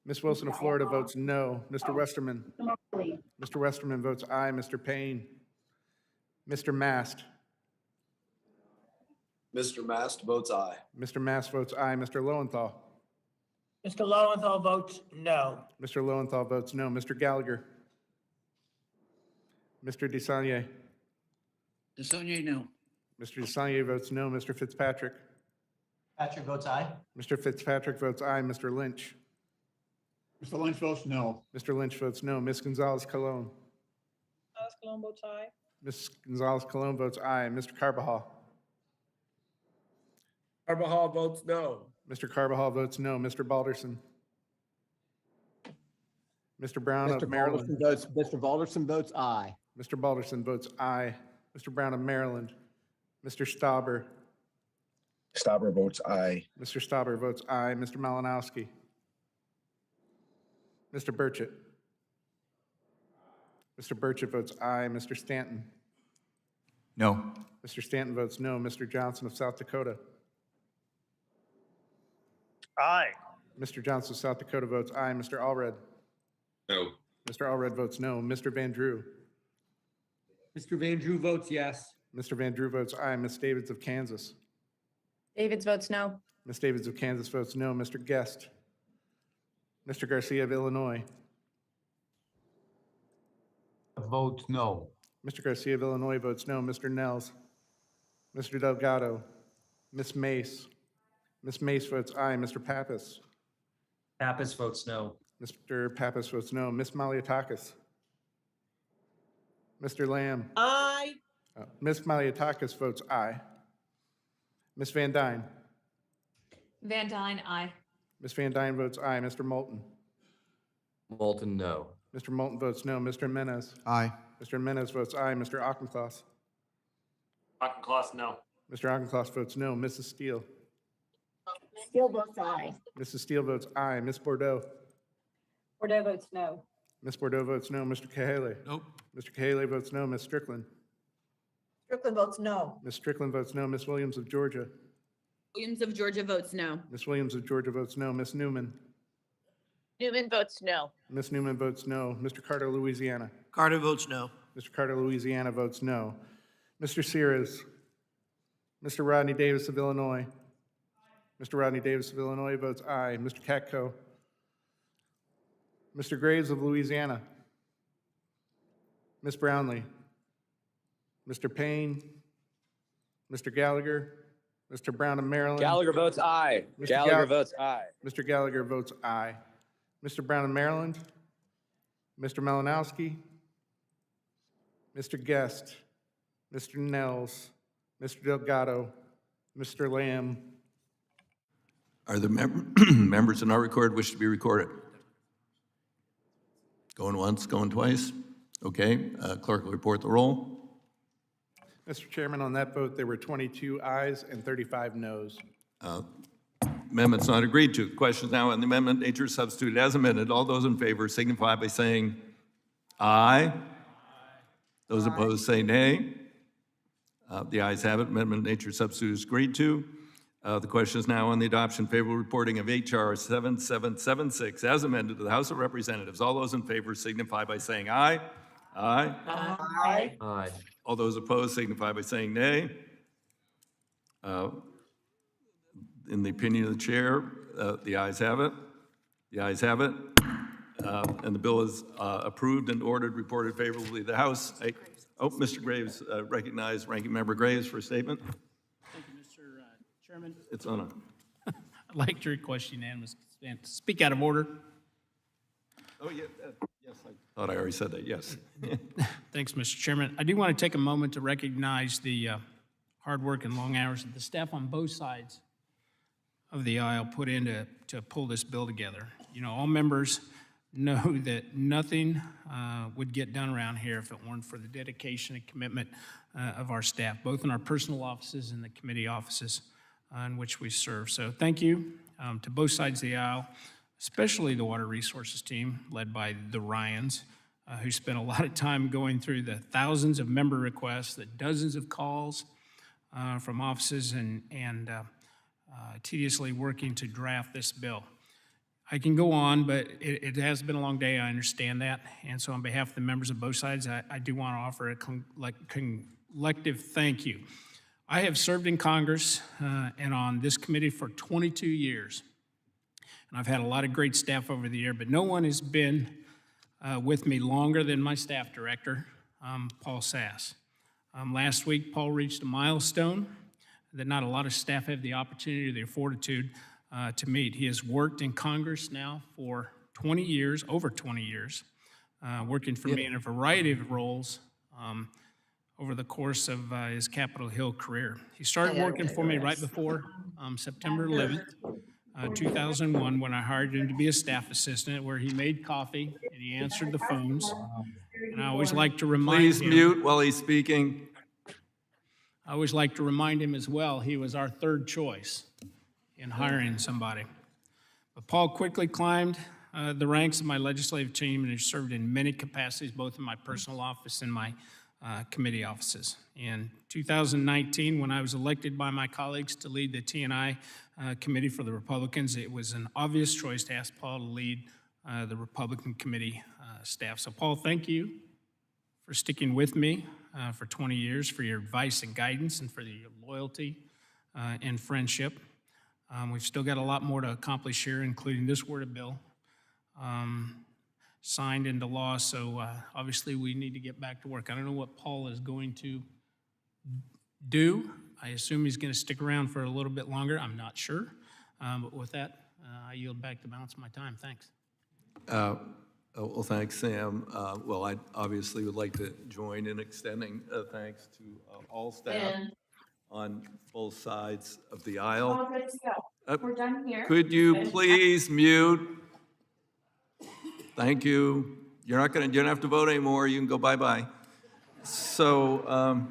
Ms. Wilson of Florida votes no. Mr. Westerman. Mr. Westerman votes aye. Mr. Payne. Mr. Mast. Mr. Mast votes aye. Mr. Mast votes aye. Mr. Lowenthal. Mr. Lowenthal votes no. Mr. Lowenthal votes no. Mr. Gallagher. Mr. DeSaulnier. DeSaulnier, no. Mr. DeSaulnier votes no. Mr. Fitzpatrick. Patrick votes aye. Mr. Fitzpatrick votes aye. Mr. Lynch. Mr. Lynch votes no. Mr. Lynch votes no. Ms. Gonzalez-Colon. Colon votes aye. Ms. Gonzalez-Colon votes aye. Mr. Carbajal. Carbajal votes no. Mr. Carbajal votes no. Mr. Balderson. Mr. Brown of Maryland. Mr. Balderson votes aye. Mr. Balderson votes aye. Mr. Brown of Maryland. Mr. Stauber. Stauber votes aye. Mr. Stauber votes aye. Mr. Malinowski. Mr. Burchett. Mr. Burchett votes aye. Mr. Stanton. No. Mr. Stanton votes no. Mr. Johnson of South Dakota. Aye. Mr. Johnson of South Dakota votes aye. Mr. Allred. No. Mr. Allred votes no. Mr. Van Drew. Mr. Van Drew votes yes. Mr. Van Drew votes aye. Ms. Davids of Kansas. Davids votes no. Ms. Davids of Kansas votes no. Mr. Guest. Mr. Garcia of Illinois. Votes no. Mr. Garcia of Illinois votes no. Mr. Nels. Mr. Delgado. Ms. Mace. Ms. Mace votes aye. Mr. Pappas. Pappas votes no. Mr. Pappas votes no. Ms. Maliatakis. Mr. Lamb. Aye. Ms. Maliatakis votes aye. Ms. Van Dyne. Van Dyne, aye. Ms. Van Dyne votes aye. Mr. Moulton. Moulton, no. Mr. Moulton votes no. Mr. Menes. Aye. Mr. Menes votes aye. Mr. Auchincloss. Auchincloss, no. Mr. Auchincloss votes no. Mrs. Steele. Steele votes aye. Mrs. Steele votes aye. Ms. Bordeaux. Bordeaux votes no. Ms. Bordeaux votes no. Mr. Cahaly. Nope. Mr. Cahaly votes no. Ms. Strickland. Strickland votes no. Ms. Strickland votes no. Ms. Williams of Georgia. Williams of Georgia votes no. Ms. Williams of Georgia votes no. Ms. Newman. Newman votes no. Ms. Newman votes no. Mr. Carter, Louisiana. Carter votes no. Mr. Carter, Louisiana votes no. Mr. Sears. Mr. Rodney Davis of Illinois. Mr. Rodney Davis of Illinois votes aye. Mr. Katko. Mr. Graves of Louisiana. Ms. Brownlee. Mr. Payne. Mr. Gallagher. Mr. Brown of Maryland. Gallagher votes aye. Mr. Gallagher votes aye. Mr. Gallagher votes aye. Mr. Brown of Maryland. Mr. Malinowski. Mr. Guest. Mr. Nels. Mr. Delgado. Mr. Lamb. Are the members that are not recorded wish to be recorded? Going once, going twice? Okay, clerk will report the roll. Mr. Chairman, on that vote, there were 22 ayes and 35 noes. Amendment's not agreed to. Questions now on the amendment, nature substituted as amended. All those in favor signify by saying aye. Those opposed say nay. The ayes have it. Amendment nature substitute is agreed to. The question is now on the adoption favorable reporting of H.R. 7776 as amended to the House of Representatives. All those in favor signify by saying aye. Aye. Aye. Aye. All those opposed signify by saying nay. In the opinion of the chair, the ayes have it. The ayes have it. And the bill is approved and ordered, reported favorably to the House. Mr. Graves, recognized Ranking Member Graves for a statement. Thank you, Mr. Chairman. It's on. I'd like to request unanimous consent to speak out of order. Oh, yeah, yes, I thought I already said that, yes. Thanks, Mr. Chairman. I do want to take a moment to recognize the hard work and long hours that the staff on both sides of the aisle put in to pull this bill together. You know, all members know that nothing would get done around here if it weren't for the dedication and commitment of our staff, both in our personal offices and the committee offices in which we serve. So thank you to both sides of the aisle, especially the Water Resources team led by the Ryans, who spent a lot of time going through the thousands of member requests, the dozens of calls from offices, and tediously working to draft this bill. I can go on, but it has been a long day, I understand that. And so on behalf of the members of both sides, I do want to offer a collective thank you. I have served in Congress and on this committee for 22 years. And I've had a lot of great staff over the year, but no one has been with me longer than my staff director, Paul Sass. Last week, Paul reached a milestone that not a lot of staff have the opportunity or the fortitude to meet. He has worked in Congress now for 20 years, over 20 years, working for me in a variety of roles over the course of his Capitol Hill career. He started working for me right before September 11th, 2001, when I hired him to be a staff assistant, where he made coffee and he answered the phones. And I always like to remind him. Please mute while he's speaking. I always like to remind him as well, he was our third choice in hiring somebody. But Paul quickly climbed the ranks of my legislative team and has served in many capacities, both in my personal office and my committee offices. In 2019, when I was elected by my colleagues to lead the T&I committee for the Republicans, it was an obvious choice to ask Paul to lead the Republican committee staff. So Paul, thank you for sticking with me for 20 years, for your advice and guidance, and for your loyalty and friendship. We've still got a lot more to accomplish here, including this worded bill signed into law, so obviously we need to get back to work. I don't know what Paul is going to do. I assume he's going to stick around for a little bit longer. I'm not sure. But with that, I yield back the balance of my time. Thanks. Well, thanks, Sam. Well, I obviously would like to join in extending thanks to all staff on both sides of the aisle. We're done here. Could you please mute? Thank you. You don't have to vote anymore. You can go bye-bye. So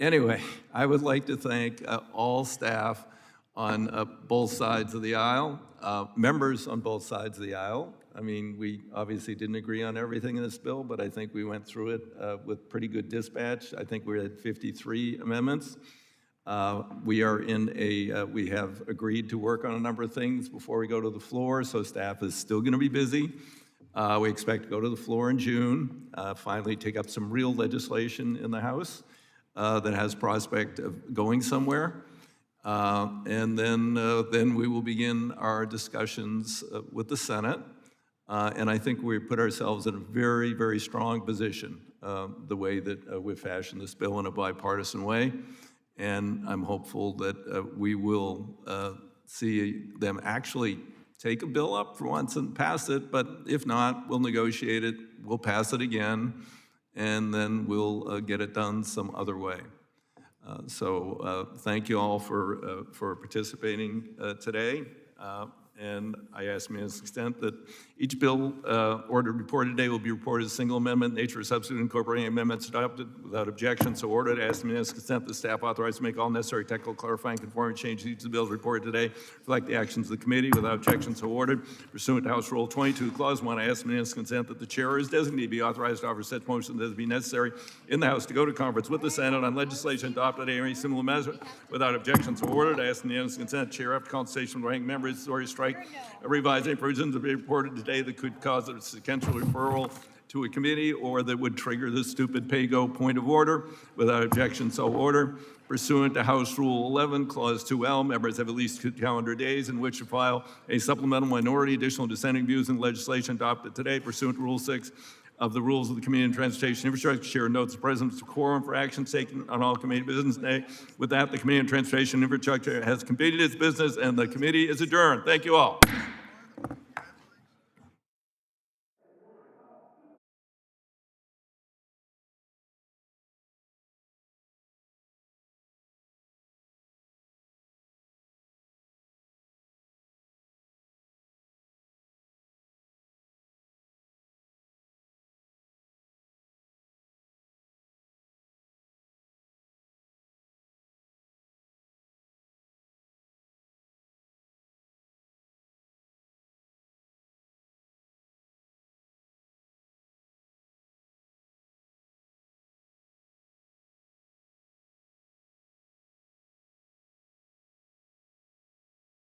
anyway, I would like to thank all staff on both sides of the aisle, members on both sides of the aisle. I mean, we obviously didn't agree on everything in this bill, but I think we went through it with pretty good dispatch. I think we're at 53 amendments. We have agreed to work on a number of things before we go to the floor, so staff is still going to be busy. We expect to go to the floor in June, finally take up some real legislation in the House that has prospect of going somewhere. And then we will begin our discussions with the Senate. And I think we put ourselves in a very, very strong position, the way that we've fashioned this bill in a bipartisan way. And I'm hopeful that we will see them actually take a bill up for once and pass it. But if not, we'll negotiate it, we'll pass it again, and then we'll get it done some other way. So thank you all for participating today. And I ask to the extent that each bill reported today will be reported as a single amendment, nature of substitute incorporating amendments adopted without objection. So ordered. I ask to the consent that staff authorized to make all necessary technical, clarifying, conforming changes to each of the bills reported today reflect the actions of the committee without objection. So ordered. Pursuant to House Rule 22, Clause 1, I ask the consent that the chair is designated to be authorized to offer such motions as be necessary in the House to go to conference with the Senate on legislation adopted any similar measure without objection. So ordered. I ask the consent chair after consultation with ranking members or strike revising provisions to be reported today that could cause a sequential referral to a committee or that would trigger the stupid pay-go point of order. Without objection, so order. Pursuant to House Rule 11, Clause 2L, members have at least 2 calendar days in which to file a supplemental minority additional dissenting views in legislation adopted today. Pursuant to Rule 6 of the rules of the Committee on Transportation Infrastructure, chair notes the presence of quorum for action taken on all committee business today. With that, the Committee on Transportation Infrastructure has completed its business and the committee is adjourned. Thank you all.